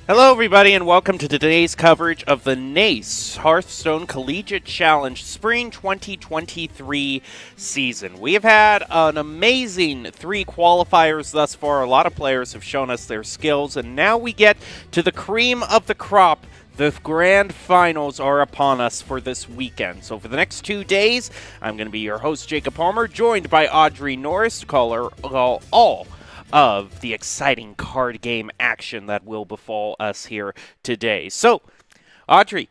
Hello, everybody, and welcome to today's coverage of the Nace Hearthstone Collegiate Challenge Spring 2023 season. We have had an amazing 3 qualifiers thus far. A lot of players have shown us their skills, and now we get to the cream of the crop. The grand finals are upon us for this weekend. So for the next 2 days, I'm going to be your host, Jacob Palmer, joined by Audrey Norris to call all of the exciting card game action that will befall us here today. So, Audrey,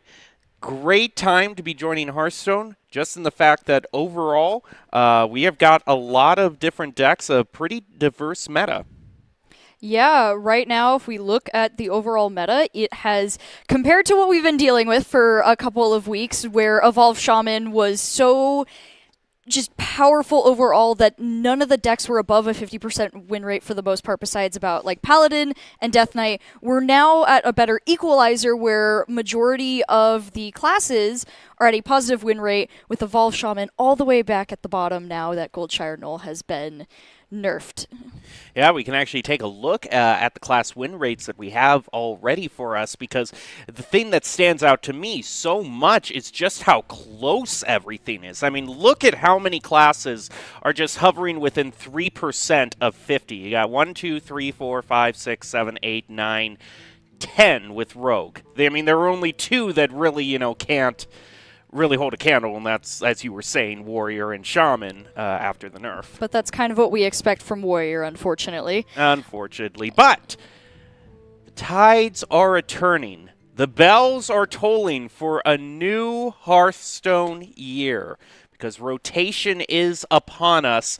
great time to be joining Hearthstone, just in the fact that overall, we have got a lot of different decks, a pretty diverse meta. Yeah, right now, if we look at the overall meta, it has, compared to what we've been dealing with for a couple of weeks, where Evolved Shaman was so just powerful overall that none of the decks were above a 50% win rate for the most part, besides about like Paladin and Death Knight. We're now at a better equalizer where majority of the classes are at a positive win rate, with Evolved Shaman all the way back at the bottom now that Goldshire Null has been nerfed. Yeah, we can actually take a look at the class win rates that we have already for us, because the thing that stands out to me so much is just how close everything is. I mean, look at how many classes are just hovering within 3% of 50. You got 1, 2, 3, 4, 5, 6, 7, 8, 9, 10 with Rogue. I mean, there are only 2 that really, can't really hold a candle, and that's, as you were saying, Warrior and Shaman after the nerf. But that's kind of what we expect from Warrior, unfortunately. Unfortunately. But the tides are a-turning. The bells are tolling for a new Hearthstone year, because rotation is upon us.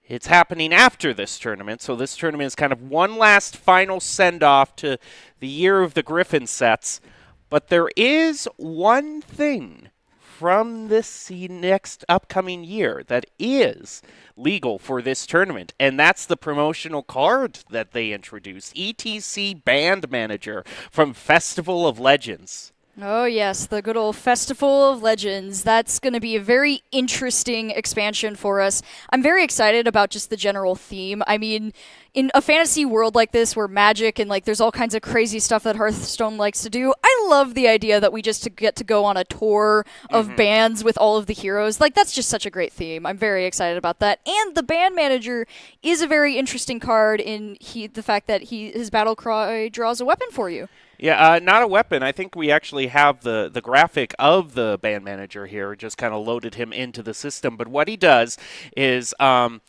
It's happening after this tournament, so this tournament is kind of one last final send-off to the year of the Griffin sets. But there is one thing from this next upcoming year that is legal for this tournament, and that's the promotional card that they introduced, ETC Band Manager from Festival of Legends. Oh yes, the good old Festival of Legends. That's going to be a very interesting expansion for us. I'm very excited about just the general theme. I mean, in a fantasy world like this where magic and there's all kinds of crazy stuff that Hearthstone likes to do, I love the idea that we just get to go on a tour of bands with all of the heroes. That's just such a great theme. I'm very excited about that. And the Band Manager is a very interesting card in the fact that his battle cry draws a weapon for you. Yeah, not a weapon. I think we actually have the graphic of the Band Manager here, just kind of loaded him into the system. But what he does is you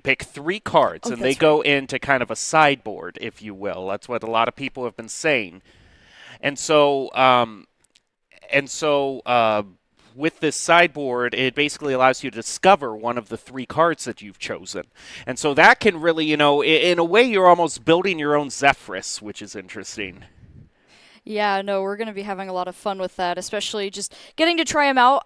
pick 3 cards, and they go into kind of a sideboard, if you will. That's what a lot of people have been saying. And so And so with this sideboard, it basically allows you to discover one of the 3 cards that you've chosen. And so that can really, in a way, you're almost building your own Zephrys, which is interesting. Yeah, no, we're going to be having a lot of fun with that, especially just getting to try them out.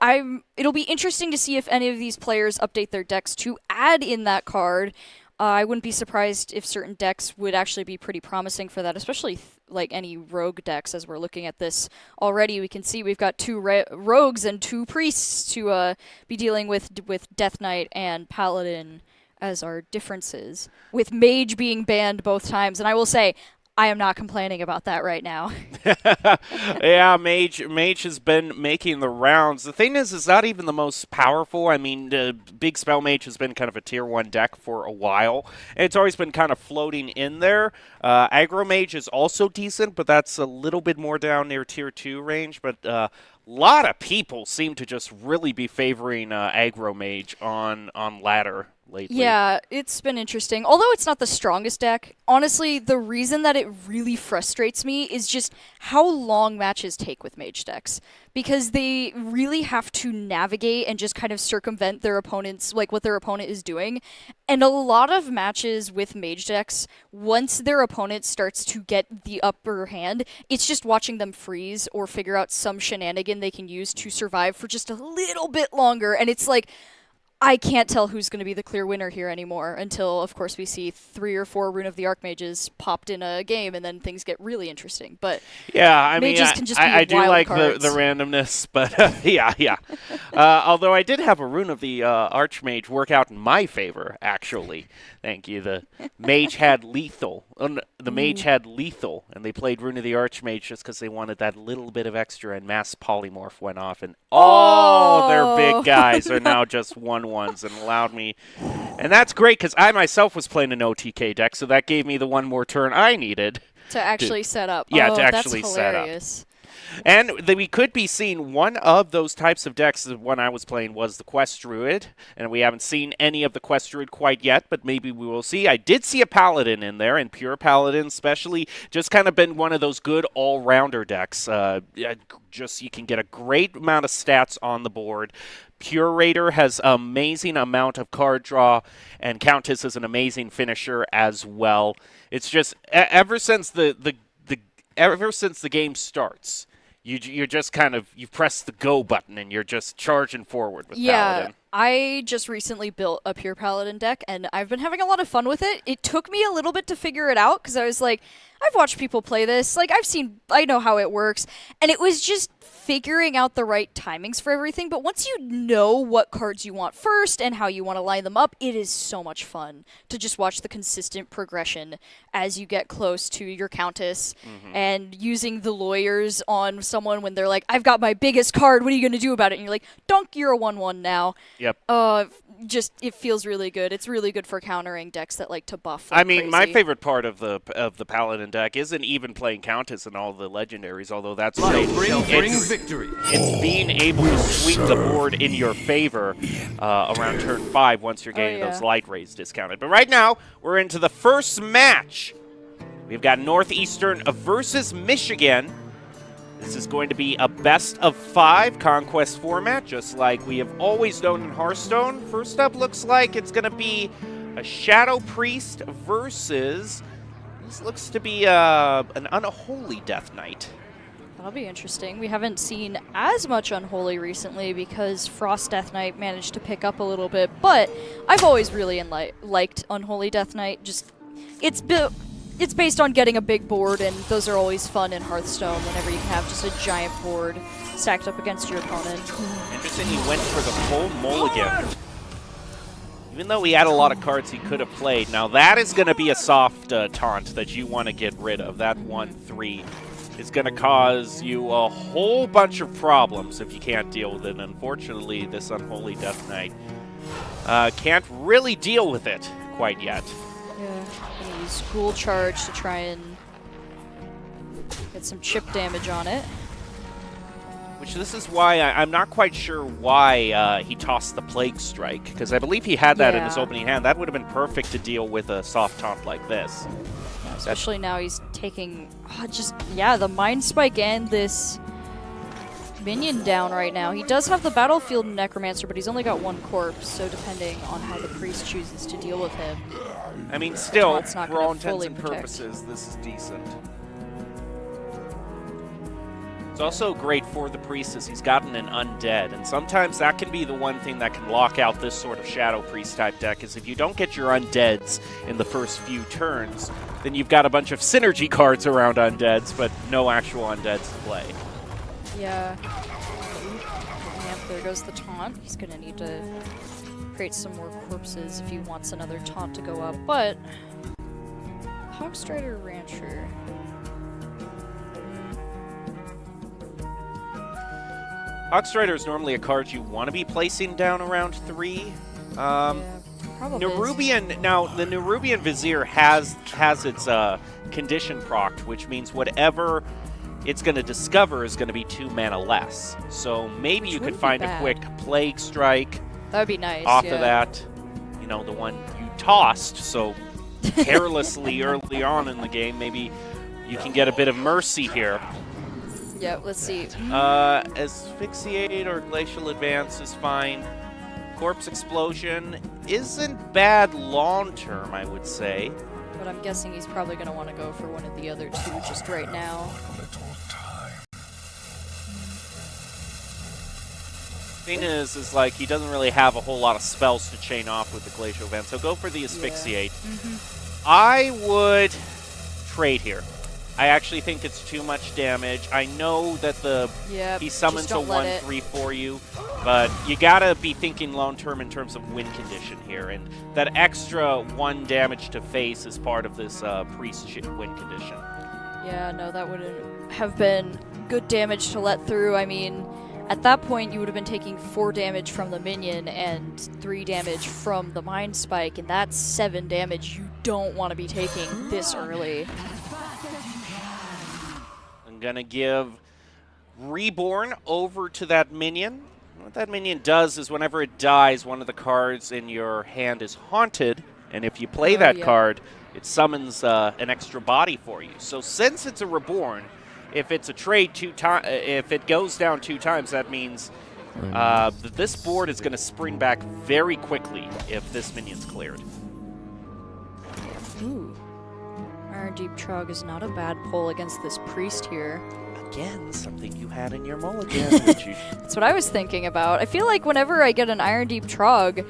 It'll be interesting to see if any of these players update their decks to add in that card. I wouldn't be surprised if certain decks would actually be pretty promising for that, especially like any rogue decks. As we're looking at this already, we can see we've got 2 rogues and 2 priests to be dealing with Death Knight and Paladin as our differences, with Mage being banned both times. And I will say, I am not complaining about that right now. Yeah, Mage has been making the rounds. The thing is, it's not even the most powerful. I mean, Big Spell Mage has been kind of a tier 1 deck for a while. It's always been kind of floating in there. Aggro Mage is also decent, but that's a little bit more down near tier 2 range. But a lot of people seem to just really be favoring Aggro Mage on ladder lately. Yeah, it's been interesting. Although it's not the strongest deck, honestly, the reason that it really frustrates me is just how long matches take with Mage decks. Because they really have to navigate and just kind of circumvent their opponents, like what their opponent is doing. And a lot of matches with Mage decks, once their opponent starts to get the upper hand, it's just watching them freeze or figure out some shenanigan they can use to survive for just a little bit longer. And it's like, I can't tell who's going to be the clear winner here anymore until, of course, we see 3 or 4 Rune of the Archmages popped in a game, and then things get really interesting. But yeah, I mean, Mages can just be I do like cards. the randomness, but yeah. Although I did have a Rune of the Archmage work out in my favor, actually. Thank you. The Mage had lethal. The Mage had lethal, and they played Rune of the Archmage just because they wanted that little bit of extra, and Mass Polymorph went off, and all their big guys are now just 1/1s and allowed me. And that's great because I myself was playing an OTK deck, so that gave me the one more turn I needed. To actually set up. Yeah, oh, to actually that's set hilarious. up. And we could be seeing one of those types of decks. The one I was playing was the Quest Druid, and we haven't seen any of the Quest Druid quite yet, but maybe we will see. I did see a Paladin in there, and Pure Paladin especially just kind of been one of those good all-rounder decks. Just you can get a great amount of stats on the board. Pure Raider has an amazing amount of card draw, and Countess is an amazing finisher as well. It's just ever since the game starts, you're just kind of, you press the go button and you're just charging forward with Paladin. I just recently built a Pure Paladin deck, and I've been having a lot of fun with it. It took me a little bit to figure it out, because I was like, I've watched people play this. Like, I know how it works. And it was just figuring out the right timings for everything. But once you know what cards you want first and how you want to line them up, it is so much fun to just watch the consistent progression as you get close to your Countess, and using the lawyers on someone when they're like, I've got my biggest card, what are you going to do about it? And you're like, dunk, you're a 1/1 now. Yep. It feels really good. It's really good for countering decks that like to buff. I mean, crazy. my favorite part of the Paladin deck isn't even playing Countess and all the legendaries, although that's great. It's being able to sweep the board in your favor around turn 5 once you're getting those light rays discounted. But right now, we're into the first match. We've got Northeastern versus Michigan. This is going to be a best-of-5 Conquest format, just like we have always known in Hearthstone. First up, looks like it's going to be a Shadow Priest versus, this looks to be an Unholy Death Knight. That'll be interesting. We haven't seen as much Unholy recently because Frost Death Knight managed to pick up a little bit, but I've always really liked Unholy Death Knight. Just, it's based on getting a big board, and those are always fun in Hearthstone whenever you can have just a giant board stacked up against your opponent. Interesting, he went for the full mulligan. Even though he had a lot of cards he could have played. Now that is going to be a soft taunt that you want to get rid of. That 1/3 is going to cause you a whole bunch of problems if you can't deal with it. Unfortunately, this Unholy Death Knight can't really deal with it quite yet. Yeah, gonna use Ghoul Charge to try and get some chip damage on it. Which this is why I'm not quite sure why he tossed the Plague Strike, because I believe he had that in his opening hand. That would have been perfect to deal with a soft taunt like this. Yeah, especially now he's taking the Mind Spike and this minion down right now. He does have the Battlefield Necromancer, but he's only got 1 corpse, so depending on how the priest chooses to deal with him. I mean, still, Taunt's not for all gonna intents fully and protect. purposes, this is decent. It's also great for the priest as he's gotten an undead, and sometimes that can be the one thing that can lock out this sort of Shadow Priest type deck, is if you don't get your undeads in the first few turns, then you've got a bunch of synergy cards around undeads, but no actual undeads to play. Yeah. Yep, there goes the taunt. He's gonna need to create some more corpses if he wants another taunt to go up, but Hogstrider Rancher. Hogstrider is normally a card you want to be placing down around 3. Yeah, probably. Nerubian, now the Nerubian Vizier has its condition procced, which means whatever it's going to discover is going to be 2 mana less. So maybe you could find a quick Plague Strike that would be nice, off of that. You know, the one you tossed so carelessly early on in the game. Maybe you can get a bit of mercy here. Yeah, let's see. Asphyxiate or Glacial Advance is fine. Corpse Explosion isn't bad long term, I would say. But I'm guessing he's probably going to want to go for one of the other 2 just right now. Thing is like he doesn't really have a whole lot of spells to chain off with the Glacial Advance, so go for the Asphyxiate. Yeah. I would trade here. I actually think it's too much damage. I know that he summons a 1/3 for you, but you gotta be thinking long term in terms of win condition here, and that extra 1 damage to face is part of this priest win condition. Yeah, no, that wouldn't have been good damage to let through. I mean, at that point you would have been taking 4 damage from the minion and 3 damage from the Mind Spike, and that's 7 damage you don't want to be taking this early. Gonna give Reborn over to that minion. What that minion does is whenever it dies, one of the cards in your hand is haunted, and if you play that card, it summons an extra body for you. So since it's a Reborn, if it's a trade if it goes down 2 times, that means that this board is going to spring back very quickly if this minion's cleared. Ooh. Iron Deep Trog is not a bad pull against this priest here. Again, something you had in your mulligan. That's what I was thinking about. I feel like whenever I get an Iron Deep Trog,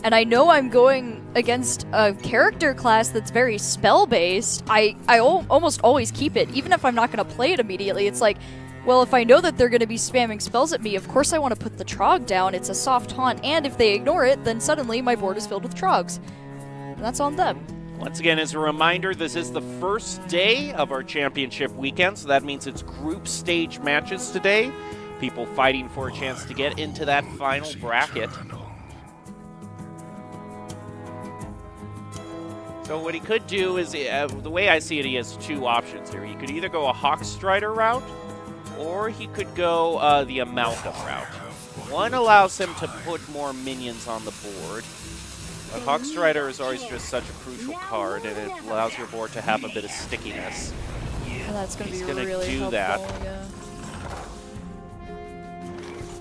and I know I'm going against a character class that's very spell-based, I almost always keep it, even if I'm not going to play it immediately. It's like, well, if I know that they're going to be spamming spells at me, of course I want to put the Trog down. It's a soft taunt, and if they ignore it, then suddenly my board is filled with Trogs. And that's on them. Once again, as a reminder, this is the first day of our championship weekend, so that means it's group stage matches today. People fighting for a chance to get into that final bracket. So what he could do is, the way I see it, he has 2 options here. He could either go a Hawkstrider route, or he could go the Amalgam route. One allows him to put more minions on the board. But Hawkstrider is always just such a crucial card, and it allows your board to have a bit of stickiness. And that's going to be gonna really do helpful. That. Yeah.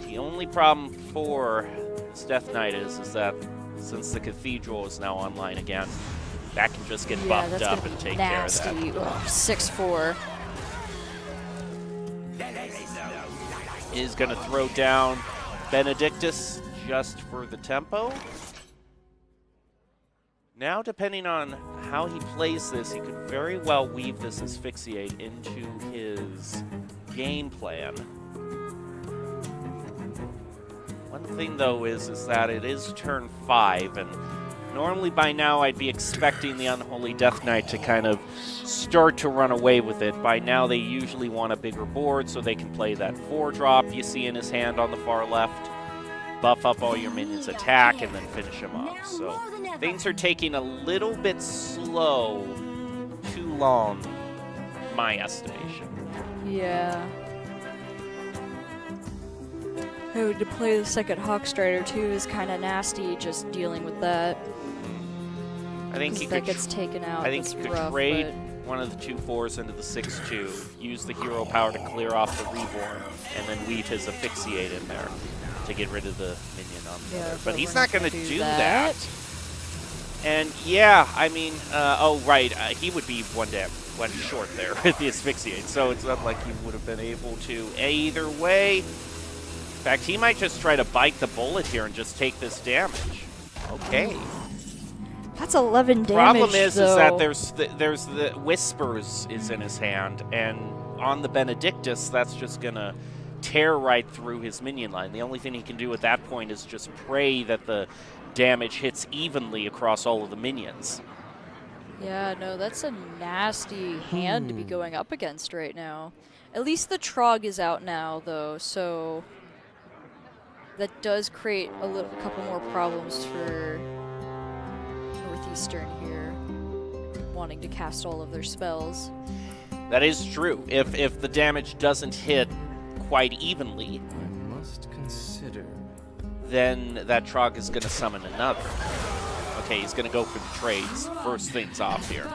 The only problem for this Death Knight is that since the Cathedral is now online again, that can just get buffed up and take nasty. care of that. 6-4. Is going to throw down Benedictus just for the tempo. Now, depending on how he plays this, he could very well weave this Asphyxiate into his game plan. One thing, though, is that it is turn 5, and normally by now I'd be expecting the Unholy Death Knight to kind of start to run away with it. By now they usually want a bigger board so they can play that 4-drop you see in his hand on the far left. Buff up all your minions' attack, and then finish them off. So things are taking a little bit slow, too long, my estimation. Yeah. Oh, to play the second Hawkstrider too is kind of nasty, just dealing with that. I think he that could gets taken out. I think That's you could rough, trade one of the 2/4s into the 6/2, use the hero power to clear off the Reborn, and then weave his Asphyxiate in there to get rid of the minion on the other. But he's not going to do that. And yeah, I mean, oh right, he would be one short there with the Asphyxiate, so it's not like he would have been able to either way. In fact, he might just try to bite the bullet here and just take this damage. Okay. That's 11 damage. Problem is though. that there's the Whispers is in his hand, and on the Benedictus, that's just gonna tear right through his minion line. The only thing he can do at that point is just pray that the damage hits evenly across all of the minions. Yeah, no, that's a nasty hand to be going up against right now. At least the Trog is out now, though, so that does create a couple more problems for Northeastern here, wanting to cast all of their spells. That is true. If the damage doesn't hit quite evenly, I must consider. then that Trog is going to summon another. Okay, he's going to go for the trades. First things off here.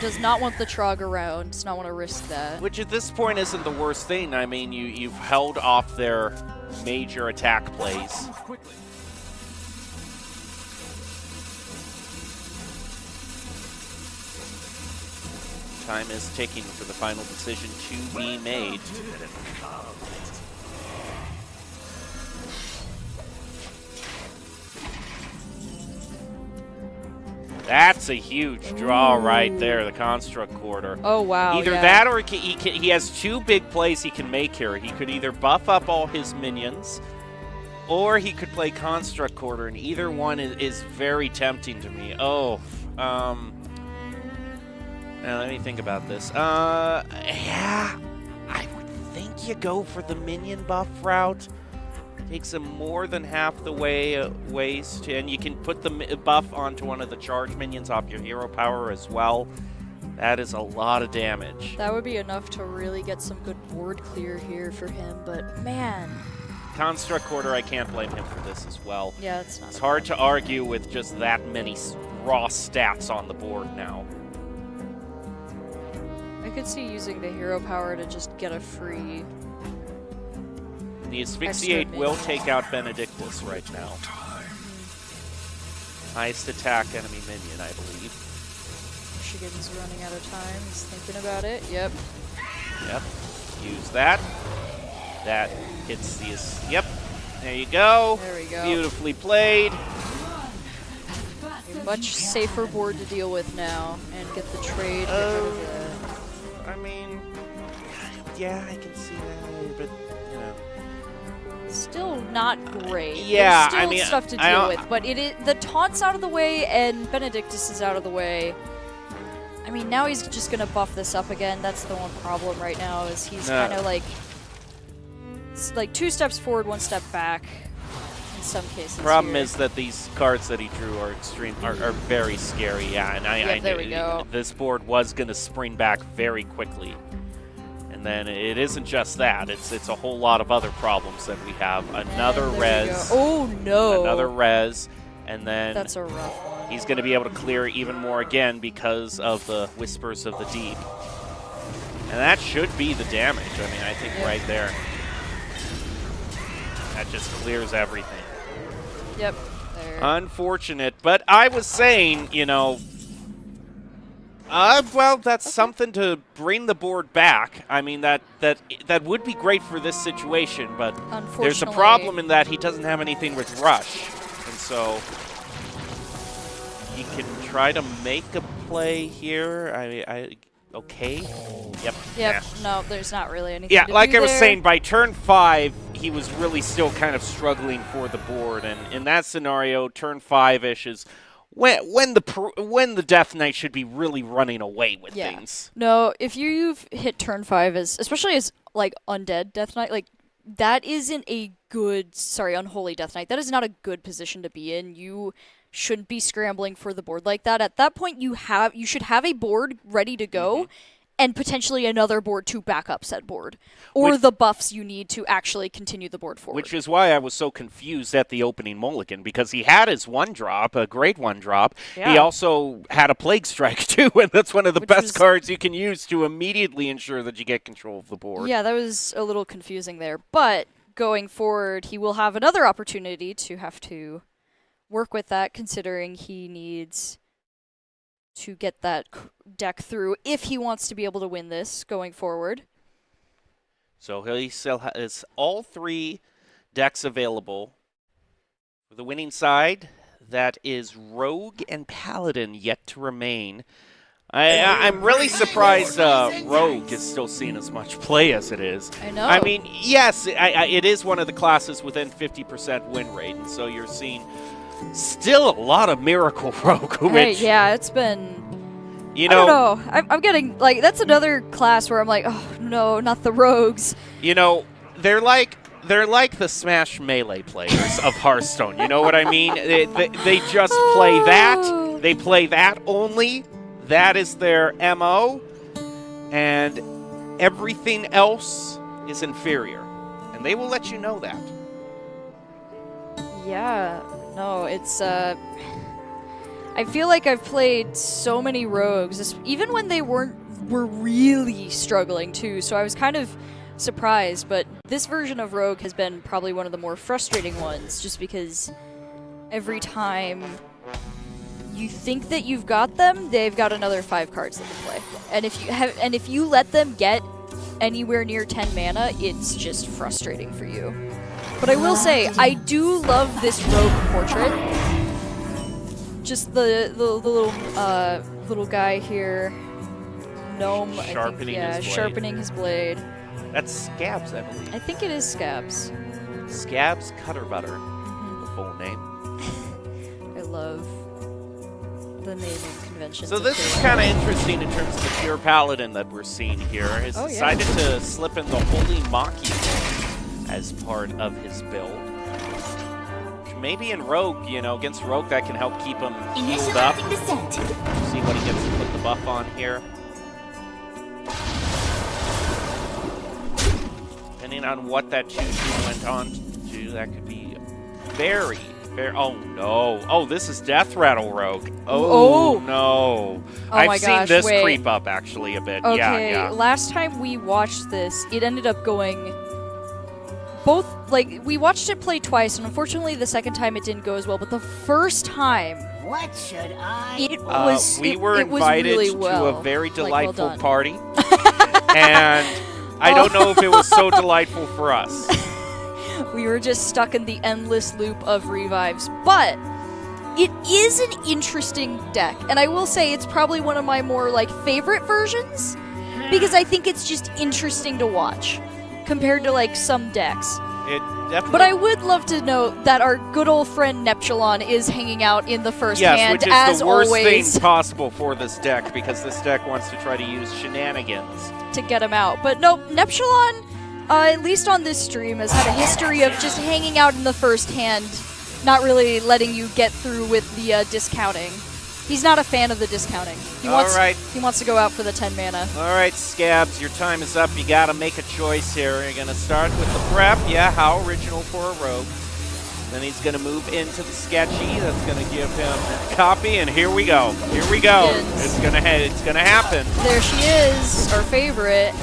Does not want the Trog around. Does not want to risk that. Which at this point isn't the worst thing. I mean, you've held off their major attack plays. Time is ticking for the final decision to be made. That's a huge draw right there, the Construct Quarter. Oh, wow. Either yeah. that or he has two big plays he can make here. He could either buff up all his minions, or he could play Construct Quarter, and either one is very tempting to me. Oh, now let me think about this. Yeah, I would think you go for the minion buff route. Takes him more than half the ways, and you can put the buff onto one of the charge minions off your hero power as well. That is a lot of damage. That would be enough to really get some good board clear here for him, but man. Construct Quarter, I can't blame him for this as well. Yeah, it's not. It's hard to argue with just that many raw stats on the board now. I could see using the hero power to just get a free. The Asphyxiate will take out Benedictus right now. Highest attack enemy minion, I believe. Michigan's running out of time. He's thinking about it. Yep. Yep. Use that. That hits the... Yep. There you go. There we go. Beautifully played. A much safer board to deal with now and get the trade. I mean, yeah, I can see that, but you know, still not great. Yeah, There's still I mean, stuff to deal with, but the taunt's out of the way and Benedictus is out of the way. I mean, now he's just gonna buff this up again. That's the one problem right now is he's kind of like, it's like 2 steps forward, 1 step back. In some cases. Problem is that these cards that he drew are are very scary. Yeah, and I there we go. This board was going to spring back very quickly, and then it isn't just that. It's a whole lot of other problems that we have. Another res. Oh no! Another res, and then that's a rough one. He's going to be able to clear even more again because of the Whispers of the Deep, and that should be the damage. I mean, I think right there. That just clears everything. Yep. There. Unfortunate, but I was saying, you know, well, that's something to bring the board back. I mean, that would be great for this situation, but there's a problem in that he doesn't have anything with Rush, and so he can try to make a play here. Okay. Yep. Yep. Yeah. No, there's not really anything. Yeah, to like do I was there. saying, by turn 5, he was really still kind of struggling for the board, and in that scenario, turn 5-ish is when the Death Knight should be really running away with things. No, if you've hit turn 5 especially as like undead Death Knight, like that isn't a good. Sorry, unholy Death Knight. That is not a good position to be in. You shouldn't be scrambling for the board like that. At that point, you should have a board ready to go, and potentially another board to back up said board, or the buffs you need to actually continue the board forward. Which is why I was so confused at the opening mulligan, because he had his 1-drop, a great 1-drop. Yeah. He also had a Plague Strike, too, and that's one of the Which best was- cards you can use to immediately ensure that you get control of the board. Yeah, that was a little confusing there. But going forward, he will have another opportunity to have to work with that, considering he needs to get that deck through if he wants to be able to win this going forward. So he still has all 3 decks available. For the winning side, that is Rogue and Paladin yet to remain. I'm really surprised Rogue is still seeing as much play as it is. I know. I mean, yes, it is one of the classes within 50% win rate, and so you're seeing still a lot of Miracle Rogue, which, Right, yeah, it's been... you I know, don't know. I'm getting, like, that's another class where I'm like, oh, no, not the rogues. you know, they're like the Smash Melee players of Hearthstone. You know what I mean? They just play that. They play that only. That is their MO. And everything else is inferior. And they will let you know that. Yeah, no, it's, I feel like I've played so many rogues, even when they were really struggling too, so I was kind of surprised, but this version of Rogue has been probably one of the more frustrating ones, just because every time you think that you've got them, they've got another 5 cards that they play. And if you let them get anywhere near 10 mana, it's just frustrating for you. But I will say, I do love this Rogue portrait. Just the little guy here, gnome. Sharpening his blade. Sharpening his blade. That's Scabs, I believe. I think it is Scabs. Scabs Cutter Butter, the full name. I love the naming conventions. So of this is Halo. kind of interesting in terms of the pure paladin that we're seeing here. He's Oh, yeah. decided to slip in the Holy Maki as part of his build. Maybe in Rogue, you know, against Rogue that can help keep him healed up. See what he gets to put the buff on here. Depending on what that 2-2 went on to, that could be very, very... Oh, no. Oh, this is Death Rattle Rogue. Oh, no. Oh my I've seen gosh, this wait. creep up, actually, a bit. Okay, Yeah. last time we watched this, it ended up going both, like, we watched it play twice, and unfortunately the second time it didn't go as well, but the first time, What should I? it was We were it was invited really to well, a very like, well delightful done. party, and I don't know if it was so delightful for us. We were just stuck in the endless loop of revives, but it is an interesting deck, and I will say it's probably one of my more, like, favorite versions, because I think it's just interesting to watch, compared to, like, some decks. It definitely. But I would love to note that our good old friend Neptulon is hanging out in the first Yes, hand, which is as the worst always, thing possible for this deck, because this deck wants to try to use shenanigans. to get him out. But no, Neptulon, at least on this stream, has had a history of just hanging out in the first hand, not really letting you get through with the discounting. He's not a fan of the discounting. He wants to go out for the 10 mana. All right, Scabs, your time is up. You got to make a choice here. You're going to start with the prep. Yeah, how original for a rogue. Then he's going to move into the sketchy. That's going to give him a copy, and here we go. Here we go. It's going to happen. There she is, our favorite.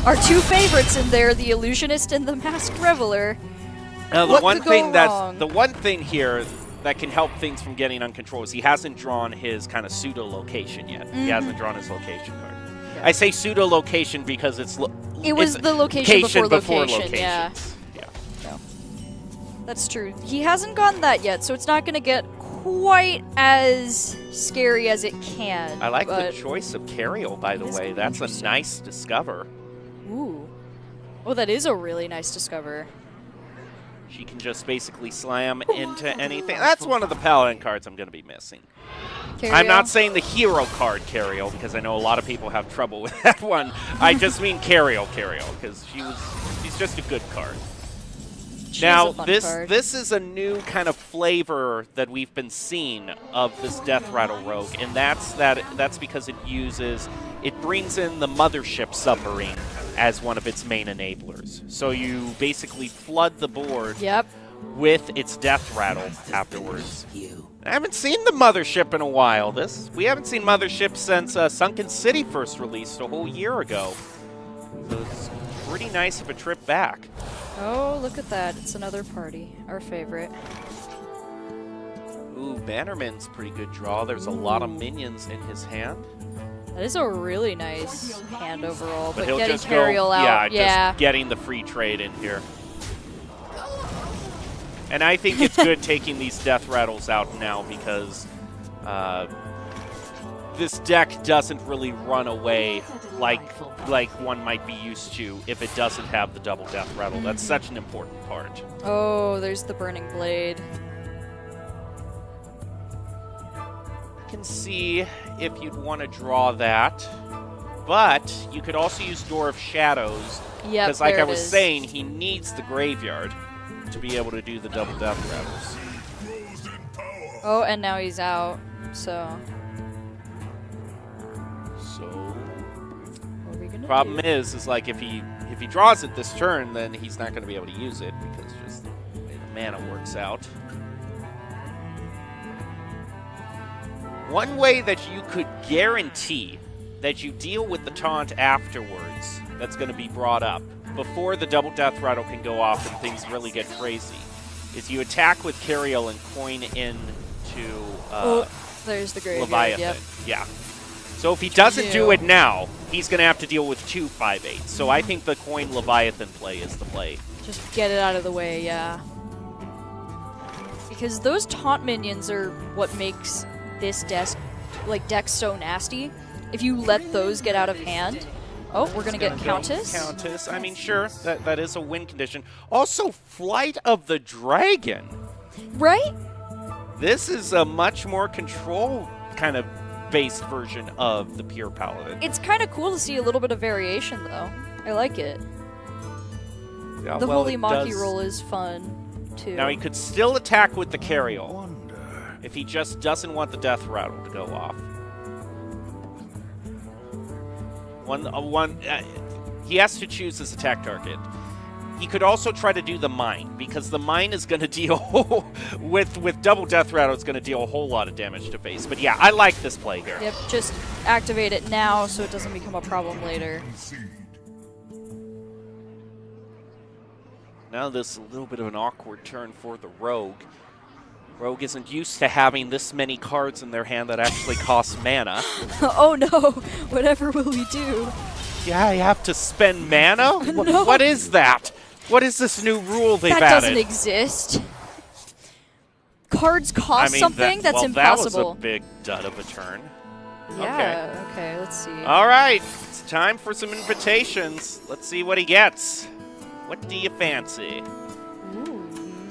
Our 2 favorites in there, the Illusionist and the Masked Reveler. Now, What could go wrong? the one thing here that can help things from getting uncontrolled is he hasn't drawn his kind of pseudo location yet. He hasn't drawn his location card. Yeah. I say pseudo location because it's It was the location before location, yeah. locations. Yeah. That's true. He hasn't gotten that yet, so it's not going to get quite as scary as it can. I like the but- choice of Cariel, by the It is way. kinda That's a interesting. nice discover. Ooh. Oh, that is a really nice discover. She can just basically slam into anything. That's one of the Paladin cards I'm going to be missing. I'm not saying the hero card Cariel, because I know a lot of people have trouble with that one. I just mean Cariel, because she's just a good card. She's Now, a fun this card. this is a new kind of flavor that we've been seeing of this Death Rattle Rogue, and that's because it brings in the Mothership submarine as one of its main enablers. So you basically flood the board Yep. with its Death Rattle afterwards. I haven't seen the Mothership in a while. We haven't seen Mothership since Sunken City first released a whole year ago. So it's pretty nice of a trip back. Oh, look at that. It's another party. Our favorite. Ooh, Bannerman's pretty good draw. There's a lot of minions in his hand. That is a really nice hand overall, but he'll getting just Cariel out, just getting the free trade in here. And I think it's good taking these Death Rattles out now because this deck doesn't really run away like one might be used to if it doesn't have the double Death Rattle. That's such an important part. Oh, there's the Burning Blade. You can see if you'd want to draw that, but you could also use Door of Shadows. Yep, because like there I it was is. saying, he needs the graveyard to be able to do the double Death Rattles. Oh, and now he's out, so what are we gonna Problem do? is like if he draws it this turn, then he's not going to be able to use it because just the way the mana works out. One way that you could guarantee that you deal with the taunt afterwards that's going to be brought up before the double Death Rattle can go off and things really get crazy is you attack with Cariel and coin into There's the graveyard. Leviathan. Yep. Yeah. So if he doesn't do Ew. it now, he's going to have to deal with 2 5/8. So I think the coin Leviathan play is the play. Just get it out of the way, yeah. Because those taunt minions are what makes this deck so nasty. If you let those get out of hand. Oh, we're gonna get Countess. Countess. I mean, sure, that is a win condition. Also, Flight of the Dragon. Right? This is a much more control kind of based version of the Pure Paladin. It's kind of cool to see a little bit of variation, though. I like it. Yeah, The well, Holy it Maki does- roll is fun, too. Now he could still attack with the Cariel if he just doesn't want the Death Rattle to go off. He has to choose his attack target. He could also try to do the Mine, because the Mine is going to deal, with double Death Rattle, it's going to deal a whole lot of damage to face. But yeah, I like this play here. Yep, just activate it now so it doesn't become a problem later. Now this is a little bit of an awkward turn for the Rogue. Rogue isn't used to having this many cards in their hand that actually cost mana. Oh no, whatever will we do? Yeah, you have to spend mana? No. What is that? What is this new rule they've That added? doesn't exist. Cards cost something? That's well, impossible. That was a big dud of a turn. Yeah, okay, let's see. All right, it's time for some invitations. Let's see what he gets. What do you fancy?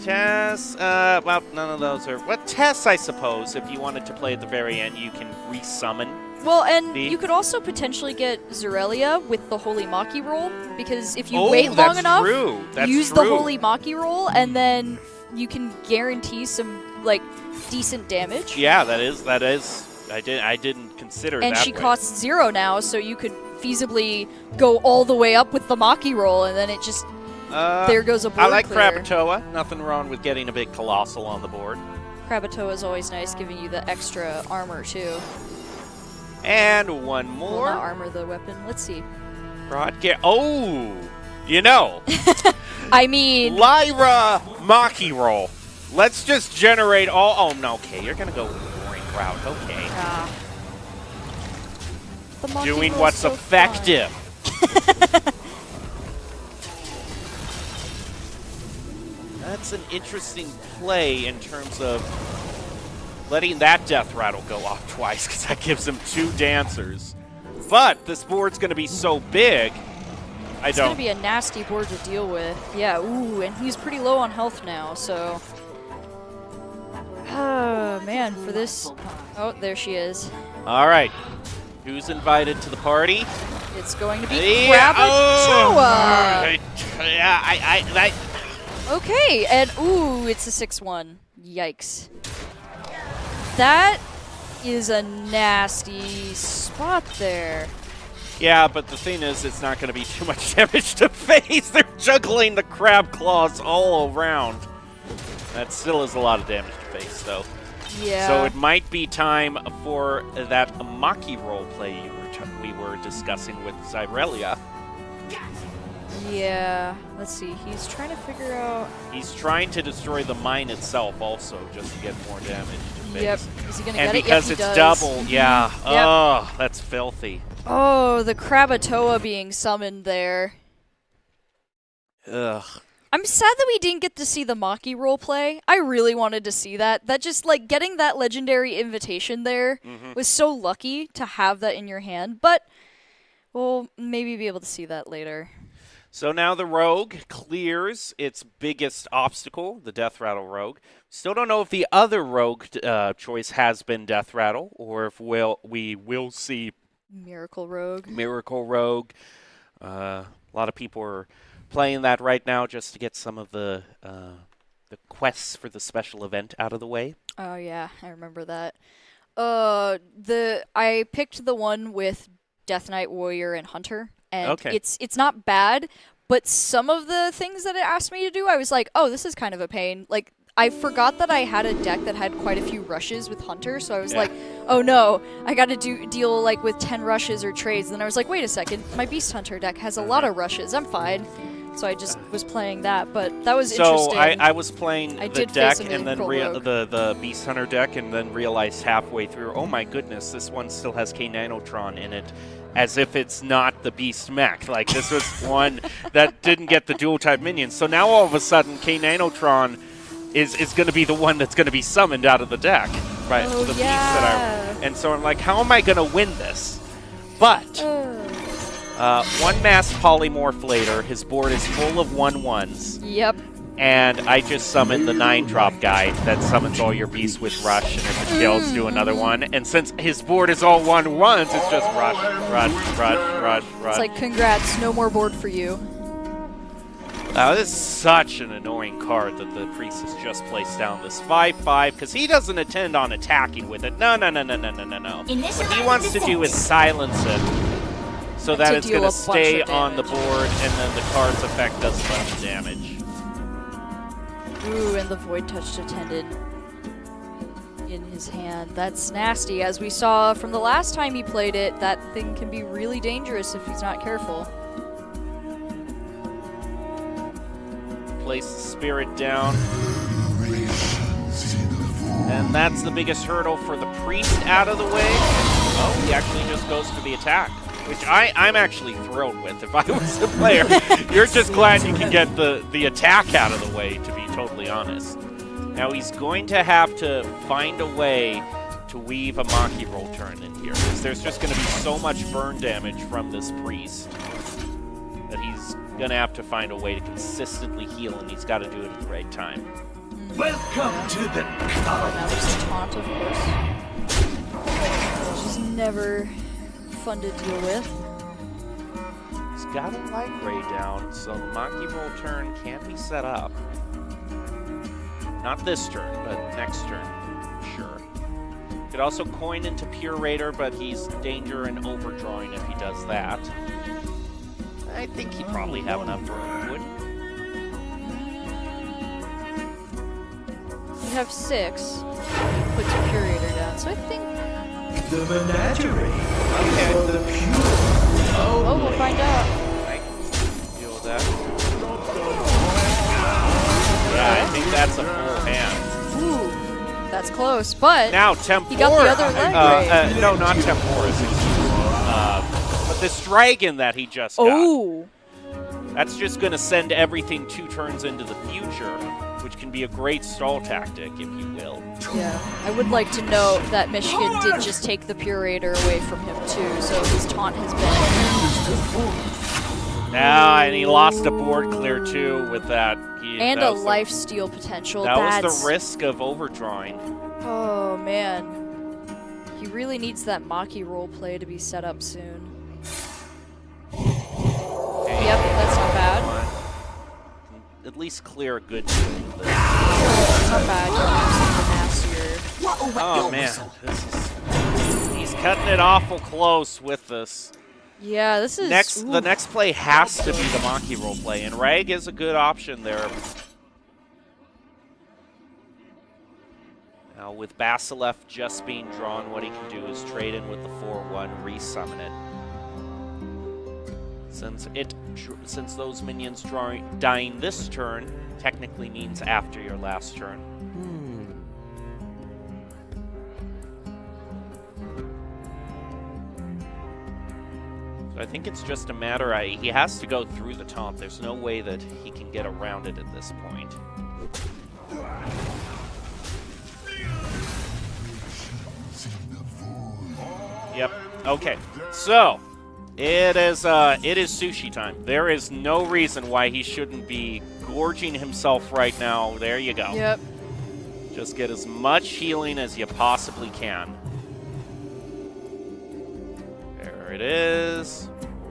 Tess, well, none of those are... Well, Tess, I suppose, if you wanted to play at the very end, you can resummon. Well, and The- you could also potentially get Zorelia with the Holy Maki roll, because if you Oh, wait long that's enough, true. That's use true. the Holy Maki roll, and then you can guarantee some, like, decent damage. Yeah, that is... I didn't consider And that she way. costs 0 now, so you could feasibly go all the way up with the Maki roll, and then it just... there goes a board I like clear. Krakatoa. Nothing wrong with getting a big Colossal on the board. Krakatoa is always nice, giving you the extra armor, too. And one Well, more. not armor the weapon. Let's see. Broadcast. Oh, you know, I mean... Lyra Maki roll. Let's just generate all. Oh no, okay, you're gonna go with the boring route. Okay, The Maki doing roll's what's so effective. That's an interesting play in terms of letting that Death Rattle go off twice, because that gives him 2 dancers. But this board's going to be so big, It's going to be a nasty board to deal with. Yeah, ooh, and he's pretty low on health now, so... Oh, man, for this... Oh, there she is. All right, who's invited to the party? It's going to be Yeah, Krakatoa! Yeah, Okay, and ooh, it's a 6-1. Yikes. That is a nasty spot there. Yeah, but the thing is, it's not going to be too much damage to face. They're juggling the crab claws all around. That still is a lot of damage to face, though. Yeah. So it might be time for that Maki role play we were discussing with Zyrelia. Yeah. Let's see. He's trying to figure out. He's trying to destroy the mine itself also, just to get more damage to face. Yep. Is he gonna And get it? because Yep, he it's does. double, yeah. Yep. Oh, that's filthy. Oh, the Krabatoa being summoned there. Ugh. I'm sad that we didn't get to see the Maki roleplay. I really wanted to see that. That just, like, getting that legendary invitation there was so lucky to have that in your hand. But we'll maybe be able to see that later. So now the Rogue clears its biggest obstacle, the Death Rattle Rogue. Still don't know if the other Rogue choice has been Death Rattle, or if we will see Miracle Rogue. Miracle Rogue. A lot of people are playing that right now just to get some of the quests for the special event out of the way. Oh yeah, I remember that. I picked the one with Death Knight Warrior and Hunter, and Okay. it's not bad, but some of the things that it asked me to do, I was like, oh, this is kind of a pain. Like, I forgot that I had a deck that had quite a few rushes with Hunter, so I was like, oh no, I got to deal like with 10 rushes or trades. And then I was like, wait a second, my Beast Hunter deck has a lot of rushes. I'm fine. So I just was playing that, but that was interesting. So I was playing I the did deck face a and then Miracle Rogue. the Beast Hunter deck, and then realized halfway through, oh my goodness, this one still has K-Nanotron in it, as if it's not the Beast mech. Like, this was one that didn't get the dual type minions. So now all of a sudden, K-Nanotron is going to be the one that's going to be summoned out of the deck, right? Oh, the beast yeah. and so I'm like, how am I going to win this? But one mass polymorph later, his board is full of 1/1s. Yep. And I just summoned the 9-drop guy that summons all your beasts with Rush, and if it kills, do another one. And since his board is all 1/1s, it's just Rush, Rush, Rush, Rush, Rush. It's like, congrats, no more board for you. This is such an annoying card that the Priest has just placed down this 5/5, because he doesn't intend on attacking with it. No. What he wants to do is silence it, so that To it's deal going a to bunch stay of on the damage. board, and then the card's effect does a bunch of damage. Ooh, and the Void Touch Attendant in his hand. That's nasty. As we saw from the last time he played it, that thing can be really dangerous if he's not careful. Place the spirit down. And that's the biggest hurdle for the Priest out of the way. Oh, he actually just goes for the attack, which I'm actually thrilled with. If I was a player, you're just glad you can get the attack out of the way, to be totally honest. Now he's going to have to find a way to weave a Maki roll turn in here, because there's just going to be so much burn damage from this Priest that he's going to have to find a way to consistently heal, and he's got to do it at the right time. Welcome to the Now there's the taunt, of course. Which is never fun to deal with. He's got a light ray down, so the Maki roll turn can't be set up. Not this turn, but next turn, sure. Could also coin into Pure Raider, but he's danger and overdrawing if he does that. I think he'd probably have enough room, wouldn't he? You have 6. Puts a Curator down, so I think... The menagerie Okay. for the pure. Oh, we'll find out. I can deal with that. Yeah, I think that's a full hand. Ooh, that's close, but... Now, Tempora... He got the other leg ray. no, not Tempora. But this dragon that he just got. Oh! That's just going to send everything 2 turns into the future, which can be a great stall tactic, if you will. Yeah, I would like to note that Michigan did just take the Purator away from him too, so his taunt has been... Now, and he lost a board clear too with that. And a lifesteal potential. That was the risk of overdrawing. Oh, man. He really needs that Maki roleplay to be set up soon. Okay. Yep, that's not bad. at least clear a good. It's not bad. You're using the Nace here. Oh man, he's cutting it awful close with this. Yeah, this is... The next play has to be the Maki roll play, and Rag is a good option there. Now with Basilev just being drawn, what he can do is trade in with the 4/1, resummon it. Since those minions dying this turn technically means after your last turn. So I think it's just a matter, he has to go through the taunt. There's no way that he can get around it at this point. Yep. Okay. So it is sushi time. There is no reason why he shouldn't be gorging himself right now. There you go. Yep. Just get as much healing as you possibly can. There it is.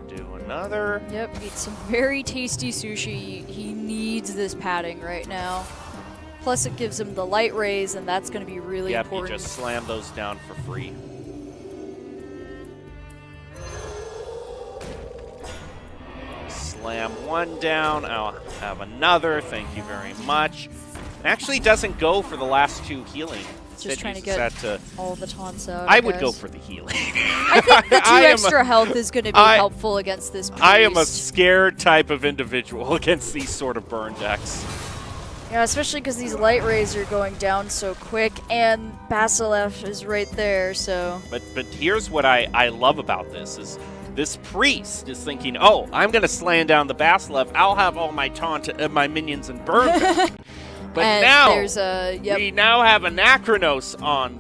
Do another. Yep, eat some very tasty sushi. He needs this padding right now. Plus it gives him the light rays, and that's going to be really important. Yep, you just slam those down for free. Slam one down. I'll have another. Thank you very much. Actually doesn't go for the last 2 healing. Just trying to get all the taunts out. I would go for the healing. I think the 2 extra health is going to be helpful against this priest. I am a scared type of individual against these sort of burn decks. Yeah, especially because these light rays are going down so quick, and Basilev is right there, so... But here's what I love about this is this priest is thinking, oh, I'm going to slam down the Basilev. I'll have all my my minions and burn back. But and now there's we now have Anachronos on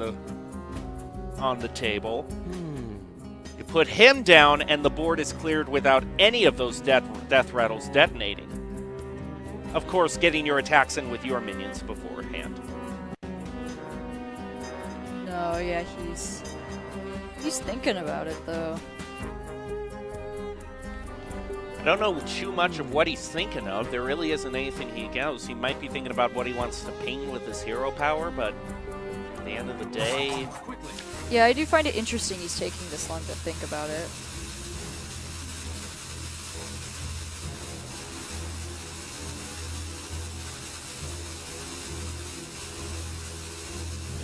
the table. You put him down, and the board is cleared without any of those death rattles detonating. Of course, getting your attacks in with your minions beforehand. No, yeah, he's thinking about it though. I don't know too much of what he's thinking of. There really isn't anything he knows. He might be thinking about what he wants to ping with his hero power, but at the end of the day... Yeah, I do find it interesting he's taking this long to think about it.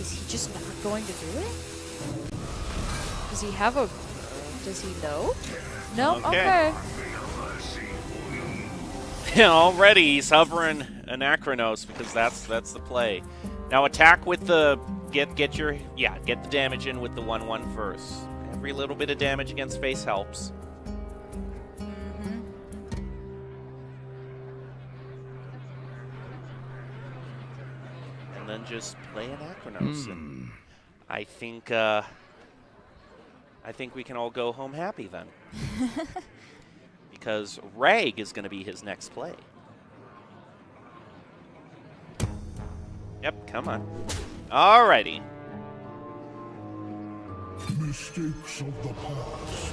Is he just not going to do it? Does he have a... Does he know? No? Okay. Already he's hovering Anachronos because that's the play. Now attack with the get the damage in with the 1/1 first. Every little bit of damage against face helps. And then just play Anachronos. And I think we can all go home happy then. Because Rag is going to be his next play. Yep, come on. Alrighty. Mistakes of the past.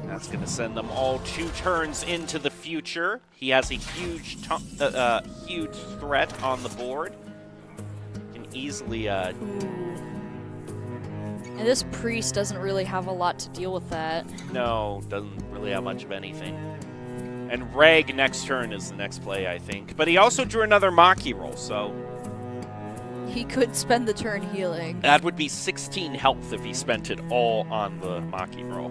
That's going to send them all 2 turns into the future. He has a huge threat on the board. Can easily... And this priest doesn't really have a lot to deal with that. No, doesn't really have much of anything. And Rag next turn is the next play, I think. But he also drew another Maki roll, so... He could spend the turn healing. That would be 16 health if he spent it all on the Maki roll.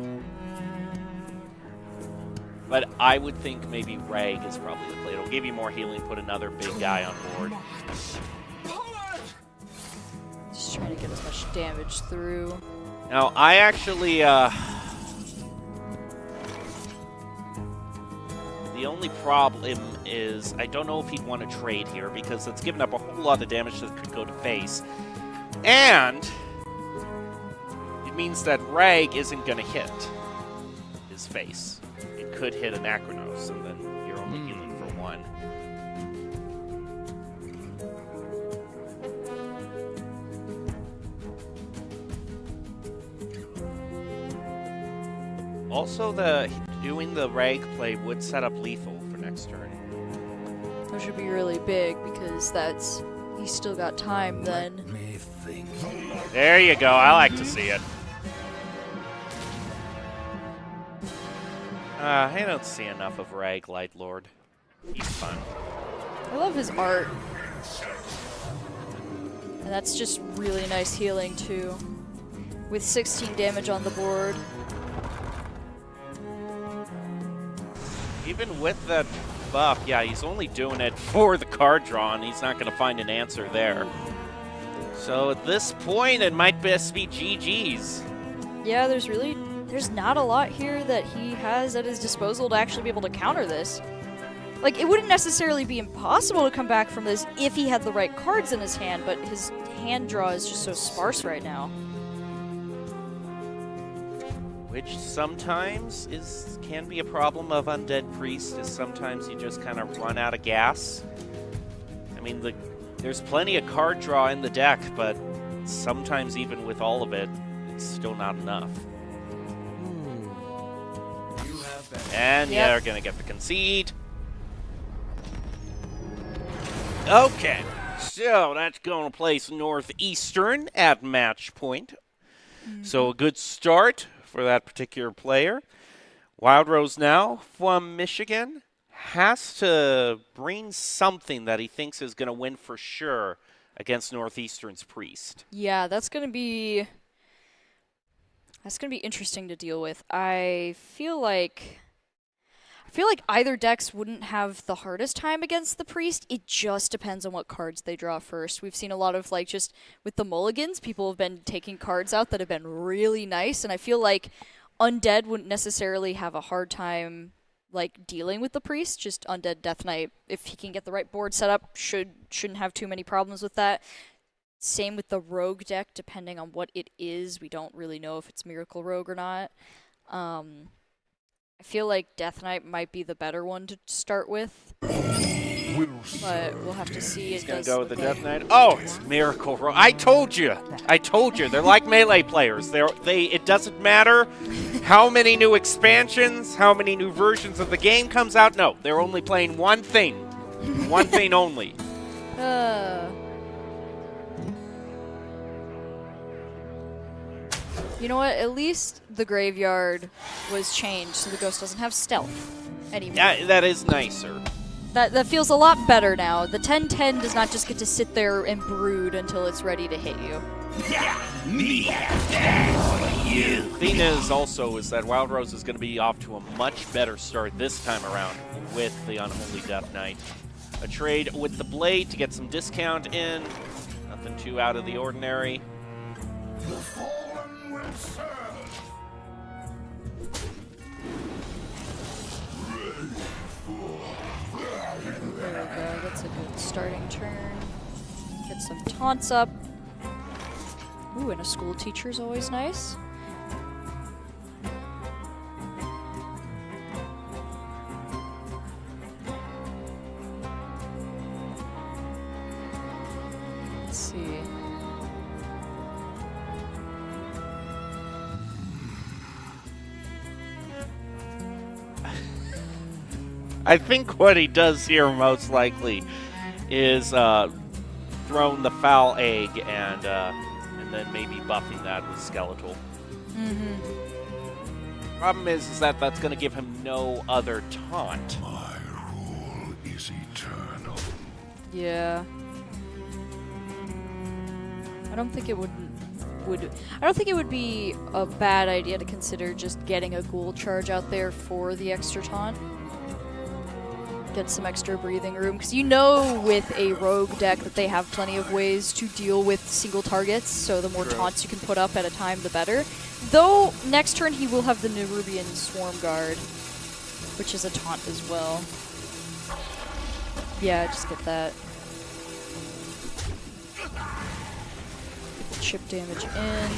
But I would think maybe Rag is probably the play. It'll give you more healing, put another big guy on board. Just trying to get as much damage through. Now, I actually, the only problem is I don't know if he'd want to trade here because it's given up a whole lot of damage that could go to face. And it means that Rag isn't going to hit his face. It could hit Anachronos, and then you're only healing for 1. Also, doing the Rag play would set up lethal for next turn. which would be really big because that's he's still got time then. Let me think. There you go. I like to see it. I don't see enough of Rag Light Lord. He's fun. I love his art. And that's just really nice healing too. With 16 damage on the board. Even with that buff, yeah, he's only doing it for the card draw, and he's not going to find an answer there. So at this point, it might best be GG's. Yeah, there's not a lot here that he has at his disposal to actually be able to counter this. Like, it wouldn't necessarily be impossible to come back from this if he had the right cards in his hand, but his hand draw is just so sparse right now. Which sometimes can be a problem of Undead Priest, is sometimes you just kind of run out of gas. I mean, there's plenty of card draw in the deck, but sometimes even with all of it, it's still not enough. And yeah, they're going to get the concede. Okay, so that's going to place Northeastern at match point. So a good start for that particular player. Wild Rose now from Michigan has to bring something that he thinks is going to win for sure against Northeastern's Priest. Yeah, that's gonna be interesting to deal with. I feel like either decks wouldn't have the hardest time against the Priest. It just depends on what cards they draw first. We've seen a lot of, like, just with the mulligans, people have been taking cards out that have been really nice, and I feel like Undead wouldn't necessarily have a hard time, like, dealing with the Priest. Just Undead Death Knight, if he can get the right board set up, shouldn't have too many problems with that. Same with the Rogue deck, depending on what it is. We don't really know if it's Miracle Rogue or not. I feel like Death Knight might be the better one to start with, but we'll have to see. He's going to go with the Death Knight. Oh, it's Miracle Rogue. I told you. They're like Melee players. It doesn't matter how many new expansions, how many new versions of the game comes out. No, they're only playing one thing. One thing only. You know what? At least the graveyard was changed so the ghost doesn't have stealth anymore. Yeah, that is nicer. That feels a lot better now. The 10/10 does not just get to sit there and brood until it's ready to hit you. The thing is also is that Wild Rose is going to be off to a much better start this time around with the Unholy Death Knight. A trade with the Blade to get some discount in. Nothing too out of the ordinary. The fallen will serve. There we go. That's a good starting turn. Get some taunts up. Ooh, and a school teacher's always nice. Let's see. I think what he does here most likely is throwing the foul egg and then maybe buffing that with skeletal. Problem is that that's going to give him no other taunt. My rule is eternal. Yeah. I don't think it would be a bad idea to consider just getting a ghoul charge out there for the extra taunt. Get some extra breathing room, because you know with a rogue deck that they have plenty of ways to deal with single targets, so the more taunts you can put up at a time, the better. Though, next turn he will have the Nerubian Swarm Guard, which is a taunt as well. Yeah, just get that. Get the chip damage in,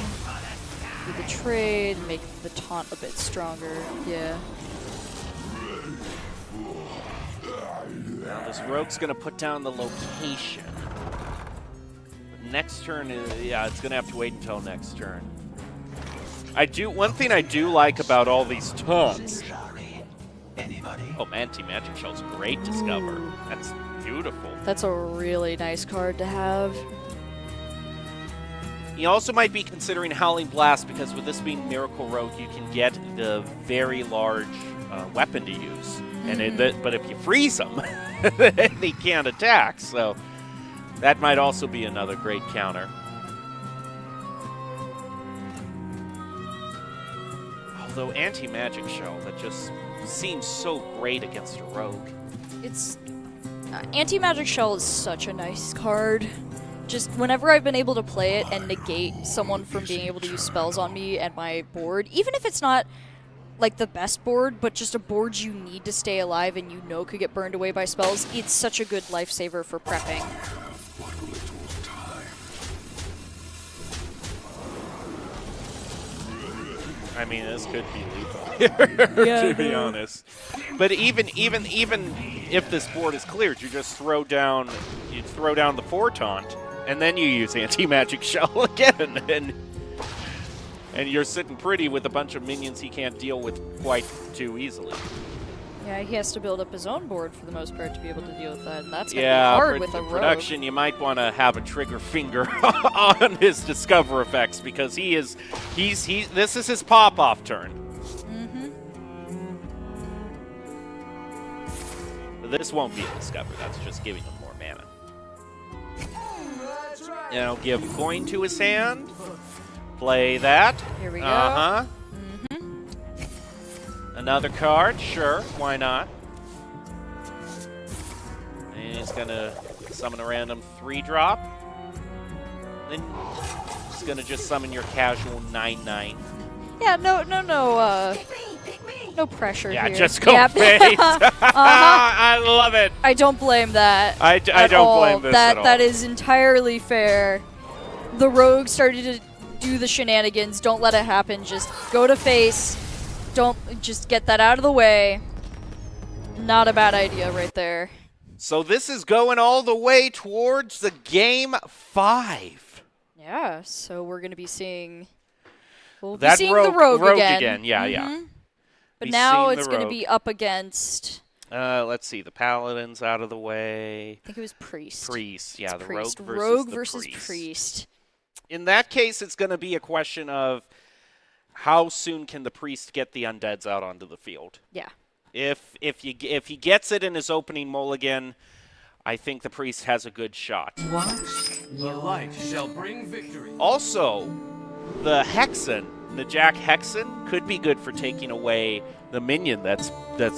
do the trade, make the taunt a bit stronger, yeah. Now this rogue's going to put down the location. But next turn, yeah, it's going to have to wait until next turn. One thing I do like about all these taunts. Oh, Anti-Magic Shell's great, Discover. That's beautiful. beautiful. That's a really nice card to have. You also might be considering Howling Blast because with this being Miracle Rogue, you can get the very large weapon to use. But if you freeze them, they can't attack. So that might also be another great counter. Although Anti-Magic Shell, that just seems so great against a rogue. It's Anti-Magic Shell is such a nice card. Just whenever I've been able to play it and negate someone from being able to use spells on me and my board, even if it's not like the best board, but just a board you need to stay alive and you know could get burned away by spells, it's such a good lifesaver for prepping. I mean, this could be lethal here, to be honest. But even if this board is cleared, you just throw down the 4 taunt, and then you use Anti-Magic Shell again, and you're sitting pretty with a bunch of minions he can't deal with quite too easily. Yeah, he has to build up his own board for the most part to be able to deal with that, and that's gonna be Yeah, hard with a rogue. production, you might want to have a trigger finger on his Discover effects because this is his pop-off turn. But this won't be a Discover, that's just giving him more mana. Now give coin to his hand. Play that. Here we go. Uh-huh. Another card, sure, why not? And he's gonna summon a random 3-drop. Then he's gonna just summon your casual 9/9. Yeah, no pressure Yeah, here. just go Yep. face. I love it. I don't blame that. I at don't all. blame this at all. That is entirely fair. The rogue started to do the shenanigans. Don't let it happen. Just go to face. Don't just get that out of the way. Not a bad idea right there. So this is going all the way towards the game 5. Yeah, so we're gonna be seeing. We'll be That seeing the rogue again. Yeah, yeah. But Be now seeing it's the gonna rogue. be up against. Let's see, the paladin's out of the way. I think it was priest. Priest, yeah, It's the priest. rogue versus versus the priest. priest. In that case, it's going to be a question of how soon can the priest get the undeads out onto the field. Yeah. If he gets it in his opening mulligan, I think the priest has a good shot. The light shall bring victory. Also, the Hexen, the Jack Hexen, could be good for taking away the minion that's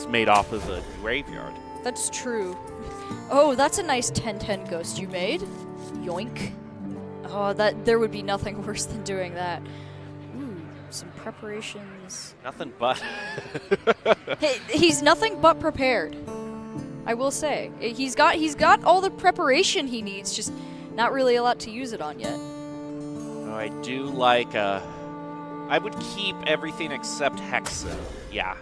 made off of the graveyard. That's true. Oh, that's a nice 10/10 ghost you made. Yoink. Oh, there would be nothing worse than doing that. Ooh, some preparations. Nothing but. He's nothing but prepared. I will say. He's got all the preparation he needs, just not really a lot to use it on yet. Oh, I do like I would keep everything except Hexen. Yeah,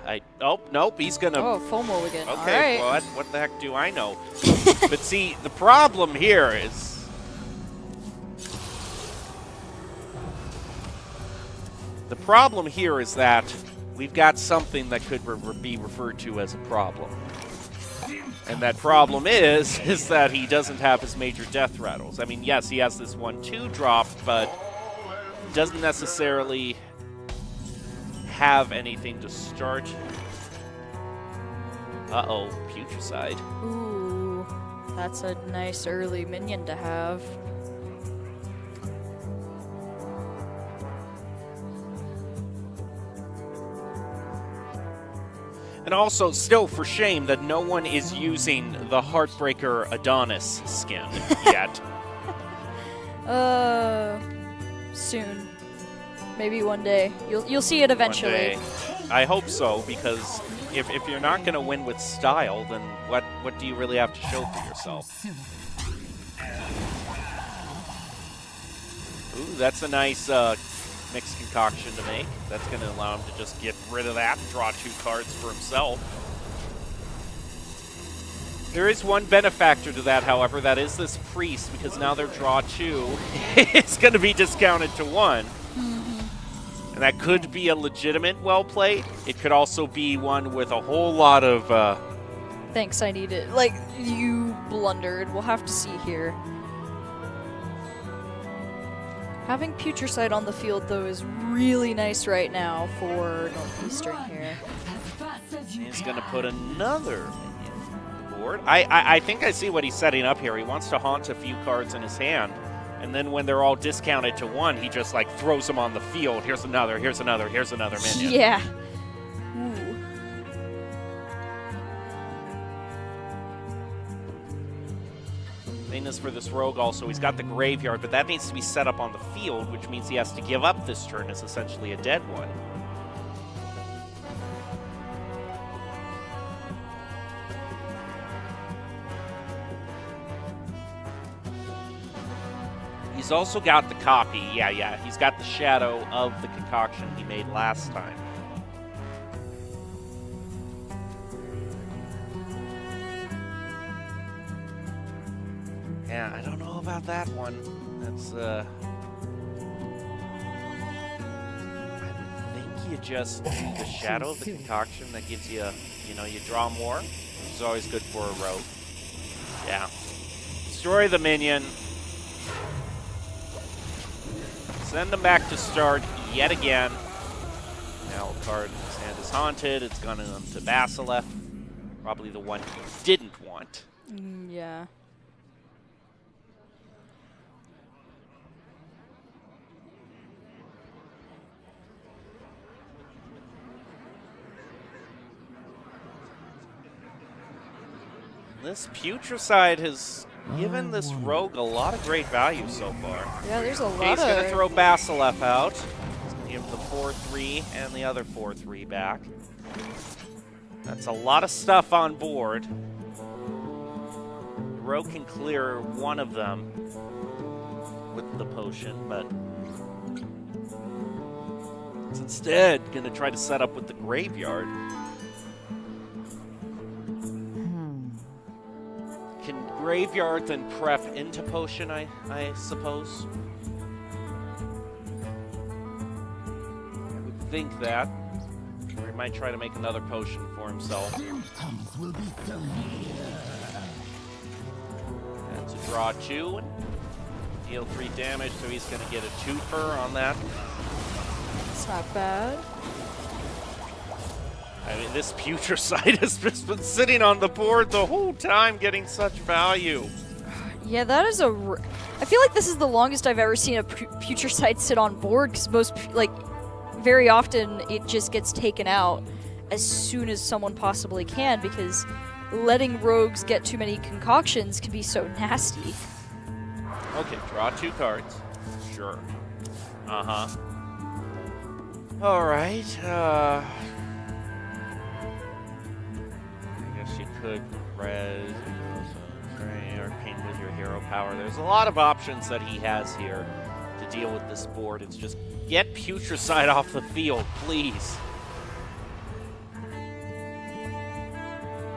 oh, nope, he's gonna... Oh, full mulligan. Okay, All right. what the heck do I know? But see, the problem here is... The problem here is that we've got something that could be referred to as a problem. And that problem is that he doesn't have his major death rattles. I mean, yes, he has this 1/2 drop, but doesn't necessarily have anything to start. Uh-oh, Putricide. Ooh, that's a nice early minion to have. And also, still for shame that no one is using the Heartbreaker Adonis skin yet. Soon. Maybe one day. You'll see it eventually. One day. I hope so, because if you're not going to win with style, then what do you really have to show for yourself? Ooh, that's a nice mixed concoction to make. That's going to allow him to just get rid of that and draw 2 cards for himself. There is one benefactor to that, however. That is this priest, because now their draw 2 is going to be discounted to 1. And that could be a legitimate well played. It could also be one with a whole lot of Thanks, I need it. Like, you blundered. We'll have to see here. Having Putricide on the field, though, is really nice right now for Northeastern here. He's going to put another minion on the board. I think I see what he's setting up here. He wants to haunt a few cards in his hand, and then when they're all discounted to 1, he just, like, throws them on the field. Here's another, here's another, here's another minion. Yeah. Ooh. Thing is for this rogue also, he's got the graveyard, but that needs to be set up on the field, which means he has to give up this turn as essentially a dead one. He's also got the copy. Yeah, he's got the shadow of the concoction he made last time. Yeah, I don't know about that one. That's, I would think you just do the shadow of the concoction that gives you, you know, you draw more, which is always good for a rogue. Yeah. Destroy the minion. Send them back to start yet again. Now a card in his hand is haunted. It's gone to Basilisk. Probably the one he didn't want. Yeah. This Putricide has given this rogue a lot of great value so far. Yeah, there's a lot He's of... going to throw Basilisk out. He's going to give the 4-3 and the other 4-3 back. That's a lot of stuff on board. The rogue can clear one of them with the potion, but it's instead going to try to set up with the graveyard. Can graveyard then prep into potion, I suppose? I would think that. Or he might try to make another potion for himself. That's a draw 2. Deal 3 damage, so he's going to get a 2-fer on that. It's not bad. I mean, this Putricide has just been sitting on the board the whole time, getting such value. Yeah, that is a... I feel like this is the longest I've ever seen a Putricide sit on board, because most, like, very often it just gets taken out as soon as someone possibly can, because letting rogues get too many concoctions can be so nasty. Okay, draw 2 cards. Sure. Uh-huh. All right, you could res Arcane with your hero power. There's a lot of options that he has here to deal with this board. It's just get Putricide off the field, please.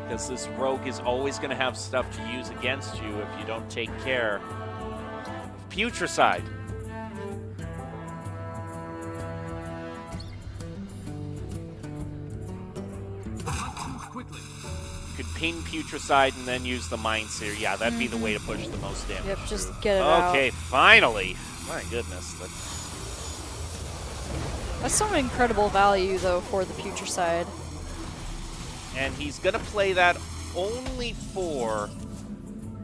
Because this rogue is always going to have stuff to use against you if you don't take care of Putricide. Could ping Putricide and then use the Mind Seer. Yeah, that'd be the way to push the most damage. Yep, just get it out. Okay, finally. My goodness. That's some incredible value, though, for the Putricide. And he's going to play that only for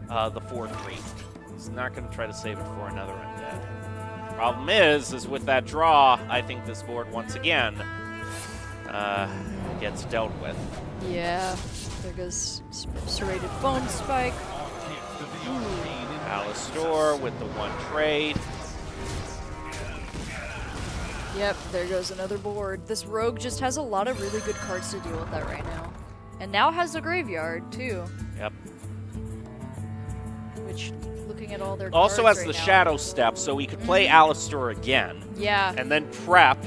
the 4-3. He's not going to try to save it for another undead. Problem is with that draw, I think this board, once again, gets dealt with. Yeah. There goes Serrated Bone Spike. Alistor with the 1 trade. Yep, there goes another board. This rogue just has a lot of really good cards to deal with that right now. And now has a graveyard, too. Yep. Which, looking at all their Also cards has right the now, Shadow Step, so he could play Alistor again. Yeah. And then prep.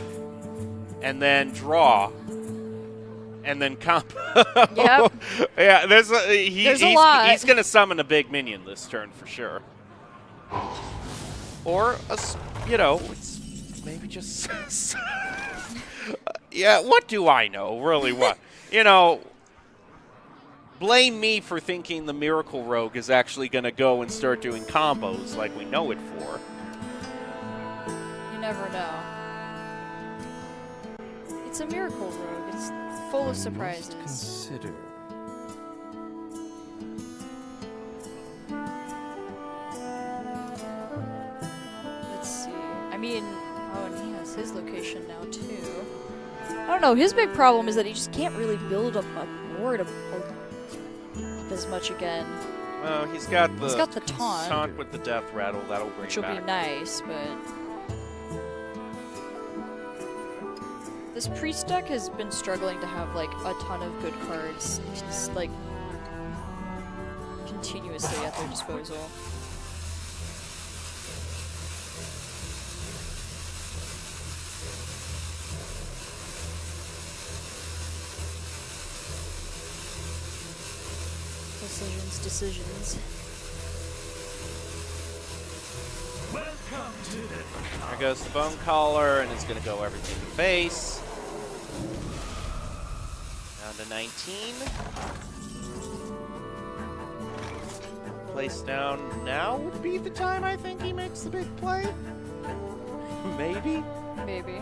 And then draw. And then comp. Yep. Yeah, there's a lot. He's going to summon a big minion this turn for sure. Or, you know, it's maybe just... yeah, what do I know, really? What? You know, blame me for thinking the Miracle Rogue is actually going to go and start doing combos like we know it for. You never know. It's a Miracle Rogue. It's full of surprises. Consider. Let's see. I mean, oh, and he has his location now too. I don't know. His big problem is that he just can't really build up a board up as much again. Well, he's got the taunt. with the death rattle. That'll bring Which will back. be nice, but this priest deck has been struggling to have like a ton of good cards, just like continuously at their disposal. Decisions. There goes the Bone Collar, and it's going to go everything to face. Down to 19. Place down now would be the time I think he makes the big play. Maybe. Maybe.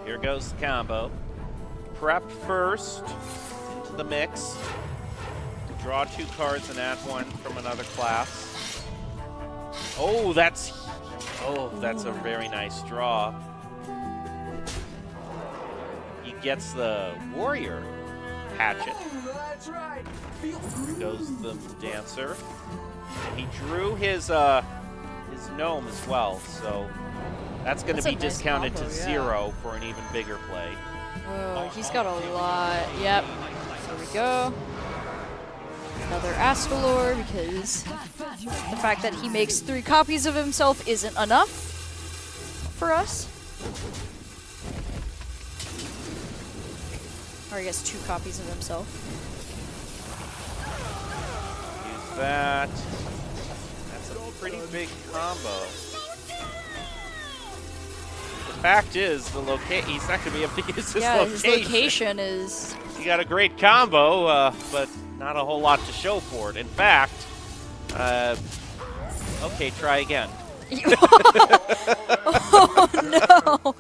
Here goes the combo. Prep first into the mix. Draw 2 cards and add 1 from another class. Oh, that's a very nice draw. He gets the warrior hatchet. Here goes the dancer. And he drew his gnome as well, so that's going to be discounted to 0 for an even bigger play. Oh, he's got a lot. Yep. There we go. Another Astalor, because the fact that he makes 3 copies of himself isn't enough for us. Or I guess 2 copies of himself. Use that. That's a pretty big combo. The fact is, he's not going to be able to use his location. His location is... He got a great combo, but not a whole lot to show for it. In fact, okay, try again. Oh, no!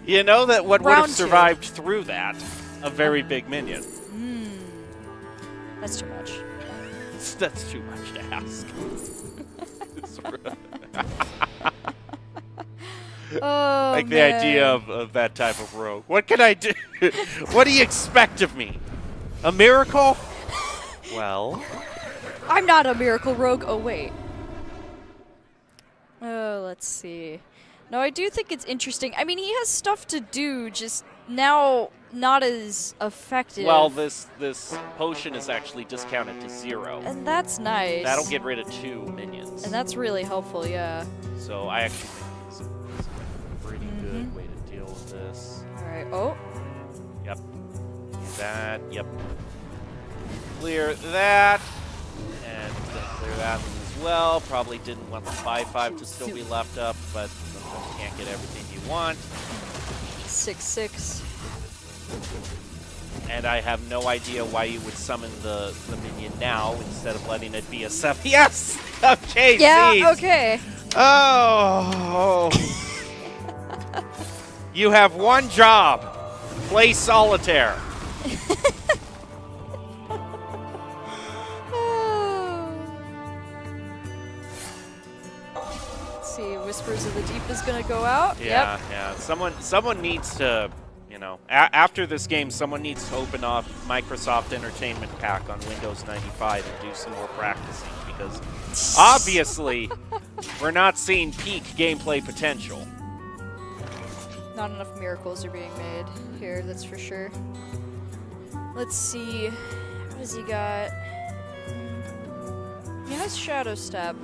You know that what would have Round 2. survived through that? A very big minion. That's too much. That's too much to ask. Oh, like the man. idea of that type of rogue. What can I do? What do you expect of me? A miracle? Well, I'm not a miracle rogue. Oh, wait. Oh, let's see. No, I do think it's interesting. I mean, he has stuff to do, just now not as effective. well, this potion is actually discounted to 0. And that's nice. That'll get rid of 2 minions. And that's really helpful, yeah. So I actually think it's a pretty good way to deal with this. Alright, oh. Yep. That, yep. Clear that. And then clear that as well. Probably didn't want the 5/5 to still be left up, but sometimes you can't get everything you want. 6/6. And I have no idea why you would summon the minion now instead of letting it be a 7. Yes! Okay, Yeah, Seeds. okay. Oh. You have one job. Play solitaire. Let's see, Whispers of the Deep is gonna go out. Yeah, Yep. yeah. Someone needs to, after this game, someone needs to open up Microsoft Entertainment Pack on Windows 95 and do some more practicing because obviously we're not seeing peak gameplay potential. Not enough miracles are being made here, that's for sure. Let's see. What has he got? He has Shadow Step.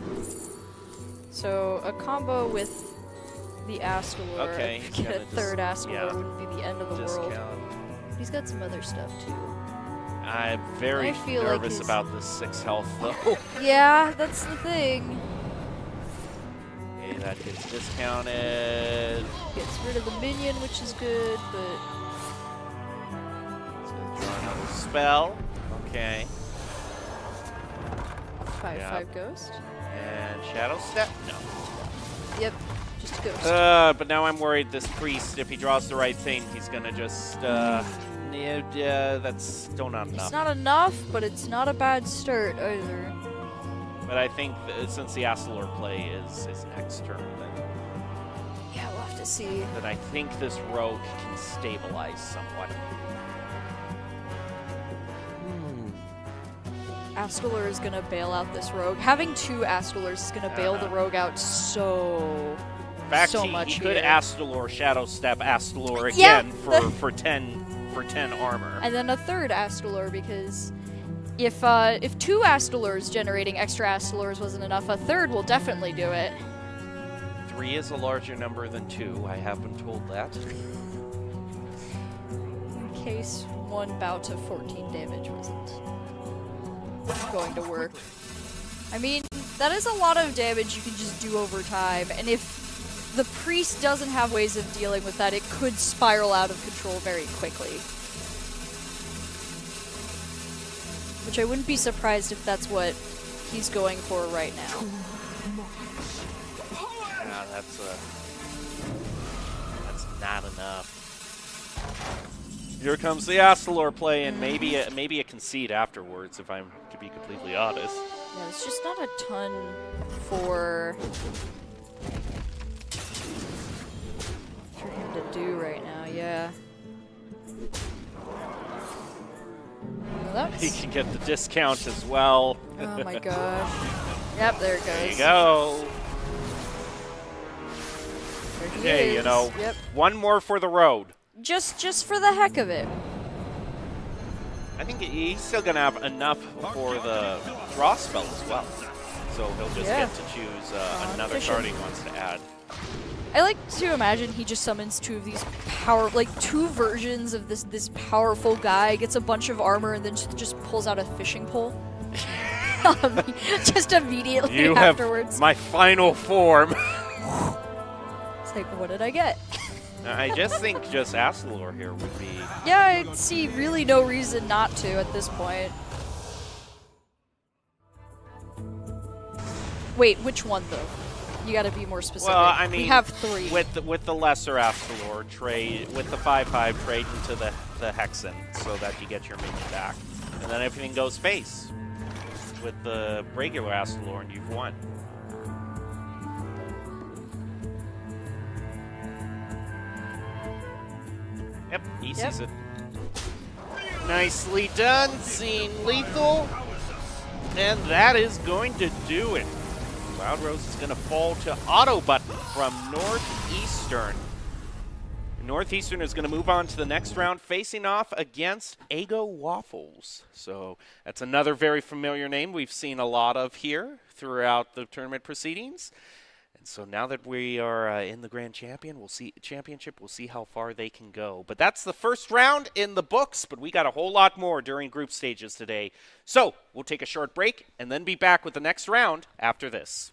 So a combo with the Astalor. Okay, he's Get a gonna third Astalor yeah, wouldn't be the end of the world. discount. He's got some other stuff too. I'm very I feel like nervous his- about this 6 health though. Yeah, that's the thing. Okay, that gets discounted. Gets rid of the minion, which is good, but Draw another spell. Okay. 5/5 ghost. And Shadow Step? No. Yep, just a ghost. But now I'm worried this priest, if he draws the right thing, he's gonna just, yeah, that's still not enough. It's not enough, but it's not a bad start either. But I think since the Astalor play is next turn, Yeah, we'll have to see. then I think this rogue can stabilize somewhat. Astalor is gonna bail out this rogue. Having 2 Astalors is gonna bail the rogue out so In fact, much. he could here. Astalor, Shadow Step, Astalor Yeah, again for 10 armor. And then a 3rd Astalor, because if 2 Astalors generating extra Astalors wasn't enough, a 3rd will definitely do it. 3 is a larger number than 2. I have been told that. In case one bout of 14 damage wasn't going to work. I mean, that is a lot of damage you can just do over time, and if the priest doesn't have ways of dealing with that, it could spiral out of control very quickly. Which I wouldn't be surprised if that's what he's going for right now. Yeah, that's not enough. Here comes the Astalor play, and maybe a concede afterwards, if I'm to be completely honest. Yeah, it's just not a ton for him to do right now, yeah. Well, He that's... can get the discount as well. Oh my gosh. Yep, there it goes. There you go. There he Okay, you is. know, Yep. one more for the road. Just for the heck of it. I think he's still going to have enough for the draw spell as well. So he'll just Yeah. get to choose another efficient. card he wants to add. I like to imagine he just summons 2 of these like 2 versions of this powerful guy, gets a bunch of armor, and then just pulls out a fishing pole. Just immediately You afterwards. have my final form. It's like, what did I get? I just think just Astalor here would be... Yeah, I see really no reason not to at this point. Wait, which one though? You gotta be more specific. Well, I mean, we have 3. With the lesser Astalor, trade with the 5/5 trade into the Hexen so that you get your minion back, and then everything goes face with the regular Astalor, and you've won. Yep, he sees it. Nicely done, seeing lethal, and that is going to do it. Cloud Rose is going to fall to auto button from Northeastern. Northeastern is going to move on to the next round, facing off against Eggo Waffles. So that's another very familiar name we've seen a lot of here throughout the tournament proceedings. And so now that we are in the Grand Championship, we'll see how far they can go. But that's the first round in the books, but we got a whole lot more during group stages today. So we'll take a short break and then be back with the next round after this.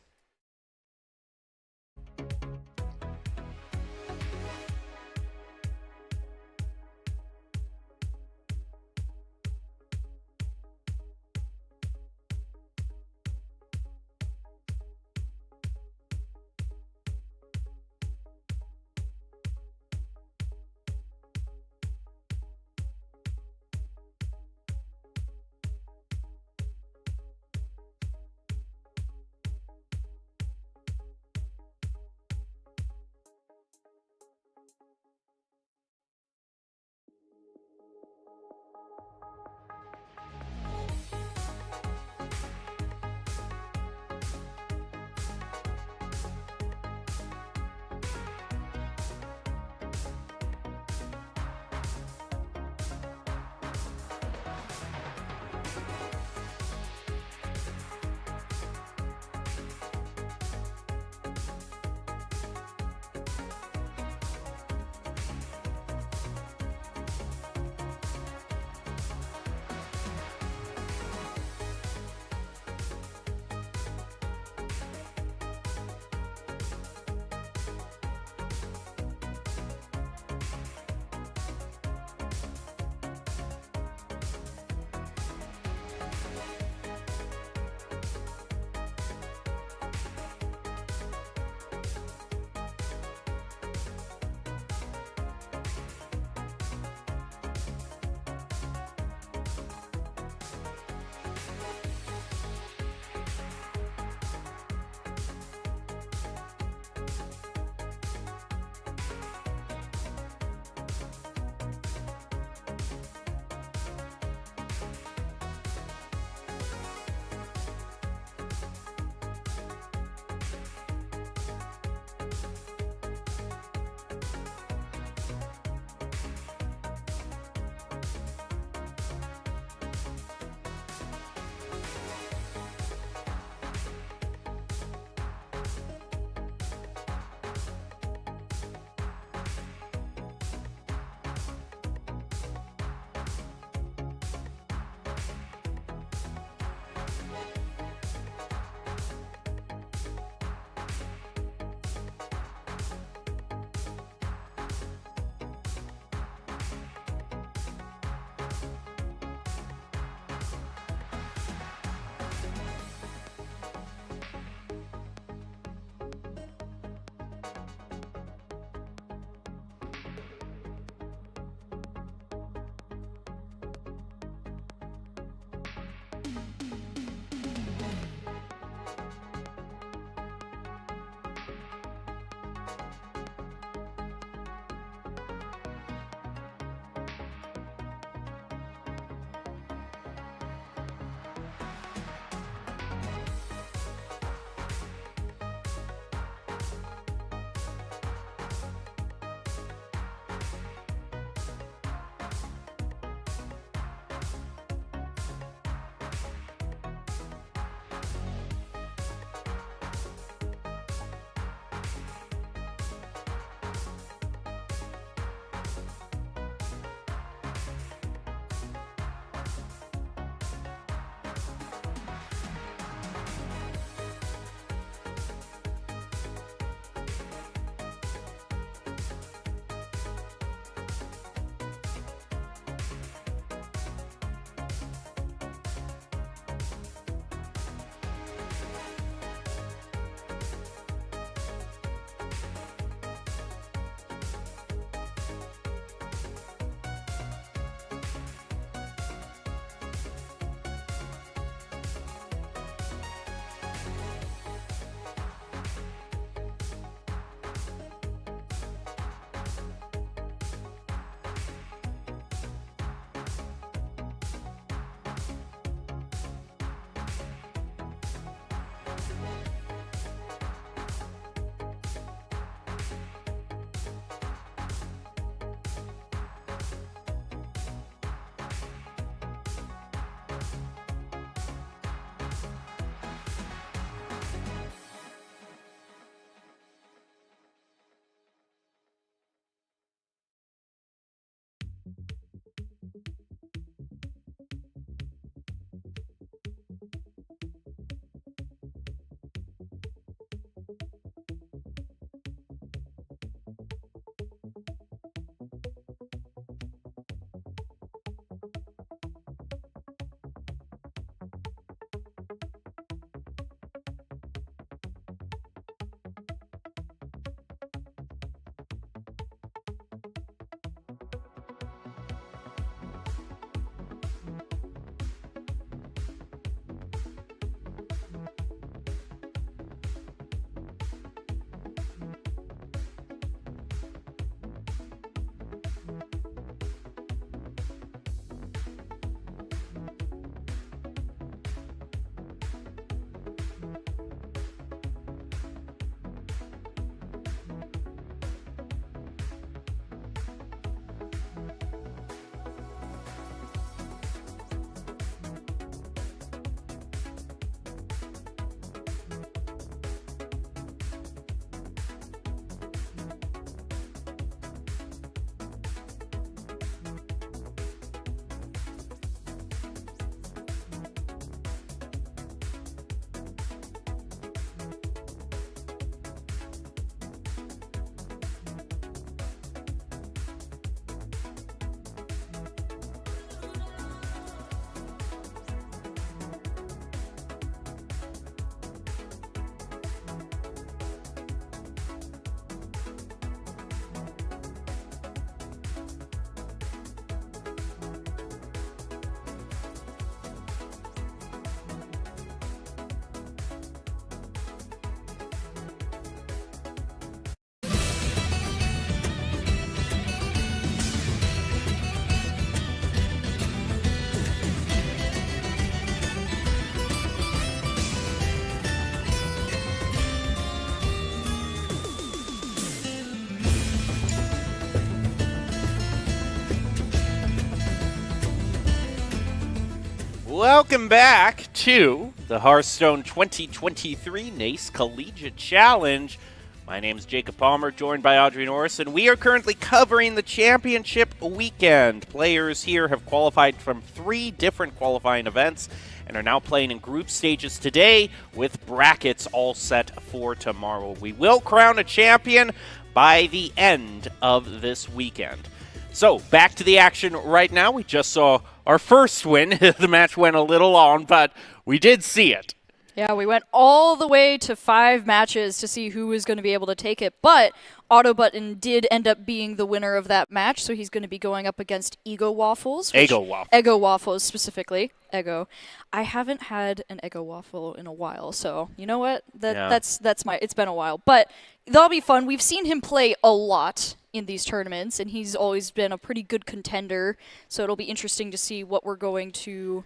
Welcome back to the Hearthstone 2023 Nace Collegiate Challenge. My name is Jacob Palmer, joined by Audrey Norris, and we are currently covering the championship weekend. Players here have qualified from 3 different qualifying events and are now playing in group stages today with brackets all set for tomorrow. We will crown a champion by the end of this weekend. So, back to the action right now. We just saw our first win. The match went a little long, but we did see it. Yeah, we went all the way to 5 matches to see who was going to be able to take it, but Autobutton did end up being the winner of that match, so he's going to be going up against Ego Waffles. Ego Waffles, specifically. Ego. I haven't had an Ego Waffle in a while, so you know what? It's been a while, but that'll be fun. We've seen him play a lot in these tournaments, and he's always been a pretty good contender, so it'll be interesting to see what we're going to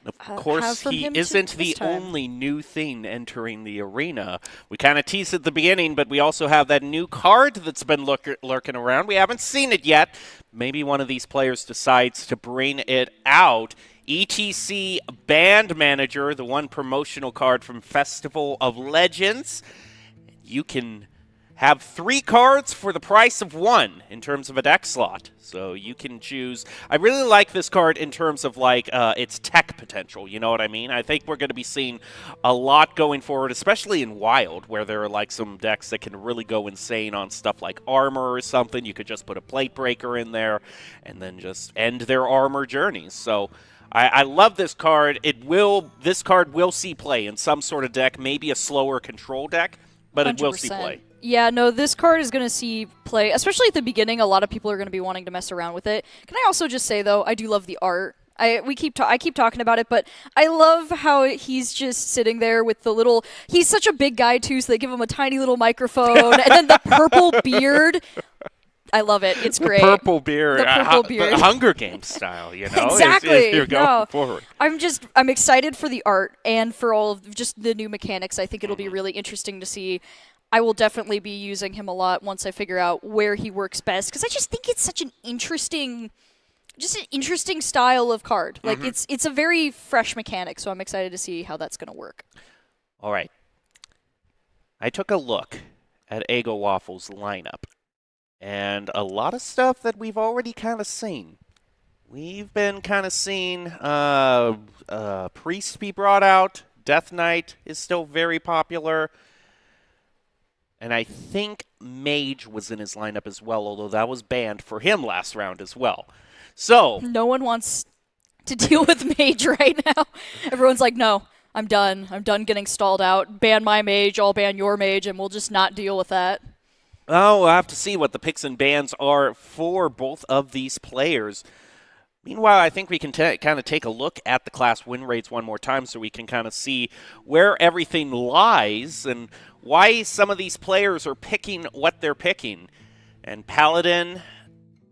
Of course, he isn't the only new thing entering the arena. We kind of teased at the beginning, but we also have that new card that's been lurking around. We haven't seen it yet. Maybe one of these players decides to bring it out. ETC Band Manager, the one promotional card from Festival of Legends. You can have 3 cards for the price of 1 in terms of a deck slot. So you can choose. I really like this card in terms of like its tech potential. You know what I mean? I think we're going to be seeing a lot going forward, especially in Wild, where there are like some decks that can really go insane on stuff like armor or something. You could just put a plate breaker in there and then just end their armor journeys. So I love this card. This card will see play in some sort of deck, maybe a slower control deck, but 100%. It will see play. Yeah, no, this card is going to see play, especially at the beginning. A lot of people are going to be wanting to mess around with it. Can I also just say, though, I do love the art. I keep talking about it, but I love how he's just sitting there with the little... He's such a big guy, too, so they give him a tiny little microphone, and then the purple beard... I love it. It's great. Purple beard. The purple beard. Hunger Games style, you know? Exactly. You're going forward. I'm excited for the art and for all of just the new mechanics. I think it'll be really interesting to see. I will definitely be using him a lot once I figure out where he works best, because I just think it's such an interesting style of card. Like it's a very fresh mechanic, so I'm excited to see how that's going to work. All right. I took a look at Ego Waffle's lineup, and a lot of stuff that we've already kind of seen. We've been kind of seeing Priest be brought out. Death Knight is still very popular. And I think Mage was in his lineup as well, although that was banned for him last round as well. So no one wants to deal with Mage right now. Everyone's like, no, I'm done. I'm done getting stalled out. Ban my Mage, I'll ban your Mage, and we'll just not deal with that. Oh, we'll have to see what the picks and bans are for both of these players. Meanwhile, I think we can kind of take a look at the class win rates one more time so we can kind of see where everything lies and why some of these players are picking what they're picking. And Paladin,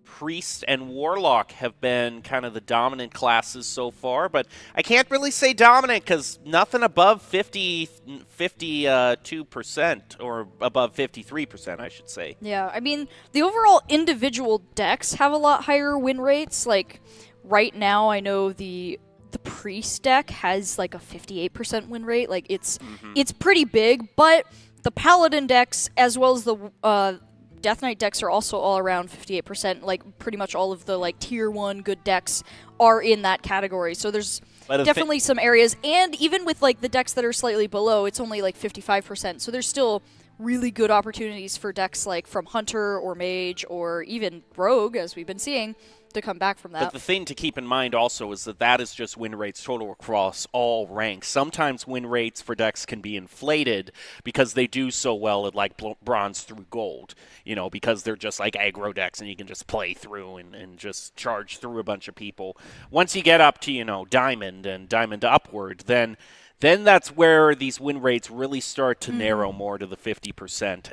Priest, and Warlock have been kind of the dominant classes so far, but I can't really say dominant because nothing above 52% or above 53%, I should say. Yeah, I mean, the overall individual decks have a lot higher win rates. Like, right now, I know the Priest deck has like a 58% win rate. Like, it's pretty big, but the Paladin decks, as well as the Death Knight decks, are also all around 58%. Like, pretty much all of the like tier 1 good decks are in that category. So there's definitely some areas, and even with like the decks that are slightly below, it's only like 55%. So there's still really good opportunities for decks like from Hunter or Mage or even Rogue, as we've been seeing, to come back from that. But the thing to keep in mind also is that is just win rates total across all ranks. Sometimes win rates for decks can be inflated because they do so well at like bronze through gold, you know, because they're just like aggro decks and you can just play through and just charge through a bunch of people. Once you get up to, you know, diamond and diamond upward, then that's where these win rates really start to narrow more to the 50%.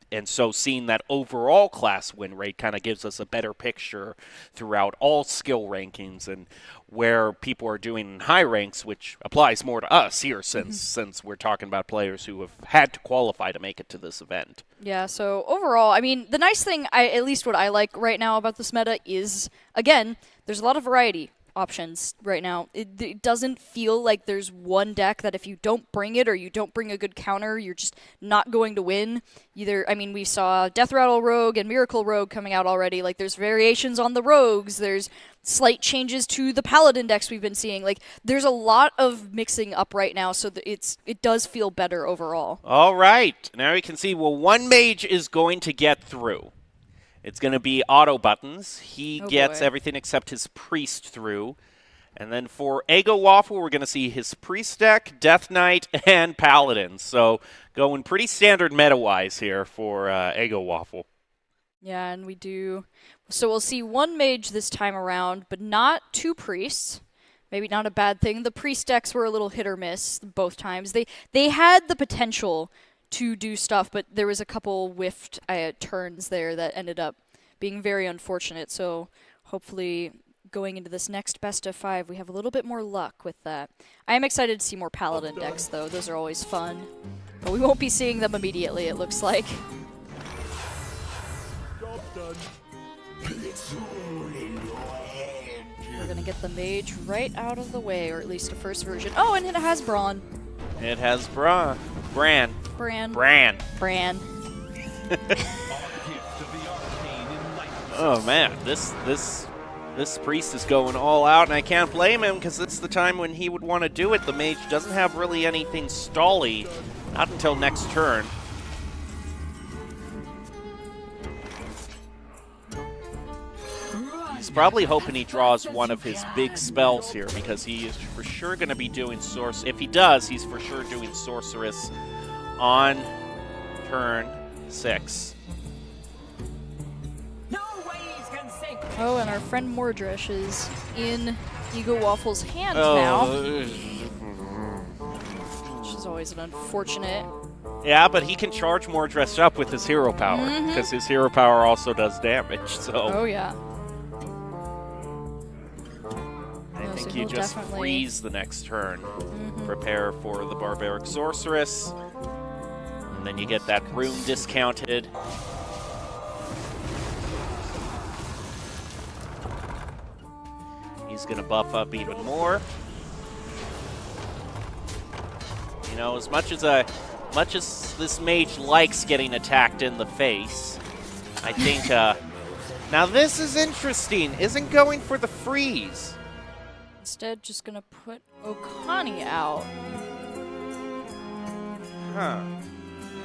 And so seeing that overall class win rate kind of gives us a better picture throughout all skill rankings and where people are doing in high ranks, which applies more to us here since we're talking about players who have had to qualify to make it to this event. Yeah, so overall, I mean, the nice thing, at least what I like right now about this meta is, again, there's a lot of variety. options right now. It doesn't feel like there's one deck that if you don't bring it or you don't bring a good counter, you're just not going to win. Either, I mean, we saw Death Rattle Rogue and Miracle Rogue coming out already. Like, there's variations on the rogues. There's slight changes to the Paladin decks we've been seeing. Like, there's a lot of mixing up right now, so that it does feel better overall. All right. Now we can see, well, one mage is going to get through. It's going to be Auto Buttons. He gets everything except his Priest through. And then for Ego Waffle, we're going to see his Priest deck, Death Knight, and Paladin. So going pretty standard meta-wise here for Ego Waffle. Yeah, and we do. So we'll see one mage this time around, but not two priests. Maybe not a bad thing. The priest decks were a little hit or miss both times. They had the potential to do stuff, but there was a couple whiffed turns there that ended up being very unfortunate. So hopefully going into this next best of 5, we have a little bit more luck with that. I am excited to see more Paladin decks, though. Those are always fun. But we won't be seeing them immediately, it looks like. Job done. It's all in your head. We're going to get the mage right out of the way, or at least a first version. Oh, and it has Brawn. It has Bran. Bran. Oh man, this priest is going all out, and I can't blame him because it's the time when he would want to do it. The mage doesn't have really anything stally, not until next turn. He's probably hoping he draws one of his big spells here because he is for sure going to be doing If he does, he's for sure doing Sorceress on turn 6. Oh, and our friend Mordresh is in Ego Waffle's hand now. Which is always an unfortunate. Yeah, but he can charge more dressed up with his hero power because his hero power also does damage. So. Oh yeah. I think you just freeze the next turn. Prepare for the Barbaric Sorceress. And then you get that rune discounted. He's going to buff up even more. You know, as much as this mage likes getting attacked in the face, I think, now this is interesting. Isn't going for the freeze. Instead, just gonna put Okani out. Huh.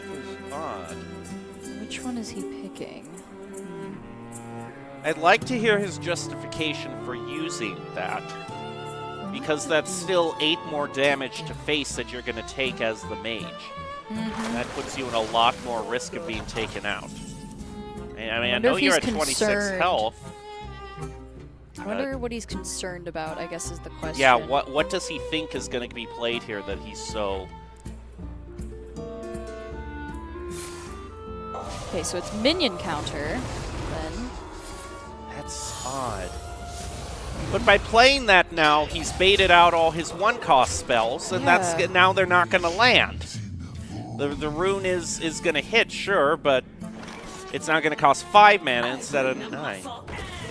That is odd. Which one is he picking? I'd like to hear his justification for using that. Because that's still 8 more damage to face that you're going to take as the mage. That puts you in a lot more risk of being taken out. I mean, I know you're at 26 health. I wonder what he's concerned about, I guess, is the question. Yeah, what does he think is going to be played here that he's so... Okay, so it's minion counter, then. That's odd. But by playing that now, he's baited out all his 1-cost spells, and now they're not going to land. The rune is going to hit, sure, but it's not going to cost 5 mana instead of 9.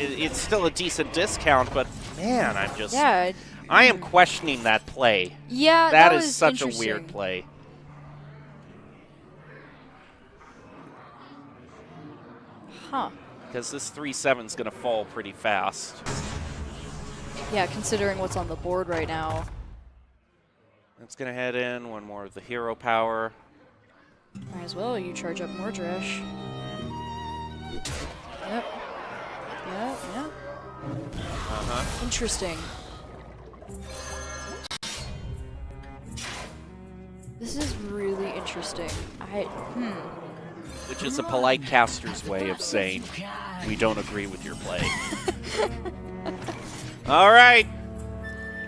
It's still a decent discount, but man, I'm just... Yeah. I am questioning that play. Yeah, that is such a weird play. Huh. Because this 3/7 is going to fall pretty fast. Yeah, considering what's on the board right now. It's going to head in. One more of the hero power. Might as well. You charge up Mordresh. Yep. Yeah. Interesting. This is really interesting. Which is a polite caster's way of saying, we don't agree with your play. All right.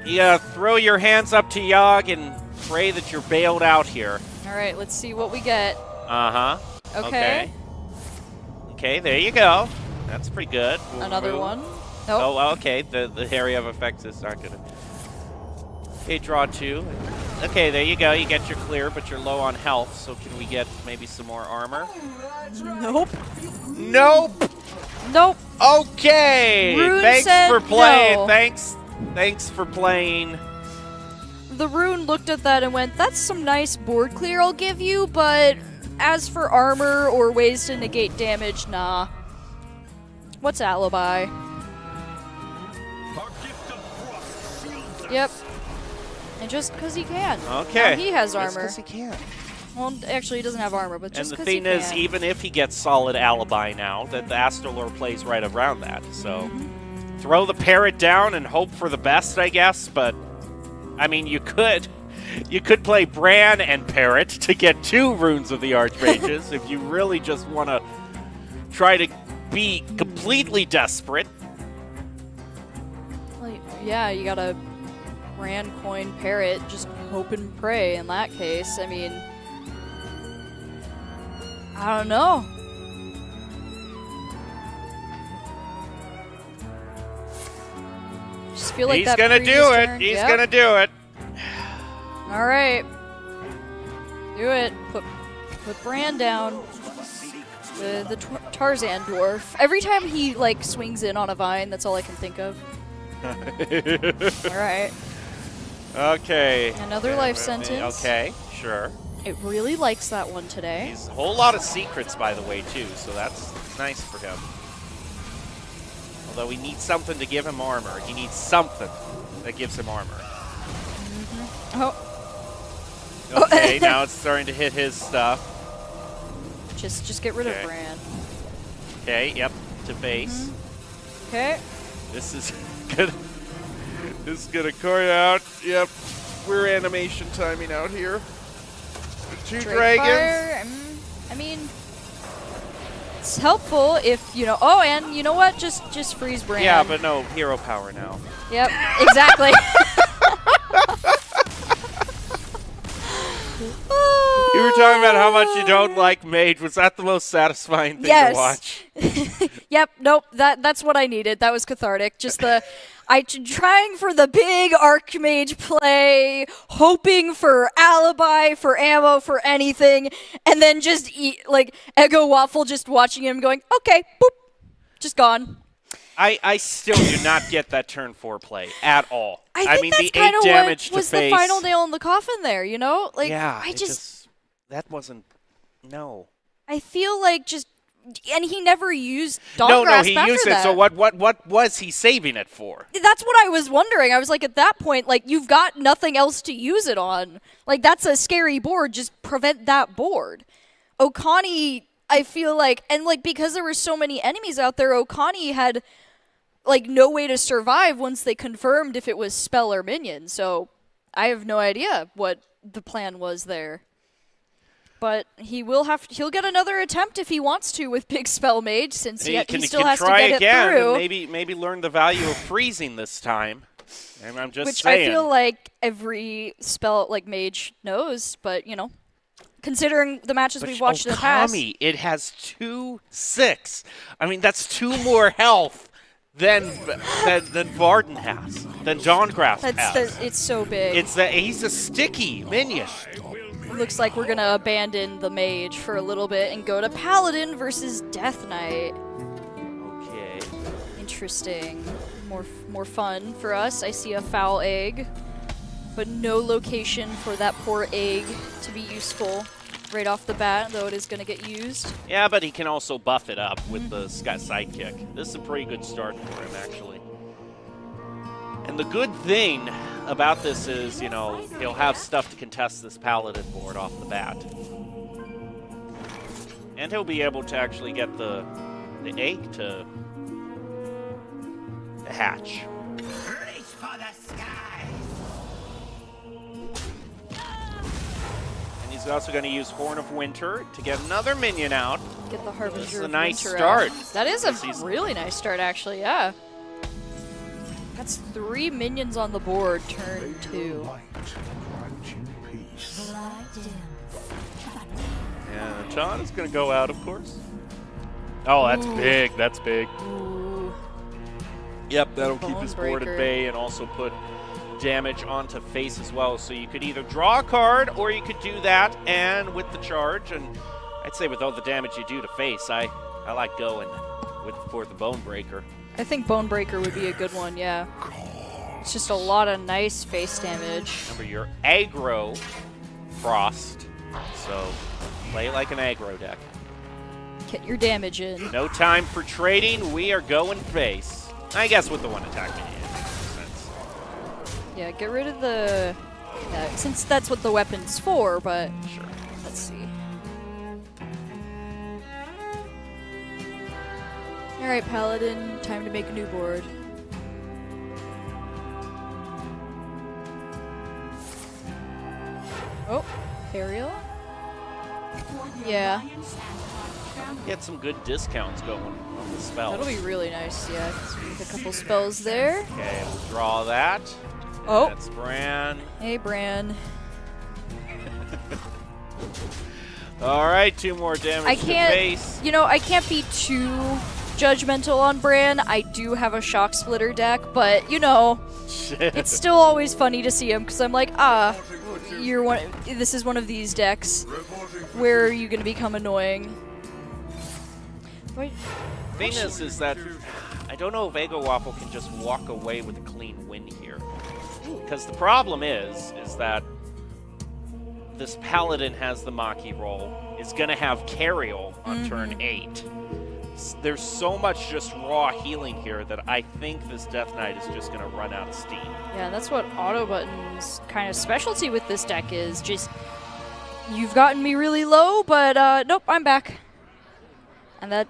You gotta throw your hands up to Yogg and pray that you're bailed out here. All right, let's see what we get. Okay. Okay, there you go. That's pretty good. Another one. Nope. Oh, okay. The area of effects is not gonna. Okay, draw 2. Okay, there you go. You get your clear, but you're low on health. So can we get maybe some more armor? Nope. Nope. Nope. Okay. Rune Thanks said for playing. no. Thanks Thanks for playing. The rune looked at that and went, that's some nice board clear I'll give you, but as for armor or ways to negate damage, nah. What's Alibi? Yep. And just because he can. Okay. Now he has Just armor. 'cause he can. Well, actually, he doesn't have armor, but And just the because he thing can. is, even if he gets solid Alibi now, that the Astrolore plays right around that. So throw the parrot down and hope for the best, I guess. But I mean, you could play Bran and Parrot to get 2 runes of the Archmages if you really just want to try to be completely desperate. Like, yeah, you gotta Bran, coin, parrot, just hope and pray in that case. I mean, I don't know. Just feel like He's that gonna previous do it. turn- He's Yep. gonna do it. All right, do it. Put Bran down. The Tarzan dwarf. Every time he like swings in on a vine, that's all I can think of. All right. Okay. Another life sentence. Okay, sure. It really likes that one today. He's a whole lot of secrets, by the way, too, so that's nice for him. Although he needs something to give him armor. He needs something that gives him armor. Oh, Okay, now it's starting to hit his stuff. just get rid Okay. of Bran. Okay, yep, to face. Okay. This is good. This is gonna card out. Yep, we're animation timing out here. The 2 dragons. Fire, I mean, it's helpful if you know. Oh, and you know what? Just freeze Bran. Yeah, but no hero power now. Yep, exactly. You were talking about how much you don't like Mage. Was that the most satisfying thing to watch? Yep. Nope. That's what I needed. That was cathartic. Just trying for the big Archmage play, hoping for alibi, for ammo, for anything, and then just like Ego Waffle, just watching him going, okay, boop, just gone. I still do not get that turn 4 play at all. I mean, think the that's 8 damage what was to face. the final nail in the coffin there. You know, like Yeah, I just that wasn't. No. I feel like just. And he never used Dawn No, Grasp he after used that. it. So what was he saving it for? That's what I was wondering. I was like, at that point, like, you've got nothing else to use it on. Like, that's a scary board. Just prevent that board. Okani, I feel like, and, like, because there were so many enemies out there, Okani had, like, no way to survive once they confirmed if it was spell or minion. So I have no idea what the plan was there. But he'll get another attempt if he wants to with Big Spell Mage, since he still has to try get again it through. And maybe learn the value of freezing this time. And I'm just Which saying. I feel like every spell like Mage knows, but you know, considering the matches we've watched in the past. Okami, it has 2/6. I mean, that's 2 more health than Varden has, than Dawngrasp has. It's so big. He's a sticky minion. Looks like we're gonna abandon the Mage for a little bit and go to Paladin versus Death Knight. Okay. Interesting. More fun for us. I see a foul egg, but no location for that poor egg to be useful right off the bat, though it is gonna get used. Yeah, but he can also buff it up with the sidekick. This is a pretty good start for him, actually. And the good thing about this is, you know, he'll have stuff to contest this Paladin board off the bat. And he'll be able to actually get the egg to hatch. Reach for the sky. And he's also going to use Horn of Winter to get another minion out. Get the Harbinger This is a of nice Winter start. out. That is a This is- really nice start, actually, yeah. That's 3 minions on the board, turn 2. Light grant you peace. And John is going to go out, of course. Oh, that's big. That's big. Ooh. Yep, that'll keep his board at Bonebreaker. bay and also put damage onto face as well. So you could either draw a card or you could do that and with the charge. And I'd say with all the damage you do to face, I like going for the Bonebreaker. I think Bonebreaker would be a good one, yeah. It's just a lot of nice face damage. Remember, you're aggro Frost, so play like an aggro deck. Get your damage in. No time for trading. We are going face. I guess with the one attack minion. Makes sense. Yeah, get rid of the... Yeah, since that's what the weapon's for, but... Sure. Let's see. Alright, Paladin, time to make a new board. Oh, Ariel? Yeah. Get some good discounts going on the spells. That'll be really nice, yeah. With a couple spells there. Okay, we'll draw that. Oh. That's Bran. Hey, Bran. All right, 2 more damage I to can't, face. you know, I can't be too judgmental on Bran. I do have a Shock Splitter deck, but, you know, it's still always funny to see him because I'm like, this is one of these decks. Where are you going to become annoying? Wait. Thing is that I don't know if Ego Waffle can just walk away with a clean win here. Because the problem is that this Paladin has the Maki roll, is going to have Cariol on turn 8. There's so much just raw healing here that I think this Death Knight is just going to run out of steam. Yeah, that's what Auto Button's kind of specialty with this deck is. Just, you've gotten me really low, but nope, I'm back. And that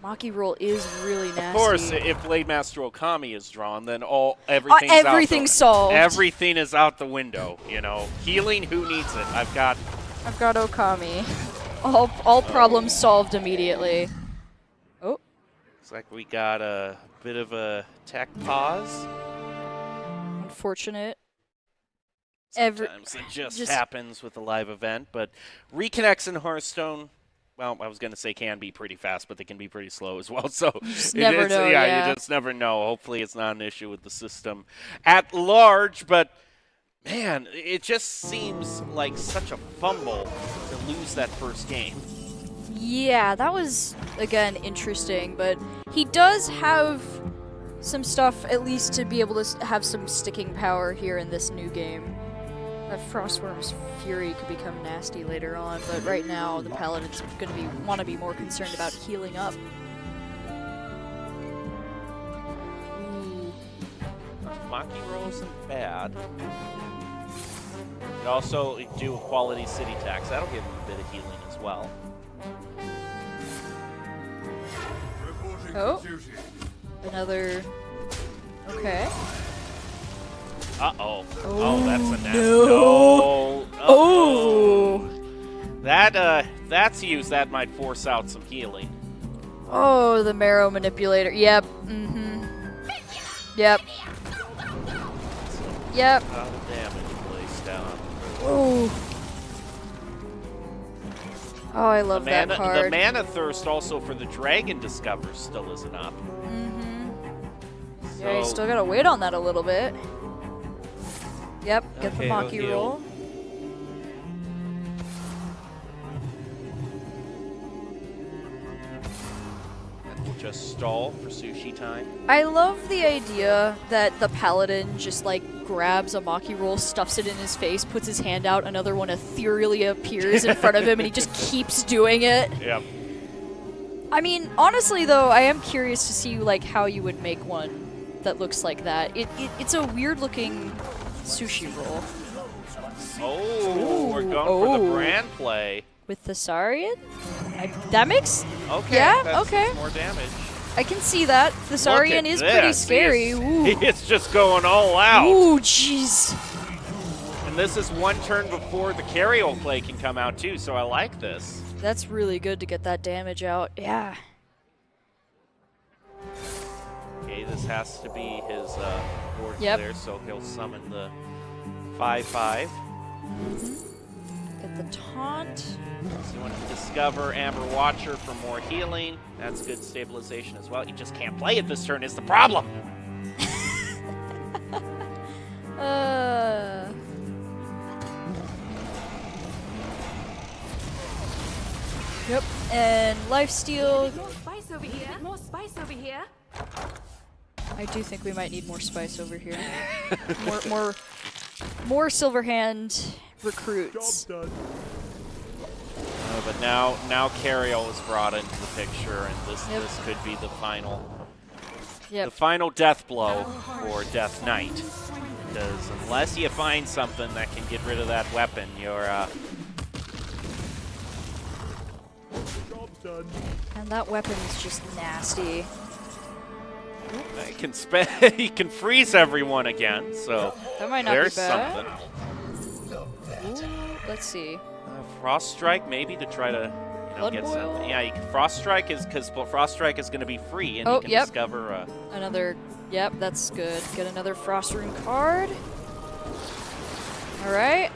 Maki roll is really nasty. Of course, if Blade Master Okami is drawn, then everything's everything's solved. Everything is out the window, you know. Healing, who needs it? I've got Okami. All problems solved immediately. Oh. Looks like we got a bit of a tech pause. Unfortunate. Sometimes it just happens with a live event, but reconnects in Hearthstone, well, I was going to say can be pretty fast, but they can be pretty slow as well. So you just never know. Yeah, you just never know. Hopefully it's not an issue with the system at large, but man, it just seems like such a fumble to lose that first game. Yeah, that was, again, interesting, but he does have some stuff, at least to be able to have some sticking power here in this new game. That Frostworm's Fury could become nasty later on, but right now the Paladin's going to want to be more concerned about healing up. Ooh. Maki roll isn't bad. Could also do a quality city tax. That'll give him a bit of healing as well. Oh, another. Okay. Uh-oh. Oh, that's a nasty. No. Oh. That's used. That might force out some healing. Oh, the Marrow Manipulator. Yep. Mm-hmm. Yep. Yep. A lot of damage placed down. Oh. Oh, I love that card. The Mana Thirst also for the Dragon Discover still isn't up. Mm-hmm. So, Yeah, you still gotta wait on that a little bit. Yep, get the Maki roll. And we'll just stall for sushi time. I love the idea that the Paladin just like grabs a Maki roll, stuffs it in his face, puts his hand out, another one ethereally appears in front of him, and he just keeps doing it. Yep. I mean, honestly though, I am curious to see like how you would make one that looks like that. It's a weird looking sushi roll. Oh, we're going for the brand play. With the Thessarian? That makes... Okay, yeah, that's okay. more damage. I can see that. The Thessarian is pretty scary. It's just going all out. Ooh, jeez. And this is one turn before the Cariol play can come out too, so I like this. That's really good to get that damage out. Yeah. Okay, this has to be his board Yep. so he'll summon the 5/5. Get the taunt. So you want to discover Amber Watcher for more healing. That's good stabilization as well. You just can't play it this turn is the problem. Yep, and lifesteal. More spice over here. More spice over here. I do think we might need more spice over here. more Silverhand recruits. But now Cariel is brought into the picture, and this could be the final death blow for Death Knight. Because unless you find something that can get rid of that weapon, you're And that weapon is just nasty. he can freeze everyone again, so That might not there's be bad. something. Ooh, let's see. Frost Strike maybe to try to Blood get Boil? something. Yeah, you can, Frost Strike is because Frost Strike is going to be free, and Oh, you can yep. discover. Another, yep, that's good. Get another Frost Rune card. All right.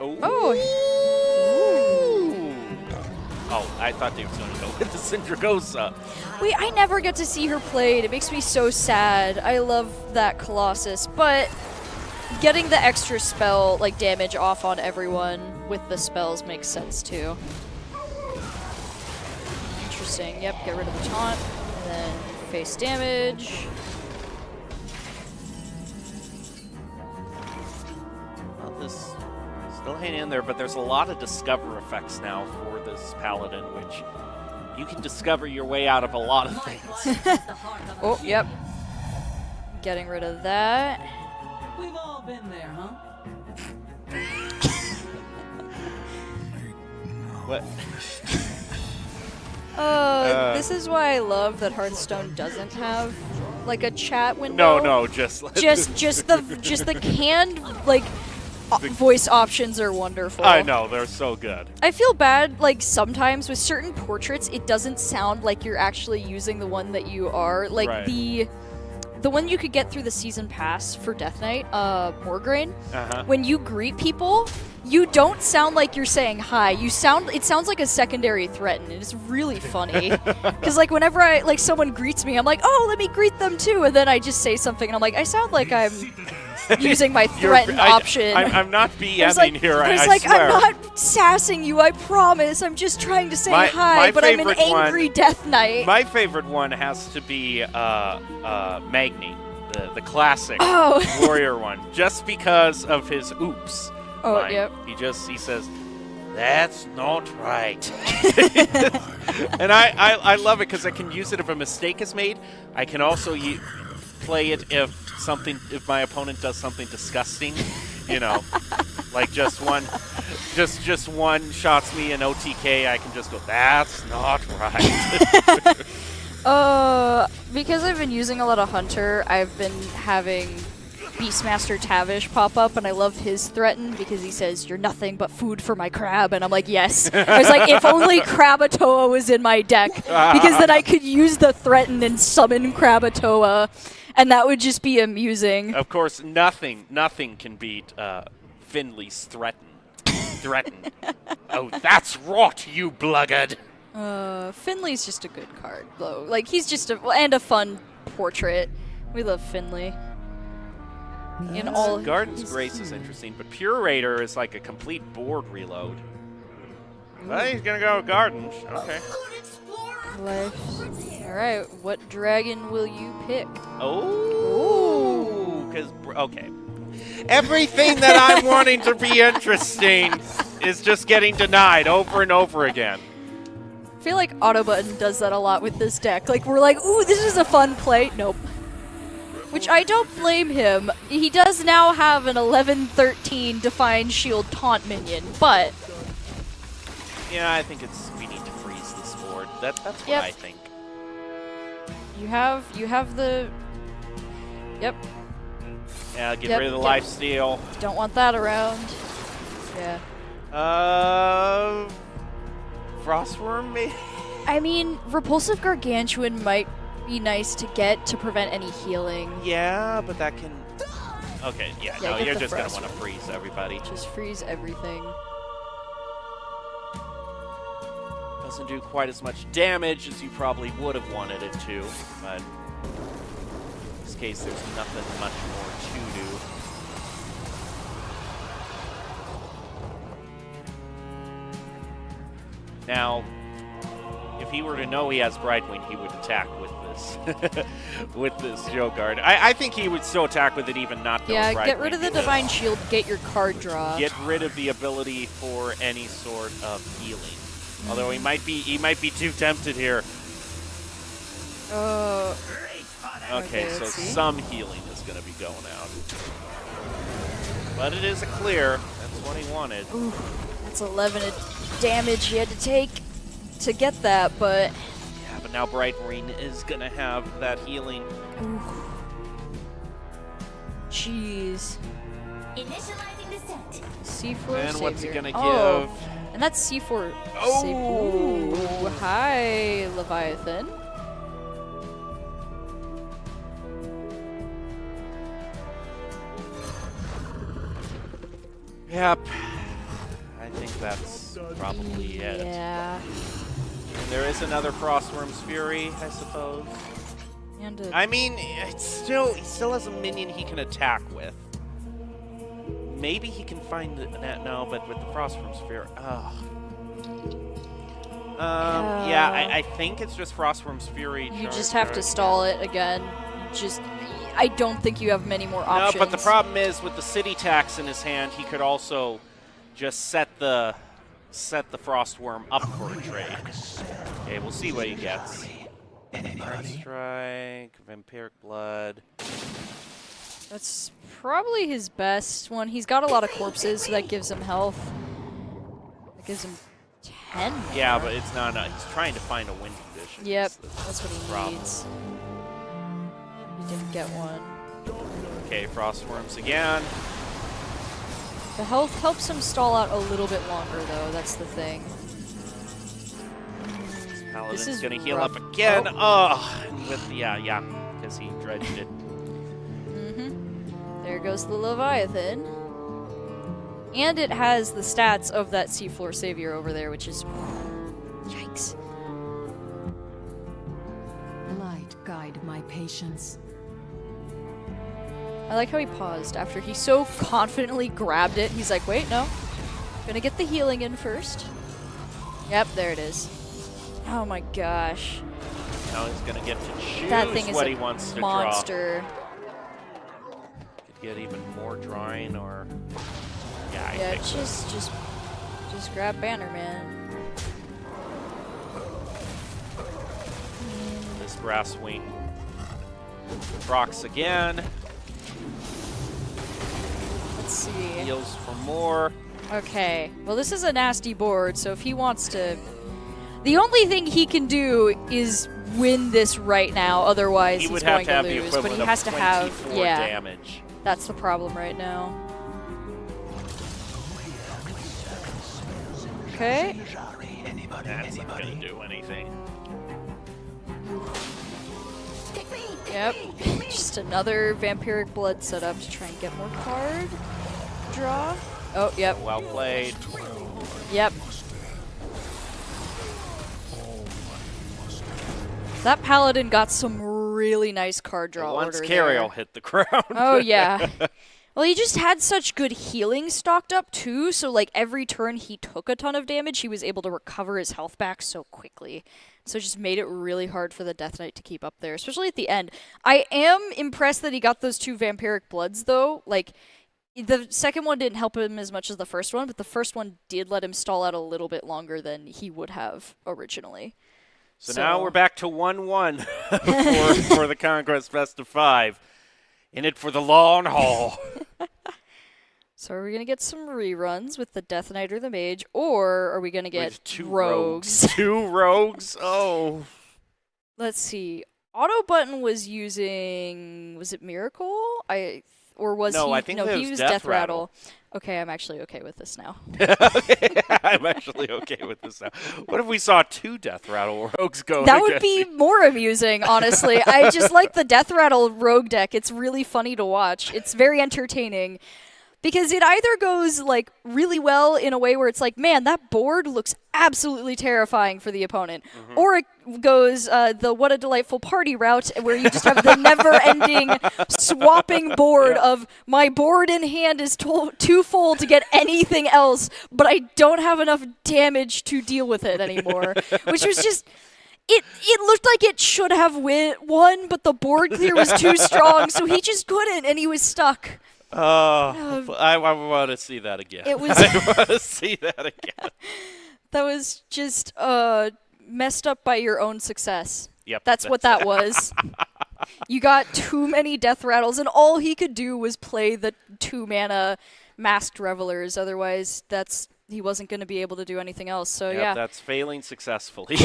Oh. Oh, I thought they were going to go with the Syndragosa. Wait, I never get to see her played. It makes me so sad. I love that Colossus, but getting the extra spell, like damage off on everyone with the spells makes sense too. Interesting. Yep, get rid of the taunt, and then face damage. Well, this still hanging in there, but there's a lot of discover effects now for this Paladin, which you can discover your way out of a lot of things. Oh, yep. Getting rid of that. We've all been there, huh? What? This is why I love that Hearthstone doesn't have like a chat window. No, just the canned like voice options are wonderful. I know, they're so good. I feel bad like sometimes with certain portraits it doesn't sound like you're actually using the one that you are. Like Right. the one you could get through the season pass for Death Knight, Morgraine. When you greet people, you don't sound like you're saying hi. It sounds like a secondary threat, and it's really funny. Because like whenever someone greets me, I'm like, oh, let me greet them too, and then I just say something, and I'm like, I sound like I'm using my threaten option. I'm not BMing here, I like, swear. I'm not sassing you, I promise. I'm just trying to say hi, my but I'm an favorite angry one- Death Knight. My favorite one has to be Magni, the classic warrior one, just because of his oops. Oh, line. yep. He says, "That's not right," and I love it because I can use it if a mistake is made. I can also play it if my opponent does something disgusting, like just one shots me in OTK. I can just go, "That's not right." Because I've been using a lot of Hunter, I've been having Beastmaster Tavish pop up, and I love his threaten because he says, "You're nothing but food for my crab," and I'm like, yes. I was like, if only Krabatoa was in my deck, because then I could use the threaten and summon Krabatoa, and that would just be amusing. Of course, nothing can beat Finley's threaten. Oh, that's rot, you blackguard. Finley's just a good card, though. Like, he's just a fun portrait. We love Finley. In all Garden's Grace is interesting, but Purator is like a complete board reload. Well, he's gonna go with Gardens. Okay. life. Alright, what dragon will you pick? Oh, because okay. Everything that I'm wanting to be interesting is just getting denied over and over again. I feel like Autobutton does that a lot with this deck. Like, we're like, ooh, this is a fun play. Nope. Which I don't blame him. He does now have an 11/13 Defined Shield Taunt minion, but... Yeah, I think we need to freeze this board. That's what Yep. I think. You have the... Yep. Yeah, get Yep, rid of the yep. lifesteal. Don't want that around. Yeah. Frostworm, maybe? I mean, Repulsive Gargantuan might be nice to get to prevent any healing. Yeah, but that can... Okay, yeah, Yeah, no, get you're the just going to Frost want to freeze everybody. Just freeze everything. Doesn't do quite as much damage as you probably would have wanted it to, but in this case, there's nothing much more to do. Now, if if he were to know he has Brightwing, he would attack with this with this Joe Guard. I think he would still attack with it even not knowing Yeah, Brightwing. get rid of the Divine Shield, get your card draw. Get rid of the ability for any sort of healing. Although he might be too tempted here. Okay, so let's see. some healing is going to be going out. But it is a clear. That's what he wanted. Ooh, that's 11 damage he had to take to get that, but... Yeah, but now Brightwing is going to have that healing. Ooh. Jeez. Initializing descent. C4 And what's he Savior. going to Oh, give? and that's C4 Oh! Savior. Ooh, hi, Leviathan. Yep. I think that's probably it. Yeah. And there is another Frostworm's Fury, I suppose. And a I mean, he still has a minion he can attack with. Maybe he can find that. No, but with the Frostworm's Fury. Oh. Yeah, I think it's just Frostworm's Fury. you just have to stall it again. I don't think you have many more options. No, but the problem is with the city tax in his hand, he could also just set the Frostworm up for a trade. Okay, we'll see what he gets. Earth Strike, Vampiric Blood. That's probably his best one. He's got a lot of corpses, so that gives him health. That gives him 10. Yeah, but it's not. He's trying to find a win condition. Yep, that's what he problem. needs. He didn't get one. Okay, Frostworms again. The health helps him stall out a little bit longer, though. That's the thing. Paladin's is gonna heal rough. up again. Oh, yeah, because he dredged it. There goes the Leviathan. And it has the stats of that Seafloor Savior over there, which is... Yikes. Light guide my patience. I like how he paused after he so confidently grabbed it. He's like, wait, no. Gonna get the healing in first. Yep, there it is. Oh my gosh. Now he's gonna get to choose That thing is what a he wants to monster. draw. Could get even more drawing, or I Yeah, think just grab Bannerman. this Brass Wing procs again. Let's see. Heals for more. Okay. Well, this is a nasty board, so if he wants to... The only thing he can do is win this right now, otherwise He he's would going have to have to the lose. But equivalent he has of to have... 24 Yeah, damage. that's the problem right now. Okay. That's not gonna do anything. Yep. Just another Vampiric Blood setup to try and get more card draw. Oh, yep. Well played. Yep. That Paladin got some really nice card draw Once order Cariel there. hit the ground. Oh, yeah. Well, he just had such good healing stocked up, too, so, like, every turn he took a ton of damage, he was able to recover his health back so quickly. So it just made it really hard for the Death Knight to keep up there, especially at the end. I am impressed that he got those 2 Vampiric Bloods, though. Like, the second one didn't help him as much as the first one, but the first one did let him stall out a little bit longer than he would have originally. So now we're back to 1-1 for the Conquest Best of 5. In it for the long haul. So are we going to get some reruns with the Death Knight or the Mage, or are we going to get With 2 rogues? 2 rogues? Oh. Let's see. Auto Button was using... Was it Miracle? Or was No, he... I think no, it he was used Death Death Rattle. Okay, I'm actually okay with this now. I'm actually okay with this now. What if we saw 2 Death Rattle rogues go That would against be each- more amusing, honestly. I just like the Death Rattle rogue deck. It's really funny to watch. It's very entertaining. Because it either goes, like, really well in a way where it's like, man, that board looks absolutely terrifying for the opponent. Or it goes the what a delightful party route, where you just have the never-ending swapping board of my board in hand is too full to get anything else, but I don't have enough damage to deal with it anymore. Which was just... it looked like it should have won, but the board clear was too strong, so he just couldn't, and he was stuck. I want to see that again. It was. I want to see that again. That was just messed up by your own success. Yep. That's what that was. You got too many death rattles, and all he could do was play the 2-mana Masked Revelers. Otherwise, he wasn't going to be able to do anything else. So Yep, yeah, that's failing successfully.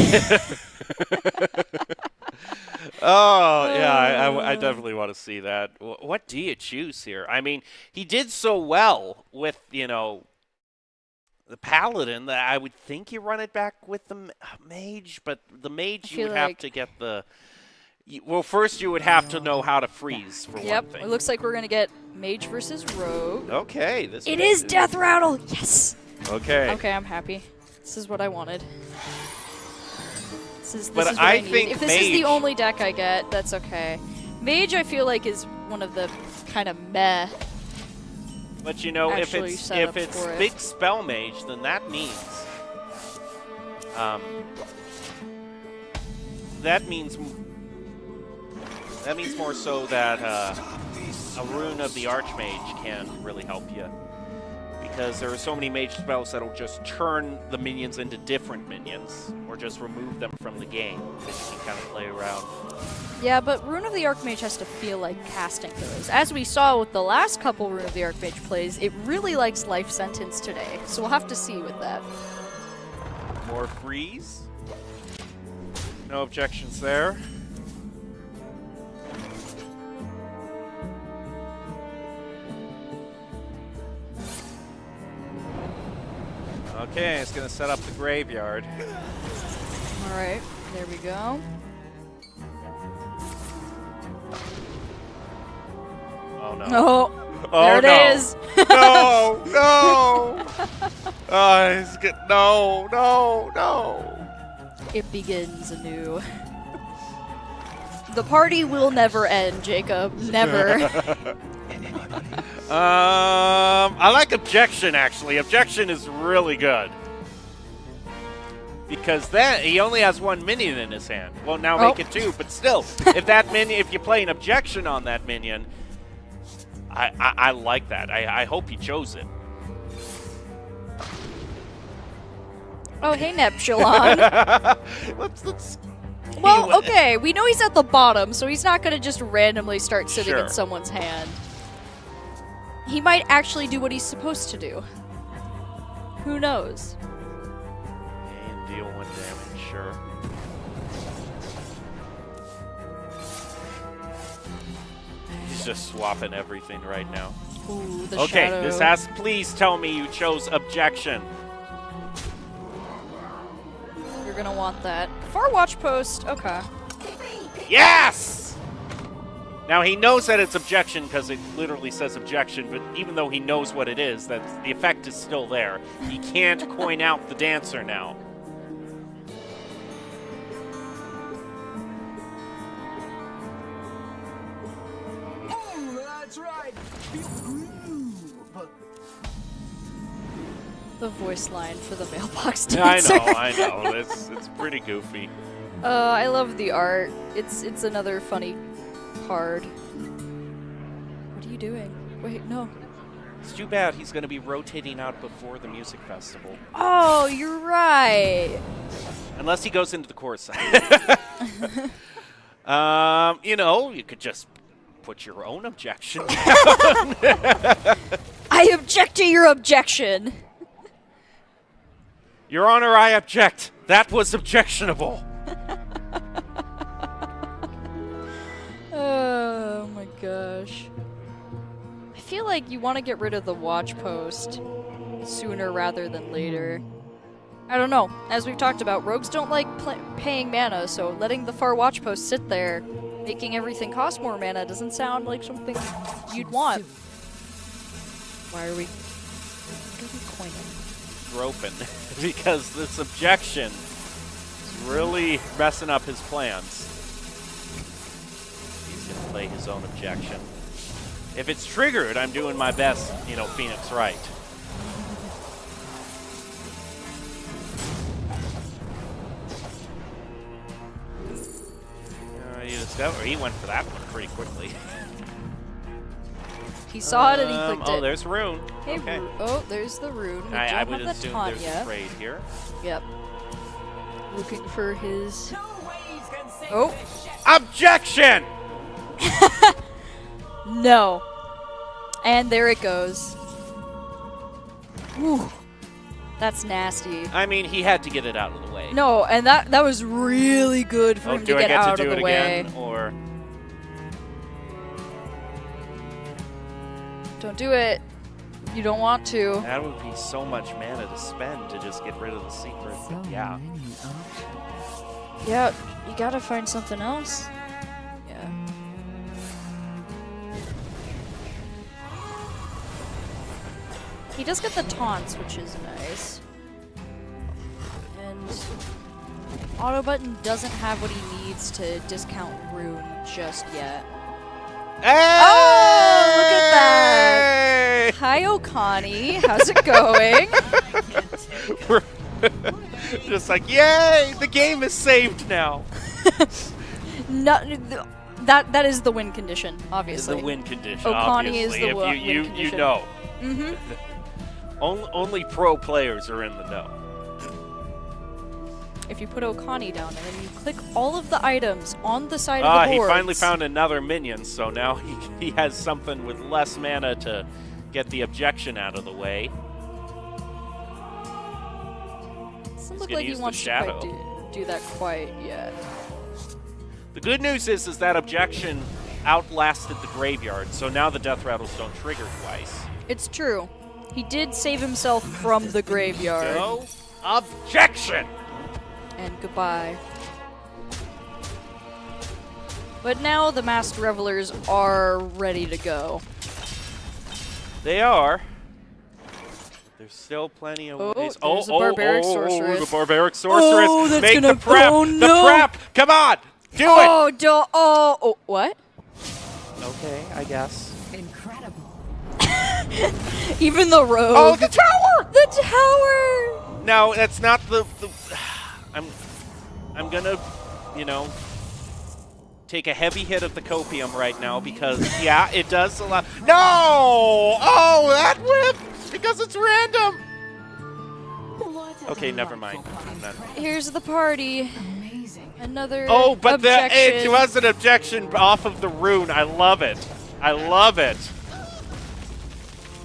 Oh, yeah, I definitely want to see that. What do you choose here? I mean, he did so well with, the Paladin that I would think you run it back with the Mage, but the Mage you would have to get the... Well, first you would have to know how to freeze, for one thing. It looks like we're going to get Mage versus Rogue. Okay. It is Death Rattle! Yes! Okay. Okay, I'm happy. This is what I wanted. This is But what I need. think If this is the Mage- only deck I get, that's okay. Mage, I feel like, is one of the kind of meh. But if Actually it's set up for it. big spell mage, then that means that means more so that a rune of the Archmage can really help you, because there are so many mage spells that'll just turn the minions into different minions, or just remove them from the game that you can kind of play around. Yeah, but Rune of the Archmage has to feel like casting those. As we saw with the last couple Rune of the Archmage plays, it really likes Life Sentence today, so we'll have to see with that. More freeze. No objections there. Okay, it's going to set up the graveyard. Alright, there we go. Oh, no. Oh, Oh, there it no. is. No, no. He's good. No, no, no. It begins anew. The party will never end, Jacob. Never. I like Objection, actually. Objection is really good. Because then he only has one minion in his hand. Well, now make it two, but still, if you play an Objection on that minion, I like that. I hope he chose it. Oh, hey, Neptulon. let's. Well, okay, we know he's at the bottom, so he's not going to just randomly start sitting Sure. in someone's hand. He might actually do what he's supposed to do. Who knows? And deal 1 damage, sure. He's just swapping everything right now. Ooh, the Okay, shadow. this has. Please tell me you chose Objection. You're going to want that. Far Watch Post, okay. Yes! Now he knows that it's Objection because it literally says Objection, but even though he knows what it is, that the effect is still there. He can't coin out the dancer now. That's right. The voice line for the mailbox I dancer. know. It's pretty goofy. I love the art. It's another funny card. What are you doing? Wait, no. It's too bad he's going to be rotating out before the music festival. Oh, you're right. Unless he goes into the chorus. You could just put your own objection. I object to your objection. Your Honor, I object. That was objectionable. Oh my gosh. I feel like you want to get rid of the watch post sooner rather than later. I don't know. As we've talked about, rogues don't like paying mana, so letting the far watch post sit there, making everything cost more mana, doesn't sound like something you'd want. Why are we coining? Groping. Because this objection is really messing up his plans. He's going to play his own objection. If it's triggered, I'm doing my best, Phoenix right. Discover. He went for that one pretty quickly. He saw it and he clicked Oh, it. there's Rune. Hey, Okay. Oh, there's the rune. We I don't would have the assume taunt there's yet. a trade here. Yep. Looking for his. Two ways can save Oh. this ship. Objection! No. And there it goes. Whew. That's nasty. I mean, he had to get it out of the way. No, and that was really good for Oh, him to do I get get out to do of it the way. again? Or Don't do it. You don't want to. that would be so much mana to spend to just get rid of the secret. So Yeah. many options. Yeah, you gotta find something else. Yeah. He does get the taunts, which is nice. And auto button doesn't have what he needs to discount Rune just yet. Oh, look at that. Hi, Okani. How's it going? We're just like, yay! The game is saved now. No, that is the win condition, obviously. The win condition. Okani is obviously. the If win you condition. know. Mm-hmm. Only pro players are in the know. If you put Okani down and then you click all of the items on the side of the He boards. finally found another minion, so now he has something with less mana to get the objection out of the way. Doesn't look gonna like he use the wants to shadow. quite do that quite yet. The good news is that objection outlasted the graveyard, so now the death rattles don't trigger twice. It's true. He did save himself from the graveyard. No objection! And goodbye. But now the masked revelers are ready to go. They are. There's still plenty of ways. There's a barbaric sorceress. The barbaric sorceress. Oh, that's Make gonna- the prep. oh, The no. prep. Come on. Do What? it. Okay, I guess. Incredible. Even the rogue. Oh, the tower! The tower! No, that's not the I'm gonna, take a heavy hit of the copium right now because yeah, it does allow. No! Oh, that whip! Because it's random. Okay, never mind. I'm not. Here's the party. Amazing. Another Oh, but it objection. was an objection off of the rune. I love it. I love it.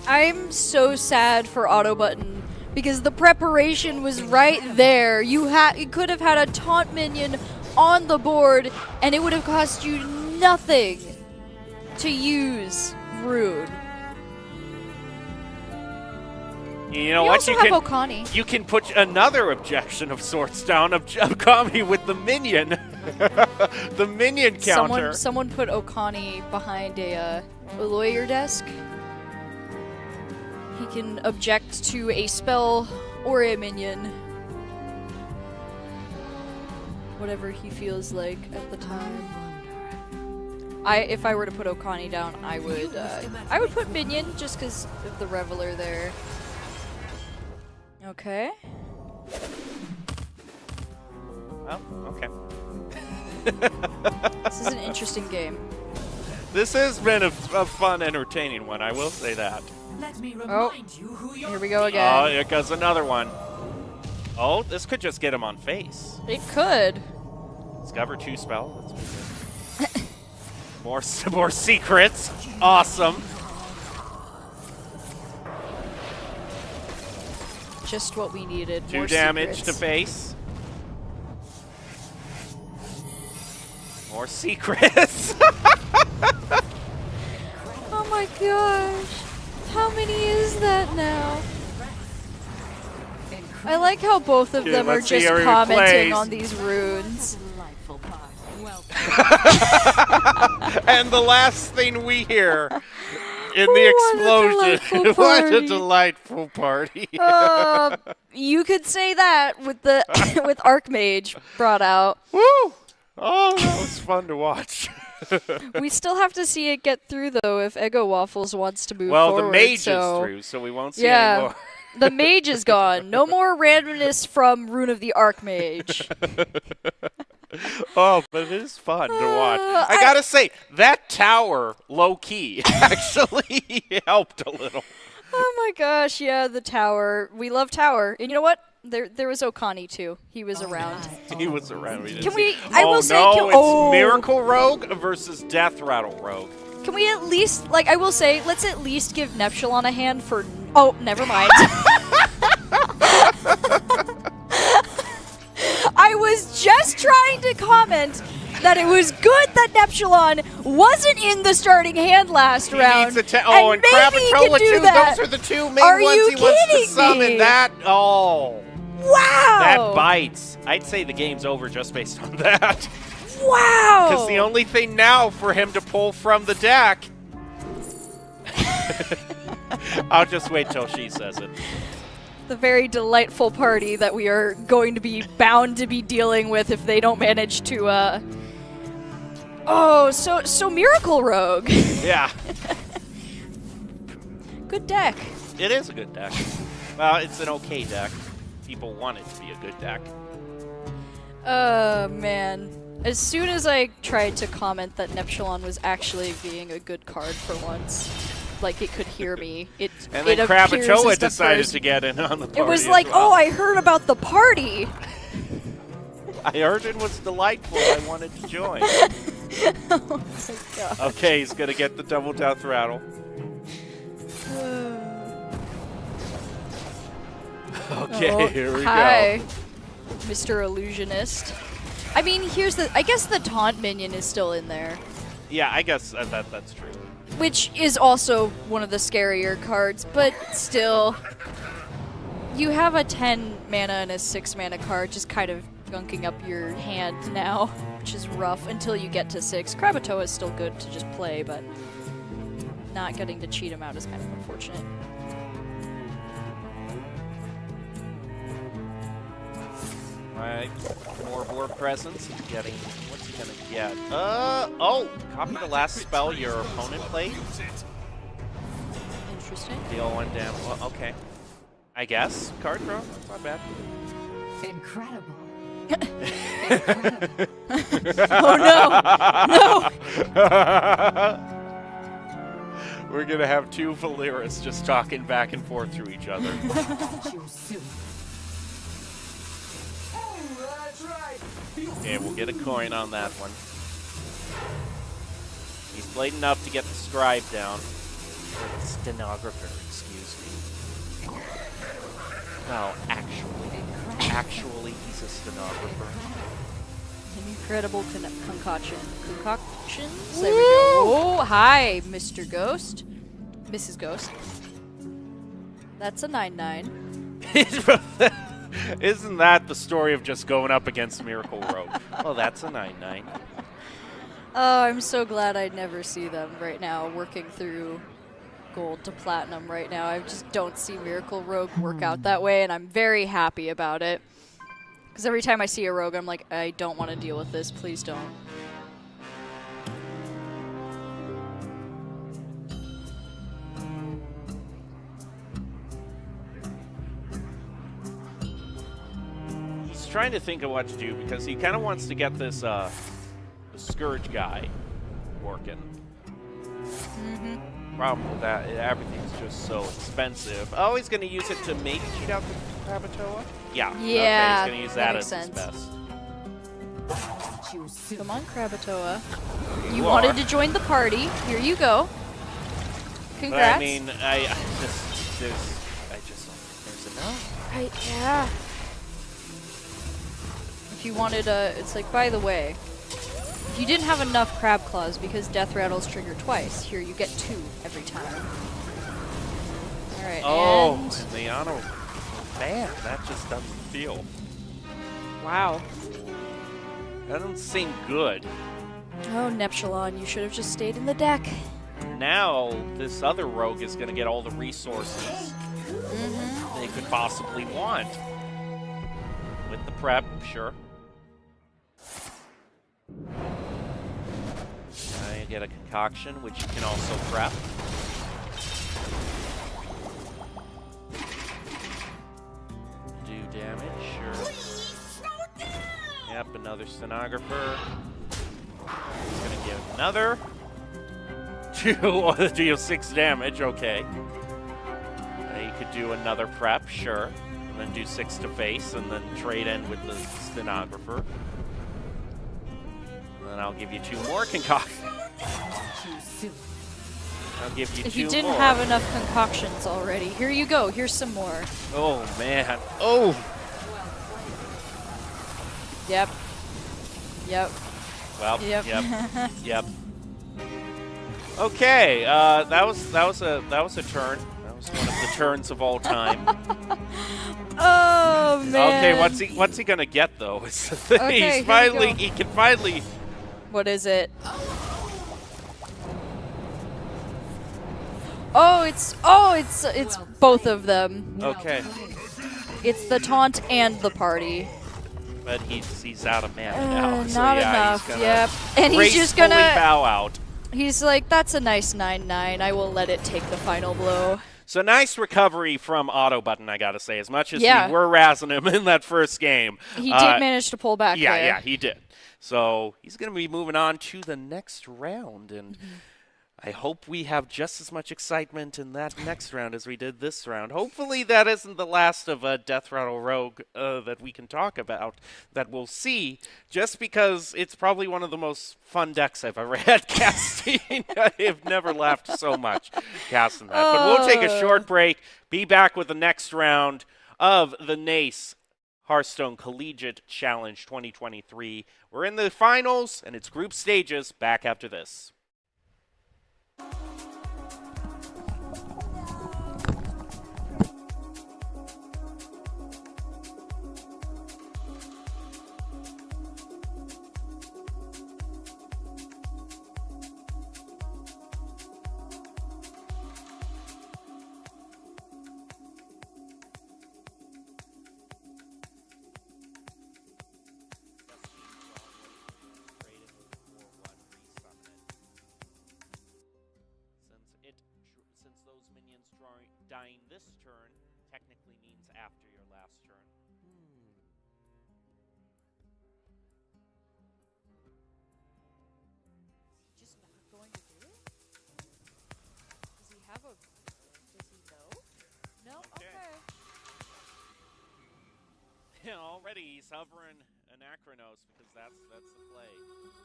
I'm so sad for auto button because the preparation was right there. You could have had a taunt minion on the board and it would have cost you nothing to use Rune. You know You what? also have Okani. You can put another objection of sorts down of Kami with the minion. The minion counter. Someone put Okani behind a lawyer desk. He can object to a spell or a minion. Whatever he feels like at the time. If I were to put Okani down, I would put minion just because of the Reveler there. Okay. Well, okay. This is an interesting game. This has been a fun, entertaining one. I will say that. Let me Oh, remind you who you're here we go Oh, again. here goes another one. Oh, this could just get him on face. It could. Discover 2 spell. That's pretty good. More secrets. Awesome. Just what we needed. 2 More damage secrets. to face. More secrets. Oh my gosh. How many is that now? I like how both of Dude, them are let's see just how he commenting plays. on these runes. Delightful party. Well, And the last thing we hear in What the a explosion. delightful What a party. delightful party. You could say that with the with Archmage brought out. Woo! Oh, that was fun to watch. We still have to see it get through though if Ego Waffles wants to move Well, forward. the mage so is through, so we won't see yeah. anymore. The mage is gone. No more randomness from Rune of the Archmage. Oh, but it is fun to watch. I gotta say, that tower, low-key, actually helped a little. Oh my gosh, yeah, the tower. We love tower. And you know what? There was Okani too. He was around. He was around. We didn't Can see- we? I oh, will say. no, Can, it's oh, Miracle Rogue versus Death Rattle Rogue. Can we at least, like, I will say, let's at least give Neptulon a hand for. Oh, never mind. I was just trying to comment that it was good that Neptulon wasn't in the starting hand last round. Needs a oh, and maybe he Kravatoa can do too. that. Those are the two main Are ones you he wants to kidding summon. me? That oh, Wow! that bites. I'd say the game's over just based on that. Wow! Because the only thing now for him to pull from the deck. I'll just wait till she says it. The very delightful party that we are going to be bound to be dealing with if they don't manage to, Oh, so Miracle Rogue. Yeah, Good deck. it is a good deck. Well, it's an okay deck. People want it to be a good deck. Oh, man. As soon as I tried to comment that Neptulon was actually being a good card for once, like it could hear me, it And then it appears as Kravatoa the decided first- to get in on the party. It was as like, well. oh, I heard about the party. I heard it was delightful. I wanted to join. Oh my god. Okay, he's gonna get the double death rattle. Okay, Oh, here we hi, go. Mr. Illusionist. I mean, here's the. I guess the taunt minion is still in there, Yeah, I guess that's true. which is also one of the scarier cards, but still. You have a 10 mana and a 6 mana card just kind of gunking up your hand now, which is rough until you get to 6. Kravatoa is still good to just play, but not getting to cheat him out is kind of unfortunate. Alright, more board presence. He's getting. What's he gonna get? Oh! Copy the last spell your opponent played. Interesting. Deal one down. Well, okay. I guess. Card draw. That's not bad. Incredible. Oh no! No! We're gonna have two Valeris just talking back and forth to each other. Too soon. Okay, we'll get a coin on that one. He's played enough to get the scribe down. Or the stenographer, excuse me. No, actually, he's a stenographer. An incredible concoctions. There we go. Oh, hi, Mr. Ghost. Mrs. Ghost. That's a 9/9. Isn't that the story of just going up against Miracle Rogue? Oh, that's a 9/9. Oh, I'm so glad I never see them right now working through gold to platinum right now. I just don't see Miracle Rogue work out that way, and I'm very happy about it. Because every time I see a rogue, I'm like, I don't want to deal with this. Please don't. He's trying to think of what to do because he kind of wants to get this the Scourge guy working. Problem with that, everything's just so expensive. Oh, he's going to use it to maybe cheat out the Kravatoa? Yeah. Okay, Yeah, he's going to use that that makes as his sense. best. Too soon. Come on, Kravatoa. You You wanted are. to join the party. Here you go. But Congrats. I mean, I just don't think there's enough. Yeah. If you wanted a, it's like, by the way, if you didn't have enough crab claws because death rattles trigger twice, here you get 2 every time. All right. Oh, and and the auto. Man, that just doesn't feel. wow. That doesn't seem good. Oh, Neptulon, you should have just stayed in the deck. Now, this other rogue is going to get all the resources they could possibly want. With the prep, sure. Now you get a concoction, which you can also prep. Do damage, sure. Yep, another stenographer. He's gonna give another. 2 deal 6 damage, okay. You could do another prep, sure. And then do 6 to face, and then trade in with the stenographer. And then I'll give you 2 more concoctions. I'll give you 2 more. If you didn't have enough concoctions already, here you go. Here's some more. Oh, man. Oh! Yep. Yep. Well, Yep. Yep. Okay, that was a turn. That was one of the turns of all time. Oh man. Okay, what's he gonna get though? Okay, he can finally. What is it? Oh, it's both of them. Okay, It's the taunt and the party. but he's out of mana now. So Not yeah, enough. He's gonna Yep. And he's just gracefully gonna. bow out. He's like, that's a nice 9/9. I will let it take the final blow. So nice recovery from Auto Button, I gotta say. As much as Yeah. we were razzing him in that first game, He did manage to pull back there. Yeah, he did. So he's going to be moving on to the next round, and I hope we have just as much excitement in that next round as we did this round. Hopefully that isn't the last of a Death Rattle Rogue that we can talk about, that we'll see, just because it's probably one of the most fun decks I've ever had casting. I've never laughed so much casting that. But we'll take a short break, be back with the next round of the Nace Hearthstone Collegiate Challenge 2023. We're in the finals, and it's group stages. Back after this. Since those minions dying this turn technically means after your last turn. Just not going to do it? Does he have a... Does he know? No? Okay. Already he's hovering Anachronos because that's the play.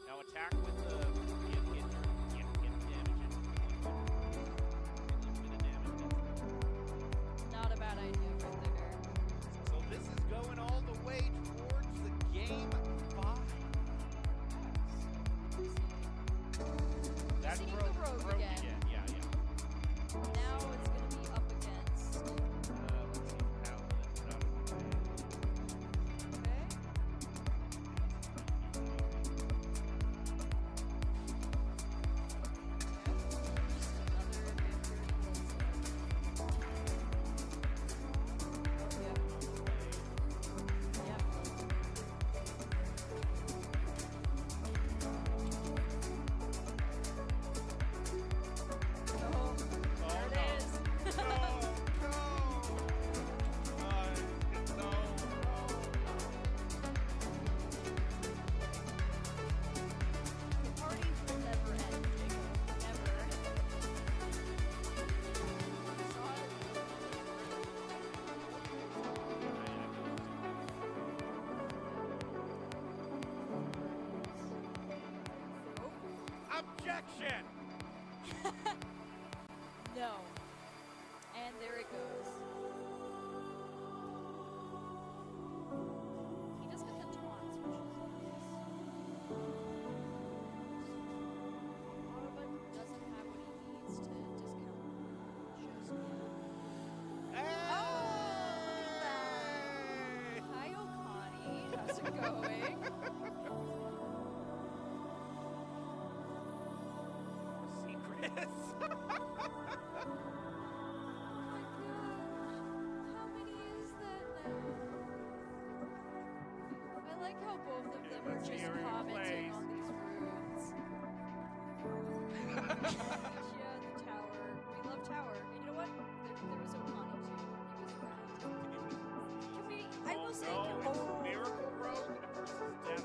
Now attack with the get damage. Not a bad idea right there. So this is going all the way towards the game 5. That's Seeing the rogue again. Yeah. Now it's going to be up against... Let's see how that's out of the way. Okay. Objection! No. And there it goes. He does get the taunts, which is nice. But doesn't have what he needs to discount just yet. Oh, look at that. Hi, Okani. How's it going? Secrets. How many is that now? I like how both of them are just commenting on these runes. Yeah, the tower. We love tower. And you know what? There was Okani too. He was around. Can we? I will say. Miracle Rogue versus Death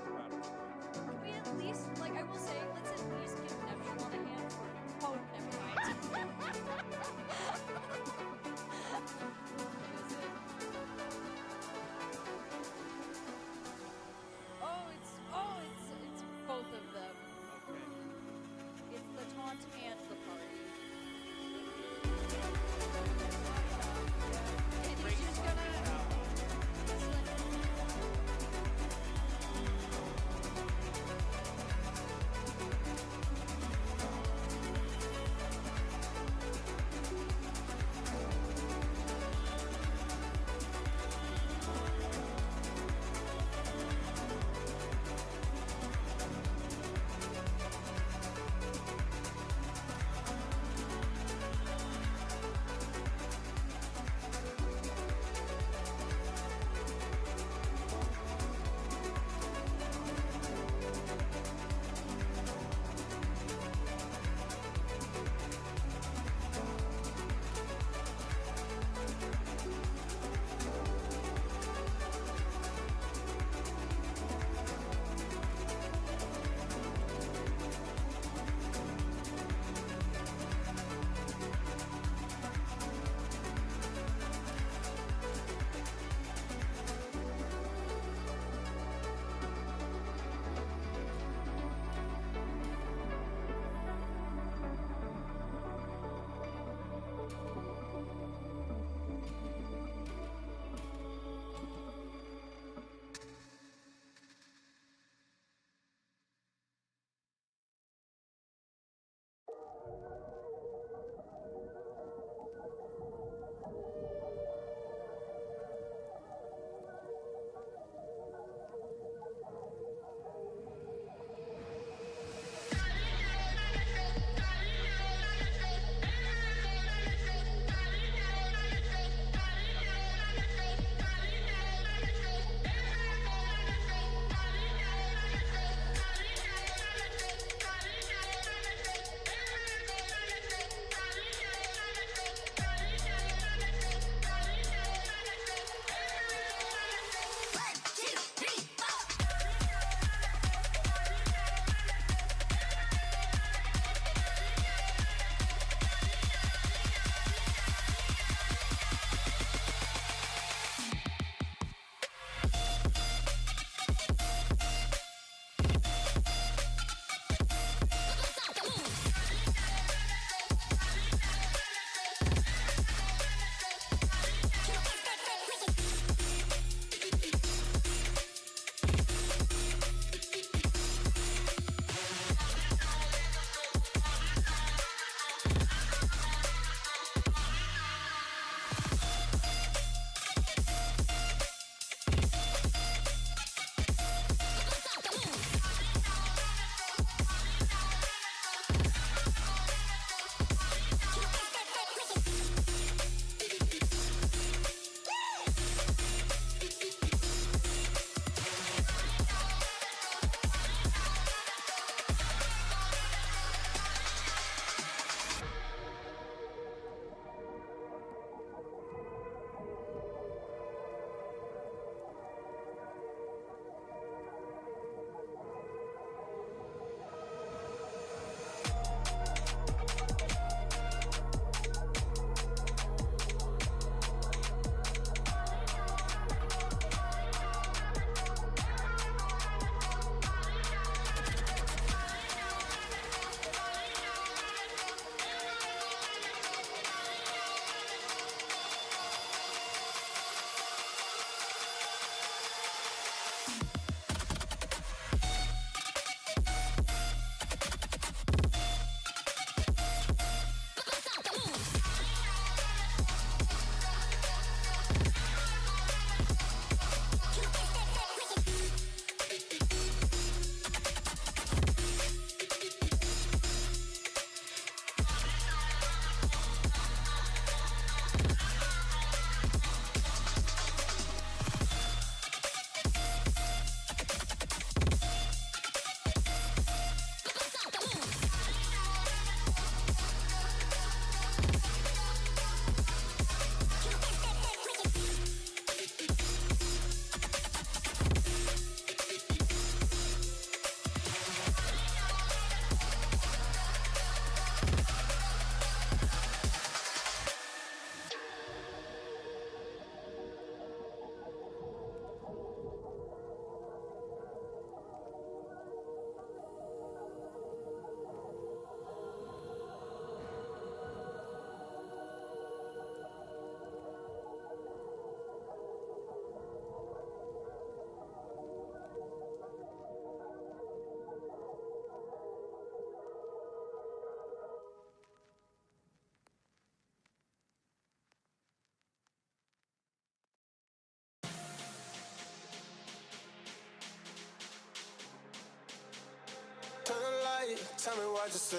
Turn the light, tell me what you say.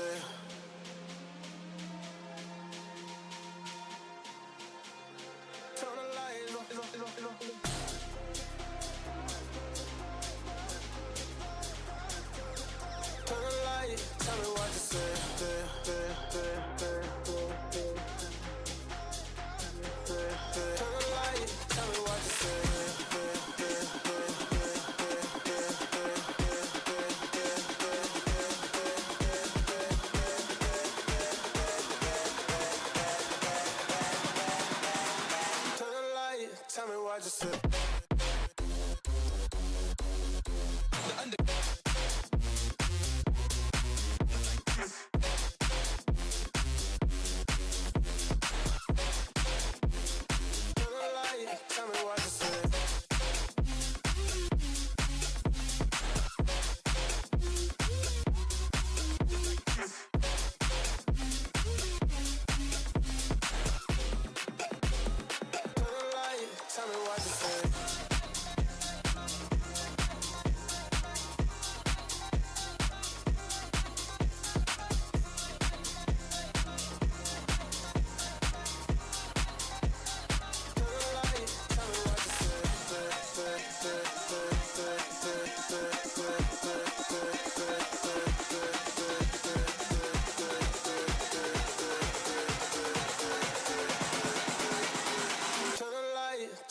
Turn the light, turn the light, tell me what you say. Turn the light, tell me what you say. Tell me what you said. Tell me what you said. Tell me what you say.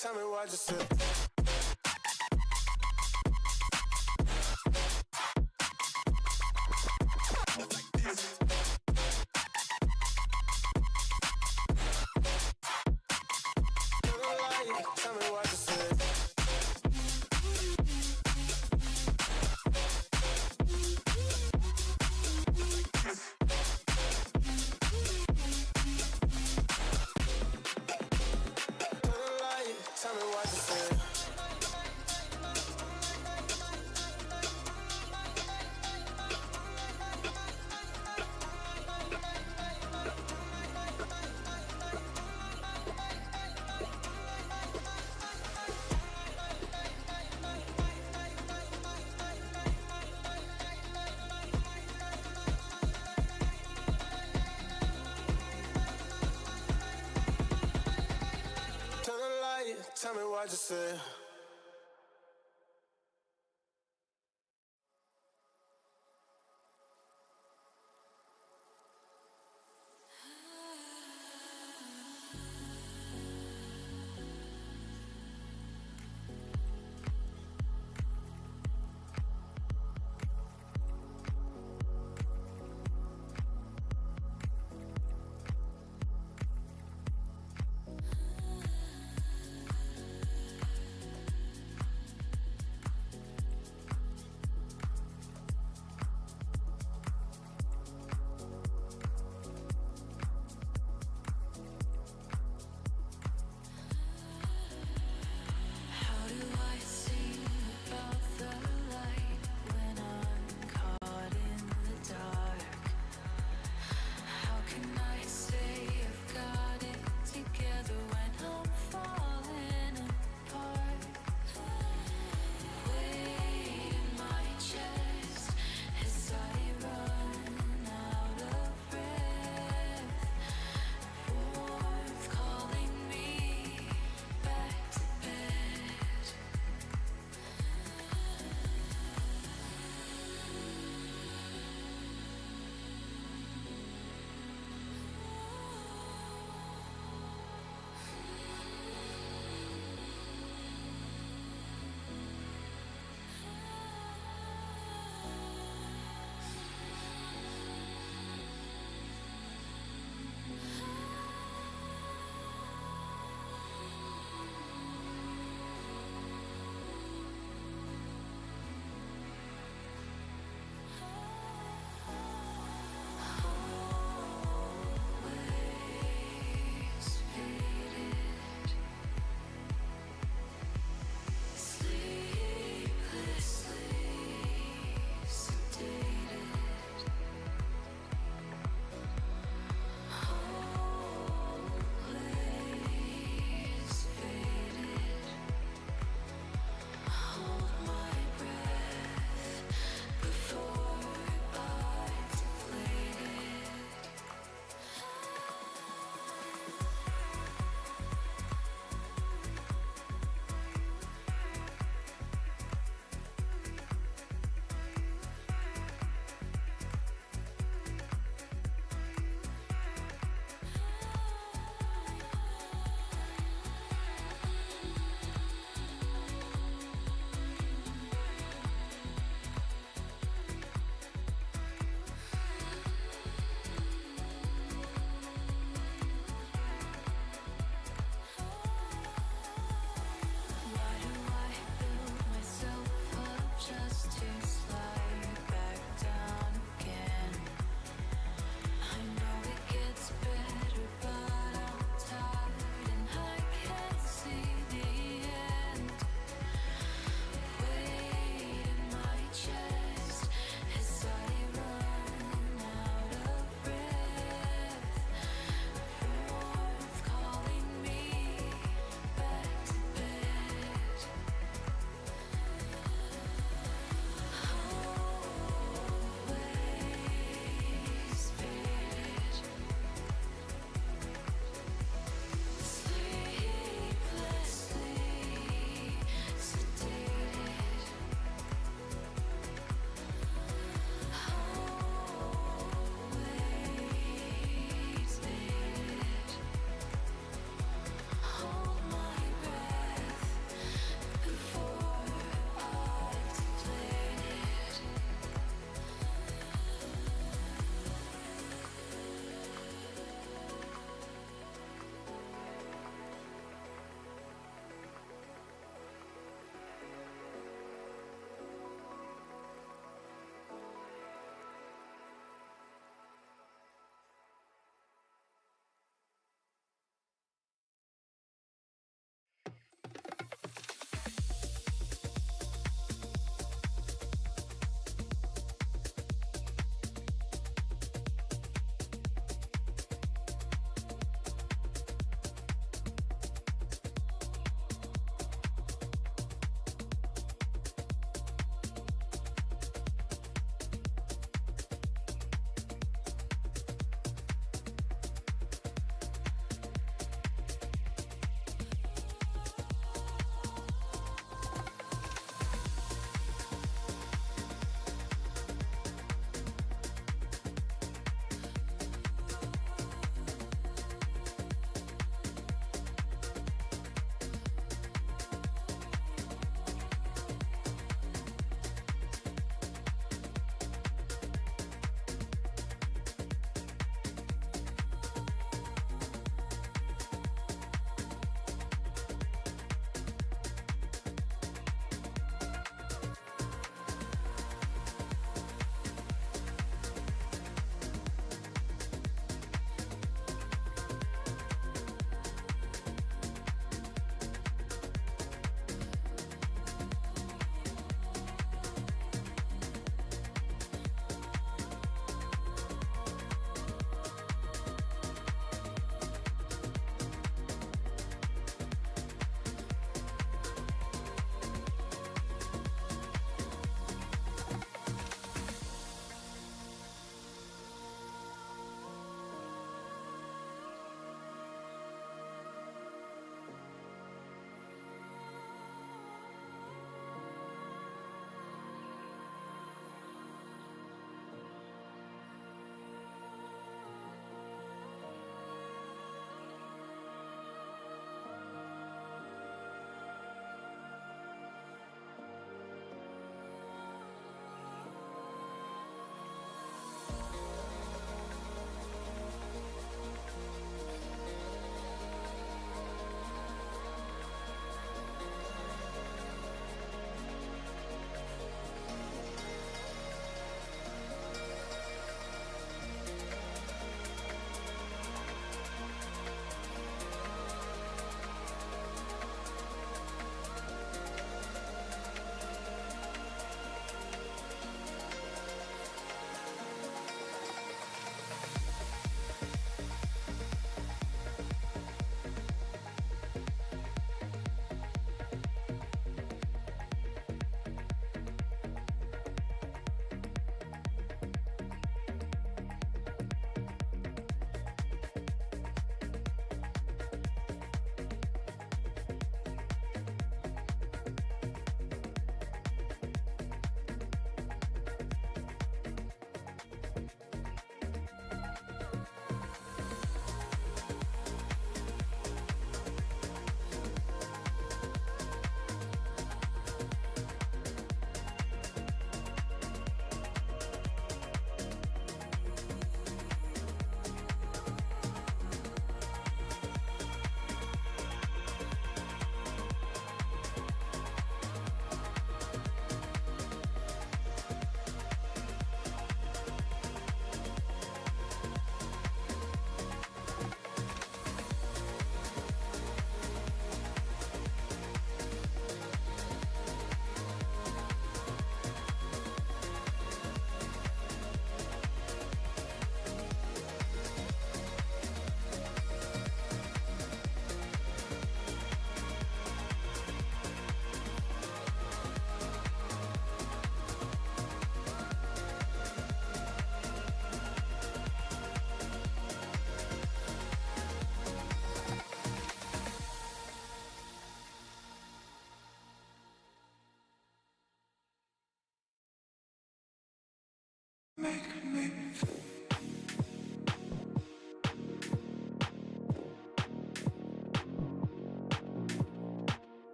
Tell me what you said. Tell me what you said. Tell me what you said. Turn the light, tell me what you say.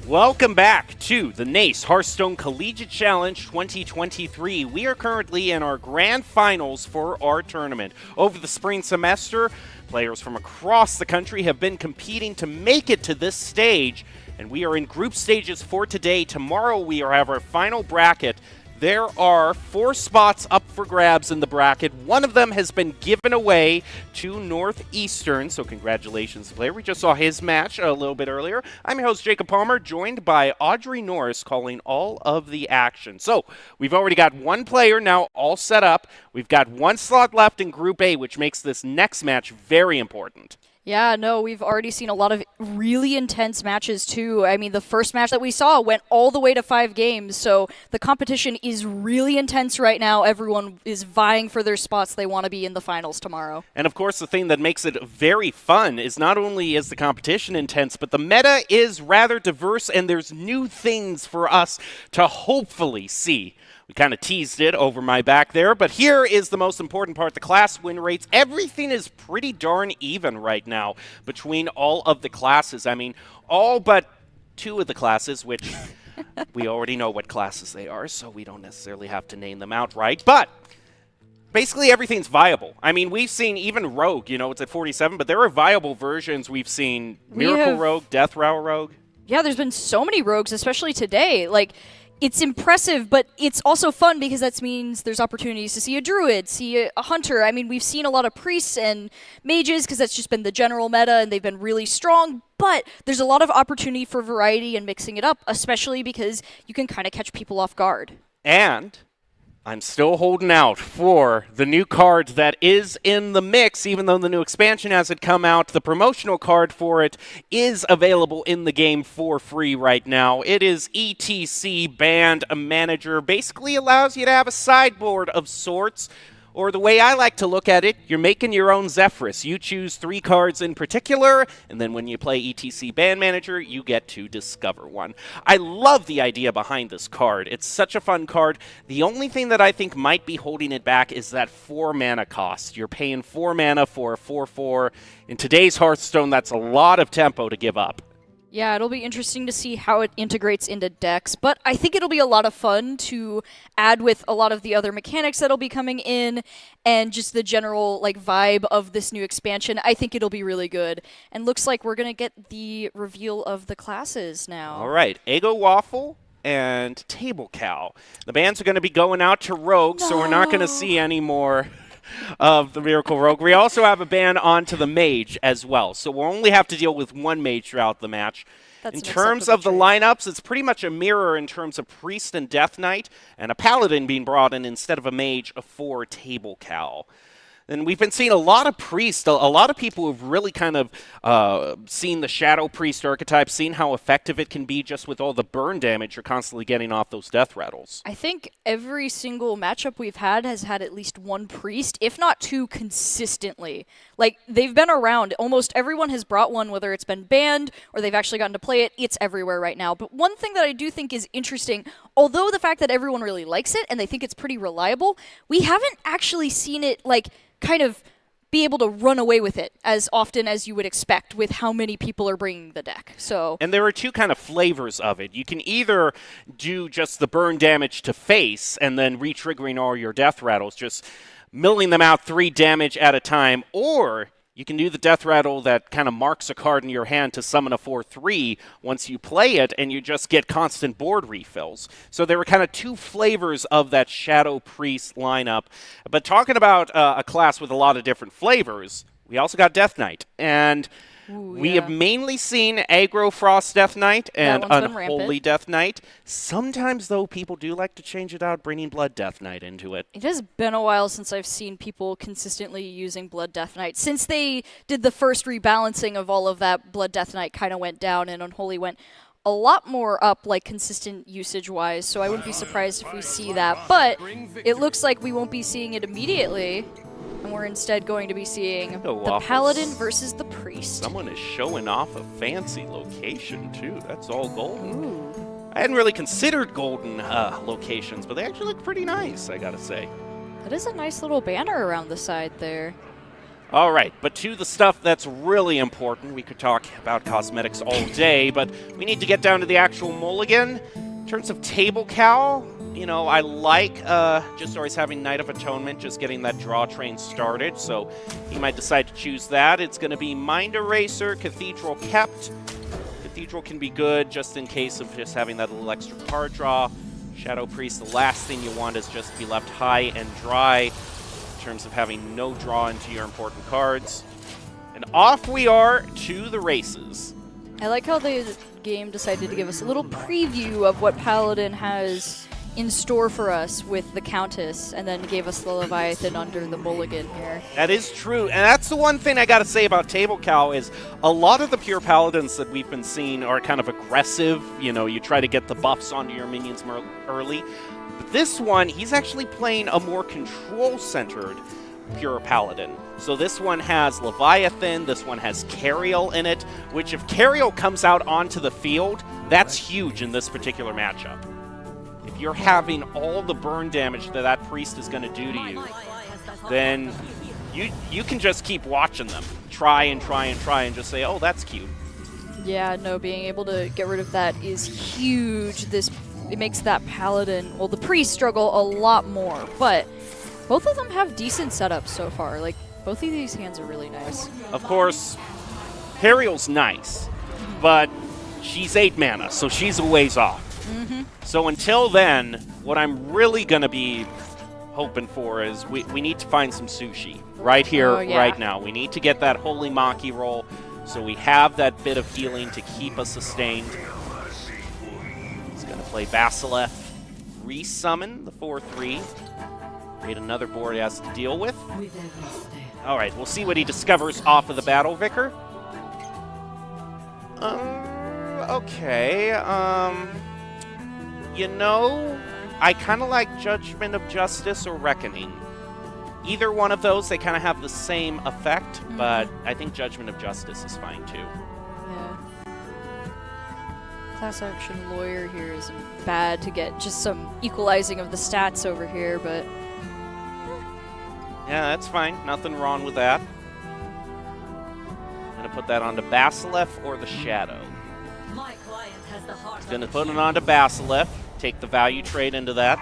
Welcome back to the Nace Hearthstone Collegiate Challenge 2023. We are currently in our grand finals for our tournament. Over the spring semester, players from across the country have been competing to make it to this stage, and we are in group stages for today. Tomorrow we have our final bracket. There are 4 spots up for grabs in the bracket. One of them has been given away to Northeastern, so congratulations, player. We just saw his match a little bit earlier. I'm your host, Jacob Palmer, joined by Audrey Norris, calling all of the action. So we've already got one player now all set up. We've got 1 slot left in Group A, which makes this next match very important. Yeah, no, we've already seen a lot of really intense matches, too. I mean, the first match that we saw went all the way to 5 games, so the competition is really intense right now. Everyone is vying for their spots. They want to be in the finals tomorrow. And, of course, the thing that makes it very fun is not only is the competition intense, but the meta is rather diverse, and there's new things for us to hopefully see. We kind of teased it over my back there, but here is the most important part, the class win rates. Everything is pretty darn even right now between all of the classes. I mean, all but 2 of the classes, which we already know what classes they are, so we don't necessarily have to name them outright. But basically everything's viable. I mean, we've seen even Rogue, it's at 47, but there are viable versions. We've seen Miracle Rogue, Death Rogue. Yeah, there's been so many rogues, especially today. It's impressive, but it's also fun because that means there's opportunities to see a druid, see a hunter. I mean, we've seen a lot of priests and mages because that's just been the general meta, and they've been really strong. But there's a lot of opportunity for variety and mixing it up, especially because you can kind of catch people off guard. And I'm still holding out for the new card that is in the mix, even though the new expansion hasn't come out. The promotional card for it is available in the game for free right now. It is ETC Band Manager. Basically allows you to have a sideboard of sorts. Or the way I like to look at it, you're making your own Zephyrus. You choose 3 cards in particular, and then when you play ETC Band Manager, you get to discover one. I love the idea behind this card. It's such a fun card. The only thing that I think might be holding it back is that 4 mana cost. You're paying 4 mana for a 4/4. In today's Hearthstone, that's a lot of tempo to give up. Yeah, it'll be interesting to see how it integrates into decks, but I think it'll be a lot of fun to add with a lot of the other mechanics that'll be coming in and just the general vibe of this new expansion. I think it'll be really good. And looks like we're going to get the reveal of the classes now. All right, Eggo Waffle and Table Cow. The bans are going to be going out to Rogue, so we're not going to see any more of the Miracle Rogue. We also have a ban onto the Mage as well, so we'll only have to deal with 1 Mage throughout the match. In terms of the lineups, it's pretty much a mirror in terms of Priest and Death Knight, and a Paladin being brought in instead of a Mage for Table Cow. And we've been seeing a lot of priests, a lot of people who've really kind of seen the Shadow Priest archetype, seen how effective it can be just with all the burn damage you're constantly getting off those death rattles. I think every single matchup we've had has had at least one priest, if not two, consistently. Like, they've been around. Almost everyone has brought one, whether it's been banned or they've actually gotten to play it. It's everywhere right now. But one thing that I do think is interesting, although the fact that everyone really likes it and they think it's pretty reliable, we haven't actually seen it, like, kind of be able to run away with it as often as you would expect with how many people are bringing the deck. And there are two kind of flavors of it. You can either do just the burn damage to face and then re-triggering all your death rattles, just milling them out 3 damage at a time, or you can do the death rattle that kind of marks a card in your hand to summon a 4/3 once you play it, and you just get constant board refills. So there were kind of two flavors of that Shadow Priest lineup. But talking about a class with a lot of different flavors, we also got Death Knight. And we have mainly seen Aggro Frost Death Knight and Unholy Death Knight. Sometimes, though, people do like to change it out, bringing Blood Death Knight into it. It has been a while since I've seen people consistently using Blood Death Knight. Since they did the first rebalancing of all of that, Blood Death Knight kind of went down and Unholy went a lot more up, like consistent usage-wise, so I wouldn't be surprised if we see that. But it looks like we won't be seeing it immediately. And we're instead going to be seeing the Paladin versus the Priest. Someone is showing off a fancy location, too. That's all golden. Ooh. I hadn't really considered golden locations, but they actually look pretty nice, I gotta say. That is a nice little banner around the side there. All right, but to the stuff that's really important. We could talk about cosmetics all day, but we need to get down to the actual mulligan. In terms of table cow, you know, I like just always having Night of Atonement, just getting that draw train started, so you might decide to choose that. It's going to be Mind Eraser, Cathedral Kept. Cathedral can be good just in case of just having that little extra card draw. Shadow Priest, the last thing you want is just to be left high and dry in terms of having no draw into your important cards. And off we are to the races. I like how the game decided to give us a little preview of what Paladin has in store for us with the Countess, and then gave us the Leviathan under the mulligan here. That is true, and that's the one thing I gotta say about Table Cow is a lot of the pure Paladins that we've been seeing are kind of aggressive. You know, you try to get the buffs onto your minions more early. But this one, he's actually playing a more control-centered pure Paladin. So this one has Leviathan, this one has Cariel in it, which if Cariel comes out onto the field, that's huge in this particular matchup. If you're having all the burn damage that that priest is going to do to you, then you can just keep watching them. Try and try and try and just say, oh, that's cute. Yeah, no, being able to get rid of that is huge. It makes that Paladin, well, the priest struggle a lot more, but both of them have decent setups so far. Like, both of these hands are really nice. Of course, Cariel's nice, but she's 8 mana, so she's a ways off. So until then, what I'm really going to be hoping for is we need to find some sushi right here, right now. We need to get that Holy Maki roll so we have that bit of healing to keep us sustained. He's going to play Basilisk, resummon the 4/3, create another board he has to deal with. All right, we'll see what he discovers off of the Battle Vicar. Okay, you know, I kind of like Judgment of Justice or Reckoning. Either one of those, they kind of have the same effect, but I think Judgment of Justice is fine too. Yeah. Class action lawyer here isn't bad to get just some equalizing of the stats over here, but yeah, that's fine. Nothing wrong with that. Gonna put that onto Basilisk or the Shadow. My client has the heart. Gonna put it onto Basilisk. Take the value trade into that.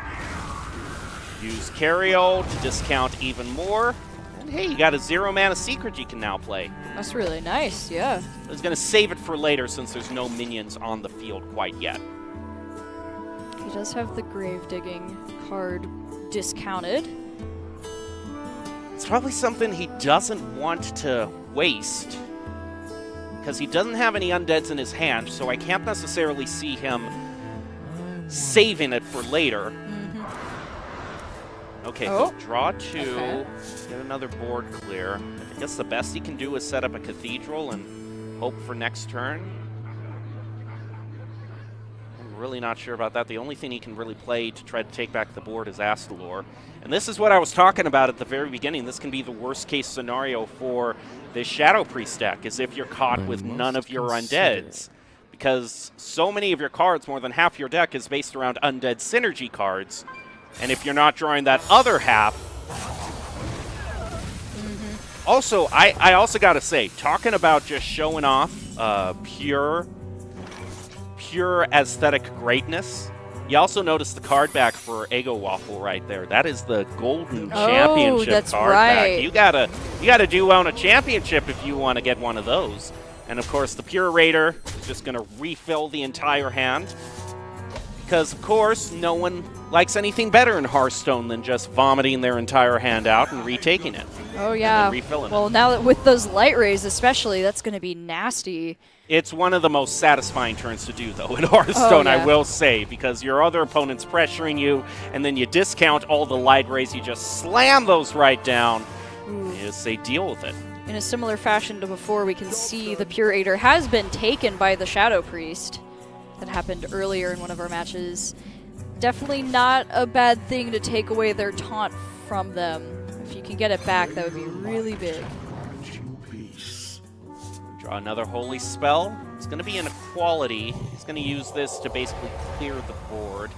Use Cariel to discount even more. And hey, you got a 0 mana secret you can now play. that's really nice, yeah. I was gonna save it for later since there's no minions on the field quite yet. He does have the grave digging card discounted. It's probably something he doesn't want to waste because he doesn't have any undeads in his hand, so I can't necessarily see him saving it for later. Okay, Oh. so draw 2, Okay. get another board clear. I guess the best he can do is set up a cathedral and hope for next turn. I'm really not sure about that. The only thing he can really play to try to take back the board is Astalor. And this is what I was talking about at the very beginning. This can be the worst case scenario for this Shadow Priest deck, is if you're caught with none of your undeads. Because so many of your cards, more than half your deck, is based around undead synergy cards. And if you're not drawing that other half... Also, I also got to say, talking about just showing off pure aesthetic greatness, you also notice the card back for Ego Waffle right there. That is the golden championship that's card right. back. You gotta do well in a championship if you want to get one of those. And of course, the Pure Raider is just going to refill the entire hand. Because, of course, no one likes anything better in Hearthstone than just vomiting their entire hand out and retaking it. Oh, yeah. And then refilling Well, it. now that with those light rays especially, that's going to be nasty. It's one of the most satisfying turns to do, though, in Hearthstone, Oh, yeah. I will say, because your other opponent's pressuring you, and then you discount all the light rays, you just slam those right down, and you just say, deal with it. In a similar fashion to before, we can see the Purator has been taken by the Shadow Priest. That happened earlier in one of our matches. Definitely not a bad thing to take away their taunt from them. If you can get it back, that would be really big. Draw another Holy Spell. It's going to be an equality. He's going to use this to basically clear the board.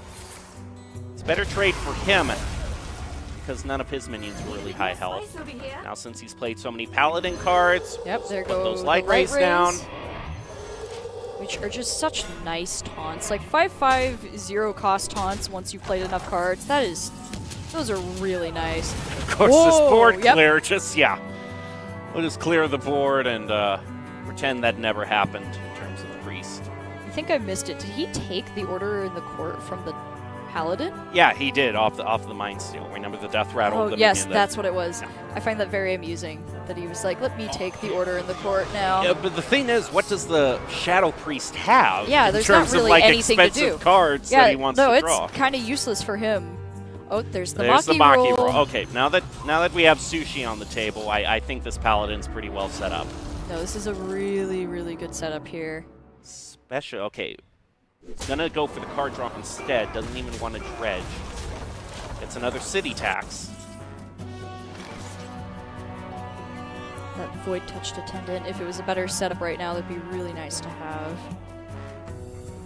It's a better trade for him because none of his minions were really high health. Now, since he's played so many Paladin cards, Yep, there put go those the light rays down. Which are just such nice taunts. Like 5/5 0 cost taunts once you've played enough cards. Those are really nice. Of course, this Whoa, board yep. clear, we'll just clear the board and pretend that never happened in terms of the priest. I think I missed it. Did he take the order in the court from the Paladin? Yeah, he did off the Mind Steel. Remember the Death Rattle? Oh, the yes, minion that's what it was. Yeah. I find that very amusing that he was like, let me take the order in the court now. Yeah, but the thing is, what does the Shadow Priest have Yeah, in there's terms not really of like anything to expensive do. cards Yeah, that he wants no, to draw? it's kind of useless for him. Oh, there's the There's the Maki Maki roll. Okay, now that we have Sushi on the table, I think this Paladin's pretty well set up. No, this is a really, really good setup here. Special. Okay, he's gonna go for the card drop instead. Doesn't even want to dredge. It's another city tax. That Void Touched Attendant, if it was a better setup right now, that'd be really nice to have.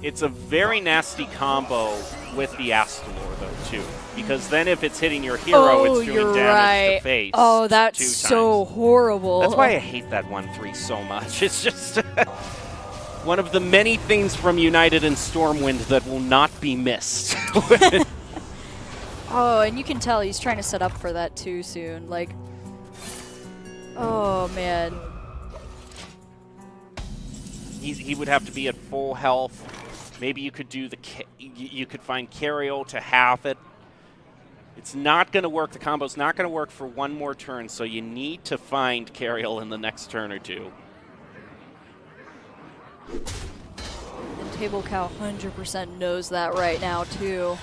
It's a very nasty combo with the Astalor, though, too. Because then if it's hitting your hero, it's doing you're damage right. to face. Oh, that's 2 so times. horrible. That's why I hate that 1/3 so much. It's just one of the many things from United and Stormwind that will not be missed. Oh, and you can tell he's trying to set up for that too soon. Like, oh man. He would have to be at full health. Maybe you could do you could find Cariol to half it. It's not going to work. The combo's not going to work for one more turn, so you need to find Cariol in the next turn or two. And Table Cow 100% knows that right now too.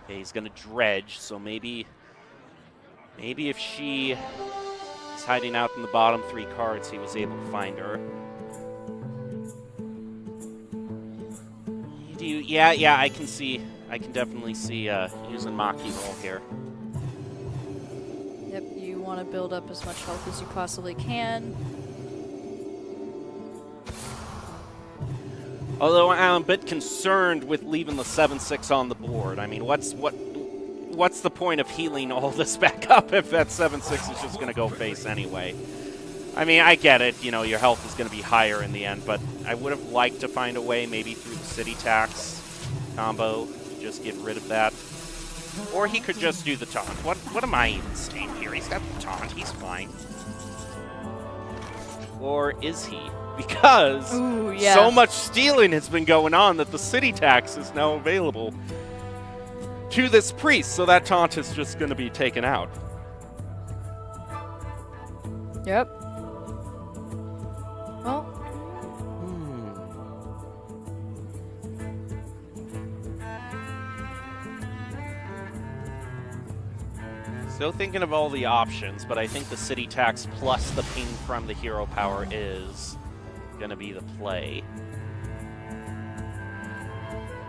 Okay, he's going to dredge, so maybe if she is hiding out in the bottom 3 cards, he was able to find her. Yeah, I can definitely see using Maki roll here. Yep, you want to build up as much health as you possibly can. Although I'm a bit concerned with leaving the 7/6 on the board. I mean, what's the point of healing all this back up if that 7/6 is just going to go face anyway? I mean, I get it. You know, your health is going to be higher in the end, but I would have liked to find a way, maybe through the city tax combo, to just get rid of that. Or he could just do the taunt. What am I even saying here? He's got the taunt. He's fine. Or is he? Because Ooh, yeah. so much stealing has been going on that the city tax is now available to this priest, so that taunt is just going to be taken out. Yep. Well, Still thinking of all the options, but I think the city tax plus the ping from the hero power is going to be the play.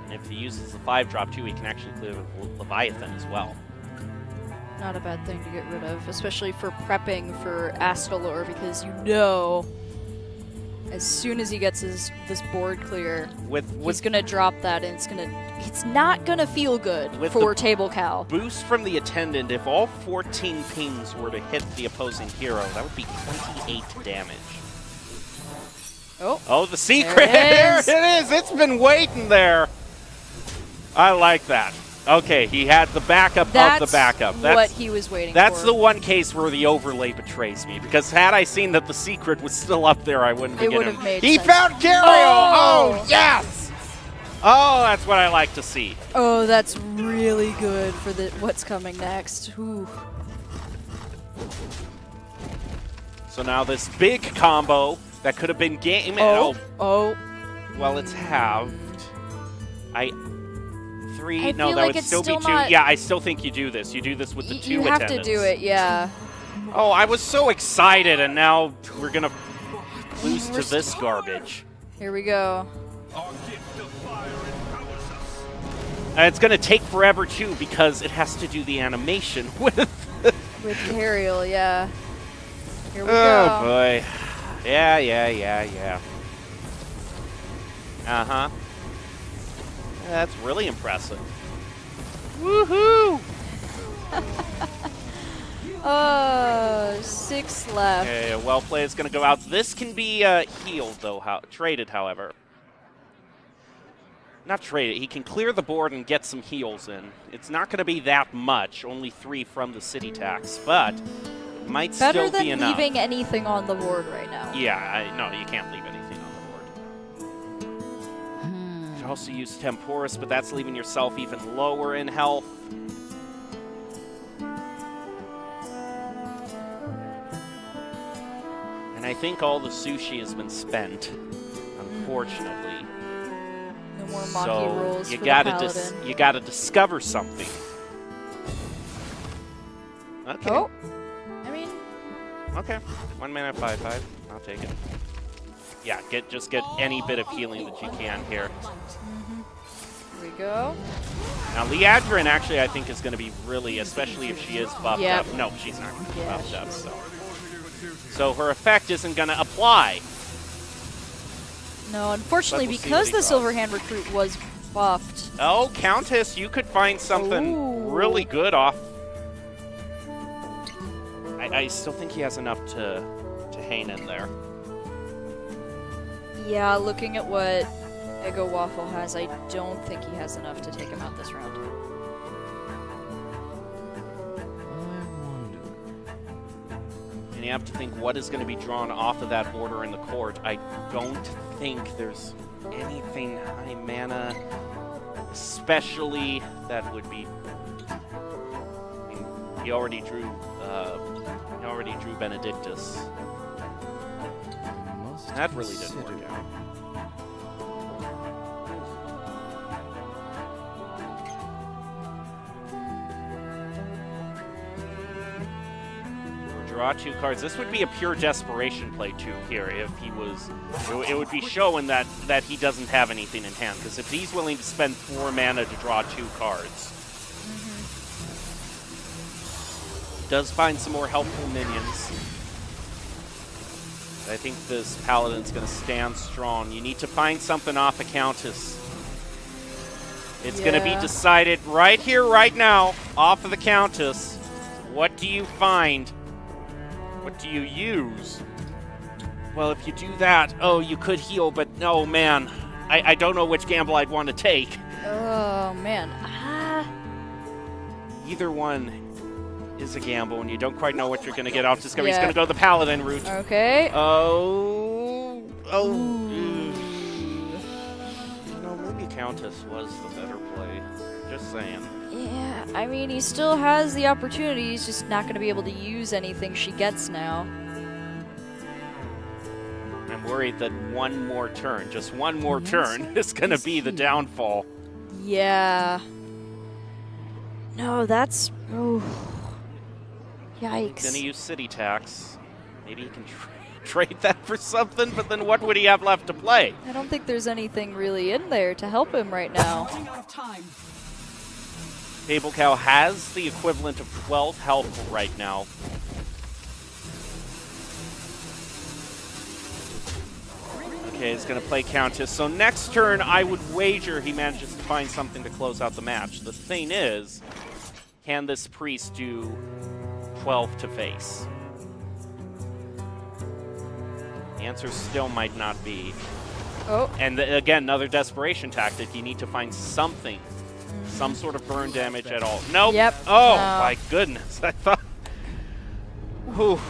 And if he uses the 5-drop too, he can actually clear Leviathan as well. Not a bad thing to get rid of, especially for prepping for Astalor, because you know as soon as he gets this board clear, he's gonna drop that, and it's not gonna feel good for Table Cow. Boost from the attendant, if all 14 pings were to hit the opposing hero, that would be 28 damage. Oh, the secret! There it is! It's been waiting there! I like that. Okay, he had the backup of the backup. That's what he was waiting for. That's the one case where the overlay betrays me, because had I seen that the secret was still up there, I wouldn't have him. He found Gario! Oh, yes! Oh, that's what I like to see. Oh, that's really good for what's coming next. Ooh. So now this big combo that could have been game. Oh. Well, it's halved. I no, feel that like would still be two. not... Yeah, I still think you do this. You do this with the two attendants. You have attendants. to do it, yeah. Oh, I was so excited, and now we're going to lose to this garbage. Here we go. It's going to take forever, too, because it has to do the animation with Ariel, yeah. Here we go. Oh, boy. Yeah. Uh-huh. That's really impressive. Woohoo! 6 left. Okay, well play is going to go out. This can be healed, though. Traded, however. Not traded. He can clear the board and get some heals in. It's not going to be that much. Only 3 from the city tax, but it might still be enough. Better than leaving anything on the board right now. Yeah, no, you can't leave anything on the board. You can also use Temporis, but that's leaving yourself even lower in health. And I think all the sushi has been spent, unfortunately. No more Maki rolls you for gotta the Paladin. you gotta discover something. Okay. Oh, I mean. Okay. 1 mana 5/5. I'll take it. Yeah, just get any bit of healing that you can here. Here we go. Now, Liadrin actually, I think, is going to be really, especially if she is buffed up. No, she's not going to be buffed up. So her effect isn't going to apply. No, unfortunately, because the Silverhand Recruit was buffed. Oh, Countess, you could find something really good off. I still think he has enough to hang in there. Yeah, looking at what Ego Waffle has, I don't think he has enough to take him out this round. And you have to think what is going to be drawn off of that border in the court. I don't think there's anything high mana, especially that would be. I mean, he already drew Benedictus. That really didn't work out. Draw 2 cards. This would be a pure desperation play too here if he was. It would be showing that he doesn't have anything in hand, because if he's willing to spend 4 mana to draw 2 cards, he does find some more helpful minions. I think this Paladin's going to stand strong. You need to find something off a Countess. It's going to be decided right here, right now, off of the Countess. What do you find? What do you use? Well, if you do that, you could heal, but no, man. I don't know which gamble I'd want to take. Oh, man. Either one is a gamble, and you don't quite know what you're going to get off Discovery. He's going to go the Paladin route. Okay. No, maybe Countess was the better play. Just saying. Yeah, I mean, he still has the opportunity. He's just not going to be able to use anything she gets now. I'm worried that one more turn, just one more turn, is going to be the downfall. Yeah. No, that's... Yikes. Gonna use city tax. Maybe he can trade that for something, but then what would he have left to play? I don't think there's anything really in there to help him right now. Running out of time. Table Cow has the equivalent of 12 health right now. Okay, he's going to play Countess. So next turn, I would wager he manages to find something to close out the match. The thing is, can this priest do 12 to face? The answer still might not be. Oh. And again, another desperation tactic. You need to find something, some sort of burn damage at all. Nope. Yep. Oh, No. my goodness. I thought... Whew.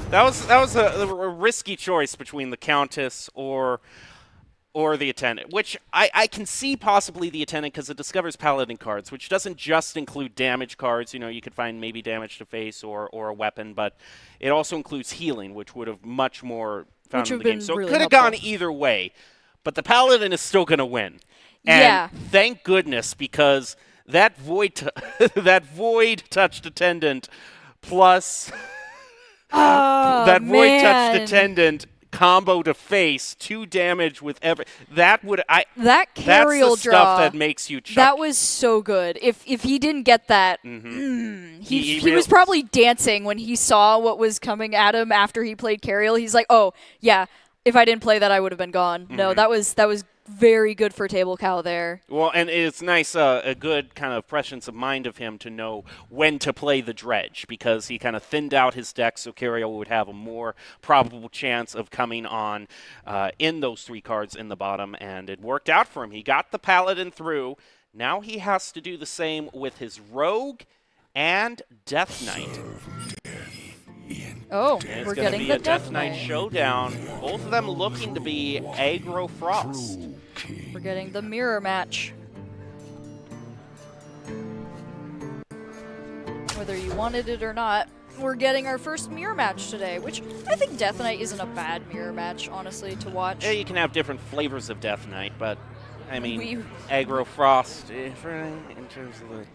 That was a risky choice between the Countess or the Attendant, which I can see possibly the Attendant because it discovers Paladin cards, which doesn't just include damage cards. You know, you could find maybe damage to face or a weapon, but it also includes healing, which would have much more found Which in would the have game. been So really it could have helpful. gone either way, but the Paladin is still going to win. And Yeah. thank goodness, because that void touched Attendant plus... Oh, that void man. touched Attendant combo to face 2 damage with every That that's carrial the draw. stuff that makes you chuck. That was so good. If he didn't get that, he was probably dancing when he saw what was coming at him after he played carrial. He's like, oh yeah, if I didn't play that, I would have been gone. No, that was very good for Table Cow there. Well, and it's nice, a good kind of prescience of mind of him to know when to play the Dredge, because he kind of thinned out his deck so Carriel would have a more probable chance of coming on in those 3 cards in the bottom, and it worked out for him. He got the Paladin through. Now he has to do the same with his Rogue and Death Knight. Oh, And we're it's going to getting be the a Death Death Knight Knight. showdown. Both of them looking to be aggro Frost. We're getting the mirror match. Whether you wanted it or not, we're getting our first mirror match today, which I think Death Knight isn't a bad mirror match, honestly, to watch. Yeah, you can have different flavors of Death Knight, but I mean, We- aggro Frost in terms of the...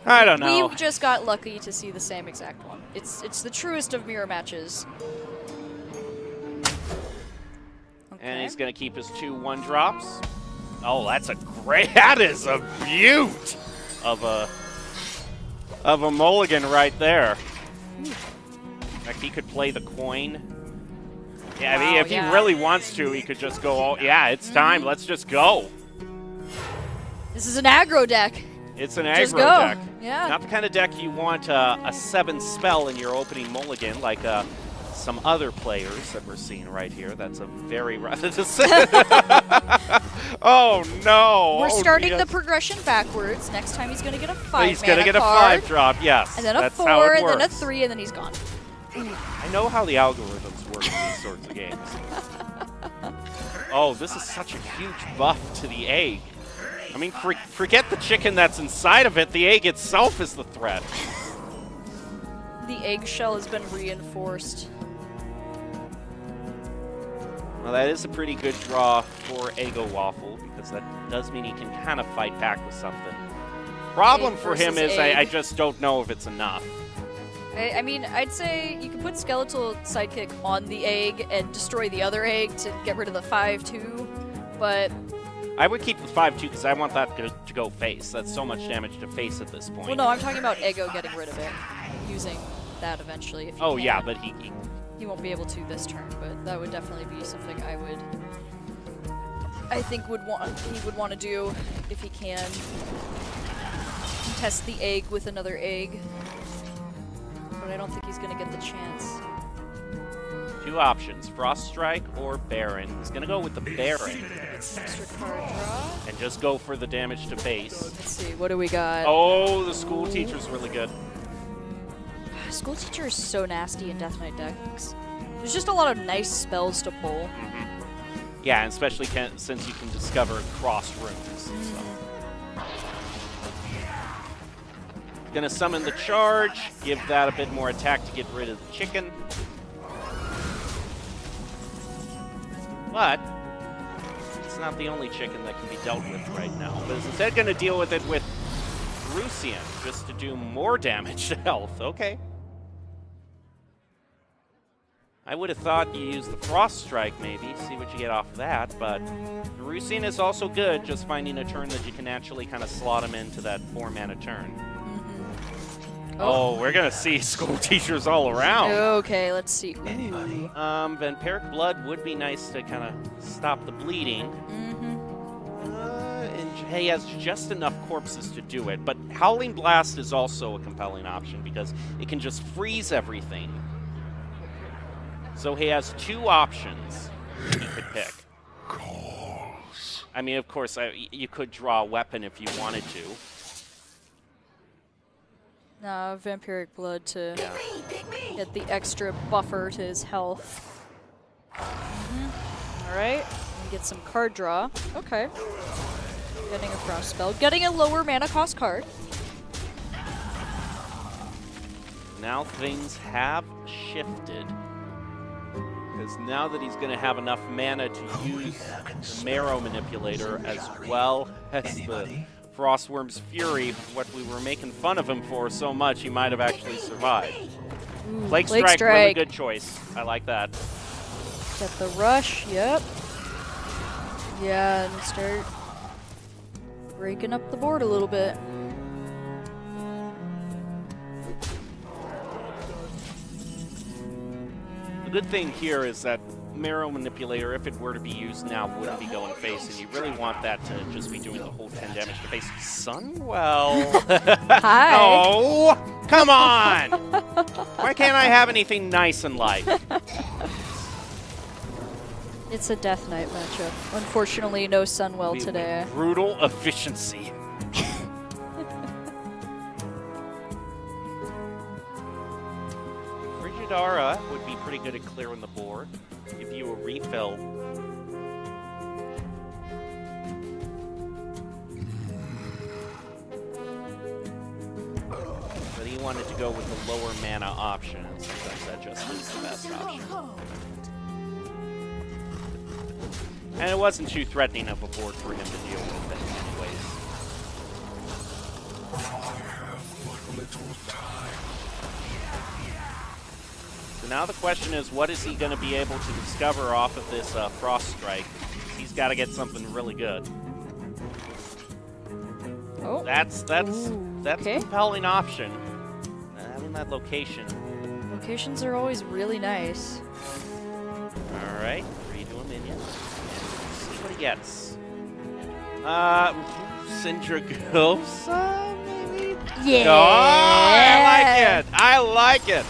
I don't know. We just got lucky to see the same exact one. It's the truest of mirror matches. And he's going to keep his 2 1-drops. Oh, that's a great... That is a beaut of a mulligan right there. In fact, he could play the coin. Yeah, I mean, Wow, if yeah. he really wants to, he could just go all... Yeah, it's time. Let's just go. This is an aggro deck. It's an Just aggro go. deck. Yeah. Not the kind of deck you want a 7 spell in your opening mulligan like some other players that we're seeing right here. That's a very rough... Oh, no. We're Oh, starting yes. the progression backwards. Next time he's going to get a 5 He's going to get a card, 5-drop, yes. and then a That's 4, how it and then a works. 3, and then he's gone. I know how the algorithms work in these sorts of games. Oh, this is such a huge buff to the egg. I mean, forget the chicken that's inside of it. The egg itself is the threat. The eggshell has been reinforced. Well, that is a pretty good draw for Eggo Waffle, because that does mean he can kind of fight back with something. Problem Egg for him versus is I egg. just don't know if it's enough. I mean, I'd say you can put Skeletal Sidekick on the egg and destroy the other egg to get rid of the 5-2, but... I would keep the 5-2 because I want that to go face. That's so much damage to face at this point. Well, no, I'm talking about Eggo getting rid of it, using that eventually. If he Oh, can. yeah, but He won't be able to this turn, but that would definitely be something I think he would want to do if he can. Test the egg with another egg. But I don't think he's going to get the chance. 2 options, Frost Strike or Baron. He's going to go with the Baron Extra card draw. and just go for the damage to face. Let's see, what do we got? Oh, the school teacher's really good. School Teacher is so nasty in Death Knight decks. There's just a lot of nice spells to pull. Yeah, and especially since you can discover cross runes and stuff. Gonna summon the charge, give that a bit more attack to get rid of the chicken. But it's not the only chicken that can be dealt with right now. But is instead gonna deal with it with Rusian, just to do more damage to health. Okay. I would have thought you use the Frost Strike maybe, see what you get off of that, but Rusian is also good, just finding a turn that you can actually kind of slot him into that 4-mana turn. Oh, we're going to see school teachers all around. Okay, let's see. Anybody? Vampiric Blood would be nice to kind of stop the bleeding. And he has just enough corpses to do it, but Howling Blast is also a compelling option because it can just freeze everything. So he has 2 options he could pick. I mean, of course, you could draw a weapon if you wanted to. No, Vampiric Blood to get the extra buffer to his health. All right, get some card draw. Okay. Getting a Frost Spell. Getting a lower mana cost card. Now things have shifted. Because now that he's going to have enough mana to use the Marrow Manipulator as well as the Frostworm's Fury, what we were making fun of him for so much, he might have actually survived. Plague Strike, really good choice. I like that. Get the rush, yep. Yeah, and start breaking up the board a little bit. The good thing here is that Marrow Manipulator, if it were to be used now, wouldn't be going face, and you really want that to just be doing the whole 10 damage to face. Sunwell! Hi! Oh! Come on! Why can't I have anything nice in life? It's a Death Knight matchup. Unfortunately, no Sunwell today. Brutal efficiency. Frigidara would be pretty good at clearing the board. Give you a refill. But he wanted to go with the lower mana option, and sometimes that just is the best option. And it wasn't too threatening of a board for him to deal with in many ways. So now the question is, what is he going to be able to discover off of this Frost Strike? He's got to get something really good. Oh. That's okay. a compelling option. Having that location. Locations are always really nice. All right, redo a minion. See what he gets. Syndragosa, maybe? Yeah! Oh, I like it! I like it!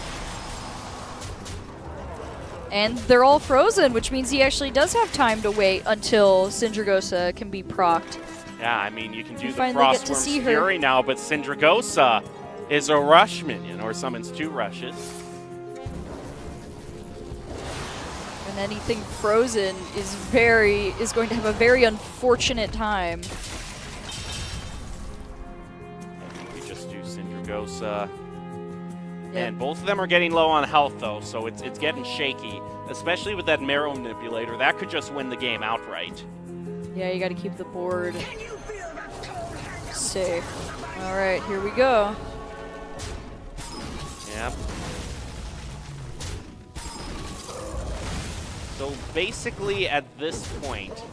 And they're all frozen, which means he actually does have time to wait until Syndragosa can be procced. Yeah, I mean, you can do You the finally get to Frostworm's see her. Fury now, but Syndragosa is a rush minion, or summons 2 rushes. And anything frozen is going to have a very unfortunate time. We just do Syndragosa. Yep. And both of them are getting low on health, though, so it's getting shaky. Especially with that Marrow Manipulator. That could just win the game outright. Yeah, you got to keep the board safe. All right, here we go. Yep. So basically, at this point,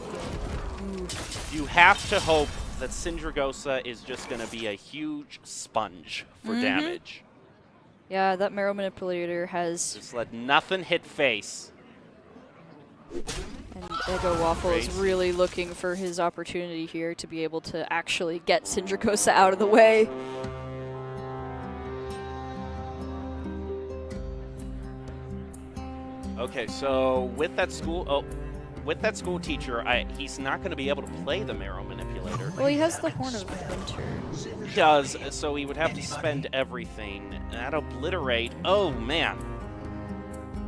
you have to hope that Syndragosa is just going to be a huge sponge for damage. Yeah, that Marrow Manipulator has... Just let nothing hit face. And Ego Waffle is really looking for his opportunity here to be able to actually get Syndragosa out of the way. Okay, so with that school teacher, he's not going to be able to play the Marrow Manipulator. Well, he has the Horn of Winter. He does, so he would have to spend everything. That obliterate. Oh man.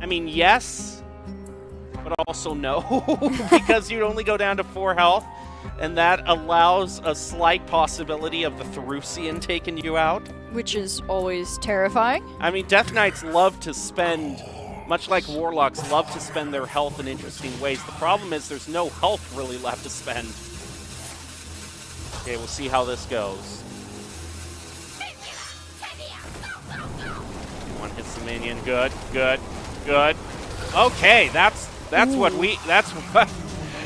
I mean, yes, but also no, because you'd only go down to 4 health, and that allows a slight possibility of the Therusian taking you out. Which is always terrifying. I mean, Death Knights love to spend, much like Warlocks, love to spend their health in interesting ways. The problem is there's no health really left to spend. Okay, we'll see how this goes. One hits the minion. Good, good, good. Okay, that's what we that's what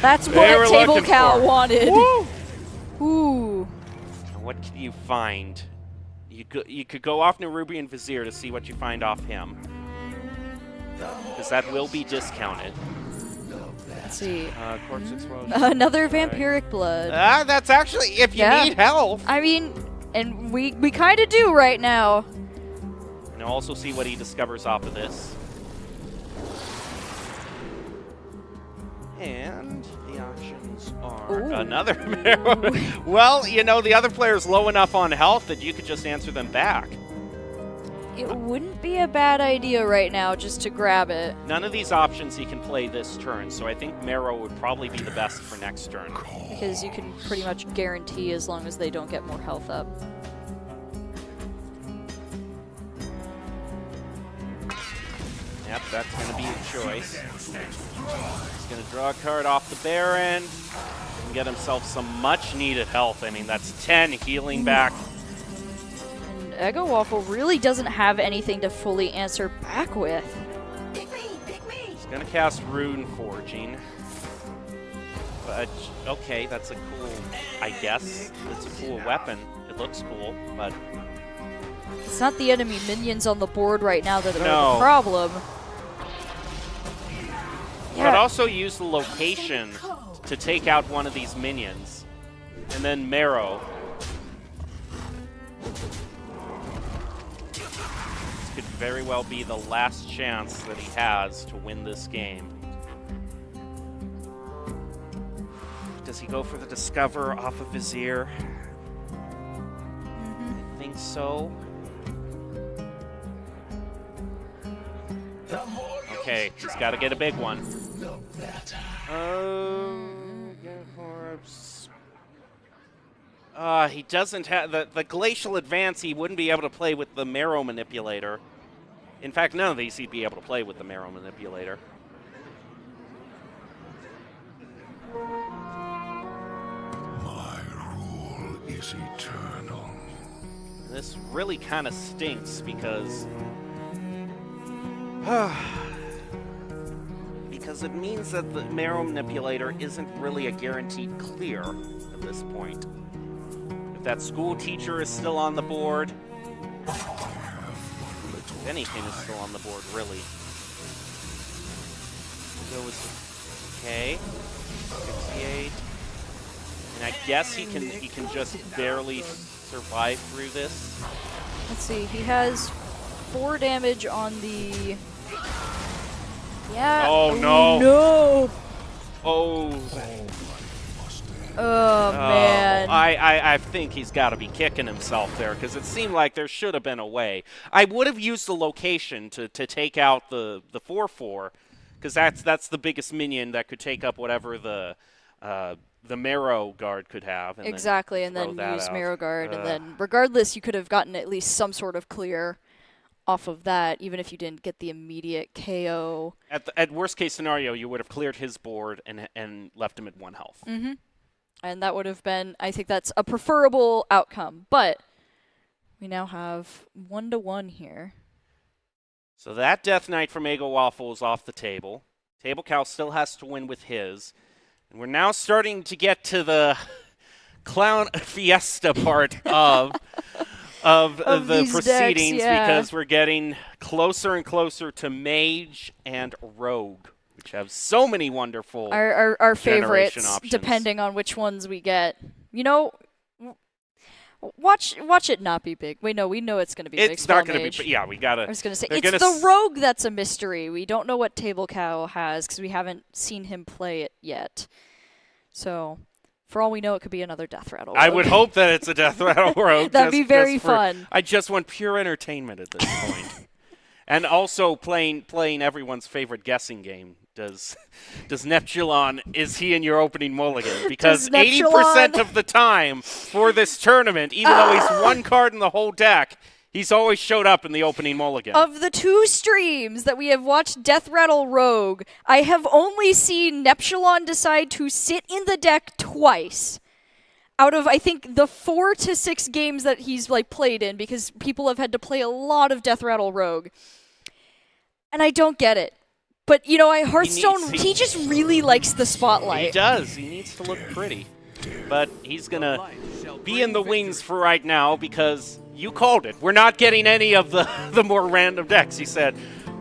That's they what were Table looking Cow for. wanted. Woo! Ooh. What can you find? You could go off Nerubian Vizier to see what you find off him, because that will be discounted. Let's see. Corpse Explosion. Another Vampiric Blood. That's actually if you Yeah. need health. I mean, and we kind of do right now. And also see what he discovers off of this. And the options are Ooh. another Marrow. Well, you know, the other player's low enough on health that you could just answer them back. It wouldn't be a bad idea right now just to grab it. None of these options he can play this turn, so I think Marrow would probably be the best for next turn. Because you can pretty much guarantee as long as they don't get more health up. Yep, that's going to be a choice. He's going to draw a card off the Baron and get himself some much-needed health. I mean, that's 10 healing back. And Eggo Waffle really doesn't have anything to fully answer back with. He's going to cast Rune Forging. But, okay, that's a cool, I guess. It's a cool weapon. It looks cool, but... It's not the enemy minions on the board right now that are No. the problem. But also use the location to take out one of these minions. And then Marrow. This could very well be the last chance that he has to win this game. Does he go for the Discover off of Vizier? I think so. Okay, he's got to get a big one. He doesn't have the Glacial Advance. He wouldn't be able to play with the Marrow Manipulator. In fact, none of these he'd be able to play with the Marrow Manipulator. My rule is eternal. This really kind of stinks because because it means that the Marrow Manipulator isn't really a guaranteed clear at this point. If that school teacher is still on the board, if anything is still on the board, really. Okay, 68. And I guess he can just barely survive through this. Let's see, he has 4 damage on the... Yeah. Oh, no. No. Oh. Oh, man. I think he's got to be kicking himself there because it seemed like there should have been a way. I would have used the location to take out the 4/4 because that's the biggest minion that could take up whatever the Marrow Guard could have. And exactly, and then use Marrow Guard, and then regardless, you could have gotten at least some sort of clear off of that, even if you didn't get the immediate KO. At worst case scenario, you would have cleared his board and left him at 1 health. Mm-hmm. And that would have been, I think that's a preferable outcome. But we now have 1-1 here. So that Death Knight from Eggo Waffle is off the table. Table Cow still has to win with his. And we're now starting to get to the clown fiesta part of the proceedings decks, yeah. because we're getting closer and closer to Mage and Rogue, which have so many wonderful our favorites, options. depending on which ones we get. You know, watch it not be big. We know it's going to be big. It's not going to be. Yeah, we gotta. I was going to say it's the Rogue that's a mystery. We don't know what Table Cow has because we haven't seen him play it yet. So, for all we know, it could be another Death Rattle Rogue. I would hope that it's a Death Rattle Rogue. That'd be very fun. I just want pure entertainment at this point. And also playing everyone's favorite guessing game. Does Neptulon, is he in your opening mulligan? Because 80% of the time for this tournament, even though he's 1 card in the whole deck, he's always showed up in the opening mulligan. Of the 2 streams that we have watched Death Rattle Rogue, I have only seen Neptulon decide to sit in the deck twice. Out of, I think, the 4 to 6 games that he's played in, because people have had to play a lot of Death Rattle Rogue. And I don't get it. But, you know, Hearthstone, he just really likes the He spotlight. does. He needs to look pretty. But he's going to be in the wings for right now because you called it. We're not getting any of the more random decks. He said,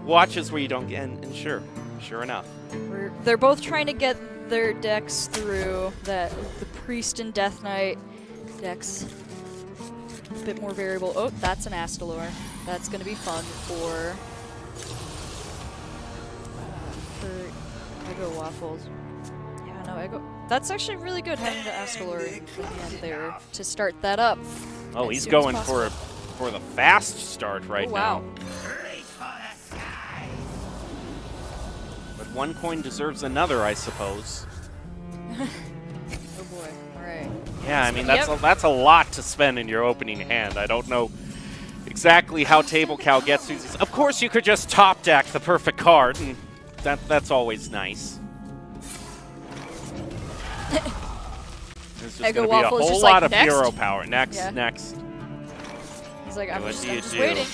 watch us where you don't get... And sure enough. They're both trying to get their decks through the Priest and Death Knight decks. A bit more variable. Oh, that's an Astalor. That's going to be fun for Eggo Waffles. Yeah, no, Eggo. That's actually really good having the Astalor in hand there to start that up. Oh, he's going for the fast start right now. But one coin deserves another, I suppose. Oh boy. All right. Yeah, I mean, that's a lot to spend in your opening hand. I don't know exactly how Table Cow gets through these. Of course, you could just top deck the perfect card, and that's always nice. There's just going to be a whole lot of hero power. Next. He's like, I'm just do? waiting.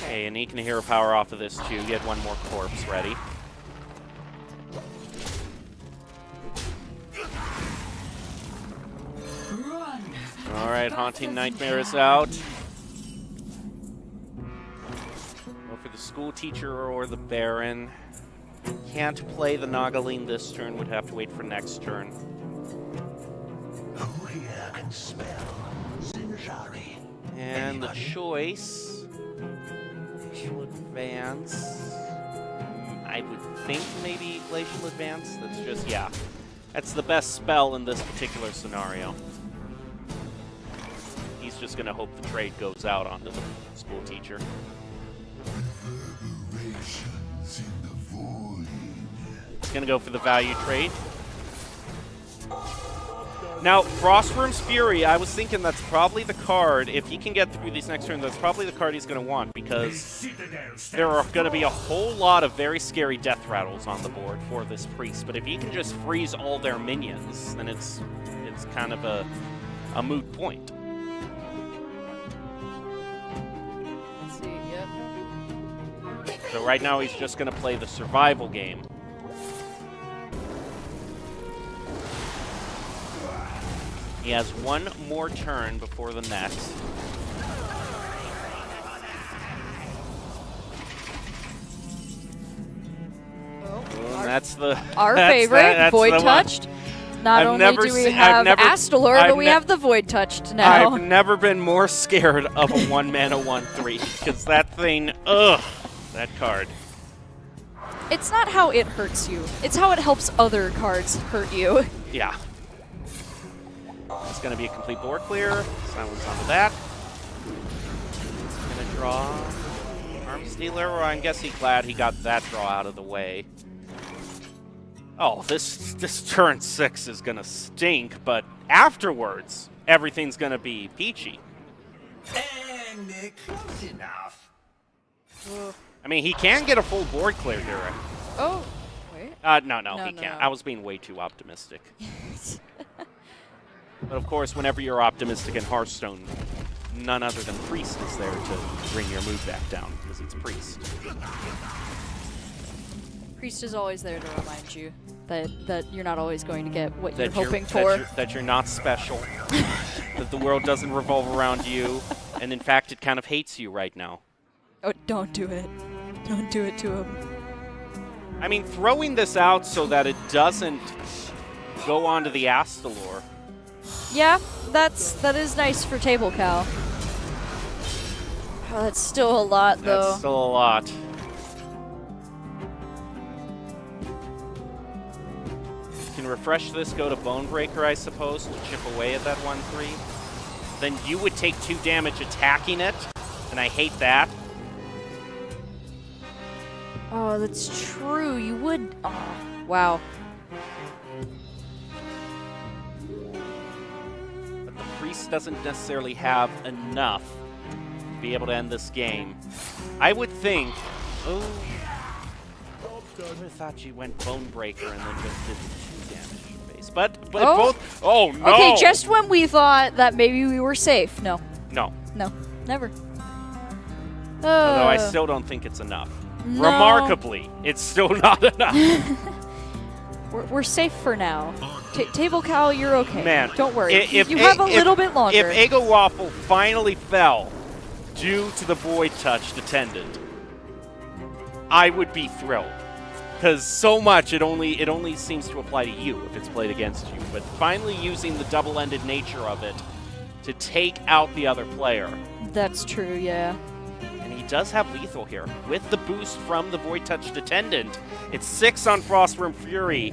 Okay, and he can hero power off of this too. Get one more corpse ready. All right, Haunting Nightmare is out. Go for the School Teacher or the Baron. Can't play the Nagaling this turn. Would have to wait for next turn. Who here can smell Zinjari? And the choice... Glacial Advance... I would think maybe Glacial Advance. That's just, yeah. That's the best spell in this particular scenario. He's just going to hope the trade goes out onto the School Teacher. He's going to go for the value trade. Now, Frostworm's Fury, I was thinking that's probably the card, if he can get through these next turns, that's probably the card he's going to want, because there are going to be a whole lot of very scary death rattles on the board for this Priest. But if he can just freeze all their minions, then it's kind of a moot point. Let's see, yep. So right now he's just going to play the survival game. He has one more turn before the next. And that's our favorite, Void Touched. Not only do we have Astalor, but we have the Void Touched now. I've never been more scared of a 1-mana 1/3 because that thing, ugh, that card. It's not how it hurts you. It's how it helps other cards hurt you. Yeah. It's going to be a complete board clear. Silence onto that. He's going to draw Arm Stealer, or I'm guessing glad he got that draw out of the way. Oh, this turn 6 is going to stink, but afterwards, everything's going to be peachy. And close enough. I mean, he can get a full board clear here. Oh, wait. No, he can't. I was being way too optimistic. But of course, whenever you're optimistic in Hearthstone, none other than Priest is there to bring your mood back down, because it's Priest. Priest is always there to remind you that you're not always going to get what you're hoping for. That you're not special, that the world doesn't revolve around you, and in fact, it kind of hates you right now. Oh, don't do it. Don't do it to him. I mean, throwing this out so that it doesn't go onto the Astalor. Yeah, that is nice for Table Cow. Oh, that's still a lot, though. That's still a lot. You can refresh this, go to Bonebreaker, I suppose, to chip away at that 1/3. Then you would take 2 damage attacking it, and I hate that. Oh, that's true. You would. Oh, wow. Priest doesn't necessarily have enough to be able to end this game. I would think... Oh, I would have thought you went Bonebreaker and then just did 2 damage base. But both... Oh, no! Okay, just when we thought that maybe we were safe. No. No. No. Never. Although I still don't think it's enough. No. Remarkably, it's still not enough. We're safe for now. Table Cow, you're okay. Man, don't worry. if you have a little bit longer. If Eggo Waffle finally fell due to the Void Touch Attendant, I would be thrilled. Because so much, it only seems to apply to you if it's played against you. But finally using the double-ended nature of it to take out the other player. That's true, yeah. And he does have lethal here. With the boost from the Void Touch Attendant, it's 6 on Frostworm Fury,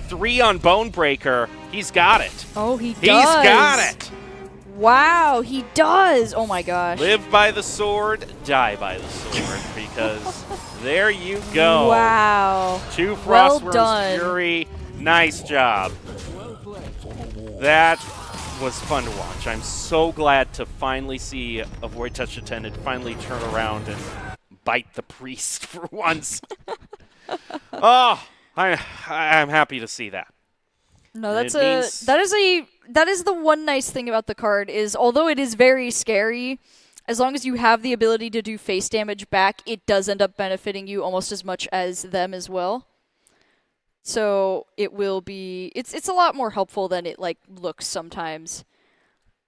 3 on Bonebreaker. He's got it. Oh, he does. He's got it. Wow, he does. Oh my gosh. Live by the sword, die by the sword, because there you go. Wow. 2 Well Frostworm done. Fury. Nice job. That was fun to watch. I'm so glad to finally see a Void Touch Attendant finally turn around and bite the priest for once. Oh, I'm happy to see that. No, And that is the one nice thing about the card is although it is very scary, as long as you have the ability to do face damage back, it does end up benefiting you almost as much as them as well. So it will be it's a lot more helpful than it looks sometimes.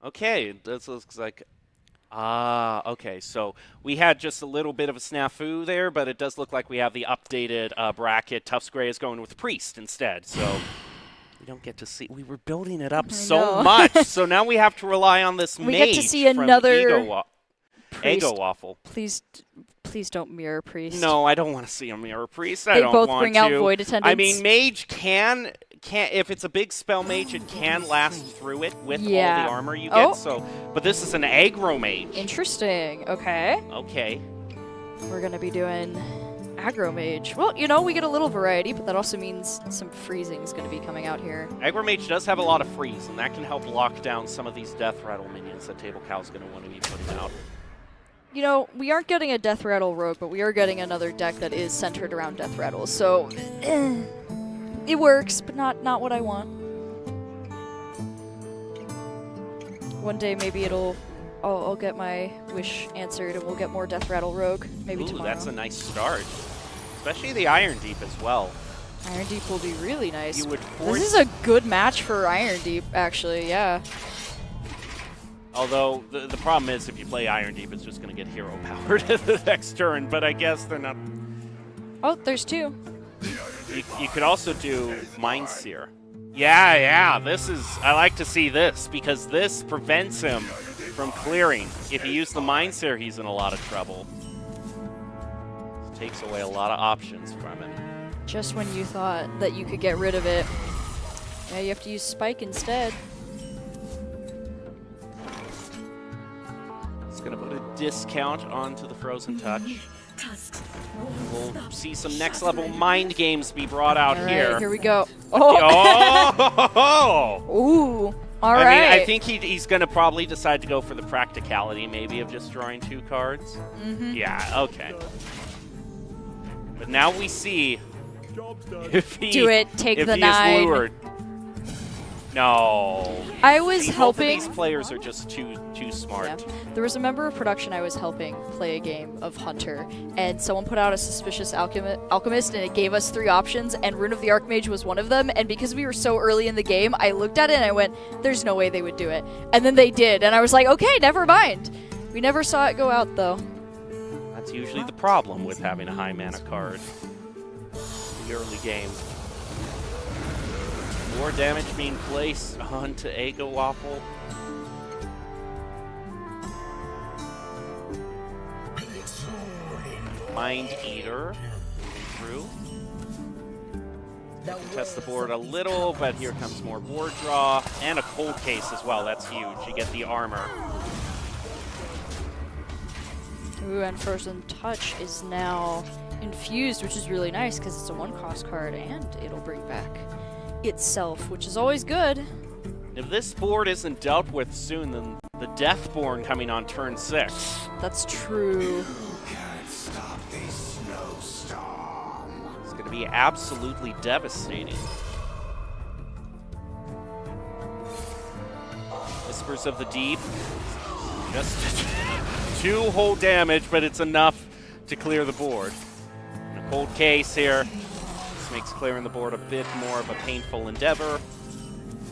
Okay, this looks like okay, so we had just a little bit of a snafu there, but it does look like we have the updated bracket. Tufts Gray is going with Priest instead, so we don't get to see. We were building it up so much, so now we have to rely on this mage. We get to see from another Eggo Waffle. Please don't mirror Priest. No, I don't want to see a mirror Priest. They I don't both want bring to. out Void Attendants. I mean, mage can if it's a big spell mage, it can last through it with all the armor you get. So, but this is an aggro mage. Interesting. Okay. Okay. We're gonna be doing aggro mage. Well, we get a little variety, but that also means some freezing is gonna be coming out here. Aggro mage does have a lot of freeze, and that can help lock down some of these death rattle minions that Table Cow's gonna want to be putting out. We aren't getting a Death Rattle rogue, but we are getting another deck that is centered around Death Rattles, so it works, but not what I want. One day maybe I'll get my wish answered and we'll get more Death Rattle rogue, maybe tomorrow. That's a nice start. Especially the Iron Deep as well. Iron Deep will be really nice. You would This is a good match for Iron Deep, actually, yeah. Although, the problem is if you play Iron Deep, it's just going to get hero powered the next turn, but I guess they're not... Oh, there's 2. You could also do Mind Seer. Yeah, I like to see this, because this prevents him from clearing. If you use the Mind Seer, he's in a lot of trouble. It takes away a lot of options from him. Just when you thought that you could get rid of it. Yeah, you have to use Spike instead. Going to put a discount onto the Frozen Touch. We'll see some next level mind games be brought out here. Here we go. Oh! Oh! Ooh. All right. I think he's going to probably decide to go for the practicality maybe of just drawing 2 cards. Mm-hmm. Yeah, okay. But now we see if he, take if the he 9. is lured. No. I was Both helping. of these players are just too smart. Yeah. There was a member of production I was helping play a game of Hunter, and someone put out a Suspicious Alchemist, and it gave us 3 options, and Rune of the Archmage was one of them, and because we were so early in the game, I looked at it and I went, there's no way they would do it. And then they did, and I was like, okay, never mind. We never saw it go out, though. That's usually the problem with having a high mana card in the early game. More damage being placed onto Eggo Waffle. Mind Eater through. Test the board a little, but here comes more board draw and a cold case as well. That's huge. You get the armor. Ooh, and Frozen Touch is now infused, which is really nice because it's a 1-cost card and it'll bring back itself, which is always good. If this board isn't dealt with soon, then the Deathborn coming on turn 6. That's true. Can't stop this snowstorm. It's going to be absolutely devastating. Whispers of the Deep. Just 2 whole damage, but it's enough to clear the board. Cold case here. This makes clearing the board a bit more of a painful endeavor.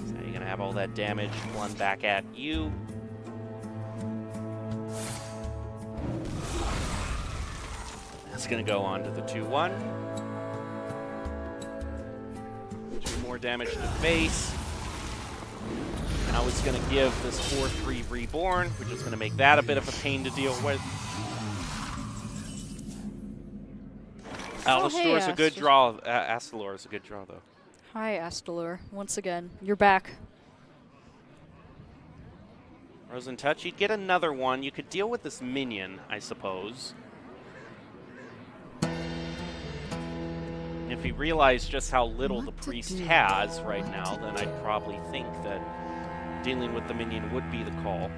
So you're going to have all that damage flung back at you. That's going to go on to the 2-1. 2 more damage to the face. Now it's going to give this 4-3 Reborn, which is going to make that a bit of a pain to deal with. Alistor's a good draw. Astalor is a good draw, though. Hi, Astalor. Once again, you're back. Frozen Touch, you'd get another one. You could deal with this minion, I suppose. If he realized just how little the priest has right now, then I'd probably think that dealing with the minion would be the call.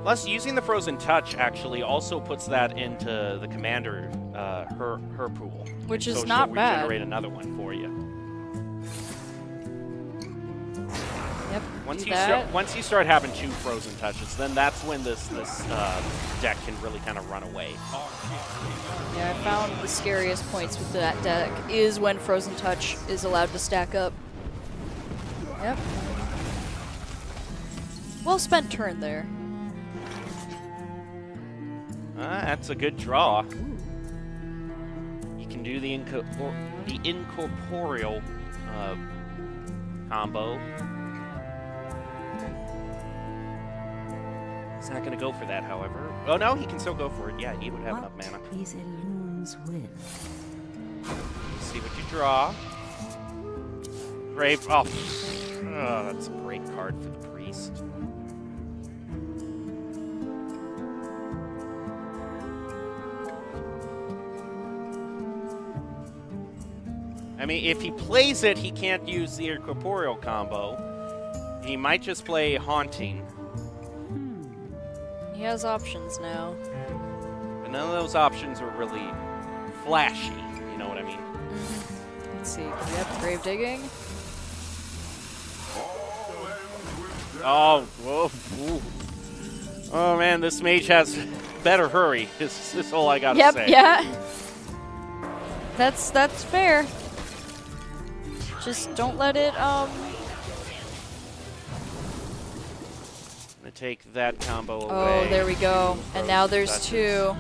Plus, using the Frozen Touch actually also puts that into the commander, her pool. Which is so not she'll bad. regenerate another one for you. Yep. Once you start having 2 Frozen Touches, then that's when this deck can really kind of run away. Yeah, I found the scariest points with that deck is when Frozen Touch is allowed to stack up. Yep. Well spent turn there. That's a good draw. You can do the incorporeal combo. He's not going to go for that, however. Oh, no, he can still go for it. Yeah, he would have enough mana. Is Elun's will? See what you draw. Brave. Oh, that's a great card for the priest. I mean, if he plays it, he can't use the incorporeal combo. He might just play Haunting. He has options now. But none of those options are really flashy, you know what I mean? Let's see. Yep, Grave Digging. Oh, whoa. Ooh. Oh man, this mage has better hurry. Is all I gotta say. Yep, yeah. That's fair. Just don't let it, Gonna take that combo away. Oh, there we go. And now there's Touches. 2.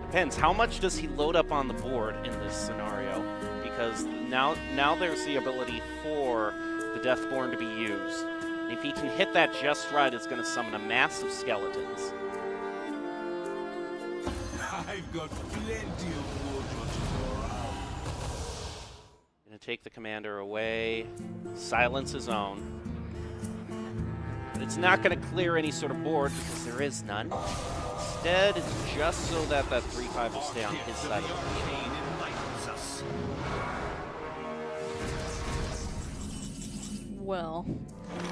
Depends. How much does he load up on the board in this scenario? Because now there's the ability for the Deathborn to be used. And if he can hit that just right, it's going to summon a mass of skeletons. I've got plenty of water to go around. Going to take the commander away, silence his own. But it's not going to clear any sort of board because there is none. Instead, it's just so that that 3/5 will stay on his side of the field. Well,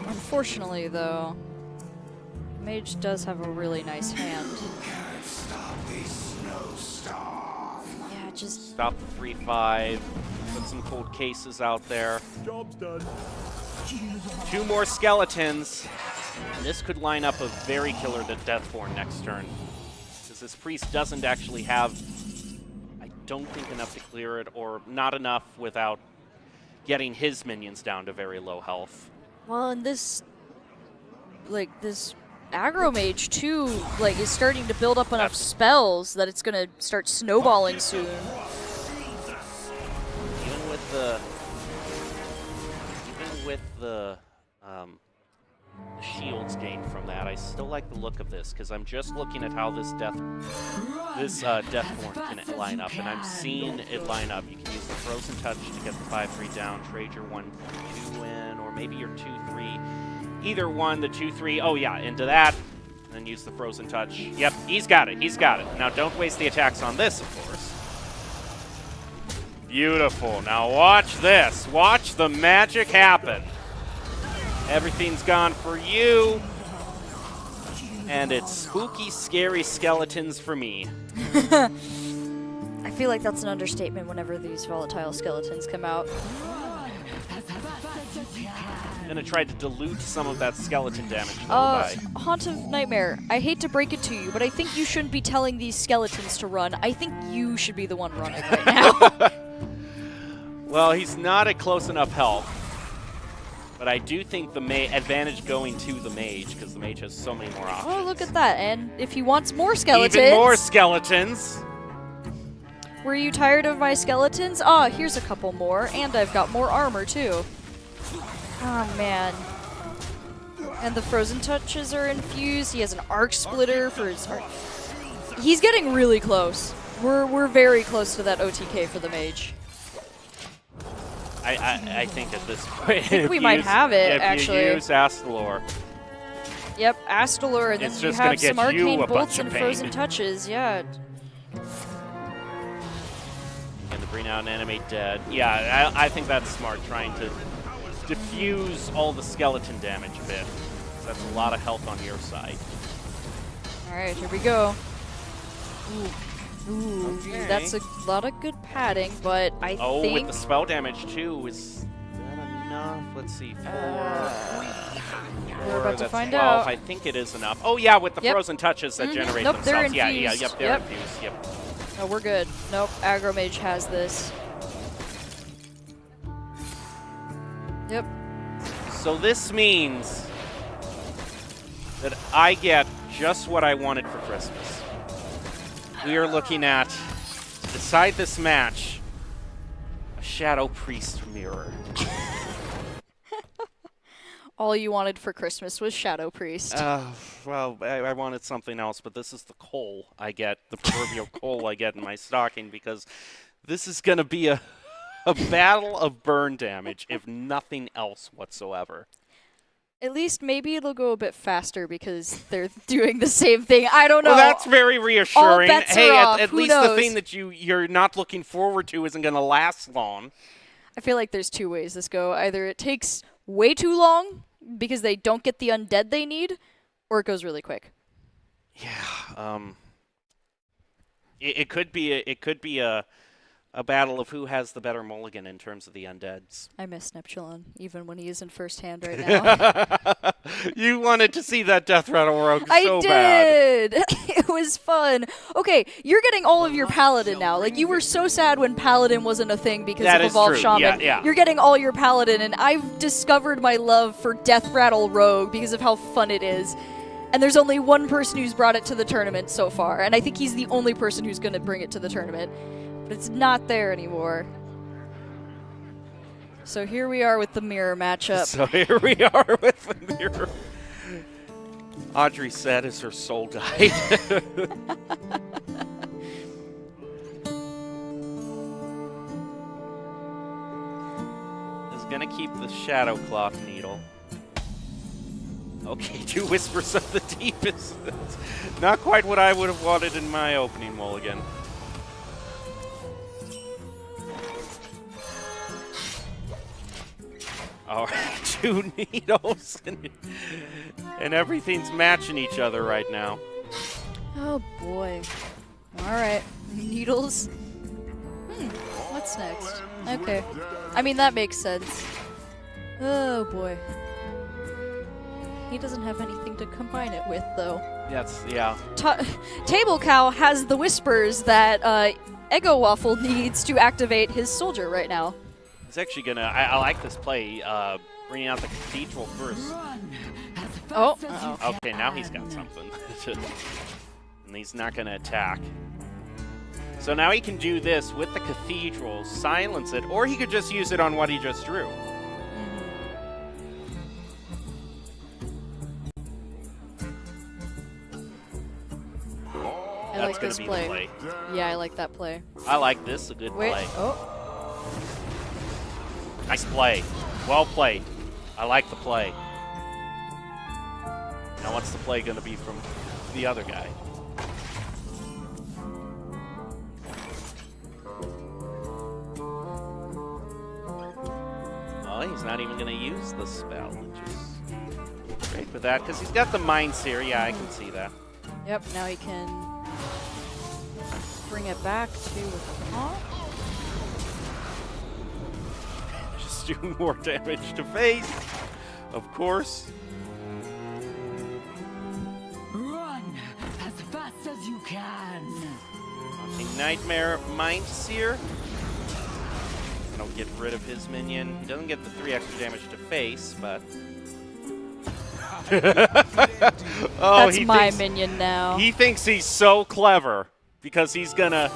unfortunately, though, Mage does have a really nice hand. Can't stop this snowstorm. Yeah, just Stop the 3/5, put some cold cases out there. Job's done. 2 more skeletons. And this could line up a very killer to Deathborn next turn. Because this priest doesn't actually have, I don't think, enough to clear it, or not enough without getting his minions down to very low health. well, and this aggro mage too, is starting to build up enough spells that it's gonna start snowballing soon. Even with the shields gained from that, I still like the look of this because I'm just looking at how this Deathborn can line up, and I'm seeing it line up. You can use the Frozen Touch to get the 5/3 down, trade your 1/2 in, or maybe your 2/3. Either one, the 2/3. Oh yeah, into that, and then use the Frozen Touch. Yep, he's got it. He's got it. Now don't waste the attacks on this, of course. Beautiful. Now watch this. Watch the magic happen. Everything's gone for you. And it's spooky, scary skeletons for me. I feel like that's an understatement whenever these volatile skeletons come out. I'm gonna try to dilute some of that skeleton damage though by. Haunt of Nightmare, I hate to break it to you, but I think you shouldn't be telling these skeletons to run. I think you should be the one running right now. Well, he's not at close enough health. But I do think the advantage going to the mage, because the mage has so many more options. Oh, look at that. And if he wants more skeletons... Even more skeletons! Were you tired of my skeletons? Ah, here's a couple more. And I've got more armor, too. Oh, man. And the frozen touches are infused. He has an arc splitter for his arc. He's getting really close. We're very close to that OTK for the mage. I think at this point, I think we might have it, actually. If you use Astalor. Yep, Astalor, and then It's you just gonna have get some you arcane a bolts bunch of and pain. frozen touches, yeah. And to bring out an enemy dead. Yeah, I think that's smart, trying to diffuse all the skeleton damage a bit. That's a lot of health on your side. Alright, here we go. Ooh, Okay. that's a lot of good padding, but I Oh, think... with the spell damage too, is that enough? Let's see, 4. We're about to That's find 12. out. I think it is enough. Oh yeah, with the Yep. frozen touches that generate Nope, they're themselves. Yeah, infused. yep, they're Yep. infused. Yep. Oh, we're good. Nope, Aggro Mage has this. Yep. So this means that I get just what I wanted for Christmas. We are looking at, to decide this match, a Shadow Priest mirror. All you wanted for Christmas was Shadow Priest. Well, I wanted something else, but this is the coal I get, the proverbial coal I get in my stocking, because this is going to be a battle of burn damage, if nothing else whatsoever. At least maybe it'll go a bit faster because they're doing the same thing. I don't know. Well, that's very reassuring. All bets Hey, are off. at Who least knows? the thing that you're not looking forward to isn't going to last long. I feel like there's two ways this go. Either it takes way too long because they don't get the undead they need, or it goes really quick. Yeah. It could be a battle of who has the better mulligan in terms of the undeads. I miss Neptulon, even when he is in first hand right now. You wanted to see that Death Rattle Rogue so bad. I did! It was fun. Okay, you're getting all of your Paladin now. Like, you were so sad when Paladin wasn't a thing because That of is Evolved true. Shaman. Yeah. You're getting all your Paladin, and I've discovered my love for Death Rattle Rogue because of how fun it is. And there's only one person who's brought it to the tournament so far, and I think he's the only person who's going to bring it to the tournament. But it's not there anymore. So here we are with the mirror matchup. So here we are with the mirror. Audrey said as her soul died. Is gonna keep the Shadow Cloth Needle. Okay, 2 Whispers of the Deep is not quite what I would have wanted in my opening mulligan. All right, 2 needles, and everything's matching each other right now. Oh boy. Alright. Needles. What's next? Okay. I mean, that makes sense. Oh boy. He doesn't have anything to combine it with, though. Yeah. Table Cow has the whispers that Ego Waffle needs to activate his soldier right now. He's actually gonna. I like this play. Bringing out the cathedral first. Oh. Uh-oh. Okay, now he's got something. And he's not gonna attack. So now he can do this with the cathedral, silence it, or he could just use it on what he just drew. I That's like gonna this be play. the play. Yeah, I like that play. I like this. A good Wait. play. Oh. Nice play. Well played. I like the play. Now what's the play going to be from the other guy? Oh, he's not even going to use the spell, which is great with that, because he's got the Mind Seer. Yeah, I can see that. Yep, now he can bring it back to the top. do more damage to face, of course. Run as fast as you can. A Nightmare Mind Seer. I'll get rid of his minion. He doesn't get the 3 extra damage to face, but... oh, That's my minion now. He thinks he's so clever because he's gonna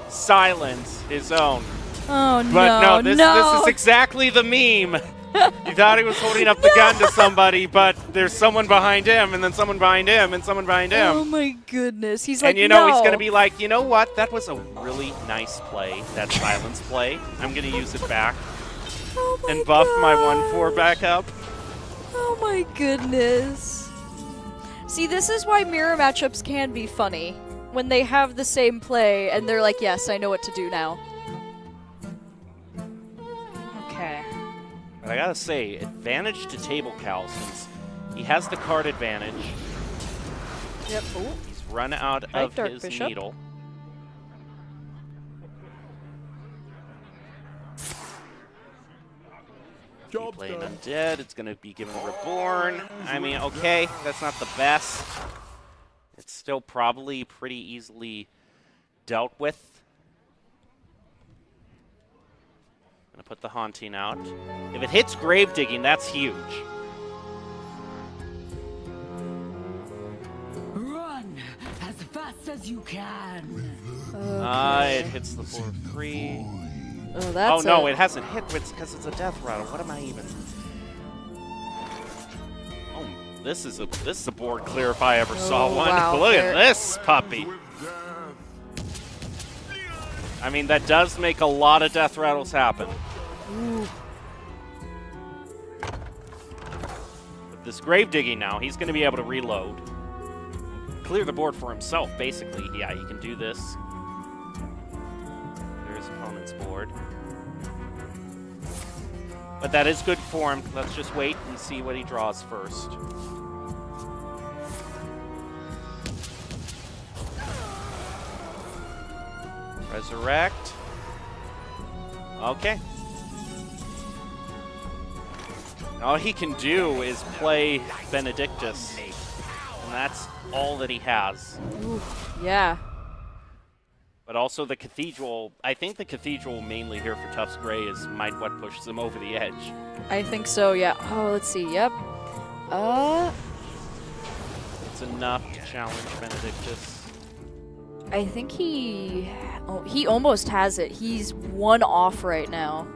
silence his own. Oh no! But no, this is exactly the meme. He thought he was holding up the gun to somebody, but there's someone behind him, and then someone behind him, and someone behind him. Oh my goodness! He's like, and you know no. he's gonna be like, you know what? That was a really nice play. That silence play. I'm gonna use it back Oh my and buff my God. 1/4 back up. Oh my goodness. See, this is why mirror matchups can be funny. When they have the same play and they're like, yes, I know what to do now. Okay. But I gotta say, advantage to Table Cal since he has the card advantage. Yep. Ooh. He's run out Right, of Dark his Bishop. needle. Playing Undead, it's gonna be given Reborn. I mean, okay, that's not the best. It's still probably pretty easily dealt with. Gonna put the Haunting out. If it hits Grave Digging, that's huge. Run as fast as you can. It hits the 4/3. Oh, that's Oh no, it hasn't hit. It's because it's a death rattle. What am I even? Oh, this is a board clear if I ever saw one. wow, Look there- at this puppy. I mean, that does make a lot of death rattles happen. Ooh. With this grave digging now, he's going to be able to reload, clear the board for himself. Basically, yeah, he can do this. There's opponent's board. But that is good for him. Let's just wait and see what he draws first. Resurrect. Okay. All he can do is play Benedictus. And that's all that he has. Ooh, yeah. But also the Cathedral, I think the Cathedral mainly here for Tufts Gray is what pushes him over the edge. I think so, yeah. Oh, let's see. Yep. It's enough to challenge Benedictus. I think he almost has it. He's 1 off right now.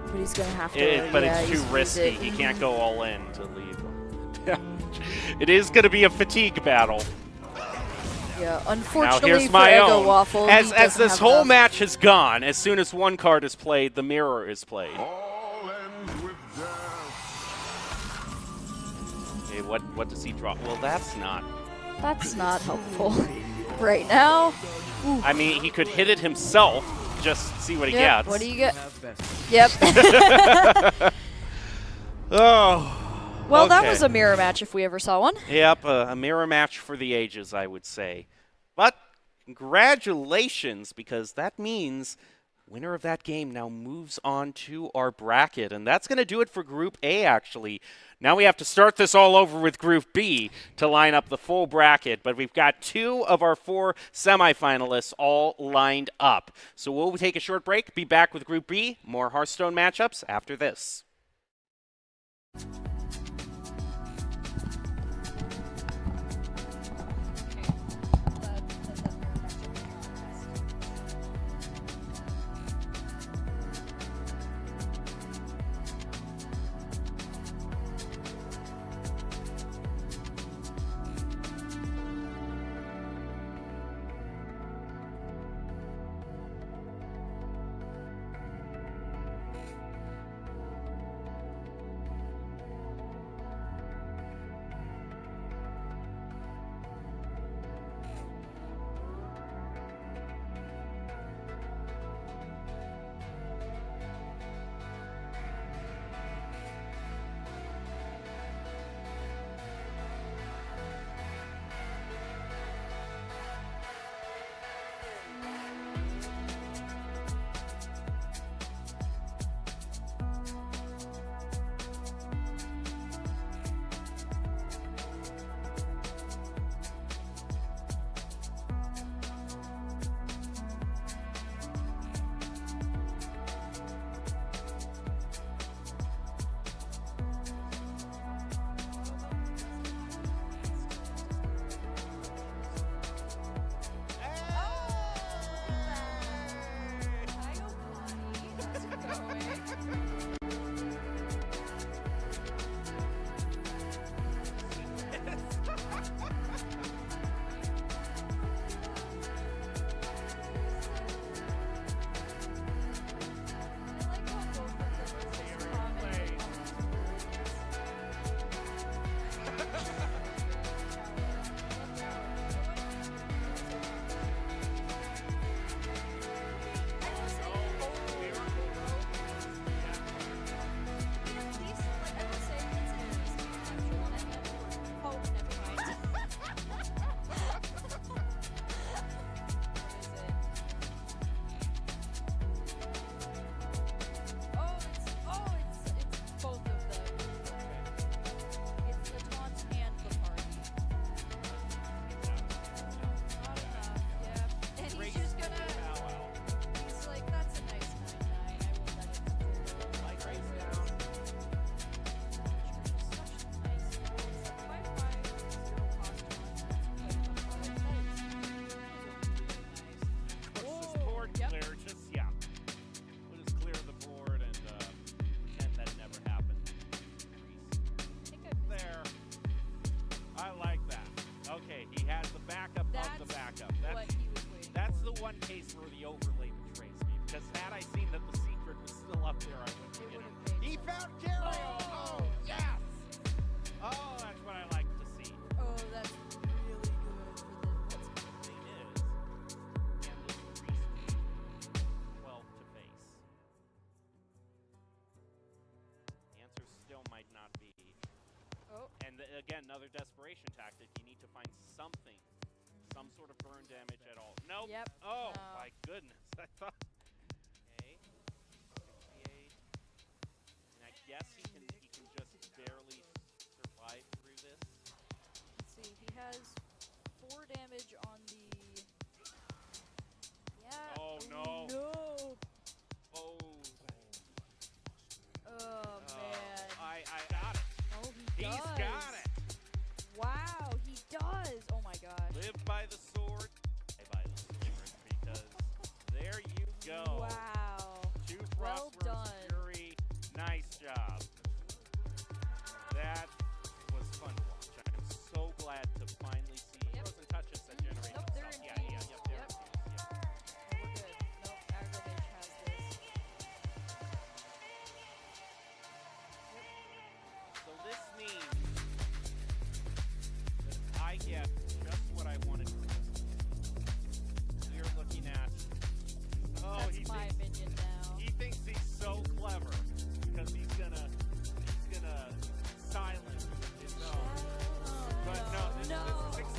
But he's going to have to But yeah, it's he's too used risky. it. He can't go all in to leave. It is going to be a fatigue battle. Yeah, Now unfortunately here's for my Ego own. Waffle, As he doesn't this have whole enough. match has gone, as soon as one card is played, the mirror is played. All ends with death. Okay, what does he draw? Well, that's not. That's not helpful right now. Ooh. I mean, he could hit it himself. Just see what he Yep, gets. what do you get? Have best. Yep. Oh. Well, that okay. was a mirror match if we ever saw one. Yep, a mirror match for the ages, I would say. But congratulations, because that means winner of that game now moves on to our bracket. And that's going to do it for Group A, actually. Now we have to start this all over with Group B to line up the full bracket. But we've got 2 of our 4 semifinalists all lined up. So we'll take a short break, be back with Group B, more Hearthstone matchups after this. backup. what he was waiting That's for. the one case where the overlay betrays me. Because had I seen that the secret was still up there, I wouldn't have It hit would him. have made He sense. found Dario! Oh, yes! Oh, that's what I like to see. Oh, that's really good for this. The thing is, can this priest 12 to face? The answer still might not be. Oh, And again, another desperation tactic. You need to find something. Some sort of burn damage at all. Nope. Yep. Oh, No. my goodness. I thought. Okay. 68. And I guess he can just barely survive through this. let's see. He has 4 damage on the. Yeah. Oh, no. No. Oh. Oh man. I got it. Oh, he does. He's got it. Wow, he does. Oh my gosh. Live by the sword. Die by the sword. Because there you go. Wow. 2 Well Frost done. versus Fury. Nice job. That was fun to watch. I'm so glad to finally see frozen touches that generate Nope, they're themselves. in Yeah, they're Yep. in teams, yeah. Oh, we're good. Nope, Aggravation has this. So this means that I get just what I wanted to do. We're looking at. Oh, That's my minion now. he thinks he's so clever because he's gonna silence his own. But no, this is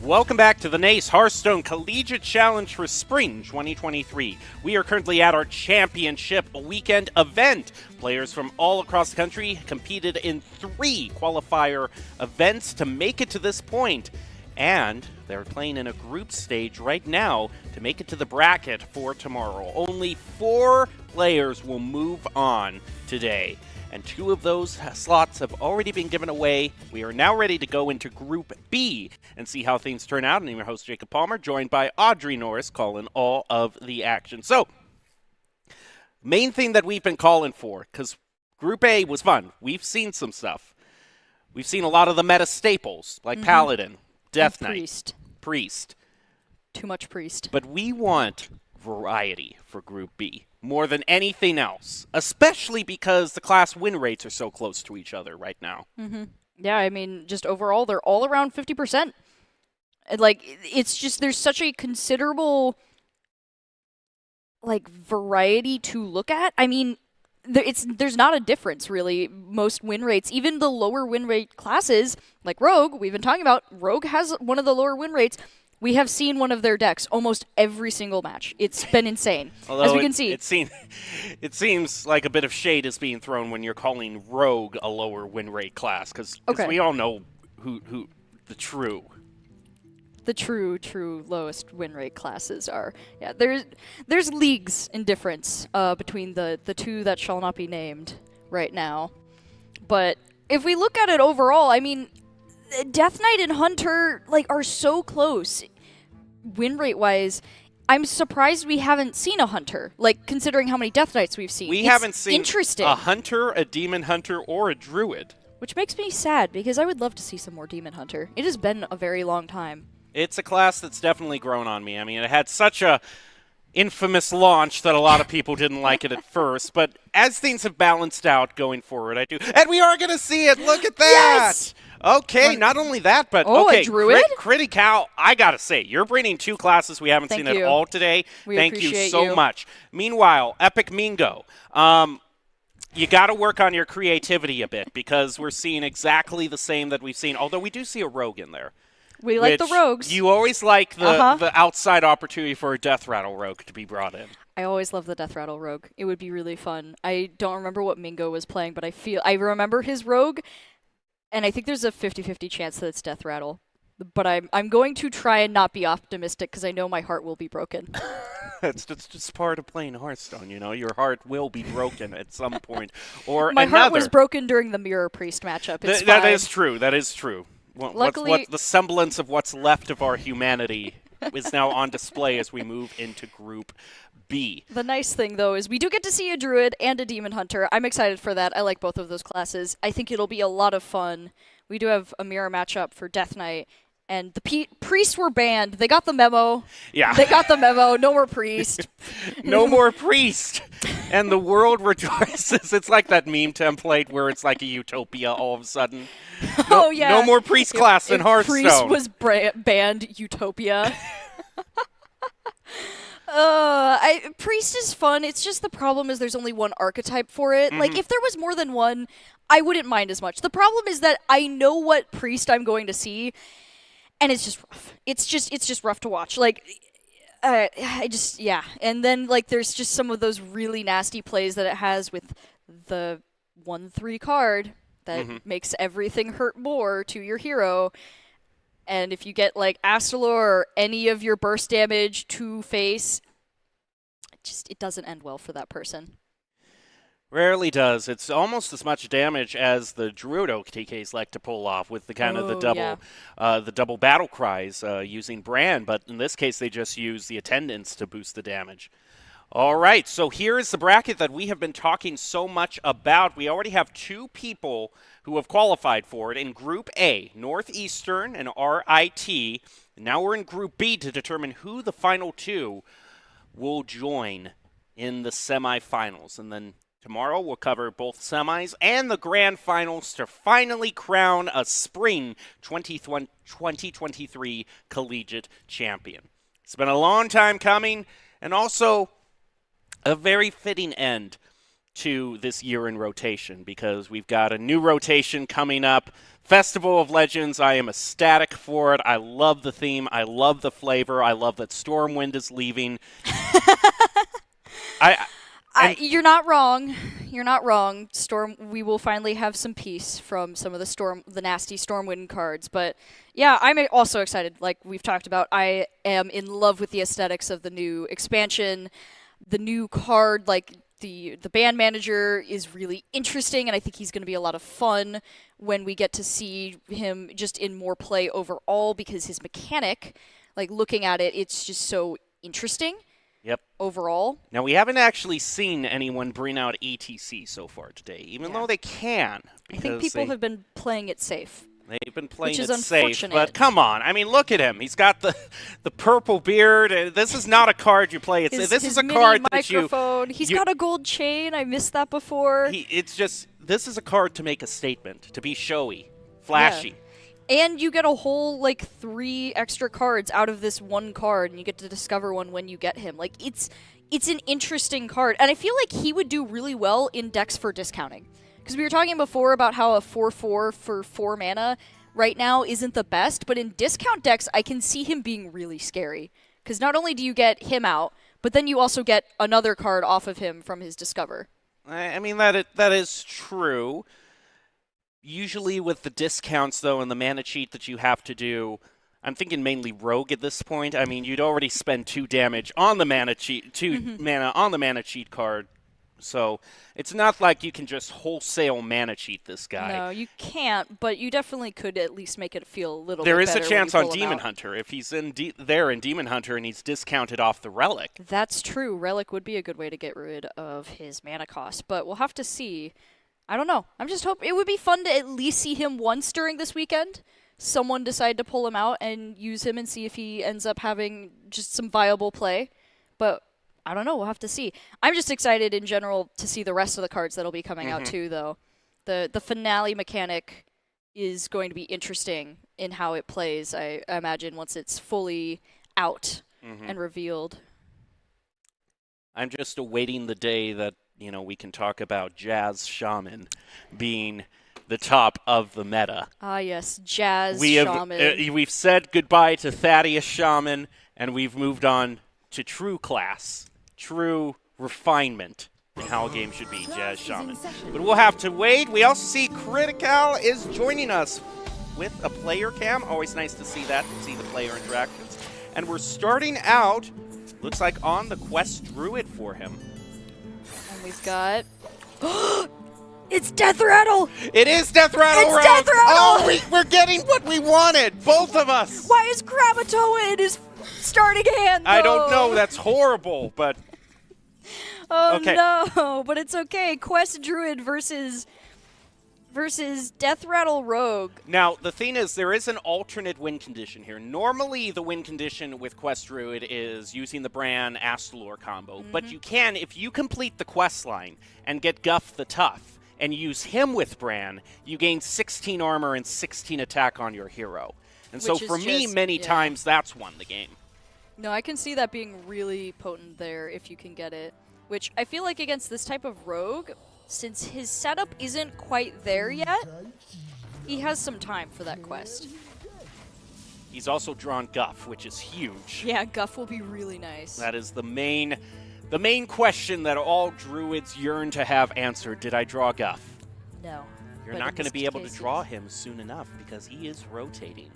Welcome back to the Nace Hearthstone Collegiate Challenge for Spring 2023. We are currently at our championship weekend event. Players from all across the country competed in 3 qualifier events to make it to this point. And they're playing in a group stage right now to make it to the bracket for tomorrow. Only 4 players will move on today, and 2 of those slots have already been given away. We are now ready to go into Group B and see how things turn out. And I'm your host, Jacob Palmer, joined by Audrey Norris, calling all of the action. So, main thing that we've been calling for, because Group A was fun. We've seen some stuff. We've seen a lot of the meta staples, like Paladin, Death Knight, Priest. Too much Priest. But we want variety for Group B more than anything else, especially because the class win rates are so close to each other right now. Yeah, I mean, just overall, they're all around 50%. And, like, it's just, there's such a considerable, like, variety to look at. I mean, there's not a difference, really. Most win rates, even the lower win rate classes, like Rogue, we've been talking about, Rogue has one of the lower win rates. We have seen one of their decks almost every single match. It's been insane, as we can see. It seems like a bit of shade is being thrown when you're calling Rogue a lower win rate class, because we all know who the true lowest win rate classes are. Yeah, there's leagues in difference between the 2 that shall not be named right now. But if we look at it overall, I mean, Death Knight and Hunter are so close win rate wise. I'm surprised we haven't seen a Hunter, considering how many Death Knights we've seen. We haven't seen interesting. A Hunter, a Demon Hunter, or a Druid. Which makes me sad, because I would love to see some more Demon Hunter. It has been a very long time. It's a class that's definitely grown on me. I mean, it had such a infamous launch that a lot of people didn't like it at first, but as things have balanced out going forward, I do. And we are going to see it! Look at that! Yes! Okay, not only that, but a Druid? Critical, I gotta say, you're bringing 2 classes we haven't seen at all today. Thank you so much. Meanwhile, Epic Mingo, you gotta work on your creativity a bit, because we're seeing exactly the same that we've seen, although we do see a rogue in there. We like the rogues. You always like the outside opportunity for a Death Rattle rogue to be brought in. I always love the Death Rattle rogue. It would be really fun. I don't remember what Mingo was playing, but I remember his rogue, and I think there's a 50-50 chance that it's Death Rattle. But I'm going to try and not be optimistic, because I know my heart will be broken. That's just part of playing Hearthstone, you know? Your heart will be broken at some point. Or my heart was broken during the Mirror Priest matchup. It's fine. That is true. That is true. Luckily, what's the semblance of what's left of our humanity is now on display as we move into Group B. The nice thing, though, is we do get to see a Druid and a Demon Hunter. I'm excited for that. I like both of those classes. I think it'll be a lot of fun. We do have a mirror matchup for Death Knight, and the priests were banned. They got the memo. Yeah. They got the memo. No more priest. No more priest. And the world rejoices. It's like that meme template where it's like a utopia all of a sudden. Oh, yeah. No more priest class in Hearthstone. Priest was banned, utopia. Priest is fun. It's just the problem is there's only one archetype for it. Like, if there was more than one, I wouldn't mind as much. The problem is that I know what priest I'm going to see, and it's just rough. It's just rough to watch. And then, there's just some of those really nasty plays that it has with the 1/3 card that makes everything hurt more to your hero. And if you get, Astalor or any of your burst damage to face, it doesn't end well for that person. Rarely does. It's almost as much damage as the Druid TKs like to pull off with the kind of the double battle cries using Brand, but in this case they just use the attendants to boost the damage. All right, so here is the bracket that we have been talking so much about. We already have 2 people who have qualified for it in Group A, Northeastern and RIT. Now we're in Group B to determine who the final 2 will join in the semifinals. And then tomorrow we'll cover both semis and the grand finals to finally crown a spring 2023 collegiate champion. It's been a long time coming, and also a very fitting end to this year in rotation because we've got a new rotation coming up. Festival of Legends, I am ecstatic for it. I love the theme. I love the flavor. I love that Stormwind is leaving. You're not wrong. You're not wrong. We will finally have some peace from some of the nasty Stormwind cards. But yeah, I'm also excited. Like we've talked about, I am in love with the aesthetics of the new expansion. The new card, like the band manager, is really interesting, and I think he's going to be a lot of fun when we get to see him just in more play overall because his mechanic, like looking at it, it's just so interesting. Yep. Overall. Now, we haven't actually seen anyone bring out ETC so far today, even though they can. I think people have been playing it safe. They've been playing it safe, but come on. I mean, look at him. He's got the purple beard. This is not a card you play. This is a card that you... He's got a gold chain. I missed that before. This is a card to make a statement, to be showy, flashy. Yeah. And you get a whole, 3 extra cards out of this one card, and you get to discover one when you get him. Like, it's an interesting card. And I feel like he would do really well in decks for discounting. Because we were talking before about how a 4/4 for 4 mana right now isn't the best, but in discount decks, I can see him being really scary. Because not only do you get him out, but then you also get another card off of him from his Discover. I mean, that is true. Usually with the discounts, though, and the mana cheat that you have to do, I'm thinking mainly Rogue at this point. I mean, you'd already spend 2 damage on the mana cheat, 2 mana on the mana cheat card. So it's not like you can just wholesale mana cheat this guy. No, you can't, but you definitely could at least make it feel a little there bit is better a chance when you on pull him Demon out. Hunter. If he's in Demon Hunter and he's discounted off the Relic. That's true. Relic would be a good way to get rid of his mana cost, but we'll have to see. I don't know. I'm just hoping it would be fun to at least see him once during this weekend. Someone decide to pull him out and use him and see if he ends up having just some viable play. But I don't know. We'll have to see. I'm just excited in general to see the rest of the cards that'll be coming out too, though. The finale mechanic is going to be interesting in how it plays, I imagine, once it's fully out and revealed. I'm just awaiting the day that we can talk about Jazz Shaman being the top of the meta. Ah, yes, Jazz Shaman. We've said goodbye to Thaddeus Shaman, and we've moved on to true class, true refinement in how a game should be, Jazz Shaman. But we'll have to wait. We also see Critical is joining us with a player cam. Always nice to see that, to see the player interactions. And we're starting out, looks like on the Quest Druid for him. We've got... It's Death Rattle! It is Death Rattle! It's Death Rattle! Oh, we're getting what we wanted! Both of us! Why is Kramatoa in his starting hand, though? I don't know. That's horrible, but... Oh, okay. no. But it's okay. Quest Druid versus Death Rattle Rogue. Now, the thing is, there is an alternate win condition here. Normally, the win condition with Quest Druid is using the Bran Astalor combo. But you can, if you complete the quest line and get Guff the Tough and use him with Bran, you gain 16 armor and 16 attack on your hero. And so for me, many times, that's won the game. No, I can see that being really potent there if you can get it. Which I feel like against this type of rogue, since his setup isn't quite there yet, he has some time for that quest. He's also drawn Guff, which is huge. Yeah, Guff will be really nice. That is the main question that all druids yearn to have answered. Did I draw Guff? No. You're not going to be able to draw him soon enough because he is rotating.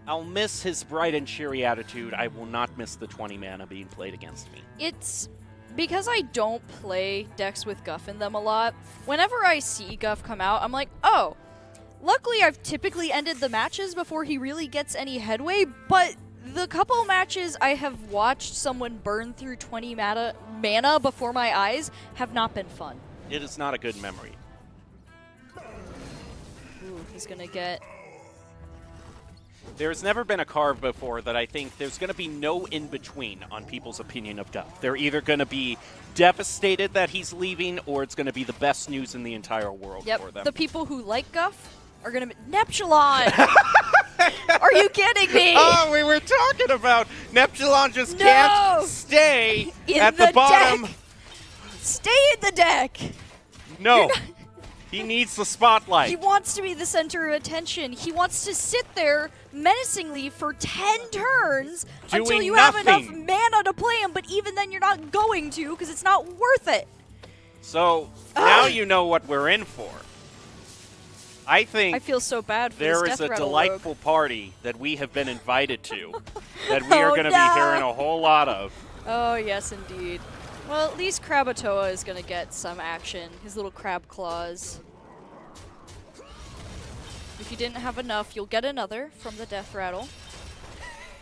I'll miss his bright and cheery attitude. I will not miss the 20 mana being played against me. It's because I don't play decks with Guff in them a lot. Whenever I see Guff come out, I'm like, oh, luckily I've typically ended the matches before he really gets any headway, but the couple matches I have watched someone burn through 20 mana before my eyes have not been fun. It is not a good memory. Ooh, he's going to get... There's never been a card before that I think there's going to be no in-between on people's opinion of Guff. They're either going to be devastated that he's leaving, or it's going to be the best news in the entire world for them. The people who like Guff are going to be... Neptulon! Are you kidding me? Oh, we were talking about Neptulon just No! can't stay In at the bottom. deck. Stay in the deck. No, he needs the spotlight. He wants to be the center of attention. He wants to sit there menacingly for 10 turns until Doing you have enough nothing. mana to play him, but even then you're not going to because it's not worth it. So now you know what we're in for. I think I feel so bad for there this is Death a Rattle delightful party that we have been invited to that we are Oh, going to no. be hearing a whole lot of. Oh, yes, indeed. Well, at least Krabatoa is going to get some action. His little crab claws. If you didn't have enough, you'll get another from the Death Rattle.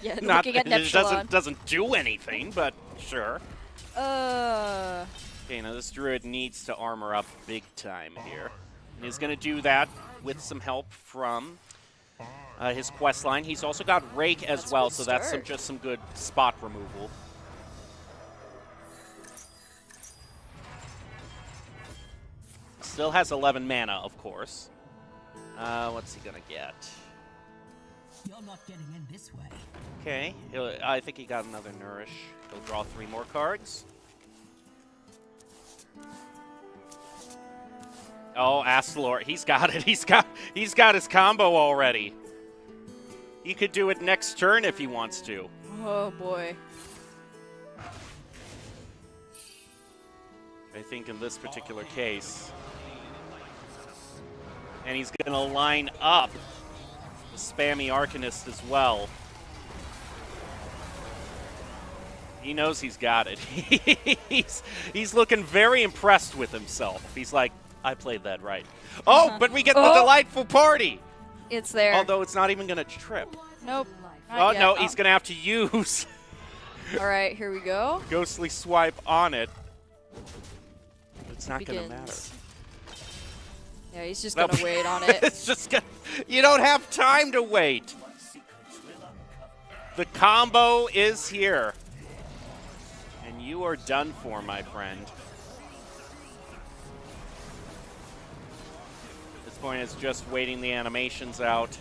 Yeah, Not, looking at it Neptulon. doesn't do anything, but sure. Uh, Okay, now this druid needs to armor up big time here. And he's going to do that with some help from his quest line. He's also got Rake as That's a well, good so that's start. just some good spot removal. Still has 11 mana, of course. What's he going to get? You're not getting in this way. Okay, I think he got another Nourish. He'll draw 3 more cards. Oh, Astalor, he's got it. He's got his combo already. He could do it next turn if he wants to. oh, boy. I think in this particular case. And he's going to line up the spammy Arcanist as well. He knows he's got it. he's looking very impressed with himself. He's like, I played that right. Oh, but we get the delightful party. It's there. Although it's not even going to trip. Nope. Oh, not yet. no, he's going to have to use All right, here we go. Ghostly Swipe on it. It's not going to matter. Begins. Yeah, he's just No, going to wait on it. It's just gonna, you don't have time to wait. The combo is here. And you are done for, my friend. At this point, it's just waiting the animations out.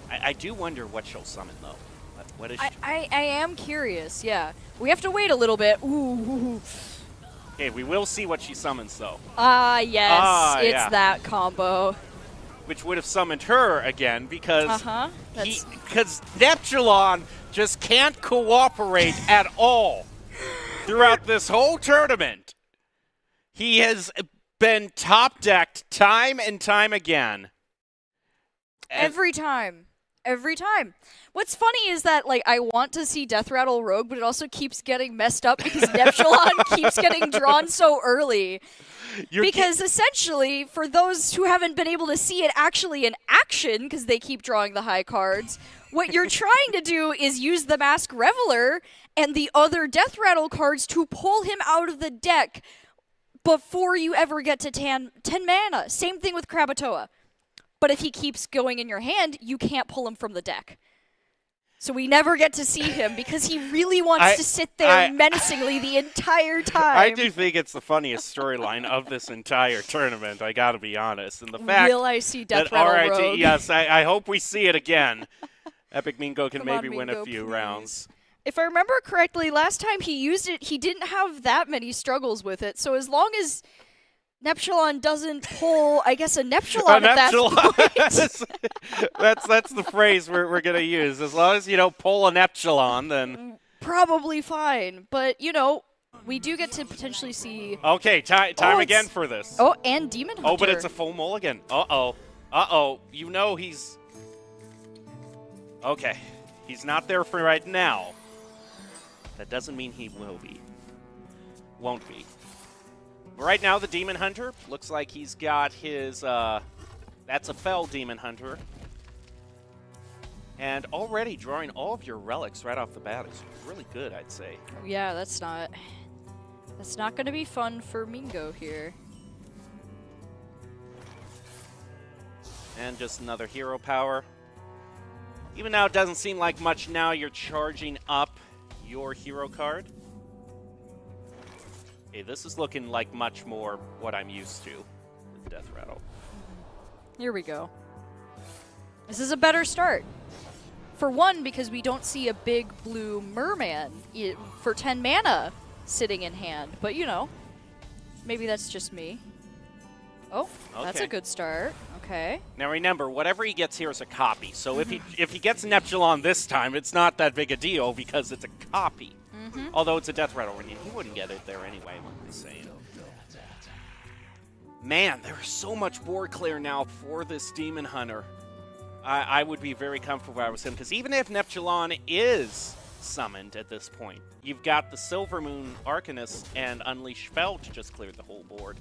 I do wonder what she'll summon, though. What is she? I am curious, yeah. We have to wait a little bit. Ooh. Okay, we will see what she summons, though. Ah, yes. It's yeah. that combo. Which would have summoned her again because Uh-huh. because Neptulon just can't cooperate at all throughout this whole tournament. He has been top decked time and time again. Every time. Every time. What's funny is that, like, I want to see Death Rattle Rogue, but it also keeps getting messed up because Neptulon keeps getting drawn so early. Because essentially, for those who haven't been able to see it actually in action, because they keep drawing the high cards, what you're trying to do is use the Mask Reveler and the other Death Rattle cards to pull him out of the deck before you ever get to 10 mana. Same thing with Krabatoa. But if he keeps going in your hand, you can't pull him from the deck. So we never get to see him because he really wants to sit there menacingly the entire time. I do think it's the funniest storyline of this entire tournament, I gotta be honest. And the fact Will I see Death that Rattle RIT, Rogue? yes, I hope we see it again. Epic Mingo can Come on, maybe win a Mingo, few please. rounds. If I remember correctly, last time he used it, he didn't have that many struggles with it. So as long as Neptulon doesn't pull, I guess, a Neptulon at that point. that's the phrase we're going to use. As long as you don't pull a Neptulon, then... Probably fine. But, you know, we do get to potentially see... Okay, time again for this. Oh, and Demon Hunter. Oh, but it's a full mulligan. Uh-oh. Uh-oh. You know he's... Okay. He's not there for right now. That doesn't mean he will be. Won't be. Right now, the Demon Hunter looks like he's got his, that's a Fell Demon Hunter. And already drawing all of your relics right off the bat is really good, I'd say. Yeah, that's not going to be fun for Mingo here. And just another hero power. Even now, it doesn't seem like much now. You're charging up your hero card. Okay, this is looking like much more what I'm used to with Death Rattle. Here we go. This is a better start. For one, because we don't see a big blue merman for 10 mana sitting in hand. But, you know, maybe that's just me. Oh, that's a Okay. good start. Okay. Now remember, whatever he gets here is a copy. So if he gets Neptulon this time, it's not that big a deal because it's a copy. Although it's a Death Rattle, and he wouldn't get it there anyway, I'm just saying. Man, there's so much board clear now for this Demon Hunter. I would be very comfortable with him, because even if Neptulon is summoned at this point, you've got the Silver Moon Arcanist and Unleash Spell to just clear the whole board.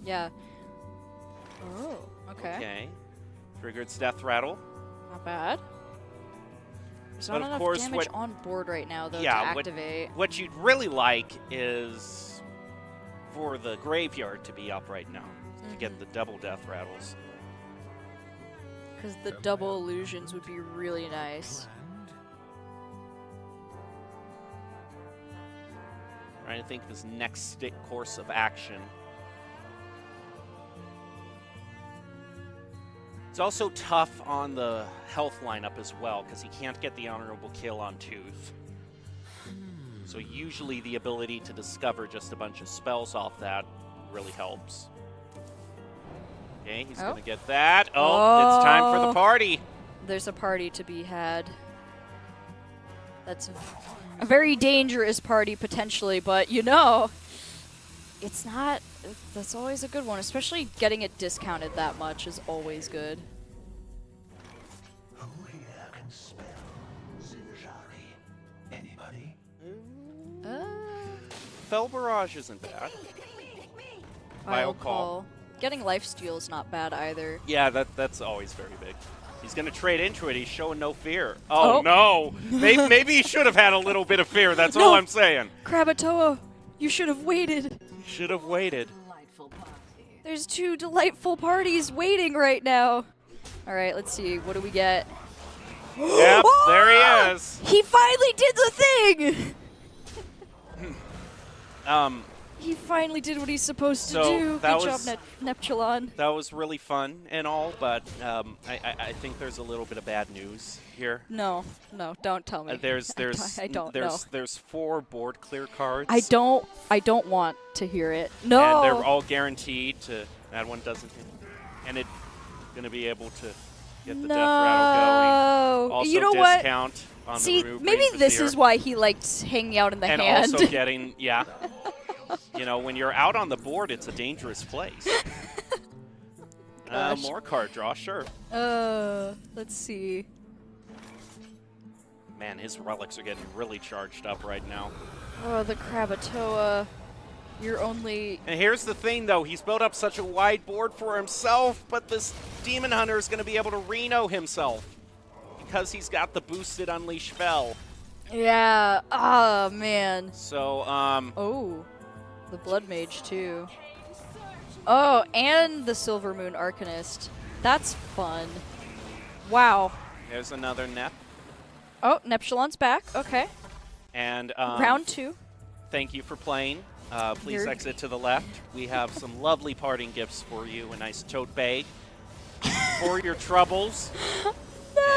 Yeah. Oh, okay. Okay. Triggered's Death Rattle. Not bad. There's But not of enough course, damage on board right now, though, Yeah, to activate. What you'd really like is for the graveyard to be up right now to get the double Death Rattles. Because the double illusions would be really nice. Trying to think of his next course of action. It's also tough on the health lineup as well, because he can't get the honorable kill on Tooth. So usually the ability to discover just a bunch of spells off that really helps. Okay, he's going to get that. Oh, it's time for the party. There's a party to be had. That's a very dangerous party, potentially, but you know, it's not. That's always a good one, especially getting it discounted that much is always good. Who here can spell Zinjari? Anybody? Fell Barrage isn't bad. Vile Call. Getting lifesteal is not bad either. Yeah, that's always very big. He's going to trade into it. He's showing no fear. Oh, Oh. no. Maybe he should have had a little bit of fear. That's all I'm saying. Krabatoa, you should have waited. Should have waited. Delightful party. There's two delightful parties waiting right now. All right, let's see. What do we get? Yep, there he is. He finally did the thing! He finally did what he's supposed to So, do. that Good was- job, Neptulon. That was really fun and all, but I think there's a little bit of bad news here. No, don't tell me. I don't know. There's 4 board clear cards. I don't want to hear it. No. And they're all guaranteed to. That one doesn't hit. And it's going to be able to get the Death Rattle going. Also, you know what? discount on See, the maybe this is why he liked hanging out in the and hand. also getting, yeah. You know, when you're out on the board, it's a dangerous place. Gosh. More card draw, sure. Let's see. Man, his relics are getting really charged up right now. Oh, the Krabatoa. You're only... And here's the thing, though. He's built up such a wide board for himself, but this Demon Hunter is going to be able to Reno himself because he's got the boosted Unleash Spell. Yeah. Ah, man. So, Oh, the Blood Mage, too. Oh, and the Silver Moon Arcanist. That's fun. Wow. there's another Nep. Oh, Neptulon's back. Okay. And Round 2. thank you for playing. Please You're- exit to the left. We have some lovely parting gifts for you. A nice tote bag for your troubles.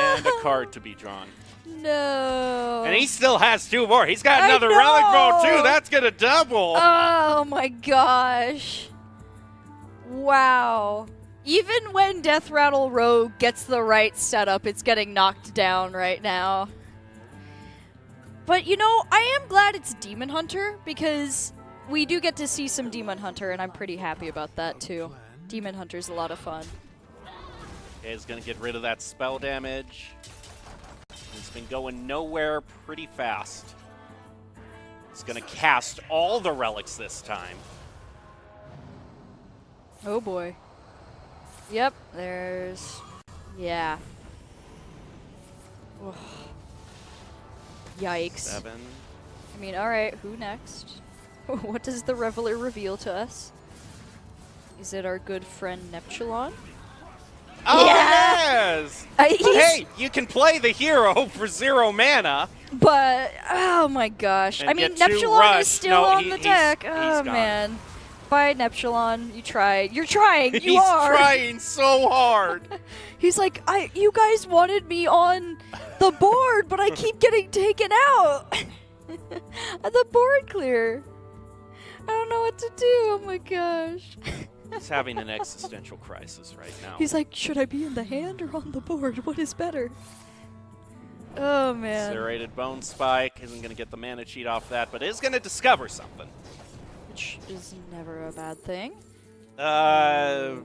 And a card to be drawn. No. And he still has 2 more. He's got I another relic vault, know. too. That's going to double. Oh my gosh. Wow. Even when Death Rattle Rogue gets the right setup, it's getting knocked down right now. But you know, I am glad it's Demon Hunter because we do get to see some Demon Hunter, and I'm pretty happy about that too. Demon Hunter's a lot of fun. Okay, he's going to get rid of that spell damage. He's been going nowhere pretty fast. He's going to cast all the relics this time. Oh boy. Yep, there's... Yeah. Ugh. Yikes. 7. I mean, alright, who next? What does the Reveler reveal to us? Is it our good friend Neptulon? Oh, Yeah. yes! He's- Hey, you can play the hero for 0 mana. But, oh my gosh. And I mean, get 2 Neptulon rush. is still No, on he- the he's- deck. he's Oh, gone. man. Bye, Neptulon. You tried. You're trying. You He's are. trying so hard. He's like, you guys wanted me on the board, but I keep getting taken out. The board clear. I don't know what to do. Oh my gosh. He's having an existential crisis right now. He's like, should I be in the hand or on the board? What is better? Oh man. Serrated Bone Spike isn't going to get the mana cheat off that, but is going to discover something. Which is never a bad thing. Yeah,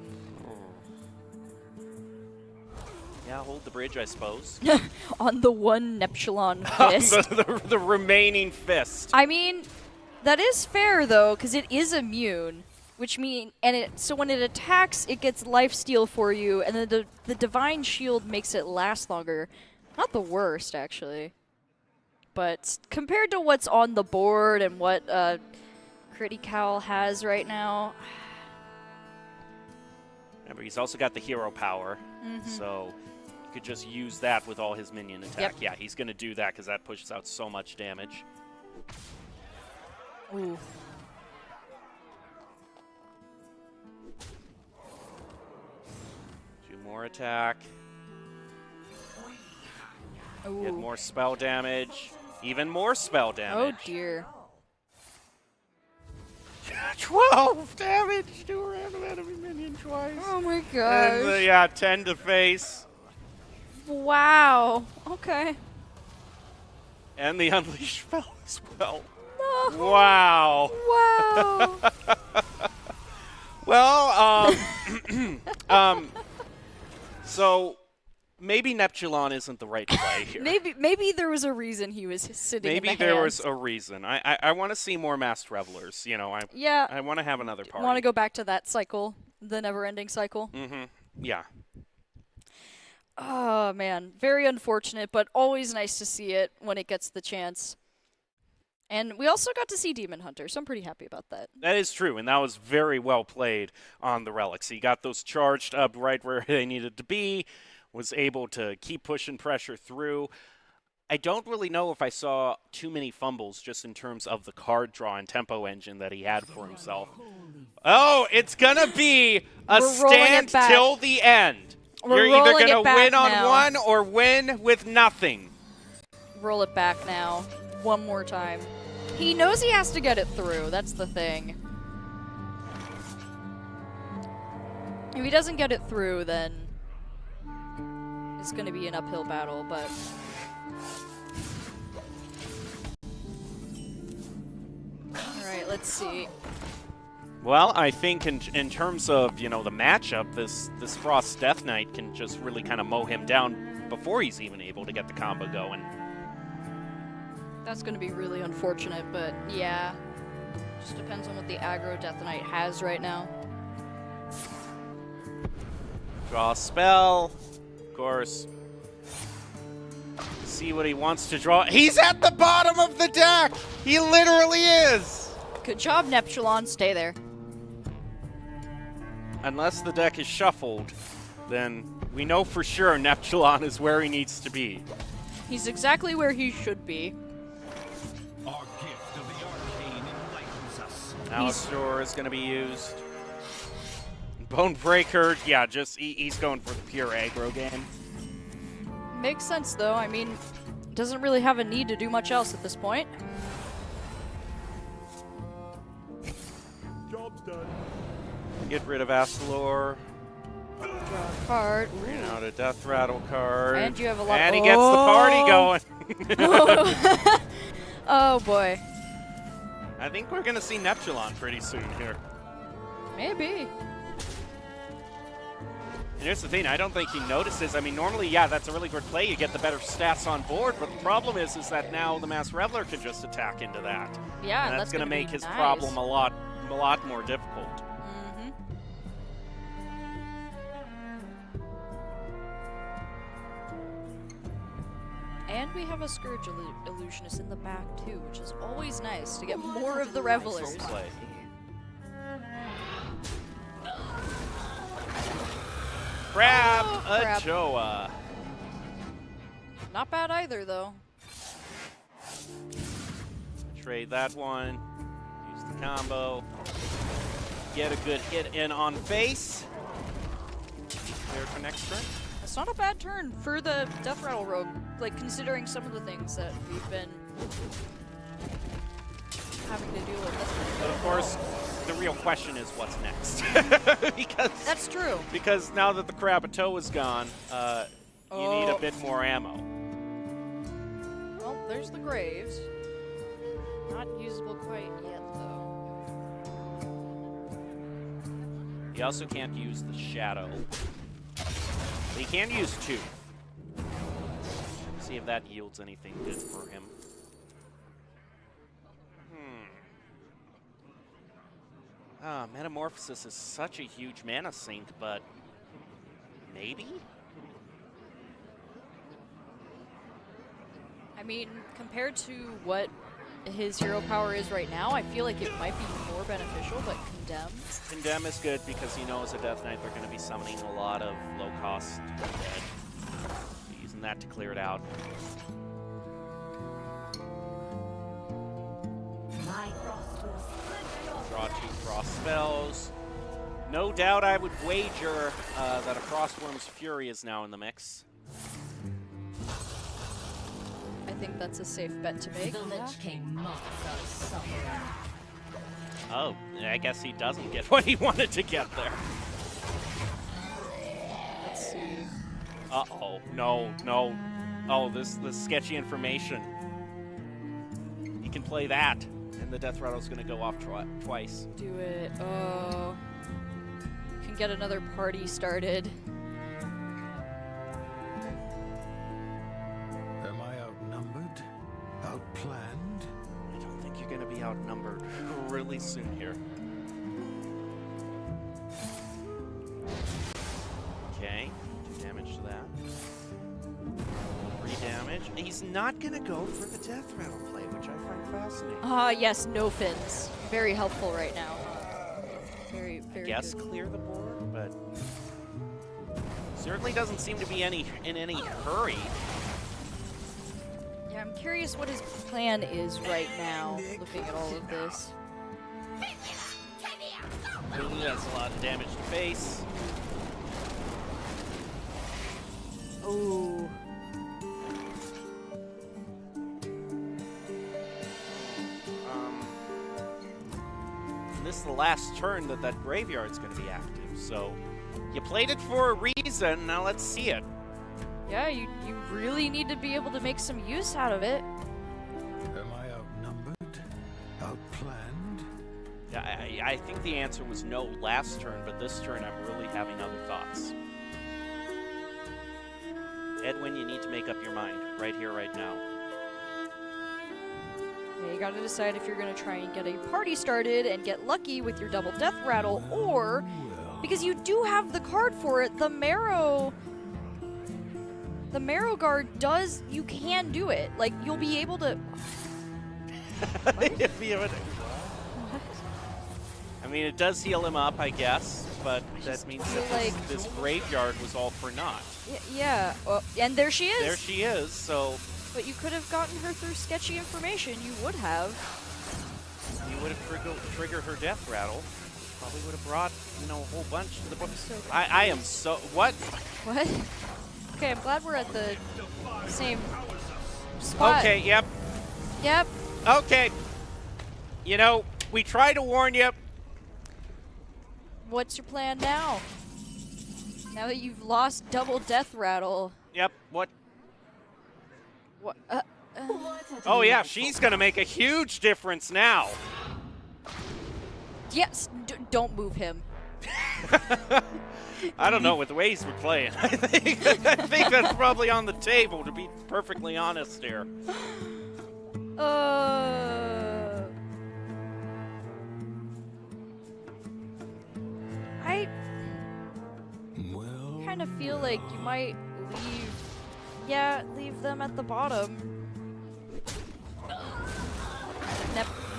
hold the bridge, I suppose. On the one Neptulon fist. the remaining fist. I mean, that is fair though, because it is immune, which so when it attacks, it gets lifesteal for you, and then the Divine Shield makes it last longer. Not the worst, actually. But compared to what's on the board and what Critical has right now. Remember, he's also got the hero power, so you could just use that with all his minion attack. Yep. Yeah, he's going to do that because that pushes out so much damage. Ooh. Two more attack. Ooh. Get more spell damage. Even more spell damage. Oh dear. 12 damage to a random enemy minion twice. Oh my And gosh. yeah, 10 to face. Wow. Okay. And the unleash spell as well. No. Wow. Wow. Well, so maybe Neptulon isn't the right play here. Maybe there was a reason he was sitting in Maybe the there hands. was a reason. I want to see more Masked Revelers. You know, Yeah. I want to have another party. Want to go back to that cycle, the never-ending cycle? Yeah. Oh, man. Very unfortunate, but always nice to see it when it gets the chance. And we also got to see Demon Hunter, so I'm pretty happy about that. That is true, and that was very well played on the Relics. He got those charged up right where they needed to be, was able to keep pushing pressure through. I don't really know if I saw too many fumbles just in terms of the card draw and tempo engine that he had for himself. Oh, it's going to be a We're rolling it stand back. till the end. We're You're either rolling going it to back win on now. one or win with nothing. Roll it back now. One more time. He knows he has to get it through. That's the thing. If he doesn't get it through, then it's going to be an uphill battle, but... Alright, let's see. Well, I think in terms of, you know, the matchup, this Frost Death Knight can just really kind of mow him down before he's even able to get the combo going. That's going to be really unfortunate, but yeah. Just depends on what the aggro Death Knight has right now. Draw a spell, of course. See what he wants to draw. He's at the bottom of the deck! He literally is! Good job, Neptulon. Stay there. Unless the deck is shuffled, then we know for sure Neptulon is where he needs to be. He's exactly where he should be. Our gift of the arcane enlightens us. Alistor is going to be used. Bonebreaker, yeah, just he's going for the pure aggro game. Makes sense, though. I mean, doesn't really have a need to do much else at this point. Job's done. Get rid of Astalor. Draw a card. Bring out a Death Rattle card. And you have a lot. And he gets the party going. Oh boy. I think we're going to see Neptulon pretty soon here. Maybe. And here's the thing, I don't think he notices. I mean, normally, yeah, that's a really good play. You get the better stats on board, but the problem is that now the Masked Reveler can just attack into that. Yeah, and that's going to gonna make be his nice. problem a lot more difficult. And we have a Scourge Illusionist in the back, too, which is always nice to get more of the Revelers. Play. Grabbed a crap. Joa. Not bad either, though. Trade that one. Use the combo. get a good hit in on face. Clear for next turn. It's not a bad turn for the Death Rattle Rogue, like considering some of the things that we've been having to deal with. But of course, the real question is what's next. because That's true. Because now that the Crabatoe is gone, you need a bit more ammo. Well, there's the Graves. Not usable quite yet, though. He also can't use the Shadow. He can use 2. See if that yields anything good for him. Metamorphosis is such a huge mana sink, but maybe? I mean, compared to what his hero power is right now, I feel like it might be more beneficial, but Condemn. Condemn is good because he knows a Death Knight they're going to be summoning a lot of low-cost dead. Using that to clear it out. Draw 2 Frost spells. No doubt I would wager that a Frostworm's Fury is now in the mix. I think that's a safe bet to make. Oh, I guess he doesn't get what he wanted to get there. Let's see. Uh-oh. No, no. Oh, this sketchy information. He can play that, and the Death Rattle's going to go off twice. Do it. Oh. Can get another party started. Am I outnumbered? Outplanned? I don't think you're going to be outnumbered really soon here. Okay, 2 damage to that. 3 damage. He's not going to go for the Death Rattle play, which I find fascinating. Yes, no fins. Very helpful right now. Very, very I guess good. clear the board, but certainly doesn't seem to be in any hurry. Yeah, I'm curious what his plan is right now, looking at all of this. Ooh, that's a lot of damage to face. Ooh. This is the last turn that graveyard's going to be active, so you played it for a reason. Now let's see it. Yeah, you really need to be able to make some use out of it. Am I outnumbered? Outplanned? Yeah, I think the answer was no last turn, but this turn I'm really having other thoughts. Edwin, you need to make up your mind right here, right now. Yeah, you gotta decide if you're gonna try and get a party started and get lucky with your double Death Rattle, or, because you do have the card for it, the Marrow Guard does, you can do it. Like, you'll be able to... I mean, it does heal him up, I guess, but that means that like this graveyard was all for naught. Yeah, and there she is. There she is, so... But you could have gotten her through sketchy information. You would have. You would have triggered her Death Rattle. Probably would have brought, a whole bunch to the book. So I am so... What? What? Okay, I'm glad we're at the same spot. Okay, yep. Yep. Okay. We tried to warn you. What's your plan now? Now that you've lost double Death Rattle. Yep, what? What? Oh, yeah, she's going to make a huge difference now. Yes, don't move him. I don't know, with the ways we're playing. I think that's probably on the table, to be perfectly honest here. I kind of feel like you might leave them at the bottom.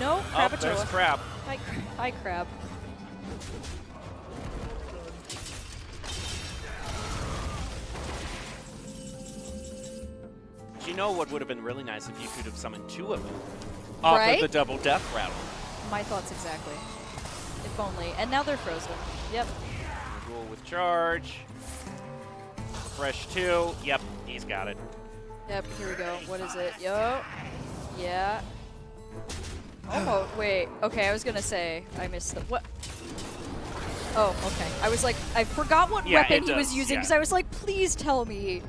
No, Oh, there's Crabatoa. Crab. Hi, Crab. You know what would have been really nice if you could have summoned 2 of them off Right? of the double Death Rattle. My thoughts exactly. If only. And now they're frozen. Yep. Duel with charge. Fresh 2. Yep, he's got it. Yep, here we go. What is it? Yo. Yeah. Oh, wait. Okay, I was gonna say I missed the what? Oh, okay. I was like, I forgot what weapon he was using because I was like, please tell me.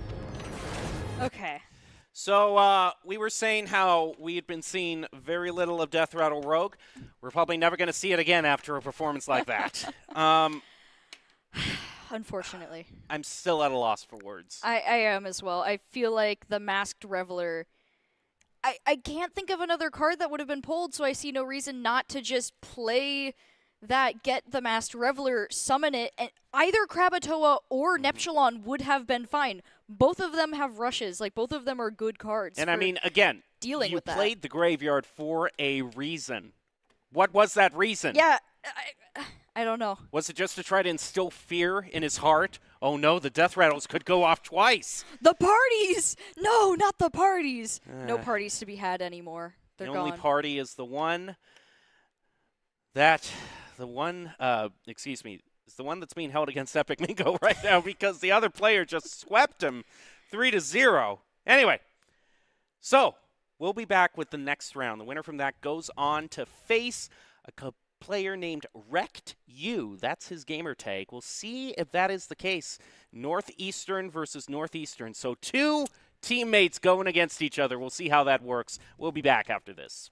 Okay. So we were saying how we had been seeing very little of Death Rattle Rogue. We're probably never going to see it again after a performance like that. Unfortunately. I'm still at a loss for words. I am as well. I feel like the Masked Reveler... I can't think of another card that would have been pulled, so I see no reason not to just play that, get the Masked Reveler, summon it, and either Krakatoa or Neptulon would have been fine. Both of them have rushes. Like, both of them are good cards. And I mean, again, dealing you with that. played the Graveyard for a reason. What was that reason? Yeah, I don't know. Was it just to try to instill fear in his heart? Oh no, the Death Rattles could go off twice. The parties! No, not the parties. No parties to be had anymore. They're the gone. only party is the one that, is the one that's being held against Epic Mingo right now because the other player just swept him 3-0. Anyway, so we'll be back with the next round. The winner from that goes on to face a player named Wrecked You. That's his gamer tag. We'll see if that is the case. Northeastern versus Northeastern. So 2 teammates going against each other. We'll see how that works. We'll be back after this.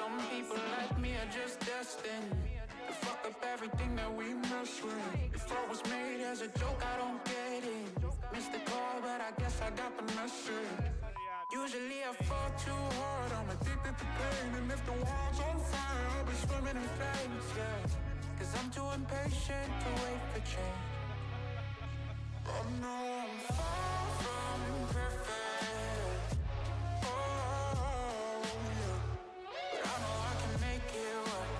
Some people like me are just destined to fuck up everything that we mess with. If I was made as a joke, I don't get it. Missed the call, but I guess I got the message. Usually I fall too hard, I'm addicted to pain. And if the world's on fire, I'll be swimming in flames, yeah. Cause I'm too impatient to wait for change. I know I'm far from perfect. Oh, yeah. But I know I can make it work.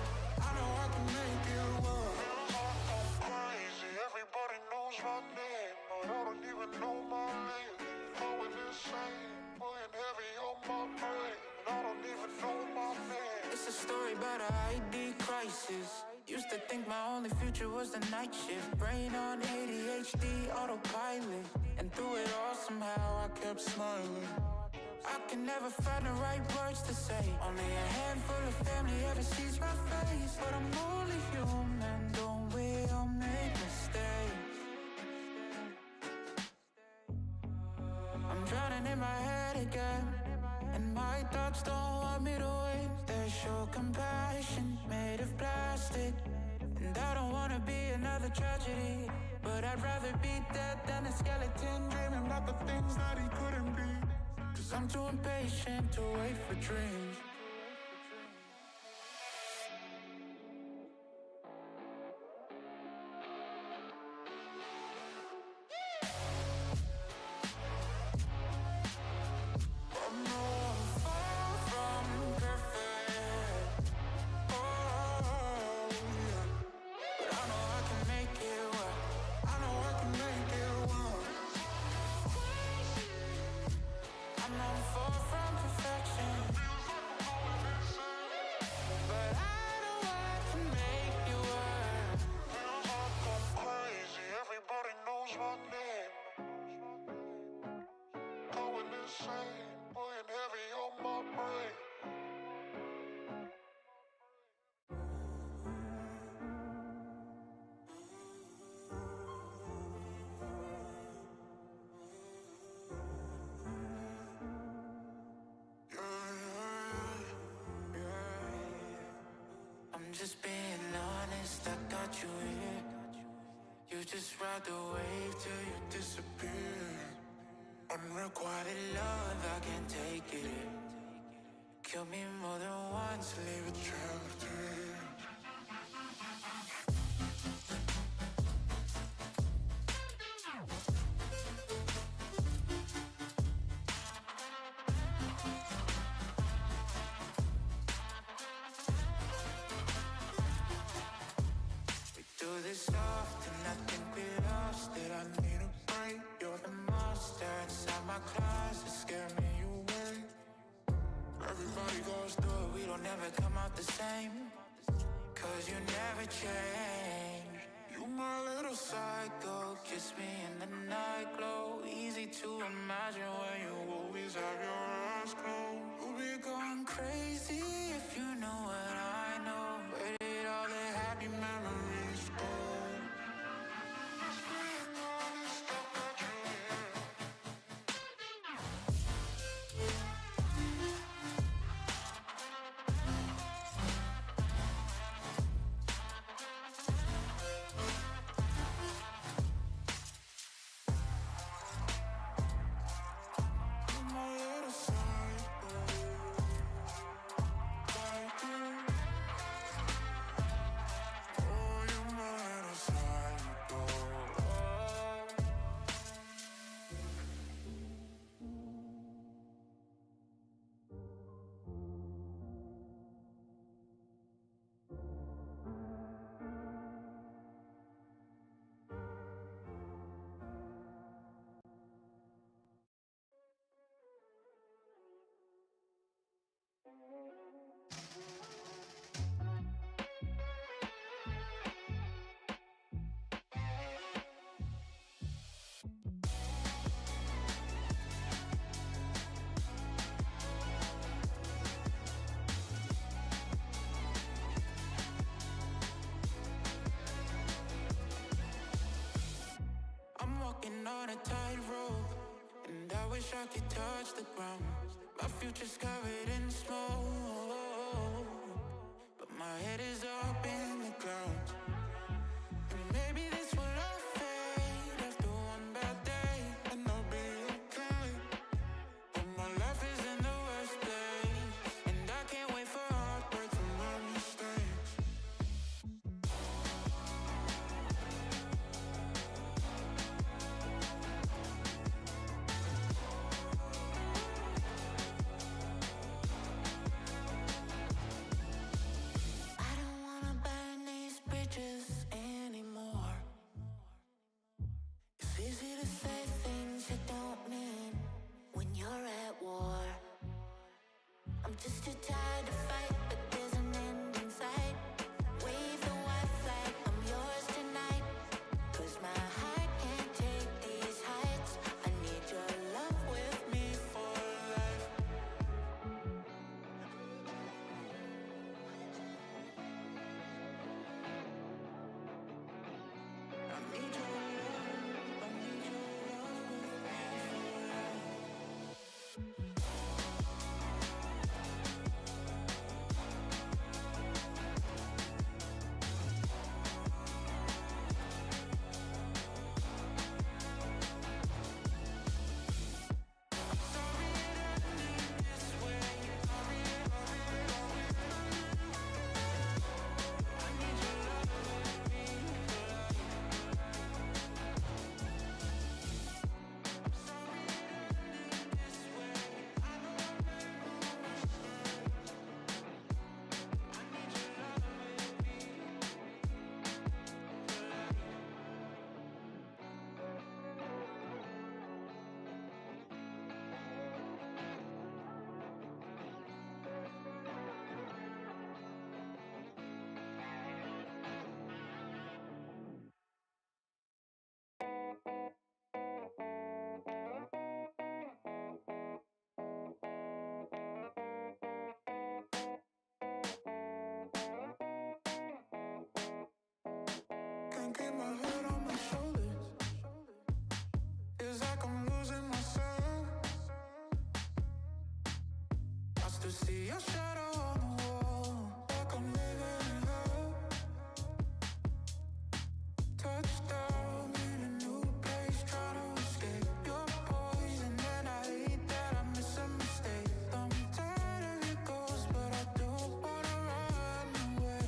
I know I can make it work. I'm crazy, everybody knows my name, but I don't even know my name. Going insane, pulling heavy on my brain, and I don't even know my name. It's a story about an ID crisis. Used to think my only future was the night shift. Brain on ADHD, autopilot. And through it all somehow I kept smiling. I can never find the right words to say. Only a handful of family ever sees my face. But I'm only human, don't we all make mistakes? I'm drowning in my head again, and my thoughts don't want me to win. They show compassion made of plastic, and I don't wanna be another tragedy, but I'd rather be dead than a skeleton dreaming about the things that he couldn't be. Cause I'm too impatient to wait for dreams. Everybody knows my name. Going insane, putting heavy on my brain. I'm just being honest, I got you here. You just ride the wave till you disappear. Unrequited love, I can't take it. Kill me more than once, leave a trail of tears. Do this often, I think we lost it. I need a break. You're the monster inside my closet, scare me away. Everybody goes through it, we don't ever come out the same. Cause you never change. You my little psycho, kiss me in the night glow. Easy to imagine when you always have your eyes closed. We'll be going crazy if you know what I know. Where did all the happy memories go? On a tightrope, and I wish I could touch the ground. My future's covered in smoke, but my head is up in the clouds. And maybe this will all fade after one bad day, and I'll be okay. But my life is in the worst place, and I can't wait for heartbreak from my mistakes. my head on my shoulders. It's like I'm losing myself. I still see your shadow on the wall, like I'm living in hell. Touchdown in a new place, trying to escape your poison, and I hate that I miss a mistake. I'm tired of your ghost, but I don't wanna run away.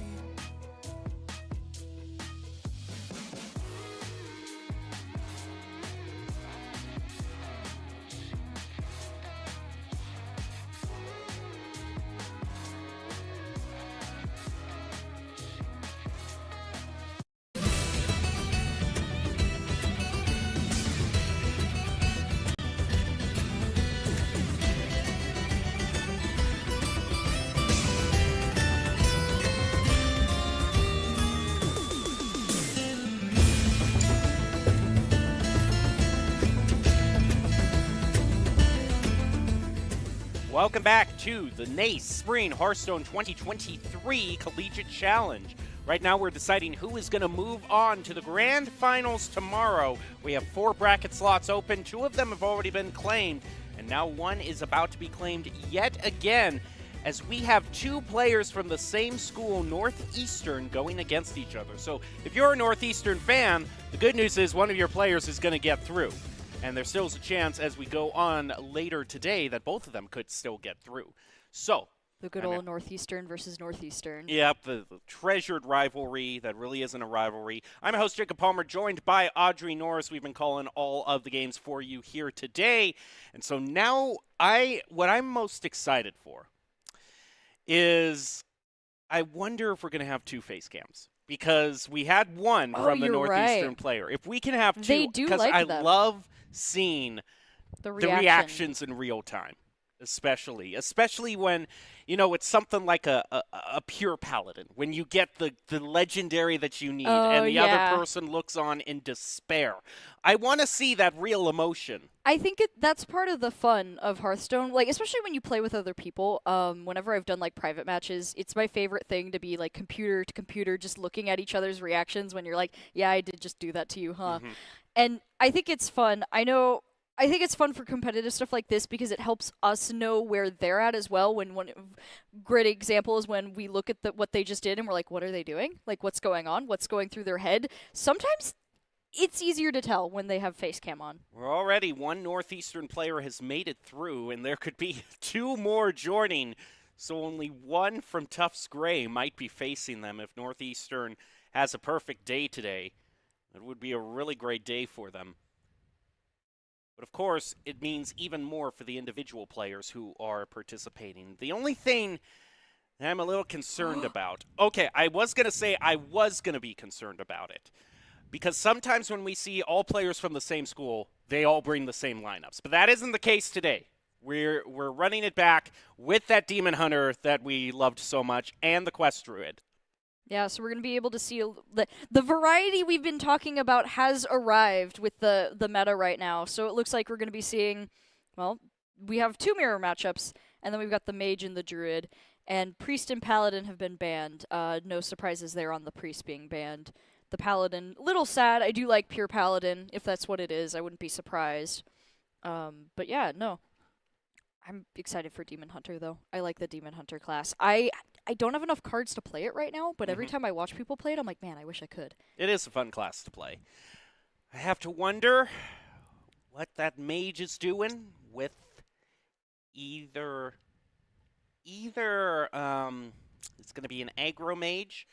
Welcome back to the Nace Spring Hearthstone 2023 Collegiate Challenge. Right now we're deciding who is going to move on to the Grand Finals tomorrow. We have 4 bracket slots open. 2 of them have already been claimed, and now 1 is about to be claimed yet again, as we have 2 players from the same school, Northeastern, going against each other. So if you're a Northeastern fan, the good news is one of your players is going to get through. And there still is a chance as we go on later today that both of them could still get through. So The good old Northeastern versus Northeastern. Yep, the treasured rivalry that really isn't a rivalry. I'm host Jacob Palmer, joined by Audrey Norris. We've been calling all of the games for you here today. And so now what I'm most excited for is I wonder if we're going to have 2 face cams. Because we had 1 from the Northeastern player. If we can have 2, they do because like I them. love seeing the reactions in real time. Especially when, it's something like a pure paladin, when you get the legendary that you need and the other person looks on in despair. I want to see that real emotion. I think that's part of the fun of Hearthstone, like especially when you play with other people. Whenever I've done like private matches, it's my favorite thing to be like computer to computer, just looking at each other's reactions when you're like, yeah, I did just do that to you, huh? Mm-hmm. And I think it's fun. I think it's fun for competitive stuff like this because it helps us know where they're at as well. One great example is when we look at what they just did and we're like, what are they doing? Like, what's going on? What's going through their head? Sometimes it's easier to tell when they have face cam on. We're already 1 Northeastern player has made it through, and there could be 2 more joining. So only 1 from Tufts Gray might be facing them if Northeastern has a perfect day today. It would be a really great day for them. But of course, it means even more for the individual players who are participating. The only thing that I'm a little concerned about, okay, I was going to say I was going to be concerned about it. Because sometimes when we see all players from the same school, they all bring the same lineups. But that isn't the case today. We're running it back with that Demon Hunter that we loved so much and the Quest Druid. Yeah, so we're going to be able to see the variety we've been talking about has arrived with the meta right now. So it looks like we're going to be seeing, well, we have 2 mirror matchups, and then we've got the Mage and the Druid. And Priest and Paladin have been banned. No surprises there on the Priest being banned. The Paladin, a little sad. I do like pure Paladin, if that's what it is. I wouldn't be surprised. But yeah, no. I'm excited for Demon Hunter, though. I like the Demon Hunter class. I don't have enough cards to play it right now, but every time I watch people play it, I'm like, man, I wish I could. It is a fun class to play. I have to wonder what that Mage is doing with either it's going to be an aggro Mage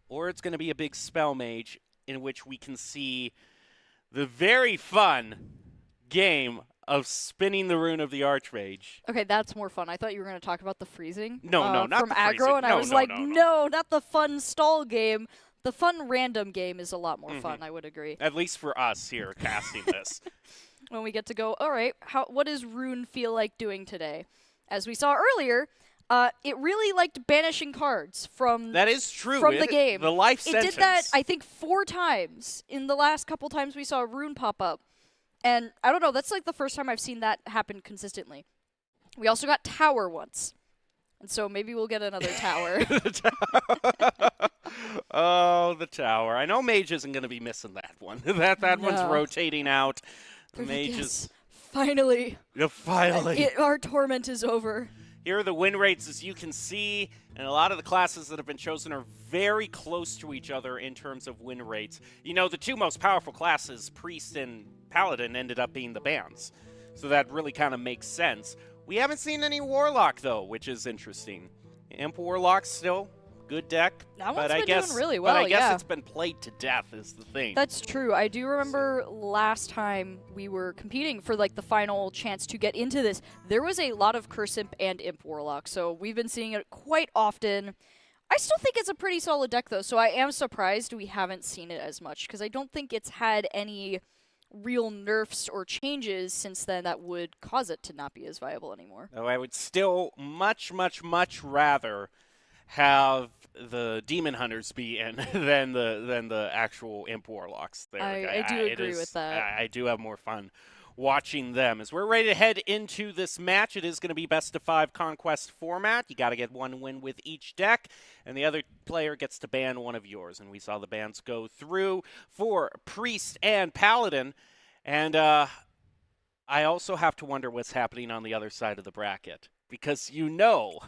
or it's going to be a big spell Mage in which we can see the very fun game of spinning the rune of the Archmage. Okay, that's more fun. I thought you were going to talk about the freezing. No, not from the aggro, freezing. and I was no, not the fun stall game. The fun random game is a lot more fun, I would agree. At least for us here casting this. When we get to go, all right, what does Rune feel like doing today? As we saw earlier, it really liked banishing cards from that is true from the game. The life sentence. It did that, I think, 4 times in the last couple times we saw Rune pop up. And I don't know, that's like the first time I've seen that happen consistently. We also got Tower once. And so maybe we'll get another Tower. Oh, the tower. I know Mage isn't going to be missing that one. that one's No. rotating out. They're like, Mage yes, is... finally. Yeah, finally. Our torment is over. Here are the win rates, as you can see, and a lot of the classes that have been chosen are very close to each other in terms of win rates. You know, the two most powerful classes, Priest and Paladin, ended up being the bans. So that really kind of makes sense. We haven't seen any Warlock, though, which is interesting. Imp Warlock still good deck. That but one's I been guess, doing really well, But I guess yeah. it's been played to death is the thing. That's true. I do remember last time we were competing for like the final chance to get into this, there was a lot of Curse Imp and Imp Warlock, so we've been seeing it quite often. I still think it's a pretty solid deck though, so I am surprised we haven't seen it as much, because I don't think it's had any real nerfs or changes since then that would cause it to not be as viable anymore. Though I would still much, much, much rather have the Demon Hunters be in than the actual Imp Warlocks there. I do agree with that. I do have more fun watching them. As we're ready to head into this match, it is going to be best of 5 conquest format. You got to get one win with each deck, and the other player gets to ban one of yours. And we saw the bans go through for Priest and Paladin. And I also have to wonder what's happening on the other side of the bracket, because you know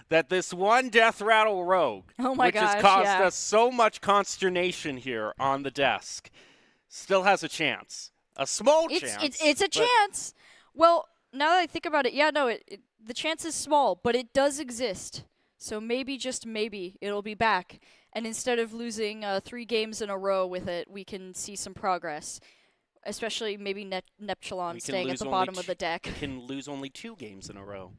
that this one Death Rattle Rogue, which has caused us so much consternation here on the desk, still has a chance. A small chance. It's a chance. Well, now that I think about it, yeah, no, the chance is small, but it does exist. So maybe, just maybe, it'll be back. And instead of losing 3 games in a row with it, we can see some progress. Especially maybe Neptulon staying at the bottom of the deck. We can lose only 2 games in a row.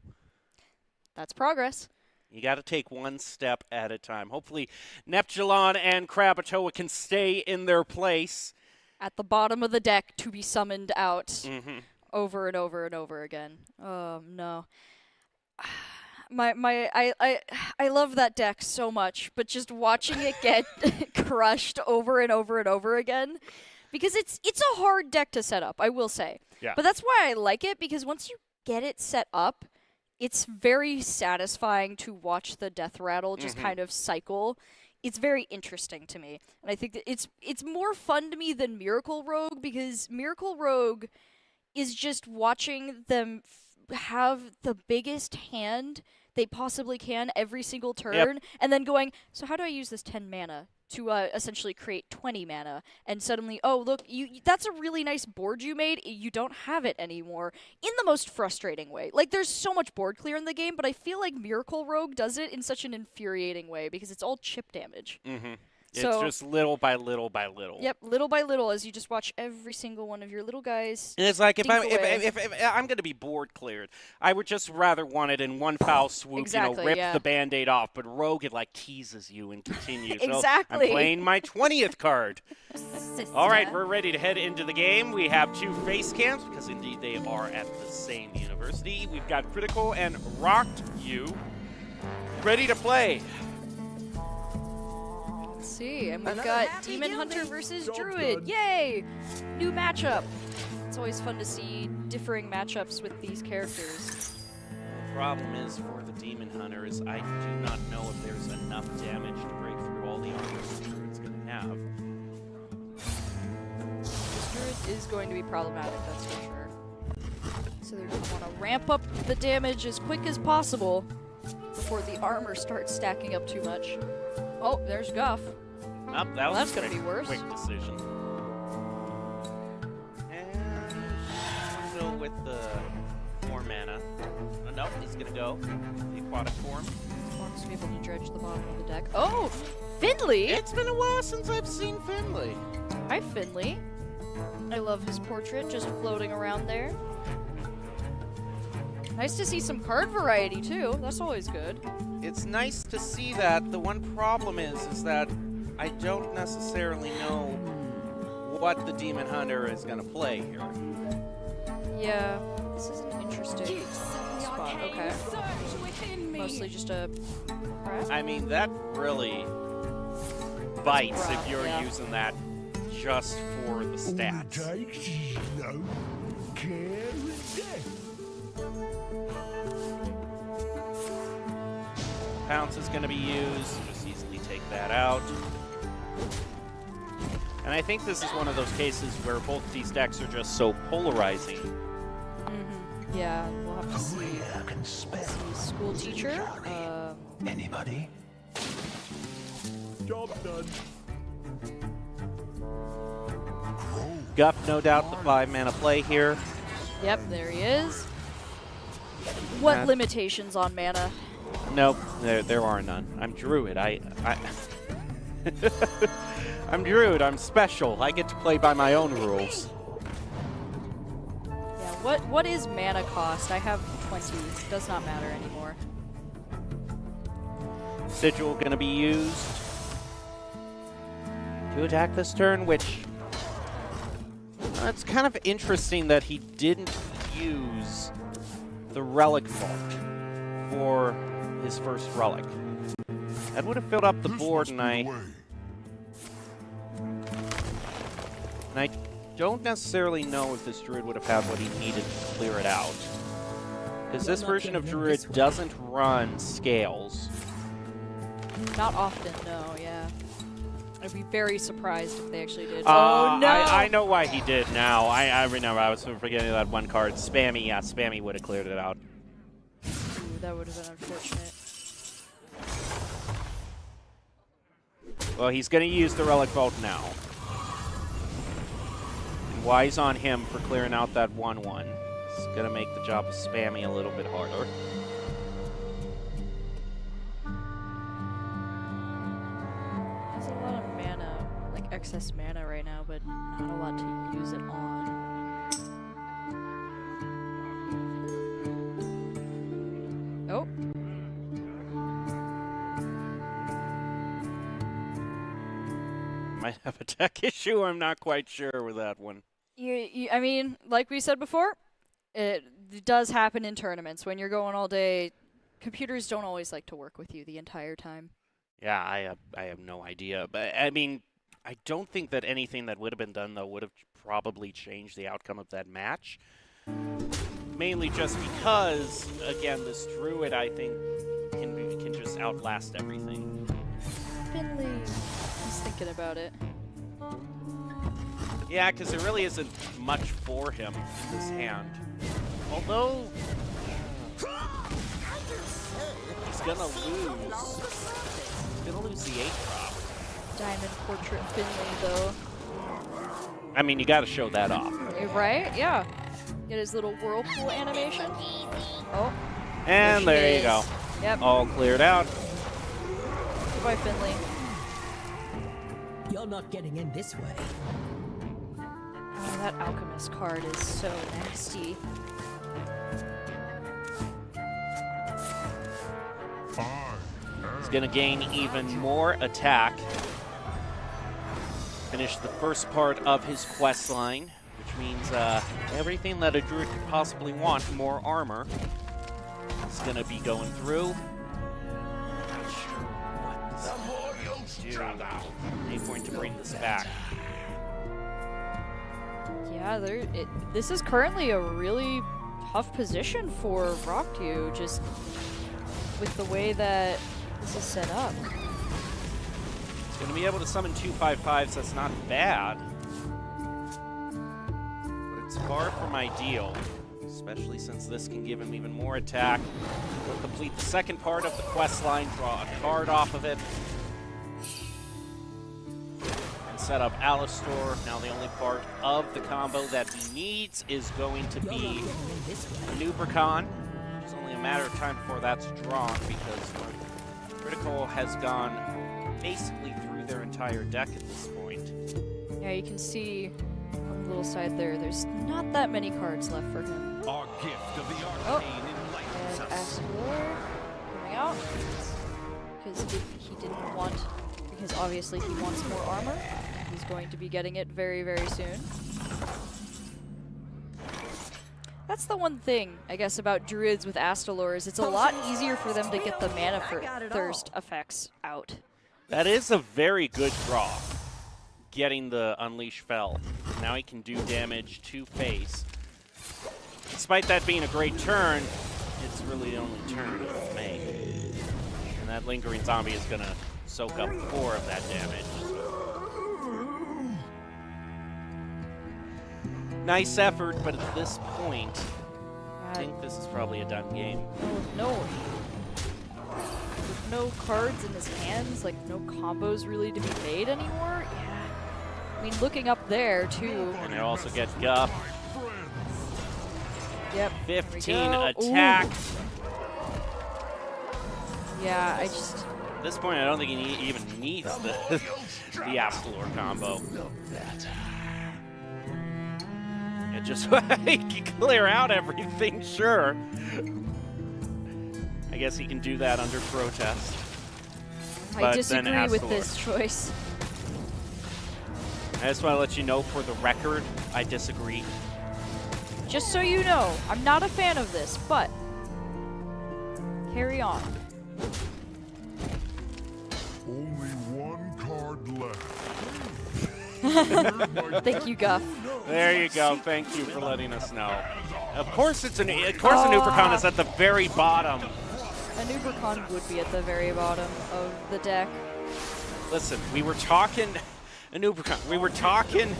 That's progress. You got to take one step at a time. Hopefully, Neptulon and Krakatoa can stay in their place. At the bottom of the deck to be summoned out over and over and over again. Oh, no. I love that deck so much, but just watching it get crushed over and over and over again, because it's a hard deck to set up, I will say. Yeah. But that's why I like it, because once you get it set up, it's very satisfying to watch the Death Rattle just kind of cycle. It's very interesting to me. And I think that it's more fun to me than Miracle Rogue, because Miracle Rogue is just watching them have the biggest hand they possibly can every single turn, and then going, so how do I use this 10 mana to essentially create 20 mana? And suddenly, oh, look, that's a really nice board you made. You don't have it anymore, in the most frustrating way. Like, there's so much board clear in the game, but I feel like Miracle Rogue does it in such an infuriating way, because it's all chip damage. It's just little by little by little. Yep, little by little, as you just watch every single one of your little guys. And it's like, if I'm dink going to be board cleared, I would just rather want it in one foul swoop, Exactly, rip yeah. the Band-Aid off. But Rogue, it like teases you and continues. Exactly. So I'm playing my 20th card. All right, we're ready to head into the game. We have 2 face cams, because indeed they are at the same university. We've got Critical and Rocked You ready to play. Let's see, and we've got Demon Hunter versus Druid. Yay! New matchup. It's always fun to see differing matchups with these characters. The problem is for the Demon Hunter is I do not know if there's enough damage to break through all the armor the Druid's going to have. This Druid is going to be problematic, that's for sure. So they're going to want to ramp up the damage as quick as possible before the armor starts stacking up too much. Oh, there's Guff. Oh, that was that's a going to be worse. quick decision. And still with the 4 mana. Oh, no, he's going to go the aquatic form. Wants to be able to dredge the bottom of the deck. Oh, Finley! It's been a while since I've seen Finley. Hi, Finley. I love his portrait just floating around there. Nice to see some card variety, too. That's always good. It's nice to see that. The one problem is that I don't necessarily know what the Demon Hunter is going to play here. Yeah, this is an interesting spot. Okay. Mostly just a... I mean, that really bites rough, if you're yeah. using that just for the stats. Pounce is going to be used. Just easily take that out. And I think this is one of those cases where both these decks are just so polarizing. Mm-hmm. Yeah, we'll have to see. School teacher. Anybody? Job done. Guff, no doubt, the 5-mana play here. Yep, there he is. What limitations on mana? Nope, there are none. I'm Druid. I'm Druid. I'm special. I get to play by my own rules. Yeah, what is mana cost? I have 20. Does not matter anymore. Sigil gonna be used to attack this turn, which it's kind of interesting that he didn't use the Relic Vault for his first relic. That would have filled up the board, and I don't necessarily know if this Druid would have had what he needed to clear it out. Because this version of Druid doesn't run scales. Not often, no, yeah. I'd be very surprised if they actually did. Oh, no! I know why he did now. I remember. I was forgetting that one card. Spammy, yeah, Spammy would have cleared it out. Ooh, that would have been unfortunate. Well, he's going to use the Relic Vault now. And wise on him for clearing out that 1/1. It's going to make the job of Spammy a little bit harder. There's a lot of mana, like excess mana right now, but not a lot to use it on. Oh. Might have a tech issue. I'm not quite sure with that one. I mean, like we said before, it does happen in tournaments. When you're going all day, computers don't always like to work with you the entire time. Yeah, I have no idea. But, I mean, I don't think that anything that would have been done, though, would have probably changed the outcome of that match. Mainly just because, again, this Druid, I think, can just outlast everything. Finley. He's thinking about it. Yeah, because there really isn't much for him in this hand. Although, he's going to lose. He's going to lose the 8-drop. Diamond Portrait Finley, though. I mean, you got to show that off. Right? Yeah. Get his little whirlpool animation. Oh. And there you go. Yep. All cleared out. Goodbye, Finley. You're not getting in this way. Oh, that Alchemist card is so nasty. He's going to gain even more attack. Finish the first part of his quest line, which means everything that a Druid could possibly want, more armor, is going to be going through. Not sure what this is going to do. They're going to bring this back. Yeah, this is currently a really tough position for Rockdew, just with the way that this is set up. He's going to be able to summon 2 5/5s, that's not bad. But it's far from ideal, especially since this can give him even more attack. He'll complete the second part of the quest line, draw a card off of it, and set up Alistor. Now the only part of the combo that he needs is going to be Nubricon. It's only a matter of time before that's drawn because Critical has gone basically through their entire deck at this point. Yeah, you can see on the little side there, there's not that many cards left for him. Our gift of the arcane enlightens And us. Astor coming out. Because if he didn't want, because obviously he wants more armor, he's going to be getting it very, very soon. That's the one thing, I guess, about Druids with Astalor is it's a lot easier for them to get the mana for thirst effects out. That is a very good draw, getting the Unleash Fell. Now he can do damage to face. Despite that being a great turn, it's really the only turn he can make. And that lingering zombie is going to soak up 4 of that damage. Nice effort, but at this point, I think this is probably a done game. No. With no cards in his hands, like no combos really to be made anymore. Yeah. I mean, looking up there too. And they also get Guff. Yep. 15 attack. Ooh. Yeah, I just. At this point, I don't think he even needs the the Astalor combo. It just he can clear out everything, sure. I guess he can do that under protest. I disagree with this choice. I just want to let you know, for the record, I disagree. Just so you know, I'm not a fan of this, but carry on. Only one card left. Thank you, Guff. There you go. Thank you for letting us know. Of course, an Ubercon is at the very bottom. An Ubercon would be at the very bottom of the deck. Listen, we were talking an Ubercon. We were talking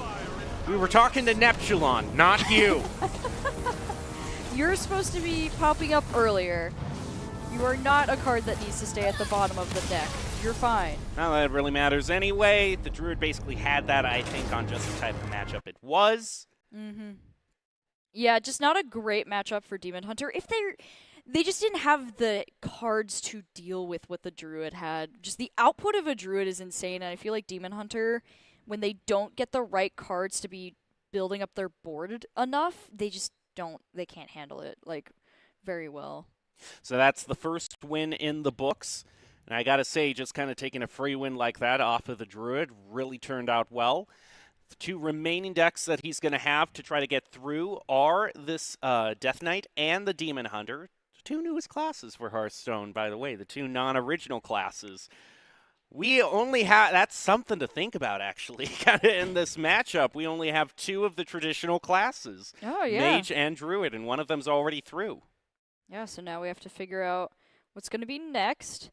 to Neptulon, not you. You're supposed to be popping up earlier. You are not a card that needs to stay at the bottom of the deck. You're fine. Not that it really matters anyway. The Druid basically had that, I think, on just the type of matchup it was. Mm-hmm. Yeah, just not a great matchup for Demon Hunter. If they just didn't have the cards to deal with what the Druid had. Just the output of a Druid is insane, and I feel like Demon Hunter, when they don't get the right cards to be building up their board enough, they can't handle it, like, very well. So that's the first win in the books. And I got to say, just kind of taking a free win like that off of the Druid really turned out well. The 2 remaining decks that he's going to have to try to get through are this Death Knight and the Demon Hunter. The 2 newest classes for Hearthstone, by the way, the 2 non-original classes. We only have, that's something to think about, actually, kind of in this matchup. We only have 2 of the traditional classes. Oh, yeah. Mage and Druid, and one of them's already through. Yeah, so now we have to figure out what's going to be next.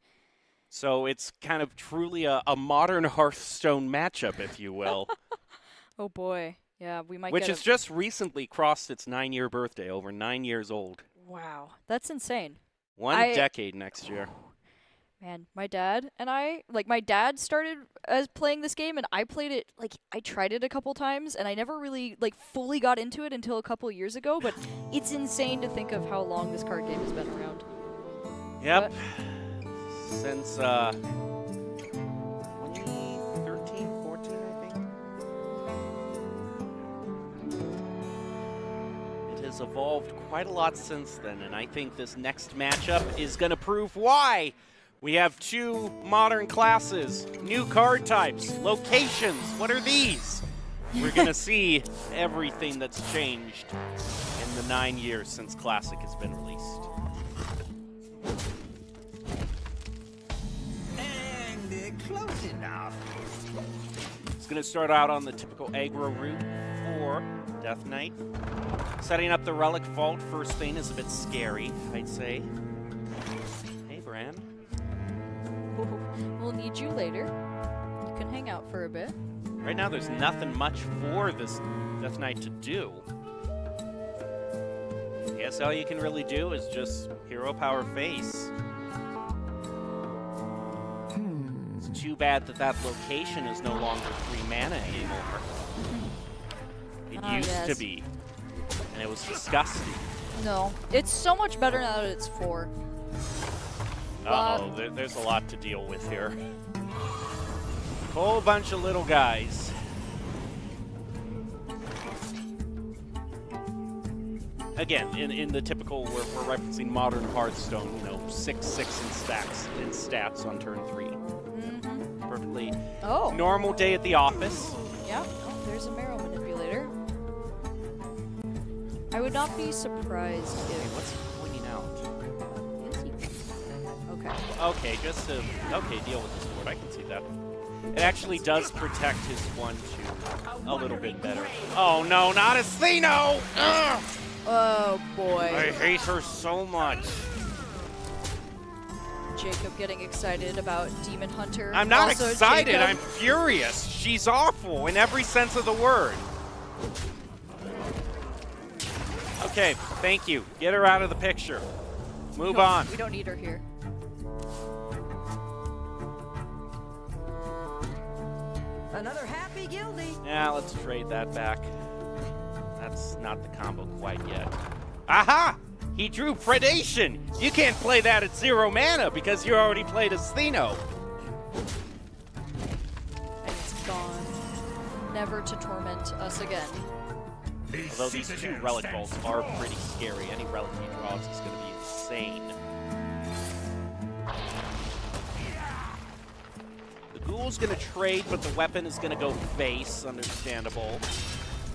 So it's kind of truly a modern Hearthstone matchup, if you will. Oh, boy. Yeah, we might Which get has just recently crossed its 9-year birthday, over 9 years old. Wow, that's insane. 1 decade next year. Man, my dad and my dad started as playing this game, and I played it, I tried it a couple times, and I never really, fully got into it until a couple years ago, but it's insane to think of how long this card game has been around. Yep. Since 2013, 14, I think. It has evolved quite a lot since then, and I think this next matchup is going to prove why. We have 2 modern classes, new card types, locations. What are these? We're going to see everything that's changed in the 9 years since Classic has been released. Close enough. It's going to start out on the typical aggro route for Death Knight. Setting up the Relic Vault first thing is a bit scary, I'd say. Hey, Bran. We'll need you later. You can hang out for a bit. Right now, there's nothing much for this Death Knight to do. I guess all you can really do is just hero power face. It's too bad that location is no longer 3 mana anymore. It used to be, and it was disgusting. No, it's so much better now that it's 4. Uh-oh, there's a lot to deal with here. Whole bunch of little guys. Again, in the typical, we're referencing modern Hearthstone, 6/6 in stats on turn 3. Mm-hmm. Perfectly Oh. normal day at the office. Yeah, there's a Marrow Manipulator. I would not be surprised Wait, if... what's he pointing out? Is he? Okay. Okay, okay, deal with this board. I can see that. It actually does protect his 1/2 a little bit better. Oh no, not Atheno! Ugh! Oh boy. I hate her so much. Jacob getting excited about Demon Hunter. I'm not Also, excited. Jacob- I'm furious. She's awful in every sense of the word. Okay, thank you. Get her out of the picture. Move on. We don't need her here. Another happy guilty. Yeah, let's trade that back. That's not the combo quite yet. Aha! He drew Predation! You can't play that at 0 mana because you already played Astheno. And it's gone. Never to torment us again. Although these two Relic Bolts are pretty scary. Any Relic he draws is going to be insane. The Ghoul's going to trade, but the weapon is going to go face. Understandable.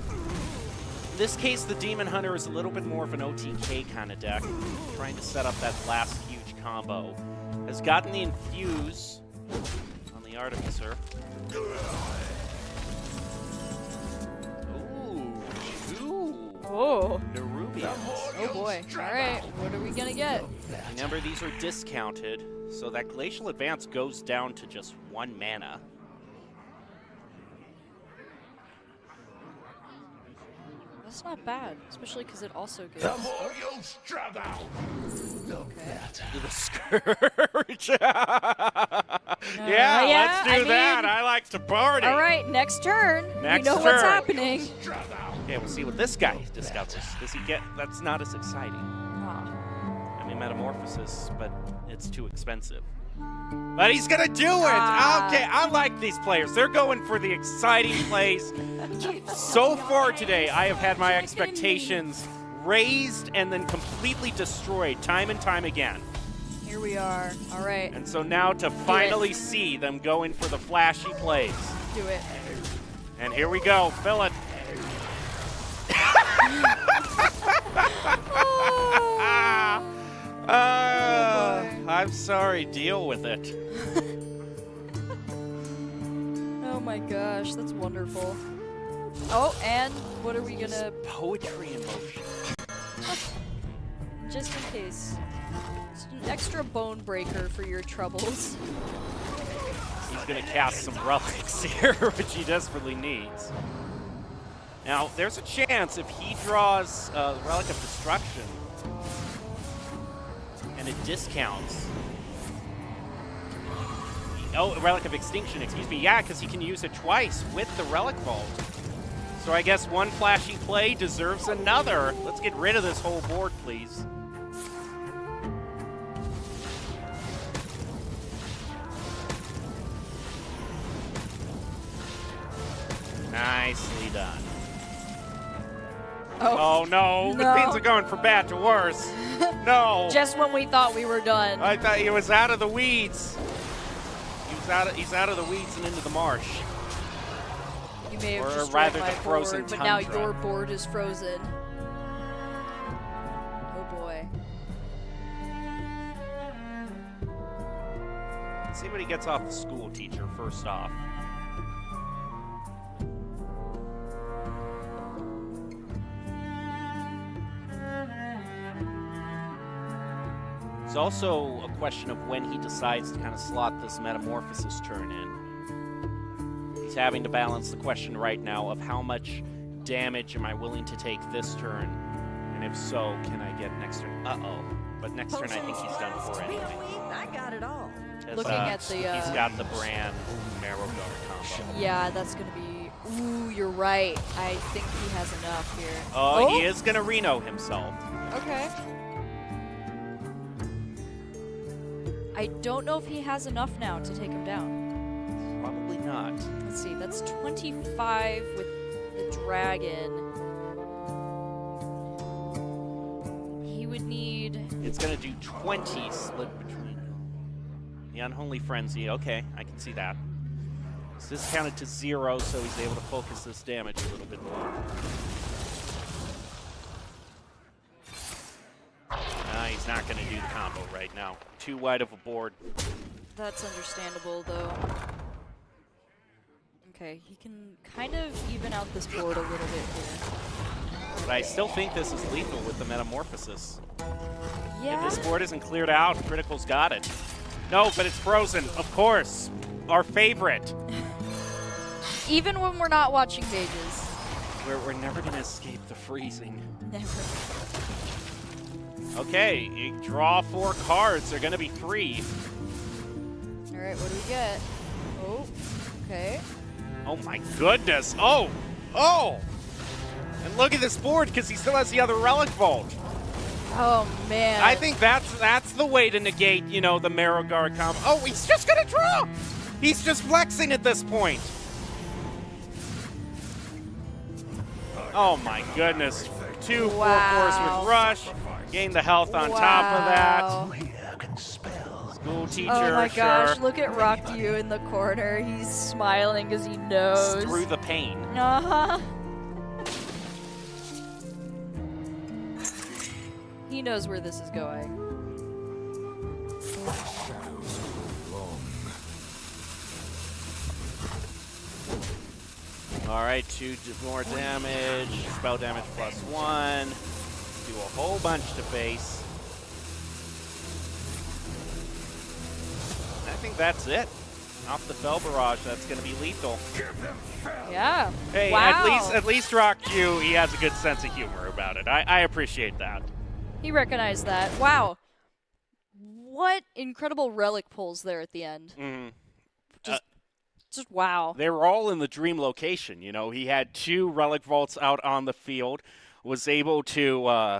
In this case, the Demon Hunter is a little bit more of an OTK kind of deck, trying to set up that last huge combo. Has gotten the Infuse on the Artificer. Oh. Nerubians. Oh boy. Alright, what are we gonna get? Remember, these are discounted, so that Glacial Advance goes down to just 1 mana. That's not bad, especially because it also gives... The more you struggle, the Okay. better. The Scourge. Yeah, let's do that. I like to party. Alright, next turn. Next we know what's turn. happening. Okay, we'll see what this guy discovers. Does he get... That's not as exciting. Ah. I mean, Metamorphosis, but it's too expensive. But he's gonna do it! Ah. Okay, I like these players. They're going for the exciting plays. So far today, I have had my expectations raised and then completely destroyed time and time again. Here we are. Alright, And so now to finally see them going for the flashy plays. do it. And here we go, fill it. I'm sorry, deal with it. Oh my gosh, that's wonderful. Oh, and what are we gonna... Poetry in motion. Just in case. Just an extra bone breaker for your troubles. He's going to cast some relics here, which he desperately needs. Now, there's a chance if he draws Relic of Destruction and it discounts. Oh, Relic of Extinction, excuse me. Yeah, because he can use it twice with the Relic Vault. So I guess one flashy play deserves another. Let's get rid of this whole board, please. Nicely done. Oh no, No. things are going from bad to worse. No. Just when we thought we were done. I thought he was out of the weeds. He's out of the weeds and into the marsh. You may have Or destroyed rather my the frozen board, but now tundra. your board is frozen. Oh boy. Let's see what he gets off the school teacher first off. It's also a question of when he decides to kind of slot this Metamorphosis turn in. He's having to balance the question right now of how much damage am I willing to take this turn, and if so, can I get next turn? Uh-oh. But next turn I think he's done for anyway. I got it all. As, Looking at the, he's got the Brand Marrow Guard combo. Yeah, that's gonna be... Ooh, you're right. I think he has enough here. Oh, he is going to Reno himself. Okay. I don't know if he has enough now to take him down. Probably not. Let's see, that's 25 with the dragon. He would need... It's going to do 20 split between the Unholy Frenzy. Okay, I can see that. It's discounted to 0, so he's able to focus this damage a little bit more. He's not going to do the combo right now. Too wide of a board. That's understandable, though. Okay, he can kind of even out this board a little bit here. But I still think this is lethal with the Metamorphosis. Yeah. If this board isn't cleared out, Critical's got it. No, but it's frozen, of course. Our favorite. Even when we're not watching mages. We're never going to escape the freezing. Never. Okay, you draw 4 cards. They're going to be free. All right, what do we get? Oh, okay. Oh my goodness. Oh! Oh! And look at this board because he still has the other Relic Vault. Oh, man. I think that's the way to negate, you know, the Marrowguard combo. Oh, he's just going to draw! He's just flexing at this point. Oh my goodness. 2 4/4s with Rush. Gain the health on top of that. School teacher, oh my gosh, sure. look at Rockdew in the corner. He's smiling because he knows. Through the pain. Uh-huh. He knows where this is going. All right, 2 more damage. Spell damage +1. Do a whole bunch to face. I think that's it. Off the Fell Barrage, that's going to be lethal. Yeah. Hey, wow. at least Rockdew, he has a good sense of humor about it. I appreciate that. He recognized that. Wow. What incredible relic pulls there at the end. Just wow. They were all in the dream location. You know, he had 2 Relic Vaults out on the field, was able to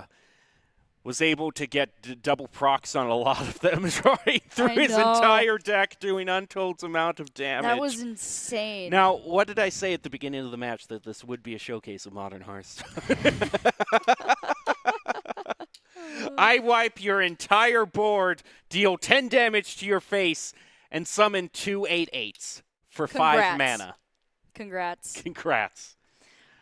get double procs on a lot of them, right? Through his entire deck, doing untold amount of damage. That was insane. Now, what did I say at the beginning of the match? That this would be a showcase of Modern Hearthstone. I wipe your entire board, deal 10 damage to your face, and summon 2 8/8s for 5 mana. Congrats. Congrats.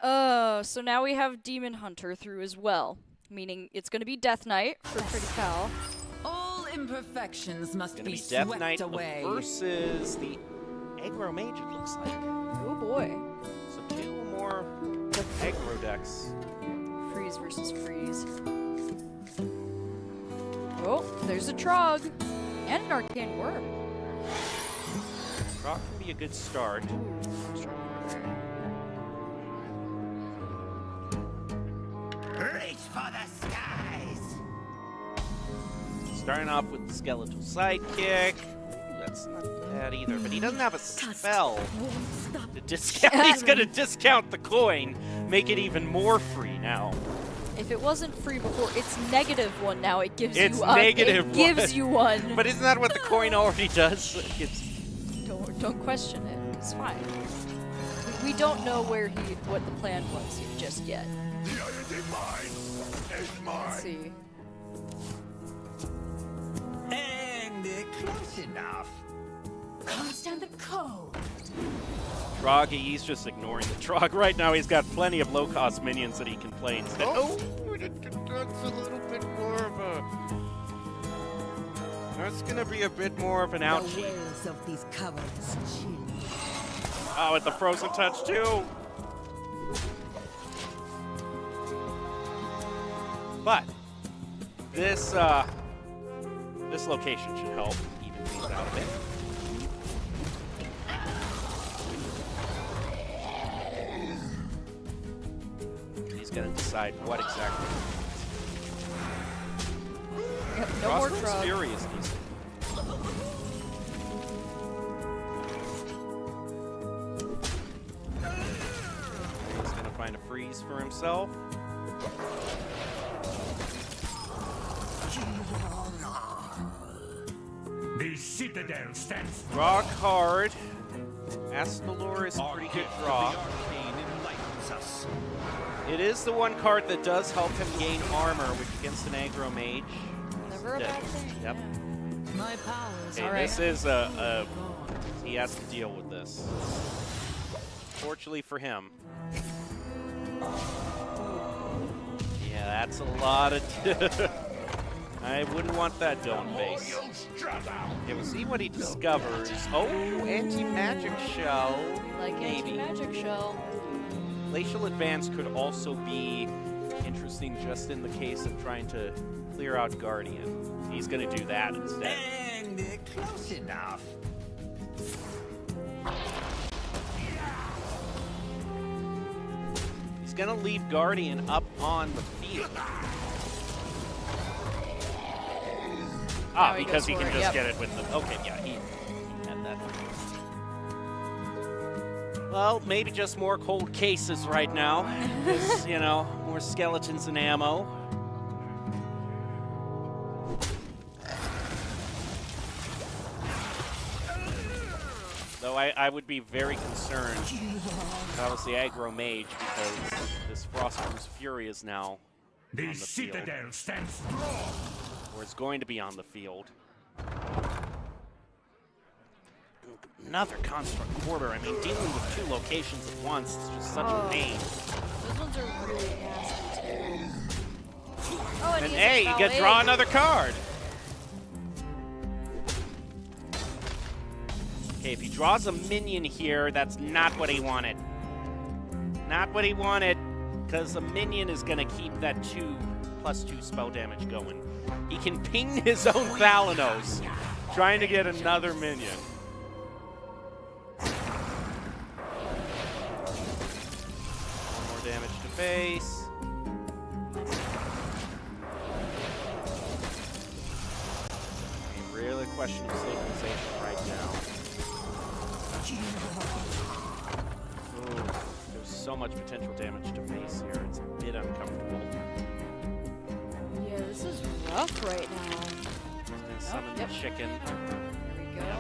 Oh, so now we have Demon Hunter through as well, meaning it's going to be Death Knight for Pretty Pal. All imperfections must It's going be to be Death swept Knight away. versus the Aggro Mage, it looks like. Oh boy. So 2 more aggro decks. Freeze versus Freeze. Oh, there's a Trog and an Arcane Worm. Rock can be a good start. Reach for the skies! Starting off with the Skeletal Sidekick. Ooh, that's not bad either, but he doesn't have a spell to discount. He's going to discount the coin, make it even more free now. If it wasn't free before, it's -1 now. It gives It's you -1. gives you 1. But isn't that what the coin already does? Don't question it. It's fine. We don't know what the plan was just yet. The Iron Divine is mine! Let's see. And close enough. Can't stand the cold. Trog, he's just ignoring the Trog. Right now, he's got plenty of low-cost minions that he can play instead. Oh, that's a little bit more of a... That's going to be a bit more of an ouchie. The wails of these cowards chill. Oh, with the Frozen Touch, too. But this location should help even things out a bit. He's going to decide what exactly. Yep, no more Crossroads Trog. Fury is decent. He's going to find a freeze for himself. The Citadel stands. Rock hard. Astalor is a pretty good draw. Arcane enlightens us. It is the one card that does help him gain armor, which against an aggro mage. Never a bad thing. Yep. My powers Okay, are this is a he has to deal with this. Fortunately for him. Yeah, that's a lot of... I wouldn't want that dome face. Okay, we'll see what he discovers. Oh, anti-magic shell. Like Maybe. Anti-Magic Shell. Glacial Advance could also be interesting just in the case of trying to clear out Guardian. He's going to do that instead. And close enough. He's going to leave Guardian up on the field. Now he Because goes he for can it, just yep. get it with the... Okay, yeah, he had that. Well, maybe just more cold cases right now. Just, you know, more skeletons and ammo. Though I would be very concerned if I was the aggro mage, because this Frostwurm's Fury is now The on the field. citadel stands strong. Or it's going to be on the field. Another construct quarter. I mean, dealing with two locations at once is just such a pain. Those ones are really nasty too. Oh, And he's hey, you get draw another card. Okay, if he draws a minion here, that's not what he wanted. Not what he wanted, because a minion is going to keep that 2+2 spell damage going. He can ping his own Thalanos, trying to get another minion. One more damage to face. Really question of stabilization right now. Ooh, there's so much potential damage to face here. It's a bit uncomfortable. Yeah, this is rough right now. Gonna summon yep. the chicken. There we go.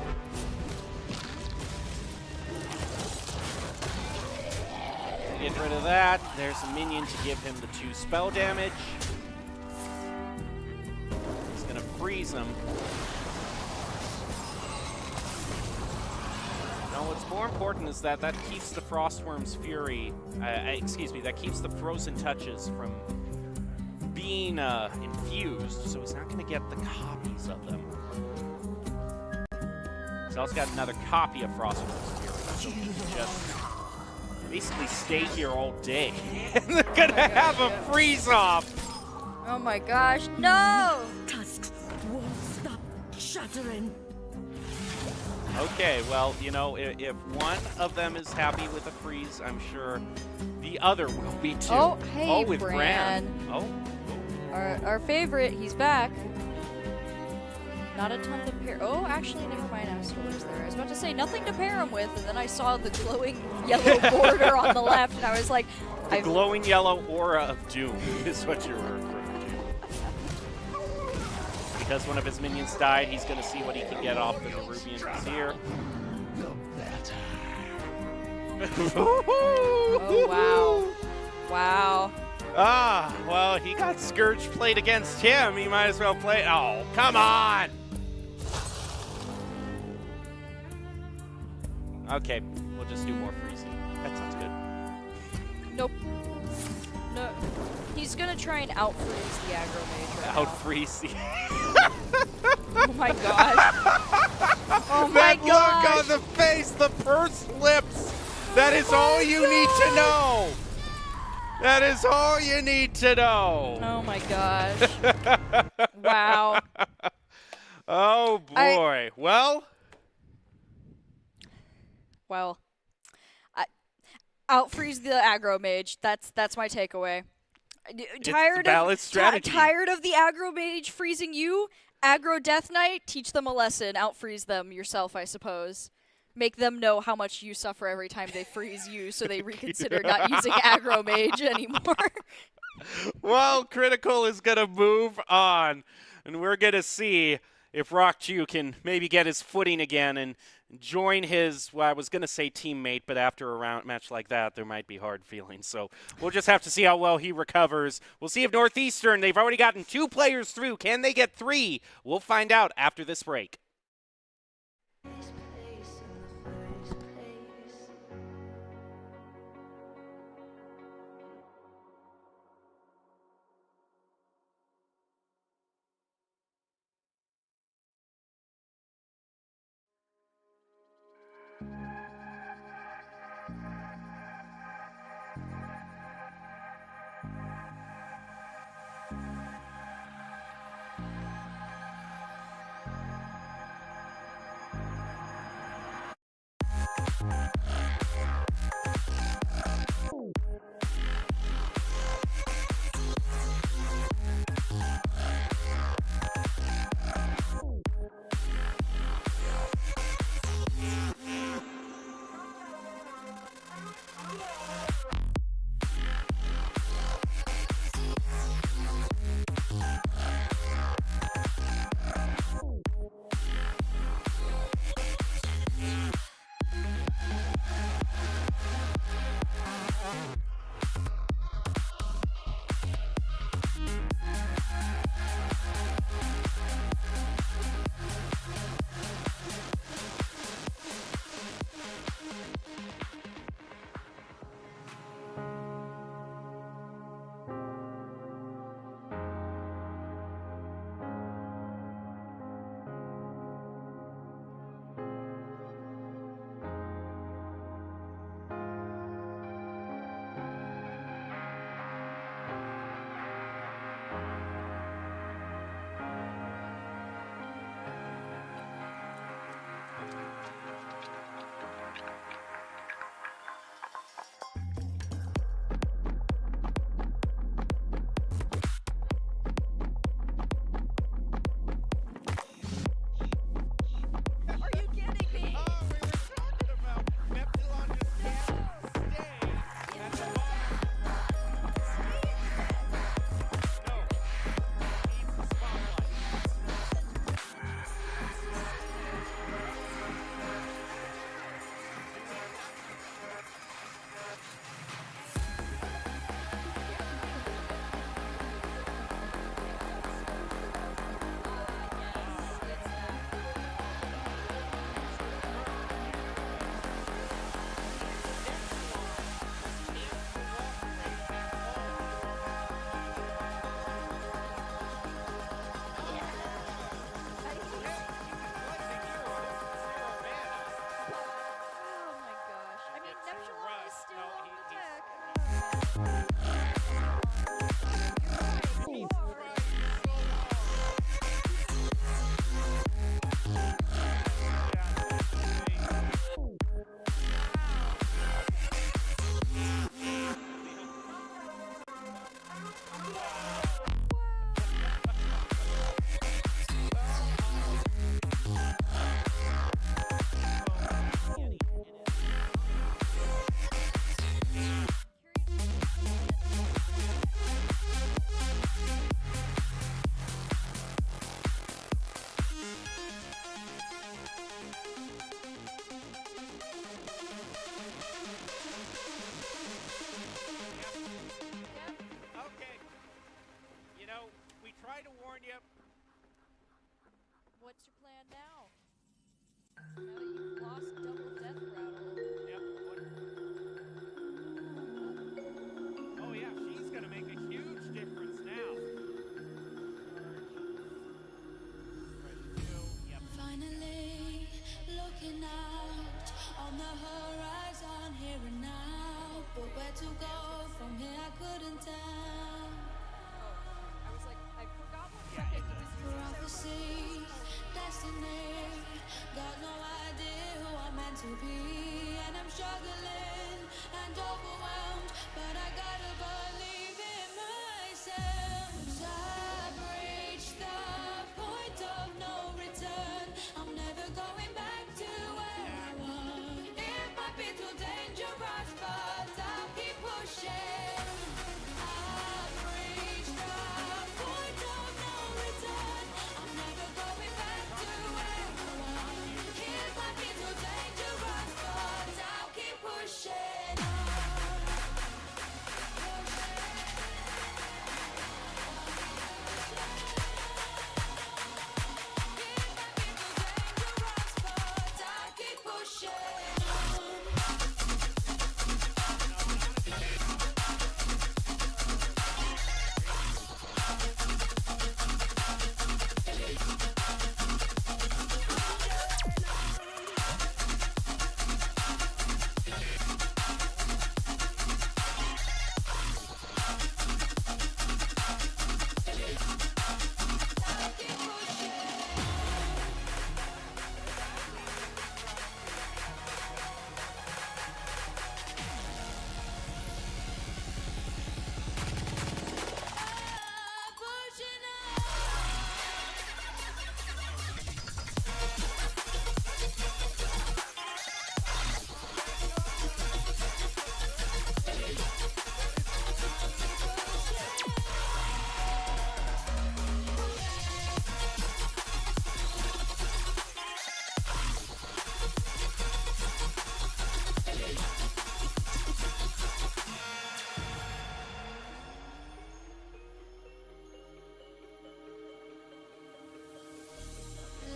Get rid of that. There's a minion to give him the 2 spell damage. He's gonna freeze him. No, what's more important is that keeps the Frostwurm's Fury, excuse me, that keeps the Frozen Touches from being infused, so he's not going to get the copies of them. He's also got another copy of Frostwurm's Fury, so he can just basically stay here all day. And they're going to have a freeze-off! Oh my gosh, no! Tusks won't stop shattering. Okay, well, you know, if one of them is happy with a freeze, I'm sure the other will be too. Oh, hey, with Bran. Oh. Our favorite, he's back. Not a ton to pair. Oh, actually, never mind. I was there. I was about to say nothing to pair him with, and then I saw the glowing yellow border on the left, and I was like, The glowing yellow aura of doom is what you're referring to. Because one of his minions died, he's going to see what he can get off the Nerubian Vizier. oh, wow. Wow. Ah, well, he got Scourge played against him. He might as well play. Oh, come on! Okay, we'll just do more freezing. That sounds good. Nope. No. He's gonna try and out-freeze the aggro mage right Out freeze the. Oh my god. Oh my That god. look on the face, the pursed lips. That is all you need to know. That is all you need to know. Oh my gosh. Wow. Oh boy. Well, out-freeze the aggro mage. That's my takeaway. it's a valid strategy. Tired of the aggro mage freezing you? Aggro Death Knight, teach them a lesson. Out-freeze them yourself, I suppose. Make them know how much you suffer every time they freeze you, so they reconsider not using aggro mage anymore. Well, Critical is going to move on, and we're going to see if Rockju can maybe get his footing again and join his, well, I was going to say teammate, but after a match like that, there might be hard feelings. So we'll just have to see how well he recovers. We'll see if Northeastern, they've already gotten 2 players through. Can they get 3? We'll find out after this break. what's your plan now? Now that you've lost double death rattle. Yep. Oh yeah, she's gonna make a huge difference now. Yep. Finally, looking out on the horizon here and now. But where to go from here, I couldn't tell. I was like, I forgot what Yeah, weapon he was using. Prophecy, destiny, got no idea who I'm meant to be. And I'm struggling and overwhelmed, but I gotta believe in myself. 'Cause I've reached the point of no return. I'm never going back to where I was. It might be too dangerous, but I'll keep pushing. I've reached the point of no return. I'm never going back to where I was. It might be too dangerous, but I'll keep pushing on.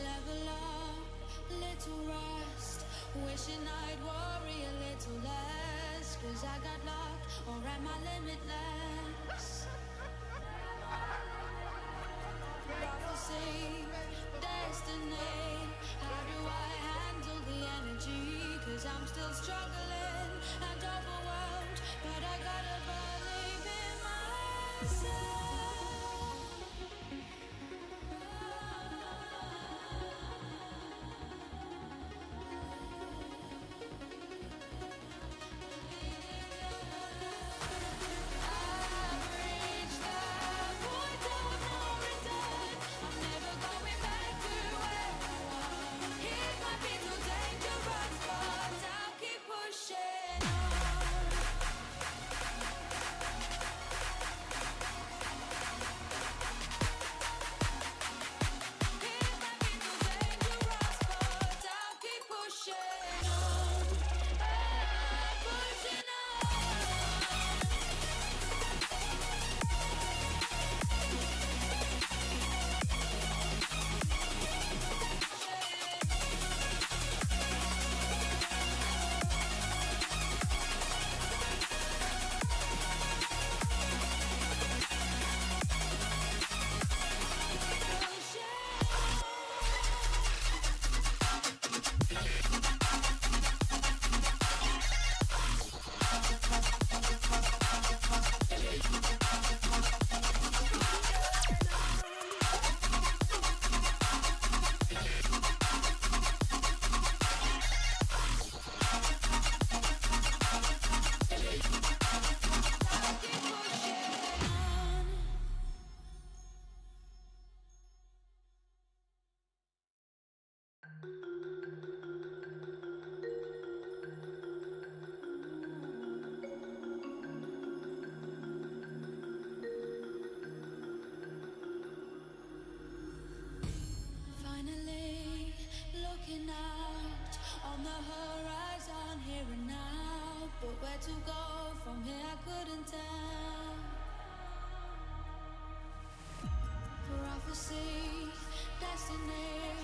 Level up, little rest. Wishing I'd worry a little less. 'Cause I got locked, or am I limitless? Prophecy, destiny. How do I handle the energy? 'Cause I'm still struggling and overwhelmed, but I gotta believe in myself. Finally, looking out on the horizon here and now. But where to go from here, I couldn't tell. Prophecy, destiny,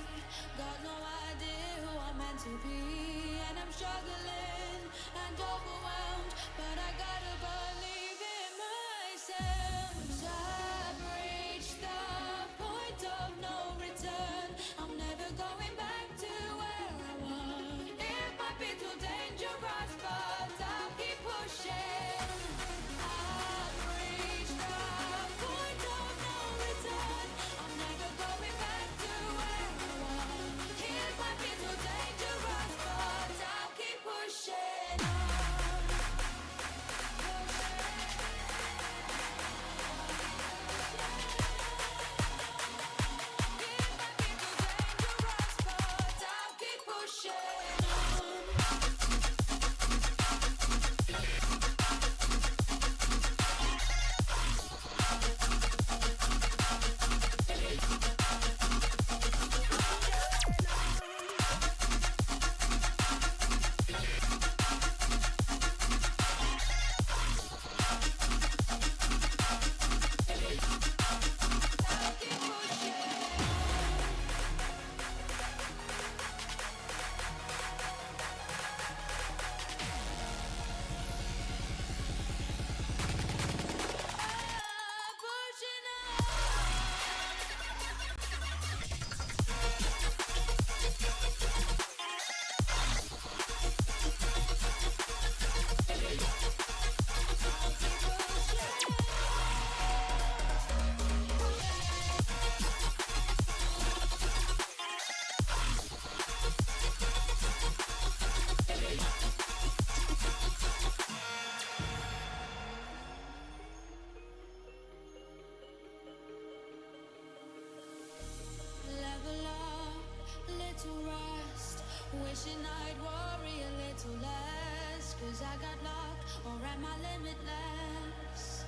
wishing I'd worry a little less, 'cause I got locked or am I limitless?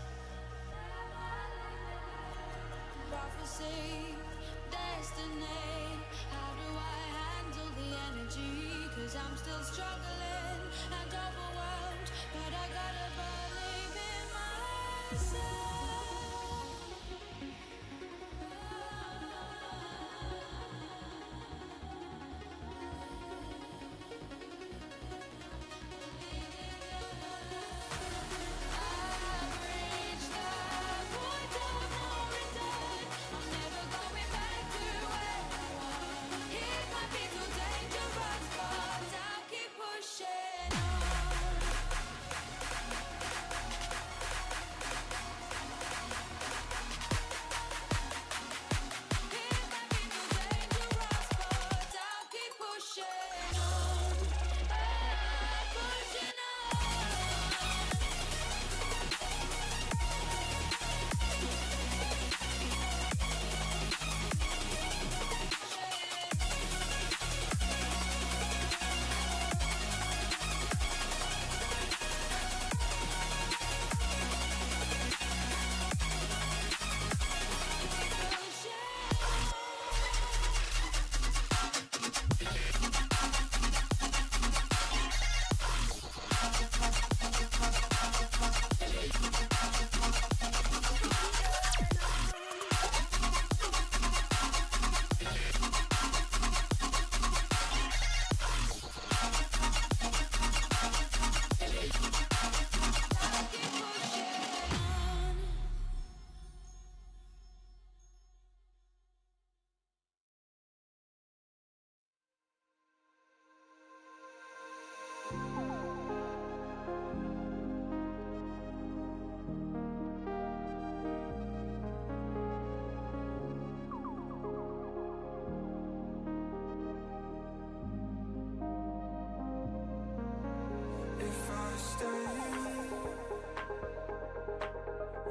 Prophecy, destiny, how do I handle the energy? 'Cause I'm still struggling and overwhelmed, but I gotta believe in myself.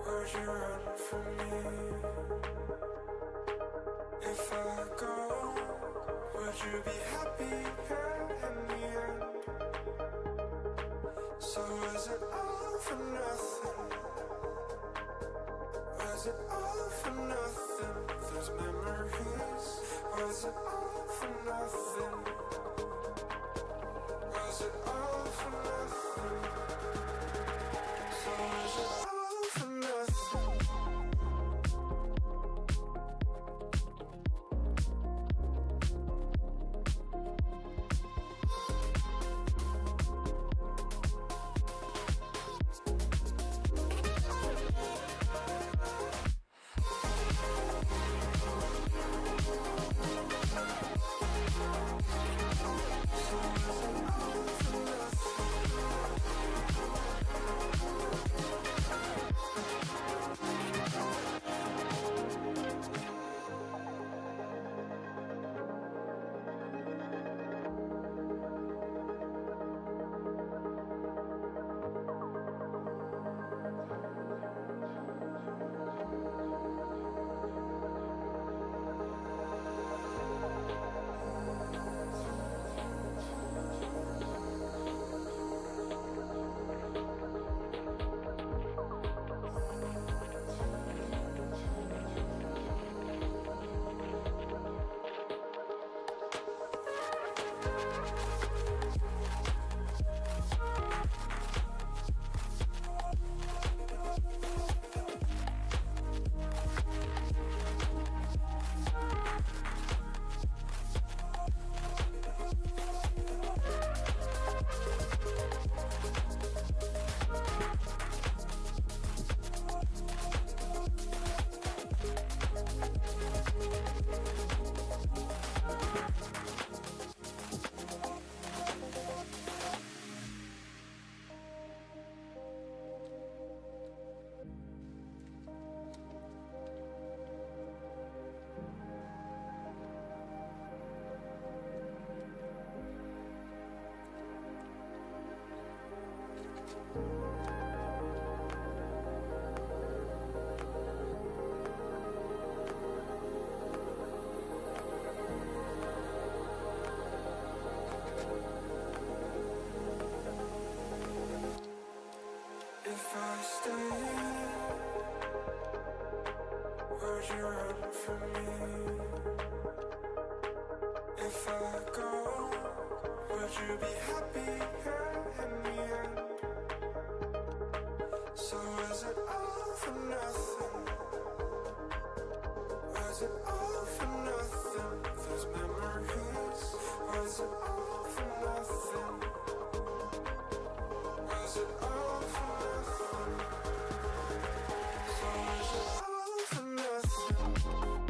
Would you run from me? If I go, would you be happy in the end? So is it all for nothing? Was it all for nothing? Those memories, was it all for nothing? Was it all for nothing? So is it all for nothing? So is it all for nothing? would you be happier in the end? So was it all for nothing? Was it all for nothing? Those memories, was it all for nothing? Was it all for nothing? So was it all for nothing?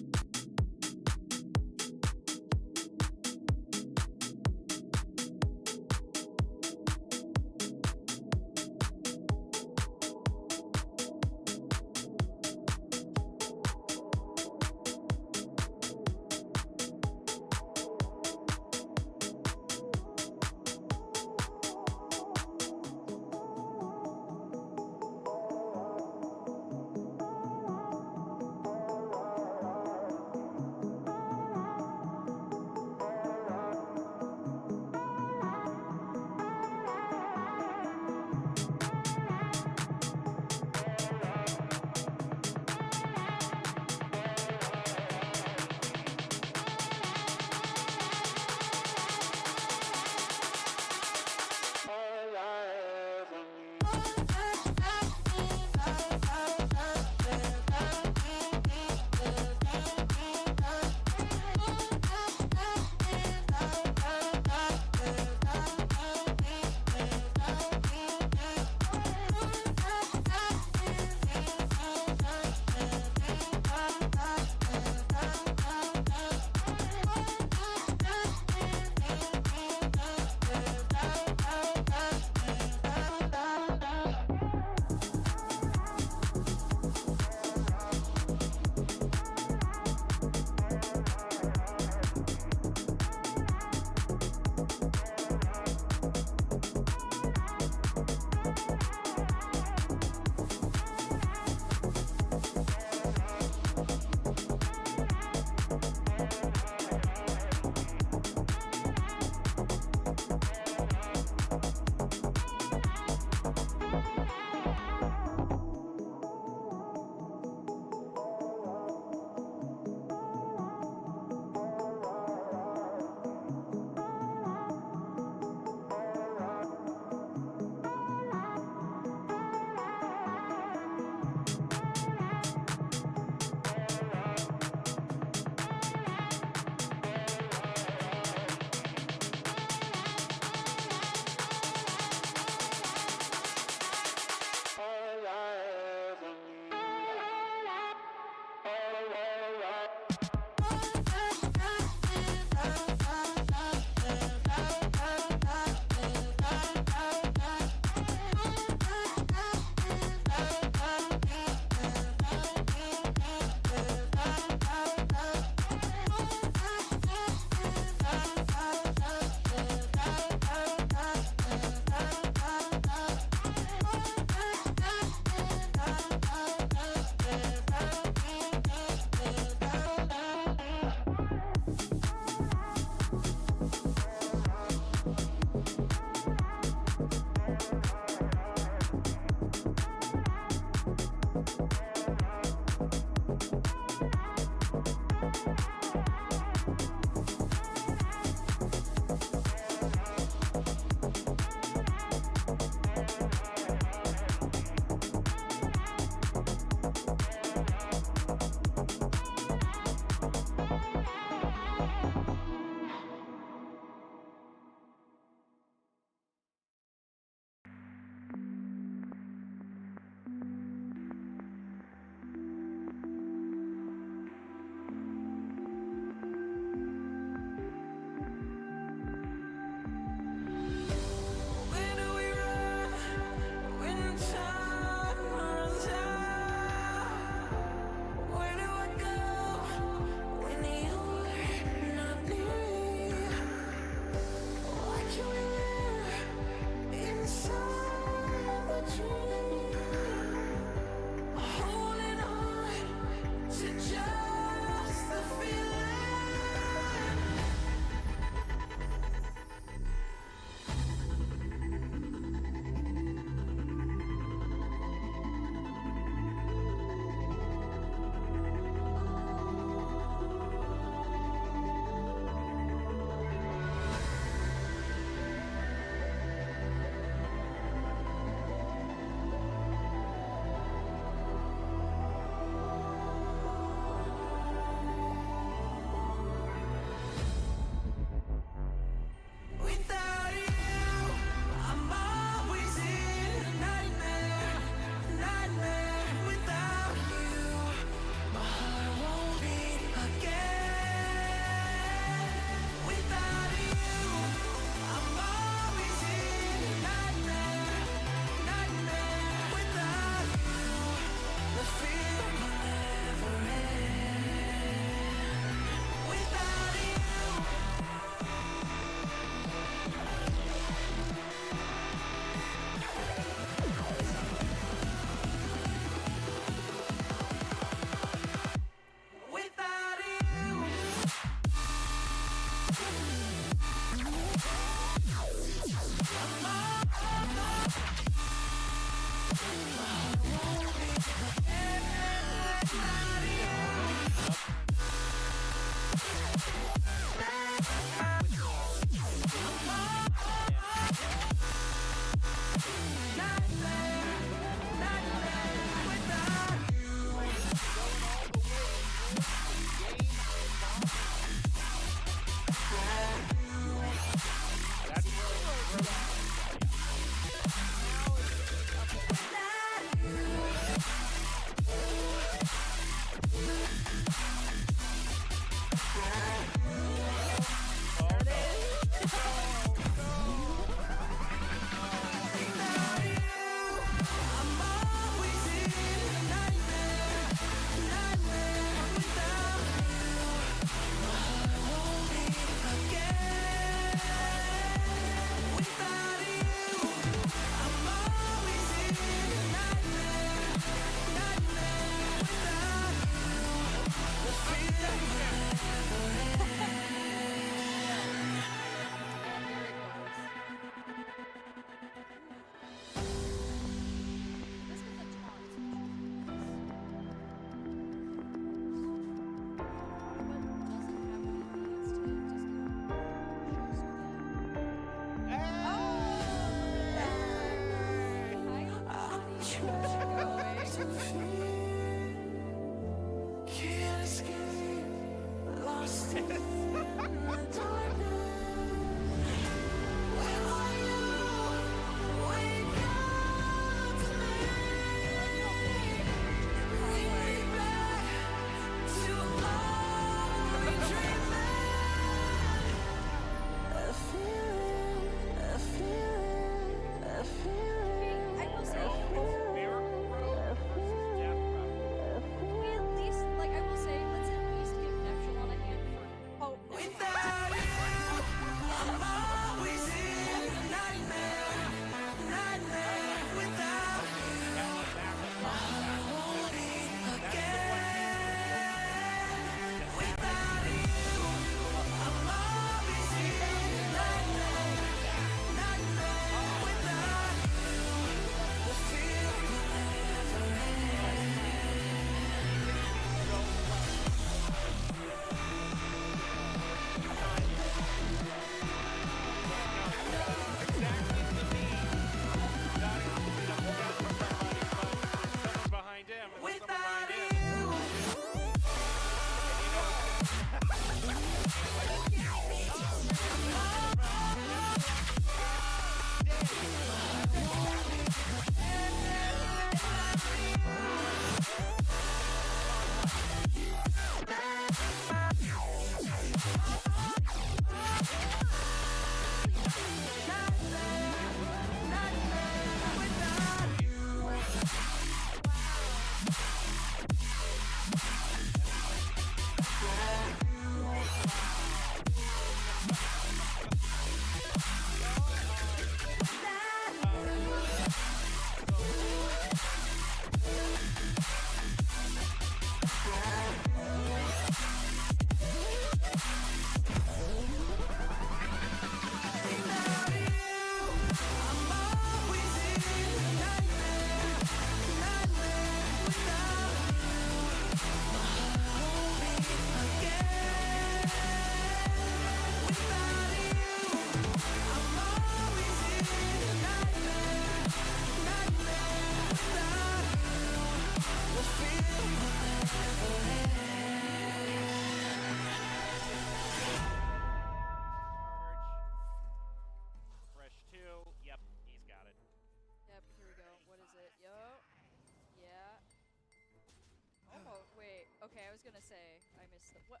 say I missed the what?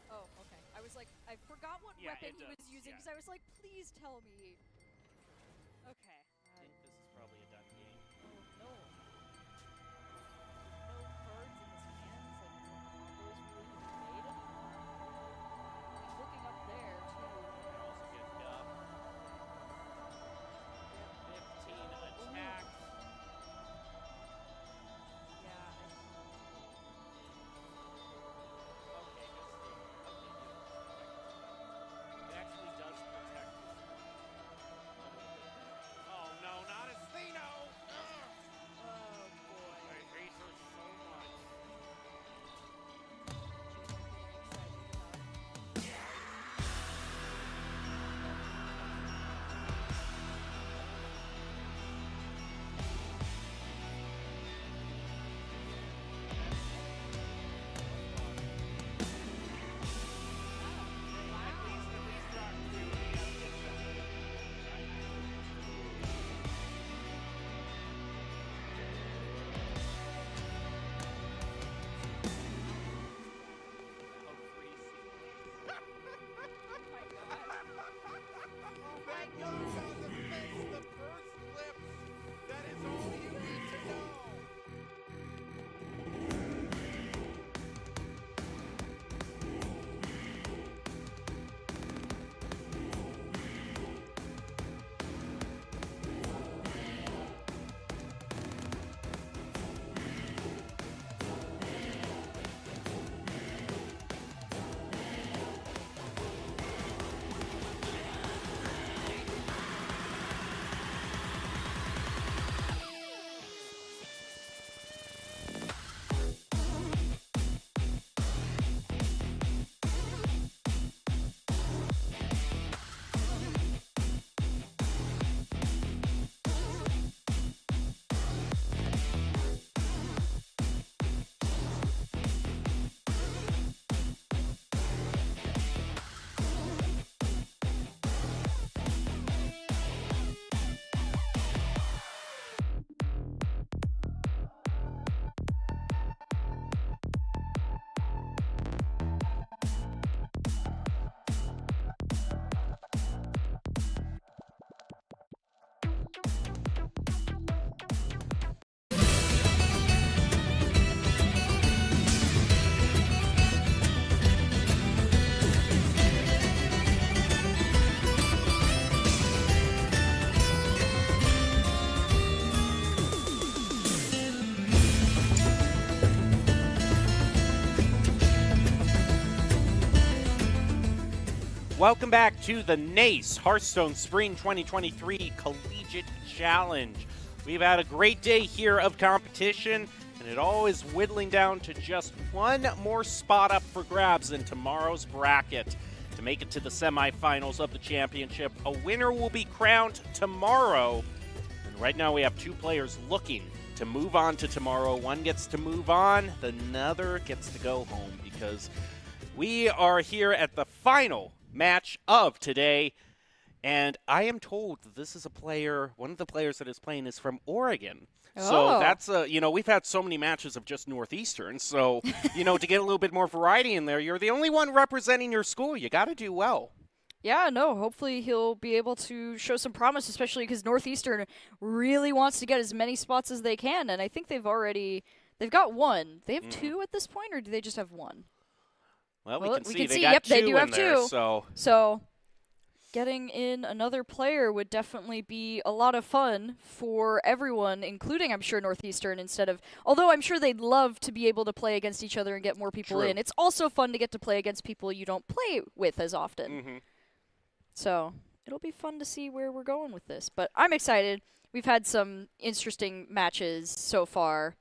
Oh, okay. I was like, I forgot what Yeah, weapon it he was does, using yeah. because I was like, please tell me. Okay. I think this is probably a done game. Oh no. No cards in his hands, like no combos really to be made anymore. He's looking up there too. That was a good dub. 15 attacks. Yeah. Okay, just the, okay, it actually does protect this one a little bit better. Oh no, not Atheno! Oh boy. I hate her so much. She's like getting excited about. At least rock two, we gotta get that. Oh, freeze. Oh my god. That goes on the face, the first flip. That is all you need to know. Welcome back to the Nace Hearthstone Spring 2023 Collegiate Challenge. We've had a great day here of competition, and it all is whittling down to just one more spot up for grabs in tomorrow's bracket. To make it to the semifinals of the championship, a winner will be crowned tomorrow. And right now we have two players looking to move on to tomorrow. One gets to move on, the other gets to go home because we are here at the final match of today, and I am told that this is a player, one of the players that is playing is from Oregon. So that's, we've had so many matches of just Northeastern, so, to get a little bit more variety in there, you're the only one representing your school. You got to do well. Yeah, no, hopefully he'll be able to show some promise, especially because Northeastern really wants to get as many spots as they can, and I think they've got one. They have two at this point, or do they just have one? Well, we can see. They yep, got two they do have in there, two. So getting in another player would definitely be a lot of fun for everyone, including, I'm sure, Northeastern, although I'm sure they'd love to be able to play against each other and get more people in. It's also fun to get to play against people you don't play with as often. Mm-hmm. So it'll be fun to see where we're going with this. But I'm excited. We've had some interesting matches so far.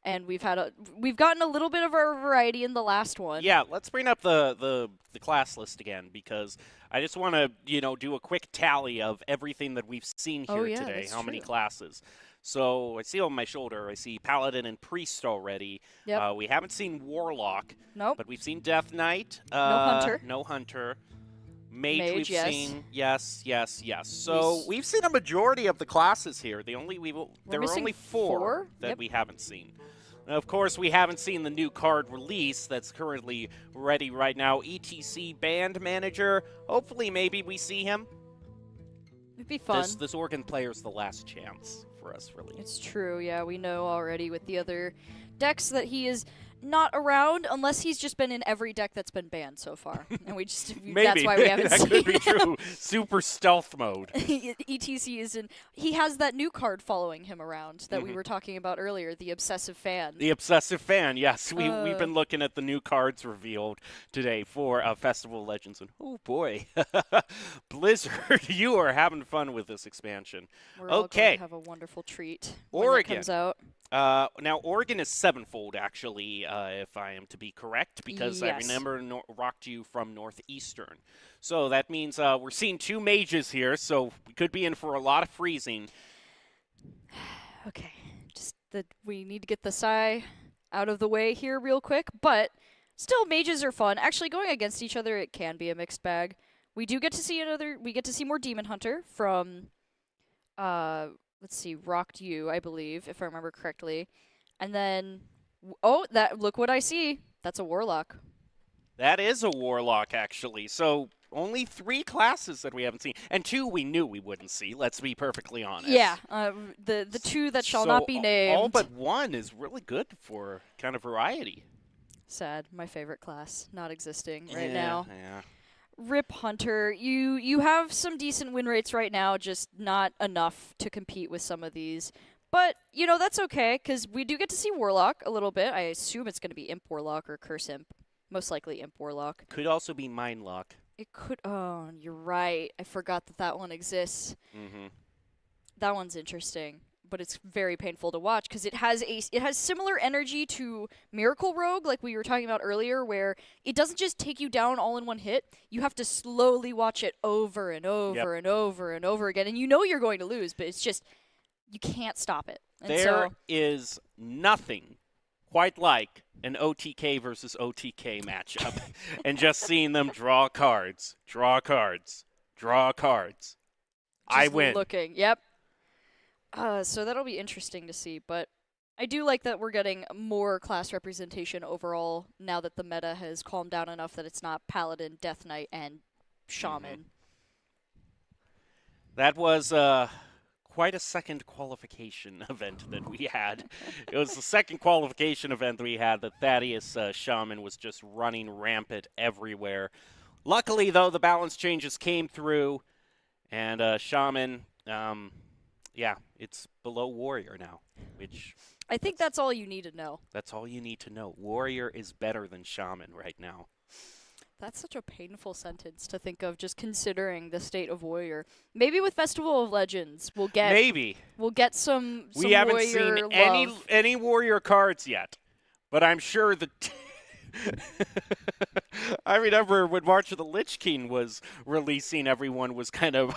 And we've gotten a little bit of our variety in the last one. Yeah, let's bring up the class list again, because I just want to do a quick tally of everything that we've seen here today. How many classes? So I see on my shoulder, I see Paladin and Priest already. Yep. We haven't seen Warlock. Nope. But we've seen Death Knight. No Hunter. No Hunter. Mage we've yes. seen. Yes. So we've seen a majority of the classes here. There were only four that we haven't seen. Of course, we haven't seen the new card release that's currently ready right now. ETC Band Manager. Hopefully, maybe we see him. It'd be fun. This Organ player's the last chance for us, really. It's true, yeah. We know already with the other decks that he is not around unless he's just been in every deck that's been banned so far. And we just Maybe. that's why we haven't that seen could be true. Super stealth mode. ETC is in. He has that new card following him around that we were talking about earlier, the Obsessive Fan. The Obsessive Fan, yes. We've been looking at the new cards revealed today for Festival of Legends. And oh boy, Blizzard, you are having fun with this expansion. We're all okay. going to have a wonderful treat when Oregon it comes out. Now, Oregon is sevenfold, actually, if I am to be correct, because I Yes. remember rocked you from Northeastern. So that means we're seeing 2 mages here, so we could be in for a lot of freezing. Okay, just that we need to get the Psy out of the way here real quick, but still, mages are fun. Actually, going against each other, it can be a mixed bag. We do get to see we get to see more Demon Hunter from, let's see, Rocked You, I believe, if I remember correctly. And then, look what I see. That's a Warlock. That is a Warlock, actually. So only 3 classes that we haven't seen. And 2 we knew we wouldn't see, let's be perfectly honest. Yeah, the 2 that shall not be named. All but 1 is really good for kind of variety. Sad. My favorite class not existing right now. Yeah. Rip Hunter, you have some decent win rates right now, just not enough to compete with some of these. But, that's okay, because we do get to see Warlock a little bit. I assume it's going to be Imp Warlock or Curse Imp. Most likely Imp Warlock. Could also be Mind Lock. It could... Oh, you're right. I forgot that one exists. Mm-hmm. That one's interesting. But it's very painful to watch because it has similar energy to Miracle Rogue, like we were talking about earlier, where it doesn't just take you down all in one hit. You have to slowly watch it over and over and over and over again, and you're going to lose, but it's just you can't stop it. And there is nothing quite like an OTK versus OTK matchup, and just seeing them draw cards. I win. Looking, yep. So that'll be interesting to see, but I do like that we're getting more class representation overall now that the meta has calmed down enough that it's not Paladin, Death Knight, and Shaman. That was quite a second qualification event that we had. It was the second qualification event we had that Thaddeus Shaman was just running rampant everywhere. Luckily, though, the balance changes came through, and Shaman... yeah, it's below Warrior now, which... I think that's all you need to know. That's all you need to know. Warrior is better than Shaman right now. That's such a painful sentence to think of, just considering the state of Warrior. Maybe with Festival of Legends, we'll get some we haven't Warrior seen love. any Warrior cards yet, but I'm sure that... I remember when March of the Lich King was releasing, everyone was kind of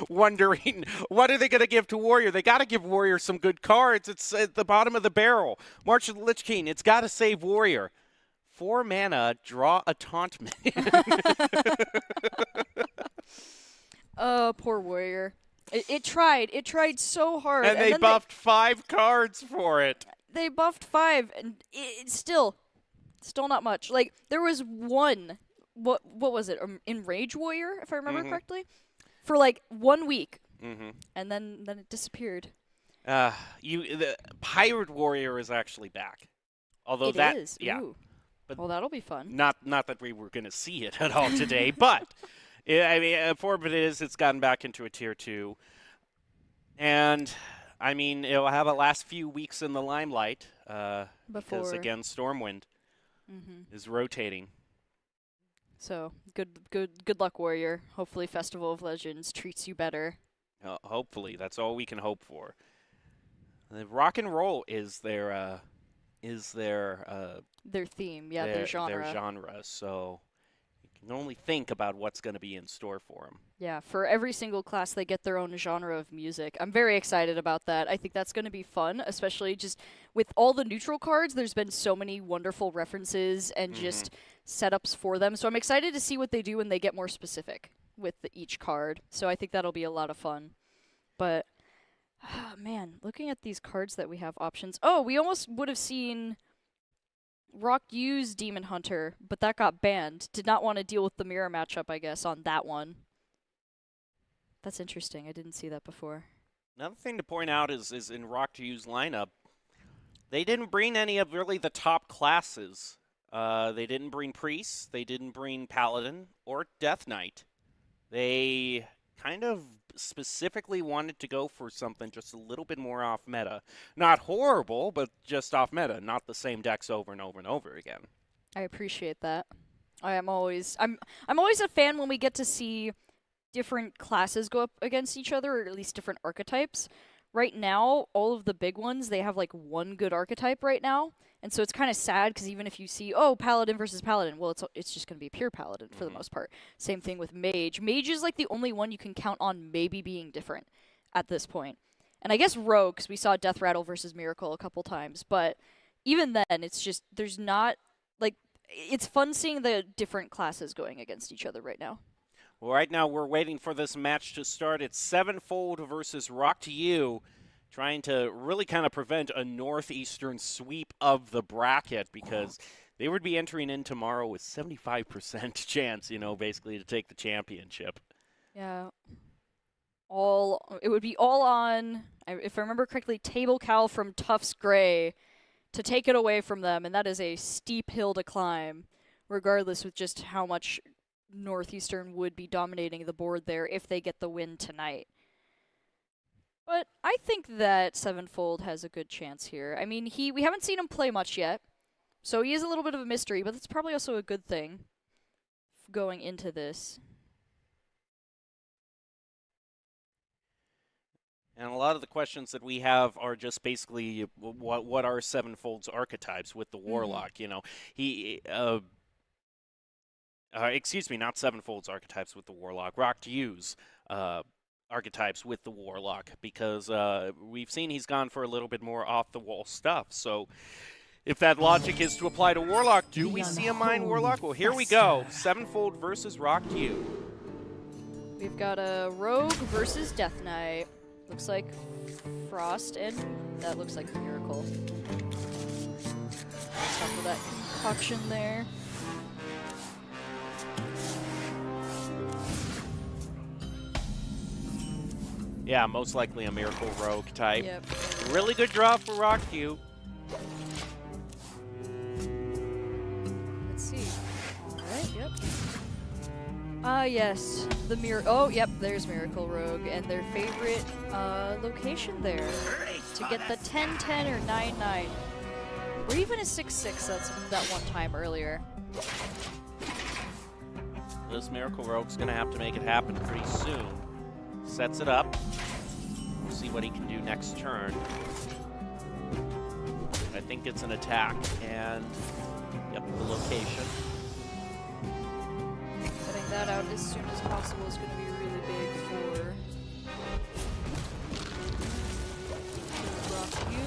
wondering, what are they going to give to Warrior? They got to give Warrior some good cards. It's at the bottom of the barrel. March of the Lich King, it's got to save Warrior. 4 mana, draw a taunt minion. Oh, poor Warrior. It tried so hard. And they buffed 5 cards for it. They buffed 5, and it's still not much. Like, there was one, what was it, Enrage Warrior, if I remember correctly, for like 1 week, and then it disappeared. The Pirate Warrior is actually back. Although It that is. yeah. Ooh. But well, that'll be fun. Not that we were going to see it at all today, but I mean, for what it is, it's gotten back into a tier 2, and I mean, it'll have a last few weeks in the limelight because again, Stormwind is rotating. So good luck, Warrior. Hopefully, Festival of Legends treats you better. Hopefully, that's all we can hope for. The rock and roll is their theme, yeah, their genre. Their genre. So you can only think about what's going to be in store for them. Yeah, for every single class, they get their own genre of music. I'm very excited about that. I think that's going to be fun, especially just with all the neutral cards. There's been so many wonderful references and just setups for them. So I'm excited to see what they do when they get more specific with each card. So I think that'll be a lot of fun. But Man, looking at these cards that we have options. Oh, we almost would have seen Rock use Demon Hunter, but that got banned. Did not want to deal with the mirror matchup, I guess, on that one. That's interesting. I didn't see that before. Another thing to point out is in Rock to Use lineup, they didn't bring any of really the top classes. They didn't bring Priest, they didn't bring Paladin, or Death Knight. They kind of specifically wanted to go for something just a little bit more off meta. Not horrible, but just off meta, not the same decks over and over and over again. I appreciate that. I'm always a fan when we get to see different classes go up against each other, or at least different archetypes. Right now, all of the big ones, they have like one good archetype right now. And so it's kind of sad because even if you see, oh, Paladin versus Paladin, well, it's just going to be pure Paladin for the most part. Same thing with Mage. Mage is like the only one you can count on maybe being different at this point. And I guess Rogue, because we saw Death Rattle versus Miracle a couple times. But even then, it's just, there's not, like, it's fun seeing the different classes going against each other right now. Well, right now we're waiting for this match to start. It's Sevenfold versus Rock to You, trying to really kind of prevent a northeastern sweep of the bracket because they would be entering in tomorrow with 75% chance, basically to take the championship. Yeah. It would be all on, if I remember correctly, Table Cal from Tufts Gray to take it away from them, and that is a steep hill to climb, regardless with just how much Northeastern would be dominating the board there if they get the win tonight. But I think that Sevenfold has a good chance here. I mean, we haven't seen him play much yet, so he is a little bit of a mystery, but that's probably also a good thing going into this. And a lot of the questions that we have are just basically what are Sevenfold's archetypes with the Warlock? Excuse me, not Sevenfold's archetypes with the Warlock. Rock to Use archetypes with the Warlock, because we've seen he's gone for a little bit more off-the-wall stuff. So if that logic is to apply to Warlock, do we see a Mind Warlock? Well, here we go. Sevenfold versus Rock to You. We've got a Rogue versus Death Knight. Looks like Frost, and that looks like Miracle. Top of that concoction there. Yeah, most likely a Miracle Rogue type. Yep. Really good draw for Rock to You. Let's see. Alright, yep. Yes. Oh, yep, there's Miracle Rogue, and their favorite location there to get the 10-10 or 9-9. Or even a 6-6 that one time earlier. This Miracle Rogue's going to have to make it happen pretty soon. Sets it up. We'll see what he can do next turn. I think it's an attack, and yep, the location. Getting that out as soon as possible is going to be really big for Rock U.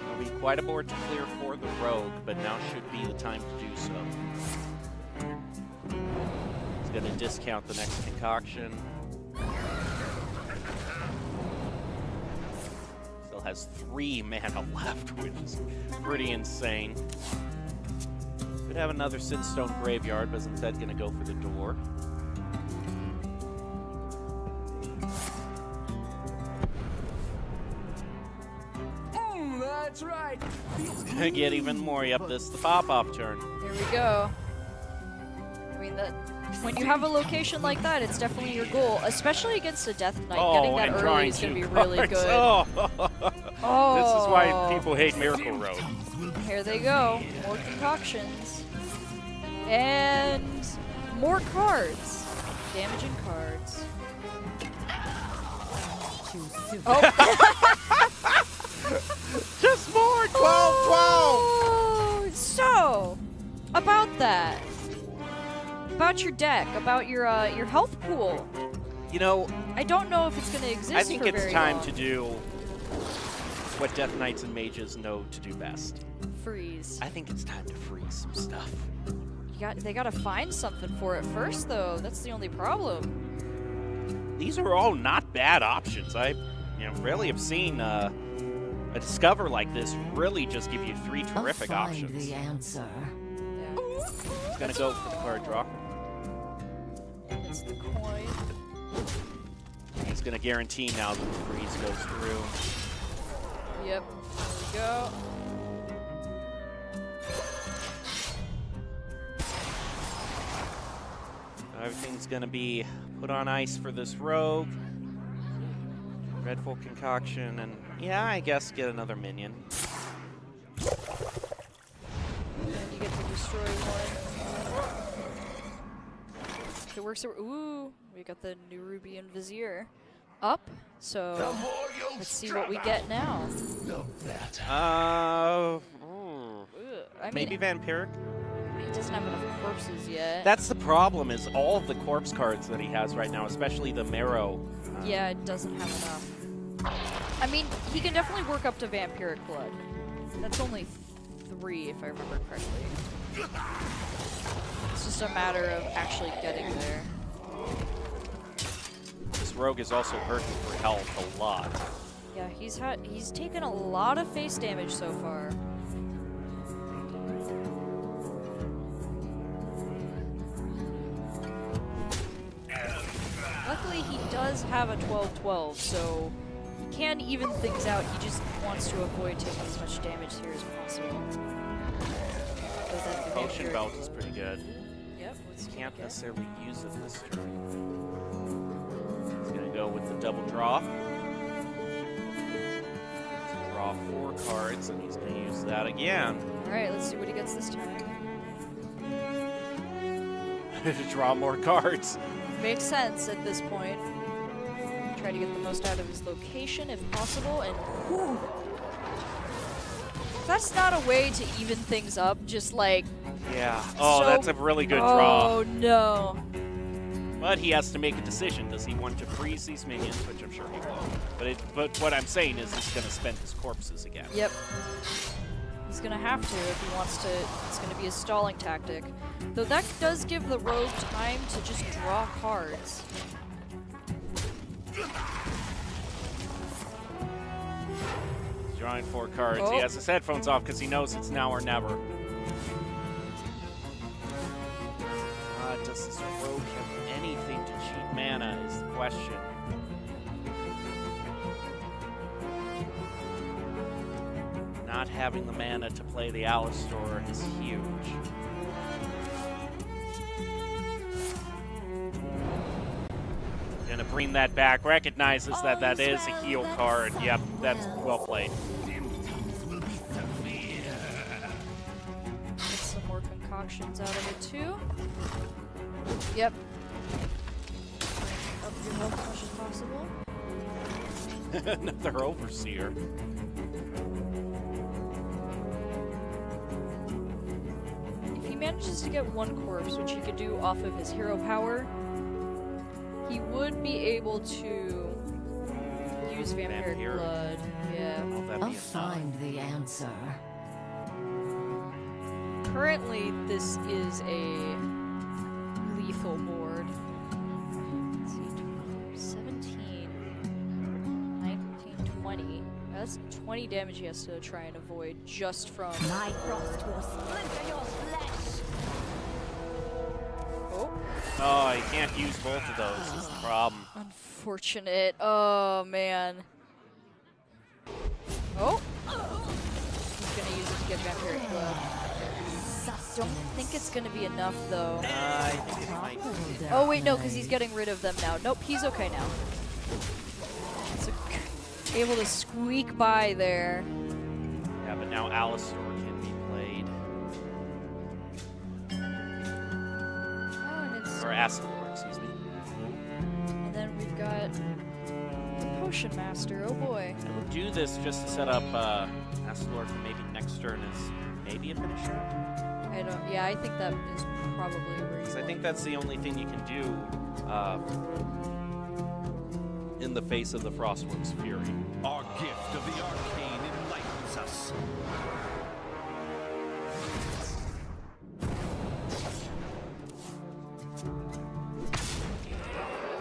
There'll be quite a board to clear for the Rogue, but now should be the time to do so. Going to discount the next concoction. Still has 3 mana left, which is pretty insane. Could have another Sinstone Graveyard, but is instead going to go for the door. That's right. Gonna get even more. Yep, this is the pop-off turn. There we go. I mean, when you have a location like that, it's definitely your goal, especially against a Death Knight. Getting that early is going to be really good. Oh. Oh. This is why people hate Miracle Rogue. Here they go. More concoctions. And more cards. Damaging cards. Oh. Just more! 12-12! Oh, so, about that. About your deck, about your health pool. I don't know if it's going to exist for very long. I think it's time to do what Death Knights and Mages know to do best. Freeze. I think it's time to freeze some stuff. They got to find something for it first, though. That's the only problem. these are all not bad options. I rarely have seen a Discover like this really just give you 3 terrific I'll find options. the answer. He's going to go for the card draw. It's the coin. He's going to guarantee now that the freeze goes through. Yep. There we go. Everything's going to be put on ice for this rogue. Dreadful Concoction, and yeah, I guess get another minion. And you get to destroy one. If it works, ooh, we got the new Ruby and Vizier up. So let's see what we get now. I maybe mean, Vampiric? he doesn't have enough corpses yet. That's the problem, is all of the corpse cards that he has right now, especially the Marrow. Yeah, it doesn't have enough. I mean, he can definitely work up to Vampiric Blood. That's only 3, if I remember correctly. It's just a matter of actually getting there. This rogue is also hurting for health a lot. Yeah, he's taken a lot of face damage so far. Luckily, he does have a 12-12, so he can even things out. He just wants to avoid taking as much damage here as possible. So that the Potion Vampiric- Belt is pretty good. Yep. What's he gonna Can't get? necessarily use it this turn. He's going to go with the double draw. Draw 4 cards, and he's going to use that again. All right, let's see what he gets this time. To draw more cards. Makes sense at this point. Try to get the most out of his location if possible, and whew. That's not a way to even things up, just like... Yeah. Oh, so- that's a really good draw. Oh, no. But he has to make a decision. Does he want to freeze these minions, which I'm sure he will. But what I'm saying is he's going to spend his corpses again. Yep. He's going to have to if he wants to. It's going to be a stalling tactic. Though that does give the rogue time to just draw cards. He's drawing 4 cards. Oh. He has his headphones off because he knows it's now or never. Does this rogue have anything to cheat mana is the question. Not having the mana to play the Alistor is huge. Gonna bring that back, recognizes that that is a heal card. Yep, that's well played. Get some more concoctions out of it too. Yep. Up your health as much as possible. Another Overseer. If he manages to get 1 corpse, which he could do off of his hero power, he would be able to use Vampiric Vampire. Blood. Yeah. Oh, that'd I'll be enough. find the answer. Currently, this is a lethal board. Let's see, 17, 19, 20. That's 20 damage he has to try and avoid just from... My frost will splinter your flesh. Oh, Oh, you can't use both of those is the problem. unfortunate. Oh, man. Oh! He's gonna use it to get Vampiric Blood. Don't think it's gonna be enough, though. I think it might be. Oh, wait, no, because he's getting rid of them now. Nope, he's okay now. So, able to squeak by there. Yeah, but now Alistor can be played. Oh, and it's... Or Acid Lord, excuse me. And then we've got the Potion Master. Oh, boy. I would do this just to set up Acid Lord for maybe next turn as maybe a finisher. I don't... Yeah, I think that is probably where Because you I think that's the only thing you can do in the face of the Frostworm's Fury. Our gift of the arcane enlightens us.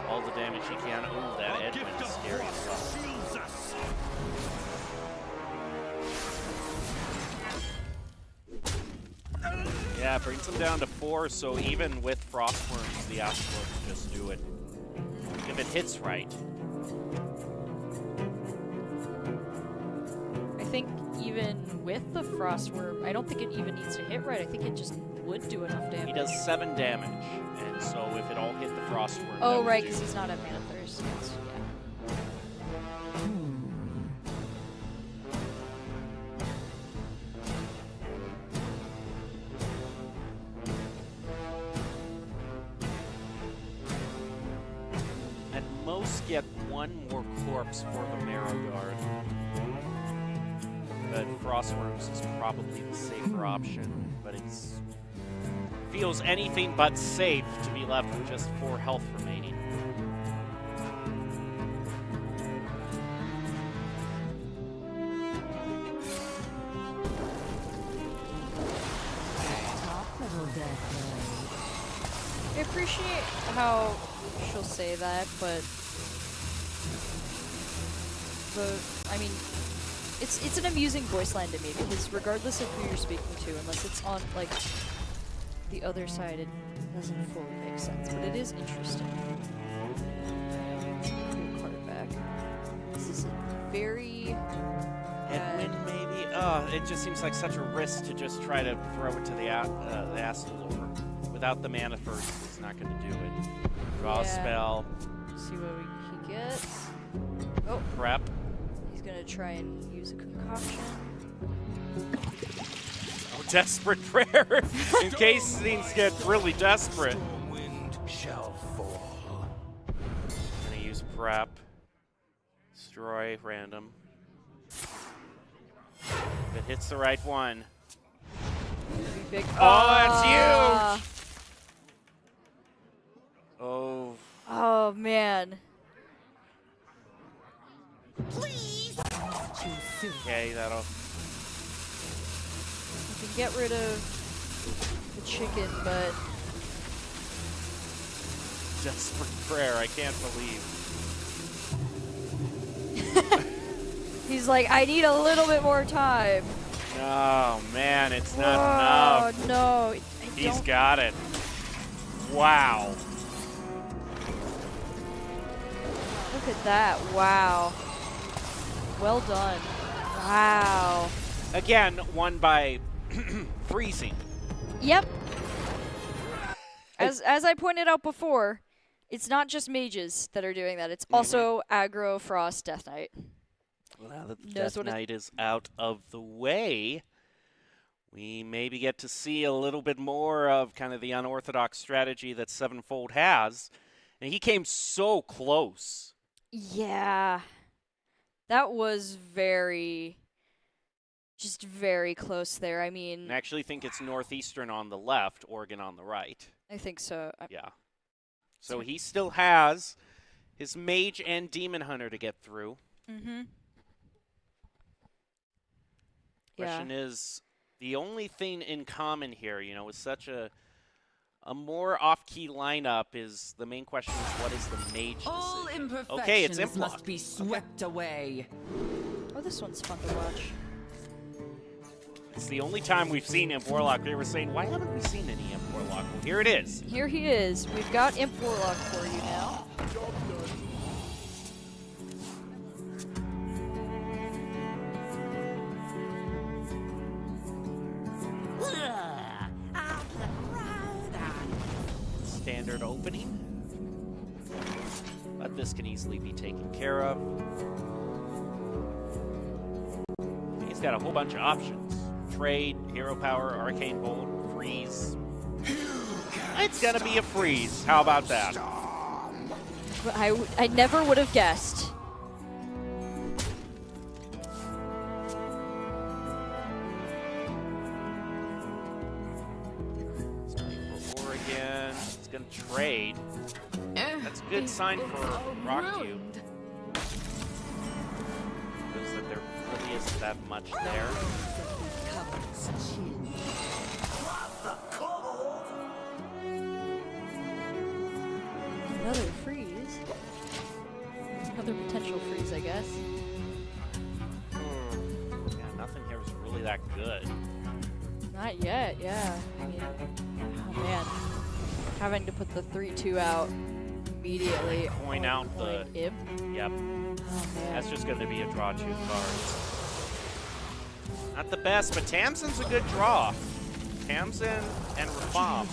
All the damage he can. Yeah, it brings them down to 4, so even with Frostworms, the Astral can just do it. If it hits right. I think even with the Frostworm, I don't think it even needs to hit right. I think it just would do enough damage. He does 7 damage, and so if it all hit the Frostworm... Oh, that would right, do- because he's not at Mana Thirst. Yes, yeah. At most, get 1 more corpse for the Marrow Guard. But Frostworms is probably the safer option, but it's feels anything but safe to be left with just 4 health remaining. Top level death I appreciate how she'll say that, but I mean, it's an amusing voice line to me because regardless of who you're speaking to, unless it's on like the other side, it doesn't fully make sense. But it is interesting. Your card back. This is very Headwind, maybe? It just seems like such a risk to just try to throw it to the Astalor. Without the mana first, it's not going to do it. Draw a Yeah. spell. See what he gets. Oh, Prep. he's gonna try and use a concoction. Oh, desperate prayer. In case things get really desperate. Wind shall fall. Gonna use prep. Destroy random. If it hits the right one. Pretty big. Oh, that's huge! Oh. Oh man. Okay, that'll... I can get rid of the chicken, but Desperate prayer, I can't believe. he's like, I need a little bit more time. No, man, it's not Oh enough. no. He's got it. Wow. Look at that. Wow. Well done. Wow. Again, won by freezing. Yep. As I pointed out before, it's not just mages that are doing that. It's also aggro, frost, death knight. Well, now that the Knows Death what it- Knight is out of the way, we maybe get to see a little bit more of kind of the unorthodox strategy that Sevenfold has. And he came so close. Yeah. That was just very close there. I mean, I actually think it's Northeastern on the left, Oregon on the right. I think so. Yeah. So he still has his Mage and Demon Hunter to get through. Mm-hmm. Question is, the only thing in common here, you know, with such a more off-key lineup is the main question is what is the Mage All decision? imperfections Okay, it's Imp must Lock. be swept away. Oh, this one's fun to watch. It's the only time we've seen Imp Warlock. They were saying, why haven't we seen any Imp Warlock? Well, here it is. Here he is. We've got Imp Warlock for you now. Standard opening. But this can easily be taken care of. He's got a whole bunch of options. Trade, Hero Power, Arcane Bolt, Freeze. It's gonna be a freeze. How about that? But I never would have guessed. For Oregon, it's gonna trade. That's a good sign for Rock Cube. Shows that there really isn't that much there. Another freeze. Another potential freeze, I guess. Yeah, nothing here is really that good. Not yet, yeah. I mean, oh man. Having to put the 3-2 out immediately. Point out the... Imp. Yep. Oh man. That's just going to be a draw 2 cards. Not the best, but Tamsin's a good draw. Tamsin and Rafam.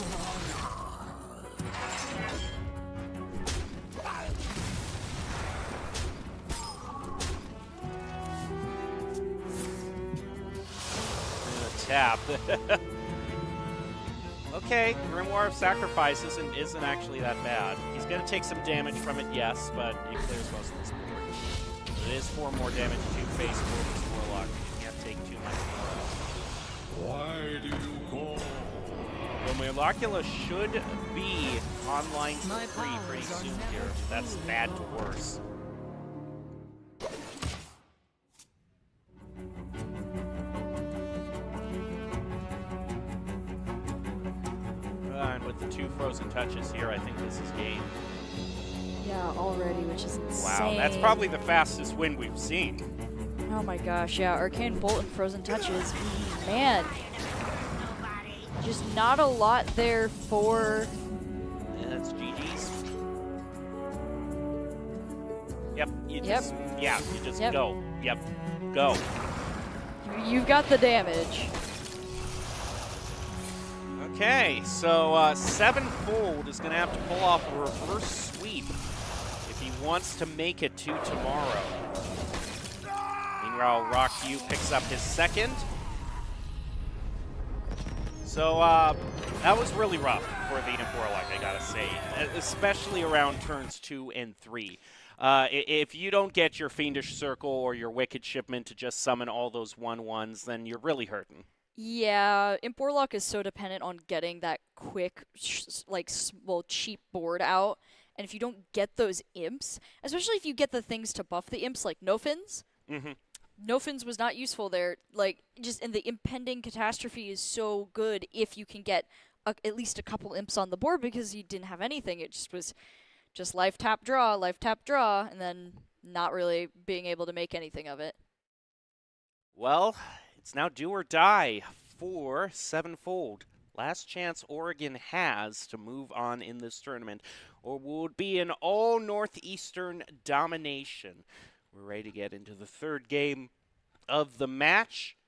Tap. Okay, Grimoire of Sacrifice isn't actually that bad. He's going to take some damage from it, yes, but it clears most of this board. It is 4 more damage to face for this Warlock. You can't take too much more. Why do you call? The Molocula should be online for free pretty soon here. That's bad to worse. And with the 2 frozen touches here, I think this is game. Yeah, already, which is insane. Wow, that's probably the fastest win we've seen. Oh my gosh, yeah, Arcane Bolt and Frozen Touches. Man. Just not a lot there for... Yeah, that's GG's. Yep, you just Yep. go. Yep, go. You've got the damage. Okay, so Sevenfold is going to have to pull off a reverse sweep if he wants to make it to tomorrow. Meanwhile, Rock-U picks up his second. So that was really rough for the Imp Warlock, I gotta say, especially around turns 2 and 3. If you don't get your Fiendish Circle or your Wicked Shipment to just summon all those 1/1s, then you're really hurting. Yeah, Imp Warlock is so dependent on getting that quick, cheap board out. And if you don't get those imps, especially if you get the things to buff the imps, like No Fins. Mm-hmm. No Fins was not useful there. And the impending catastrophe is so good if you can get at least a couple imps on the board, because you didn't have anything. It just was life tap draw, and then not really being able to make anything of it. Well, it's now do or die for Sevenfold. Last chance Oregon has to move on in this tournament, or will it be an all Northeastern domination? We're ready to get into the third game of the match.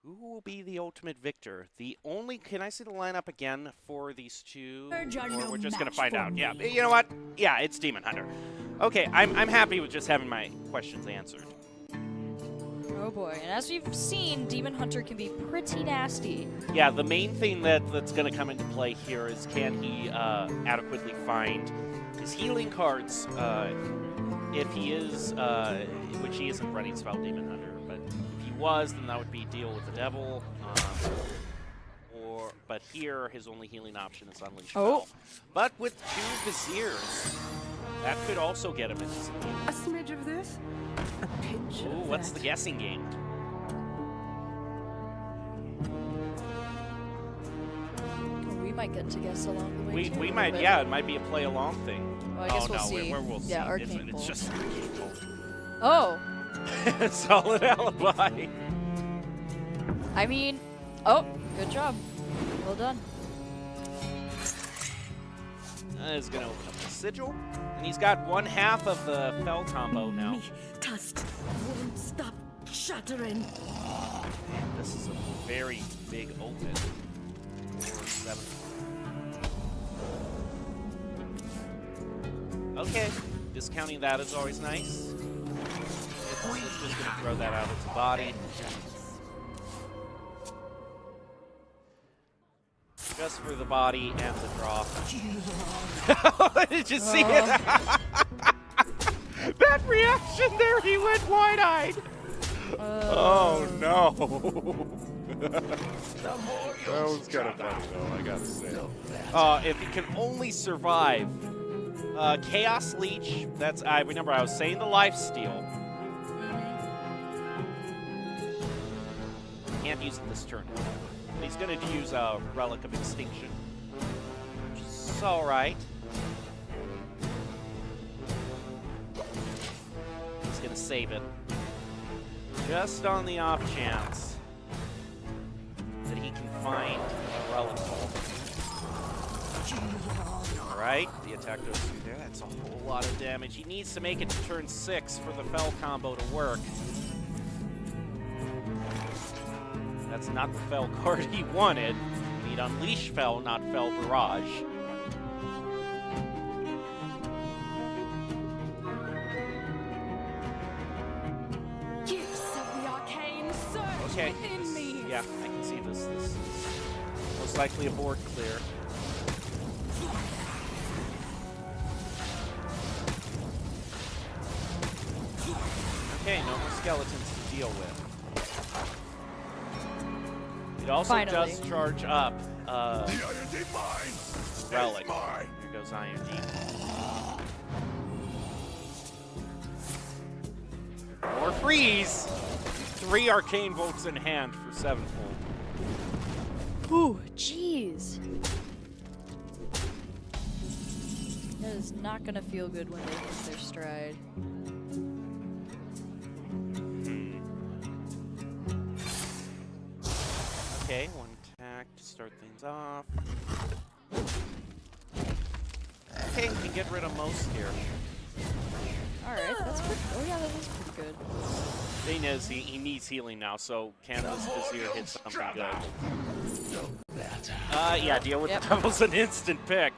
Who will be the ultimate victor? Can I see the lineup again for these two? Or we're just going to find out. Yeah, you know what? Yeah, it's Demon Hunter. Okay, I'm happy with just having my questions answered. Oh boy, and as we've seen, Demon Hunter can be pretty nasty. Yeah, the main thing that's going to come into play here is, can he adequately find his healing cards, if he is, which he isn't running Spell Demon Hunter, but if he was, then that would be Deal with the Devil, but here his only healing option is Unleash Spell. But with 2 Viziers, that could also get him into some healing. A smidge of this, a pinch of that. What's the guessing game? We might get to guess along the way. We might, yeah, it might be a play along thing. Well, I guess we'll see. We'll see. Yeah, Arcane It's just Oh. Solid alibi. I mean, good job. Well done. Is going to open up the Sigil, and he's got 1/2 of the Fell combo now. Dust won't stop shattering. Man, this is a very big open for 7. Okay, discounting that is always nice. It's just going to throw that out of its body. Just for the body and the draw. Did you see it? That reaction there, he went wide-eyed. Oh, no. That was kind of funny, though, I gotta say. If he can only survive Chaos Leech, I remember I was saying the lifesteal. Can't use it this turn. He's going to use a Relic of Extinction, which is alright. He's going to save it. Just on the off chance that he can find a Relic Vault. Alright, the attack goes through there. That's a whole lot of damage. He needs to make it to turn 6 for the Fel combo to work. That's not the Fel card he wanted. We need Unleash Fel, not Fel Barrage. Gifts of the arcane surge Okay. within me. Yeah, I can see this. This is most likely a board clear. Okay, no more skeletons to deal with. It also Finally. does charge up The Iron Deep mine. Relic. It's mine. Here goes Iron Deep. More freeze! 3 arcane bolts in hand for 7-fold. Ooh, jeez. That is not gonna feel good when they hit their stride. Okay, one attack to start things off. Okay, we can get rid of most here. Alright, that's pretty. Oh, yeah, that was pretty good. Thing is, he needs healing now, so Canada's Vizier hits something good. Yeah, deal with Yep. the Devil's an instant pick.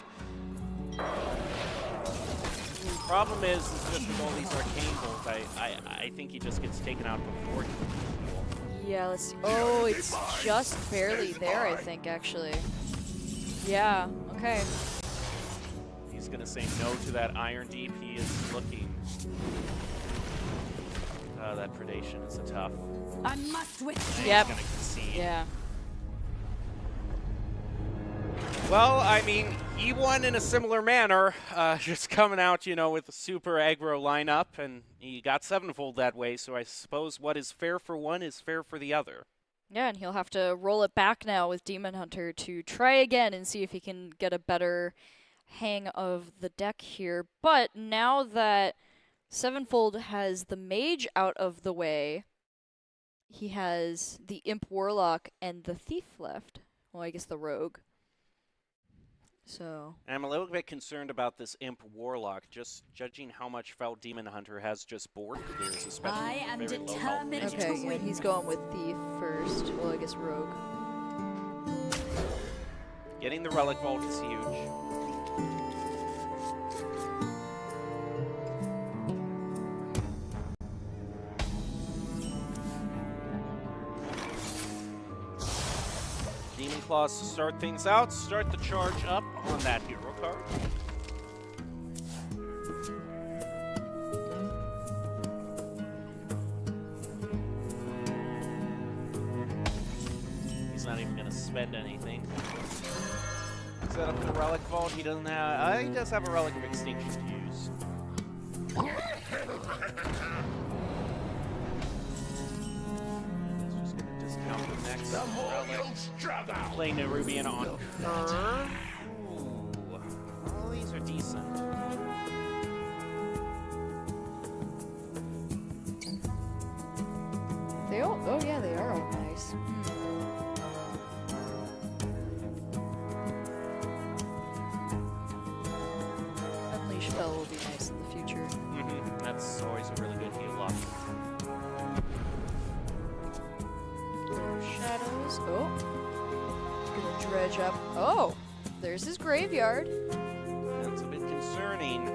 Problem is just with all these arcane bolts, I think he just gets taken out before he can heal. Yeah, let's see. Oh, it's just barely there, I think, actually. Yeah, okay. He's gonna say no to that Iron Deep. He is looking. That predation is a tough. I must withdraw. Yep. He's gonna concede. Yeah. Well, I mean, he won in a similar manner, just coming out, you know, with a super aggro lineup, and he got 7-fold that way, so I suppose what is fair for one is fair for the other. Yeah, and he'll have to roll it back now with Demon Hunter to try again and see if he can get a better hang of the deck here. But now that 7-fold has the Mage out of the way, he has the Imp Warlock and the Thief left. Well, I guess the Rogue. So I'm a little bit concerned about this Imp Warlock, just judging how much Fel Demon Hunter has just board clears, especially I with am very low health. determined okay, to yeah, win. he's going with Thief first. Well, I guess Rogue. Getting the Relic Vault is huge. Demon Claws to start things out. Start the charge up on that hero card. He's not even going to spend anything. Set up the Relic Vault. He doesn't have. He does have a Relic of Extinction to use. Just going to discount the next Relic. Playing Nerubian on curve. Ooh. Well, these are decent. They all. Oh yeah, they are all nice. Unleash Fel will be nice in the future. That's always a really good heal up. Shadows. Oh. Gonna dredge up. Oh! There's his graveyard. That's a bit concerning.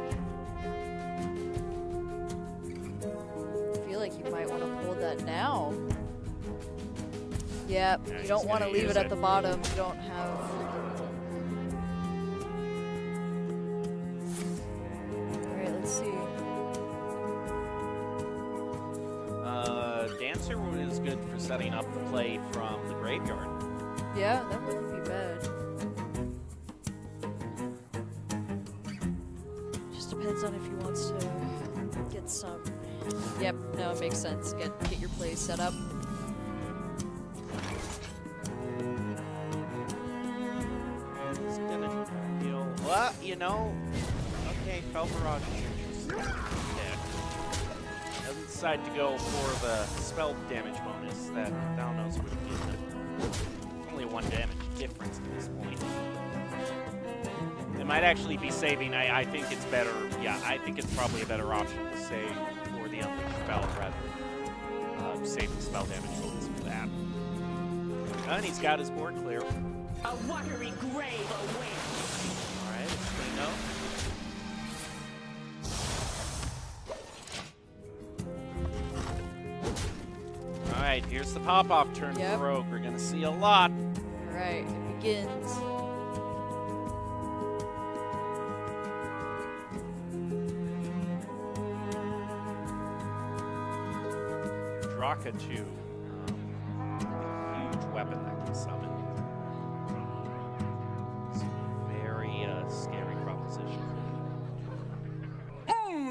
I feel like you might want to pull that now. Yep, Yeah, you he's don't want to gonna leave use it at it. the bottom. You don't have. Alright, let's see. Dancer is good for setting up the play from the graveyard. Yeah, that wouldn't be bad. Just depends on if he wants to get some. Yep, no, it makes sense. Get your plays set up. He's gonna deal. Well, you know. Okay, Fel Barrage is interesting. Yeah. Doesn't decide to go for the spell damage bonus that Thanos would have given him. Only 1 1 damage difference at this point. It might actually be saving. I think it's better. Yeah, I think it's probably a better option to save for the Unleash spell rather than saving spell damage bonus for that. And he's got his board clear. A watery grave awaits. Alright, it's clean up. Alright, here's the pop-off turn Yep. for Rogue. We're gonna see a lot. All right, it begins. Draka 2. Huge weapon that can summon. It's a very scary proposition.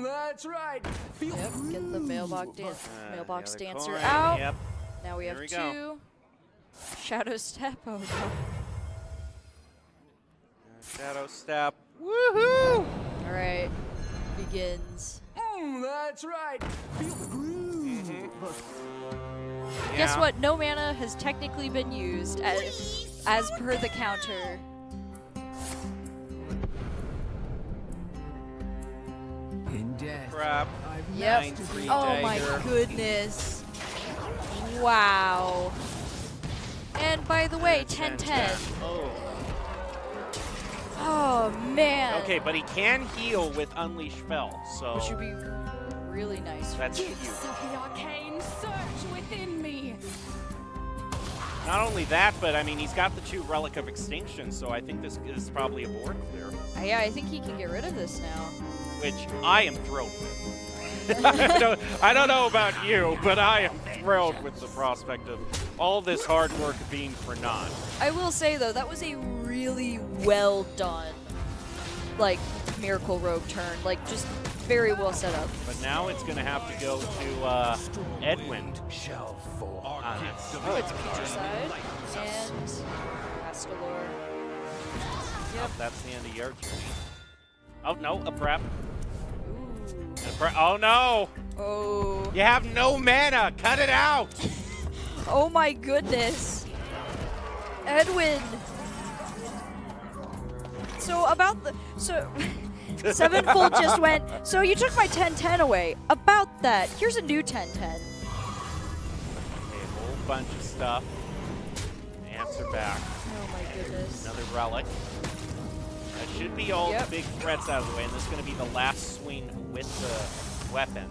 That's right. Feel Yep, get the mailbox mailbox The other dancer coin, out. Yep. Now we There have we 2. go. Shadow step. Oh no. Shadow step. Woohoo! All right, begins. That's right. Feel the groove. Guess what? No mana has technically been used as per the counter. In death. Crap. Yep. 9-3 Oh my dagger. goodness. Wow. And by the way, 10-10. Oh. Oh man. Okay, but he can heal with Unleash Spell, so Which would be really nice. that's huge. Gifts of the arcane surge within me. Not only that, but I mean, he's got the 2 Relic of Extinction, so I think this is probably a board clear, Yeah, I think he can get rid of this now. which I am thrilled with. I don't know about you, but I am thrilled with the prospect of all this hard work being for naught. I will say though, that was a really well done, like, Miracle Rogue turn. Like, just very well set up. But now it's going to have to go to Edwin. Shall fall. Oh, it's Countryside and Astalor. Yep, that's the end of your turn. Oh, no, a prep. Ooh. Oh, no! Oh. You have no mana! Cut it out! Oh my goodness. Edwin. So about the Sevenfold just went, so you took my 10-10 away. About that, here's a new 10-10. Okay, a whole bunch of stuff. Answer back. Oh my goodness. Another relic. That should be all Yep. the big threats out of the way, and this is going to be the last swing with the weapon.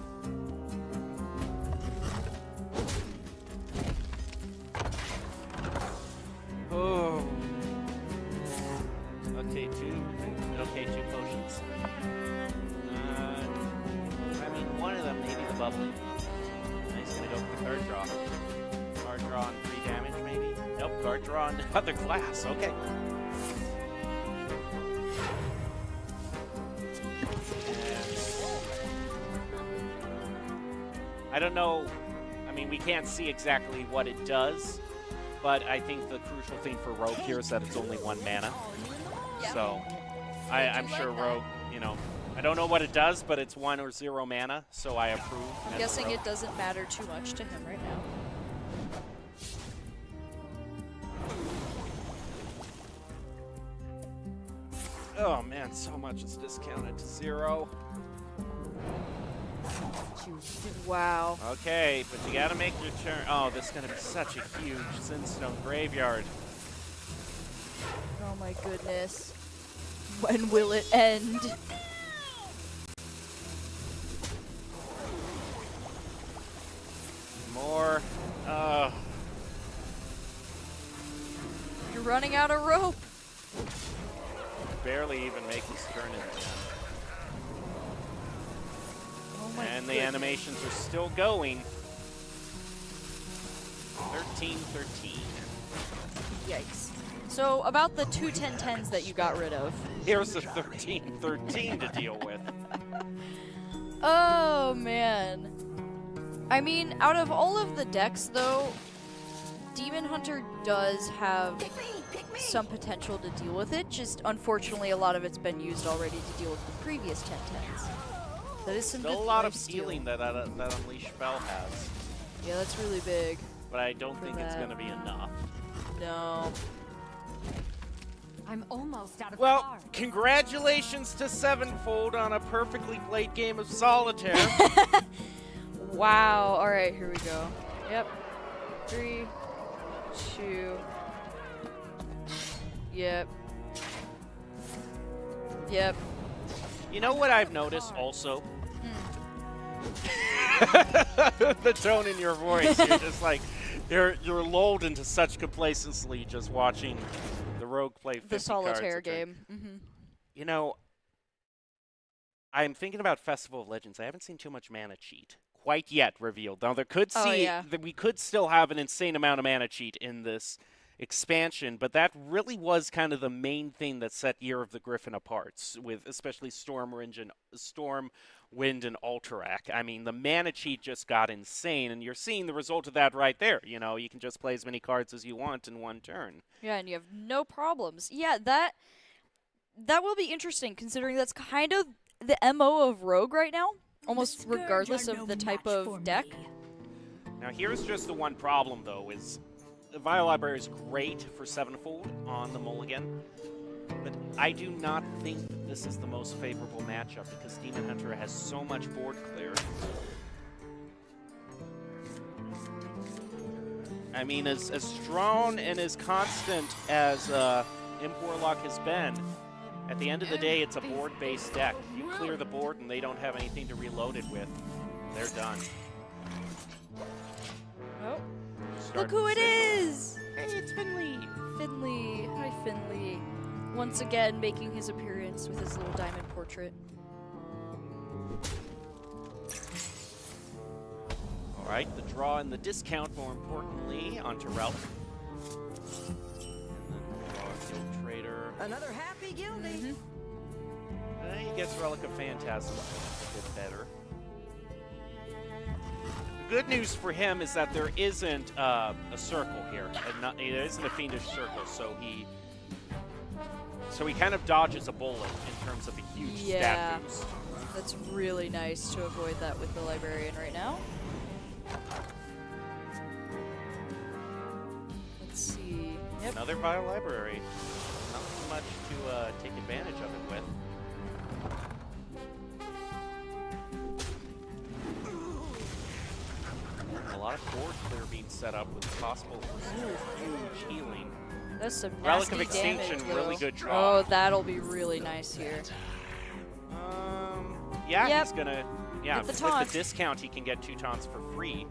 Oh. Okay, two potions. I mean, one of them, maybe the bubbly. He's gonna go for the card draw. Card draw on 3 damage, maybe? Nope, card draw on other class. Okay. I don't know. I mean, we can't see exactly what it does, but I think the crucial thing for Rogue here is that it's only 1 mana. Yeah. So, I'm sure Rogue, I don't know what it does, but it's 1 or 0 mana, so I approve. I'm guessing it doesn't matter too much to him right now. Oh man, so much is discounted to 0. Wow. Okay, but you gotta make your turn. Oh, this is gonna be such a huge Sinstone graveyard. Oh my goodness. When will it end? More. You're running out of rope. Barely even make his turn in the end. Oh my And the goodness. animations are still going. 13-13. Yikes. So about the 2 10-10s that you got rid of. Here's the 13-13 to deal with. Oh man. I mean, out of all of the decks though, Demon Hunter does have some potential to deal with it, just unfortunately a lot of it's been used already to deal with the previous 10-10s. That is some Still good a lot of lifesteal. healing that Unleash Spell has, Yeah, that's really big. but I don't For think it's that. going to be enough. No. I'm almost out of Well, cards. congratulations to Sevenfold on a perfectly played game of solitaire. Wow. All right, here we go. Yep. 3, 2. Yep. Yep. You know what I've noticed also? The tone in your voice. You're just like, you're lulled into such complacency just watching the rogue play 50 The solitaire cards a turn. game. Mm-hmm. You know, I'm thinking about Festival of Legends. I haven't seen too much mana cheat quite yet revealed. Now, we could still have an insane amount of mana cheat in this expansion, but that really was kind of the main thing that set Year of the Griffin apart, with especially Stormwind and Alterac. I mean, the mana cheat just got insane, and you're seeing the result of that right there. You know, you can just play as many cards as you want in one turn. Yeah, and you have no problems. Yeah, that will be interesting, considering that's kind of the MO of Rogue right now, almost regardless of the type of deck. Now, here's just the one problem, though, is the Vial Library is great for Sevenfold on the mulligan, but I do not think this is the most favorable matchup because Demon Hunter has so much board clear. I mean, as strong and as constant as Imp Warlock has been, at the end of the day, it's a board-based deck. You clear the board and they don't have anything to reload it with. They're done. Oh. Start Look who the it signal. is! Hey, it's Finley! Finley. Hi, Finley. Once again, making his appearance with his little diamond portrait. All right, the draw and the discount, more importantly, onto Ralph. And then draw a Guild Trader. Another happy guildie. He gets Relic of Phantasm a bit better. The good news for him is that there isn't a circle here. There isn't a Fiendish Circle, so he kind of dodges a bullet in terms of a huge stat boost. That's really nice to avoid that with the Librarian right now. Let's see. Yep. Another Vial Library. Not too much to take advantage of it with. A lot of board clear being set up with possible huge healing. That's some Relic nasty of Extinction, damage, really though. good draw. Oh, that'll be really nice here. Yeah, Yep. he's gonna. Yeah, Get the with taunt. the discount, he can get 2 taunts for free.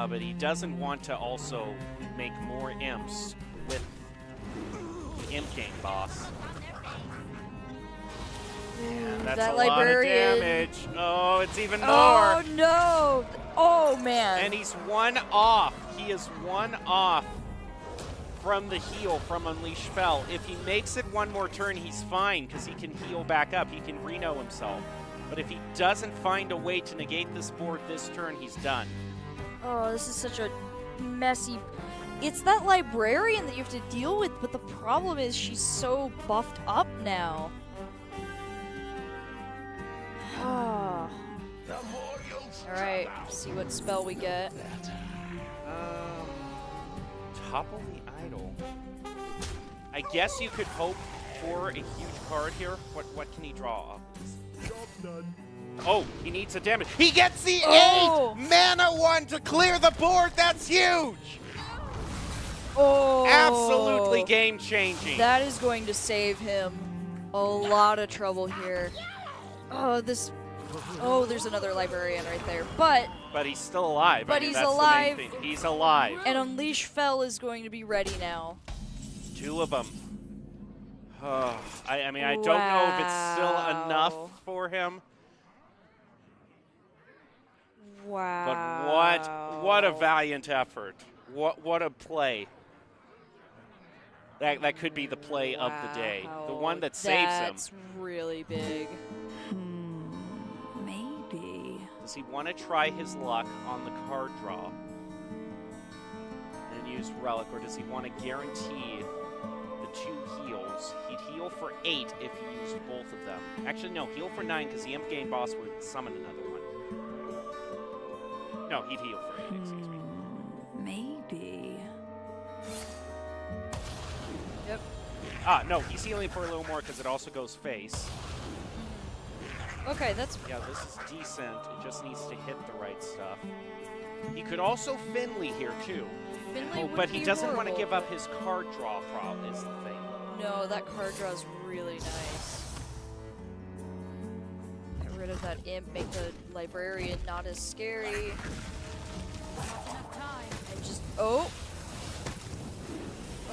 But he doesn't want to also make more imps with the imp game boss. And that's that a lot of Librarian. damage. Oh, it's even more. Oh, no! Oh, man. And he's 1 off. He is 1 off from the heal from Unleash Spell. If he makes it 1 more turn, he's fine because he can heal back up. He can reno himself. But if he doesn't find a way to negate this board this turn, he's done. Oh, this is such a messy... It's that Librarian that you have to deal with, but the problem is she's so buffed up now. Alright, see what spell we get. Topple the Idol. I guess you could hope for a huge card here. What can he draw off this? Oh, he needs a damage. He gets the 8 mana 1 to clear the board. That's huge. Oh, Absolutely game changing. That is going to save him a lot of trouble here. Oh, this. Oh, there's another Librarian right there, but he's still alive. But I mean, he's that's alive. The main thing. He's alive. and Unleash Fell is going to be ready now. 2 of them. I mean, I don't know if it's still enough for him. Wow. But what a valiant effort. What a play. That could be the play of the day. The one that saves him. That's really big. Maybe. Does he want to try his luck on the card draw and use Relic, or does he want to guarantee the 2 heals. He'd heal for 8 if he used both of them. Actually, no, heal for 9 because the Imp Gain boss would summon another one. No, he'd heal for 8, excuse me. Maybe. Yep. Ah, no, he's healing for a little more because it also goes face. Okay, that's Yeah, this is decent. It just needs to hit the right stuff. He could also Finley here, too. Finley would But he be doesn't want to horrible. give up his card draw problem, is the thing. No, that card draw is really nice. Get rid of that imp, make the librarian not as scary. And just oh.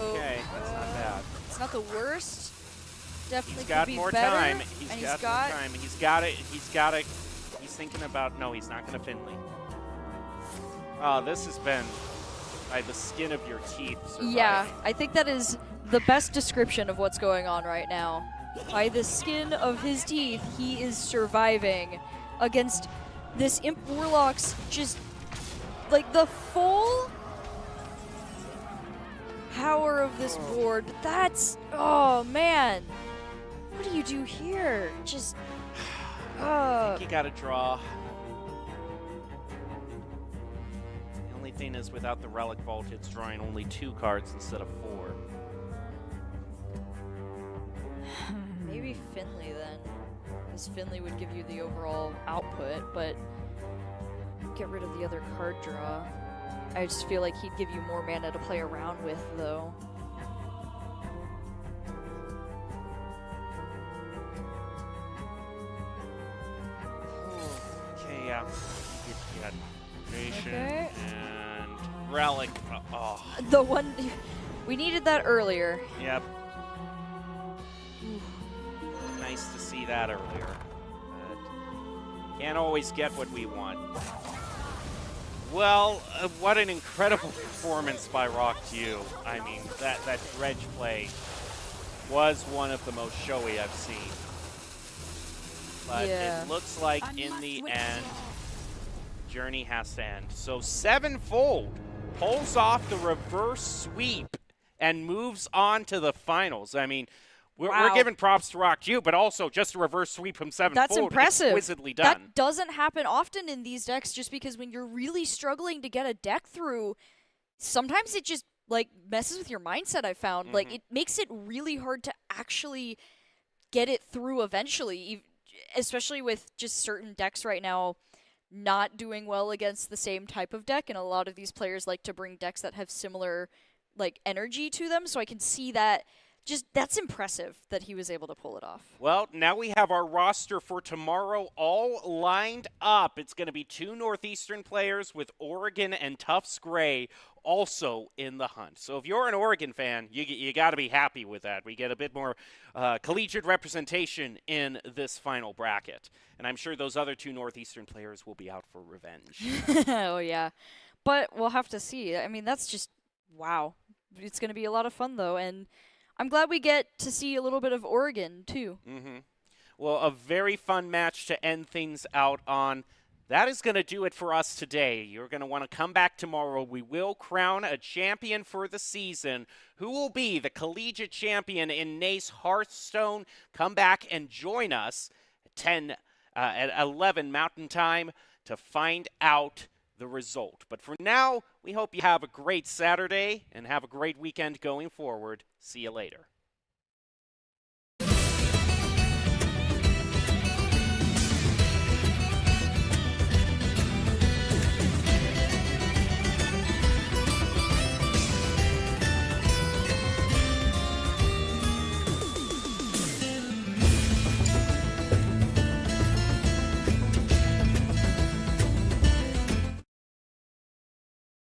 Okay, that's not bad. It's not the worst. Definitely He's got could be more better. time. And He's got more time. He's got it. He's got it. He's thinking about. No, he's not going to Finley. Oh, this has been by the skin of your teeth. Surviving. Yeah, I think that is the best description of what's going on right now. By the skin of his teeth, he is surviving against this Imp Warlock's just like the full power of this board. But that's, oh man, what do you do here? Just, I think you got to draw. The only thing is, without the Relic Vault, it's drawing only 2 cards instead of 4. maybe Finley then, because Finley would give you the overall output, but get rid of the other card draw. I just feel like he'd give you more mana to play around with, though. Okay, yeah. You got Nation Okay. and Relic. Oh, The one we needed that earlier. yep. Nice to see that earlier. But can't always get what we want. Well, what an incredible performance by Rock Q. I mean, that dredge play was one of the most showy I've seen. But Yeah. it looks like in the end, Journey has to end. So Sevenfold pulls off the reverse sweep and moves on to the finals. I mean, we're Wow. giving props to Rock Q, but also just a reverse sweep from Sevenfold. That's impressive. Exquisitely done. That doesn't happen often in these decks, just because when you're really struggling to get a deck through, sometimes it just like messes with your mindset. I found like it makes it really hard to actually get it through eventually, especially with just certain decks right now not doing well against the same type of deck, and a lot of these players like to bring decks that have similar like energy to them, so I can see that. Just, that's impressive that he was able to pull it off. Well, now we have our roster for tomorrow all lined up. It's going to be 2 Northeastern players with Oregon and Tufts Gray also in the hunt. So if you're an Oregon fan, you got to be happy with that. We get a bit more collegiate representation in this final bracket. And I'm sure those other 2 Northeastern players will be out for revenge. Oh, yeah. But we'll have to see. I mean, that's just, wow. It's going to be a lot of fun, though, and I'm glad we get to see a little bit of Oregon, too. Well, a very fun match to end things out on. That is going to do it for us today. You're going to want to come back tomorrow. We will crown a champion for the season. Who will be the collegiate champion in Nace Hearthstone? Come back and join us at 11 Mountain Time to find out the result. But for now, we hope you have a great Saturday and have a great weekend going forward. See you later.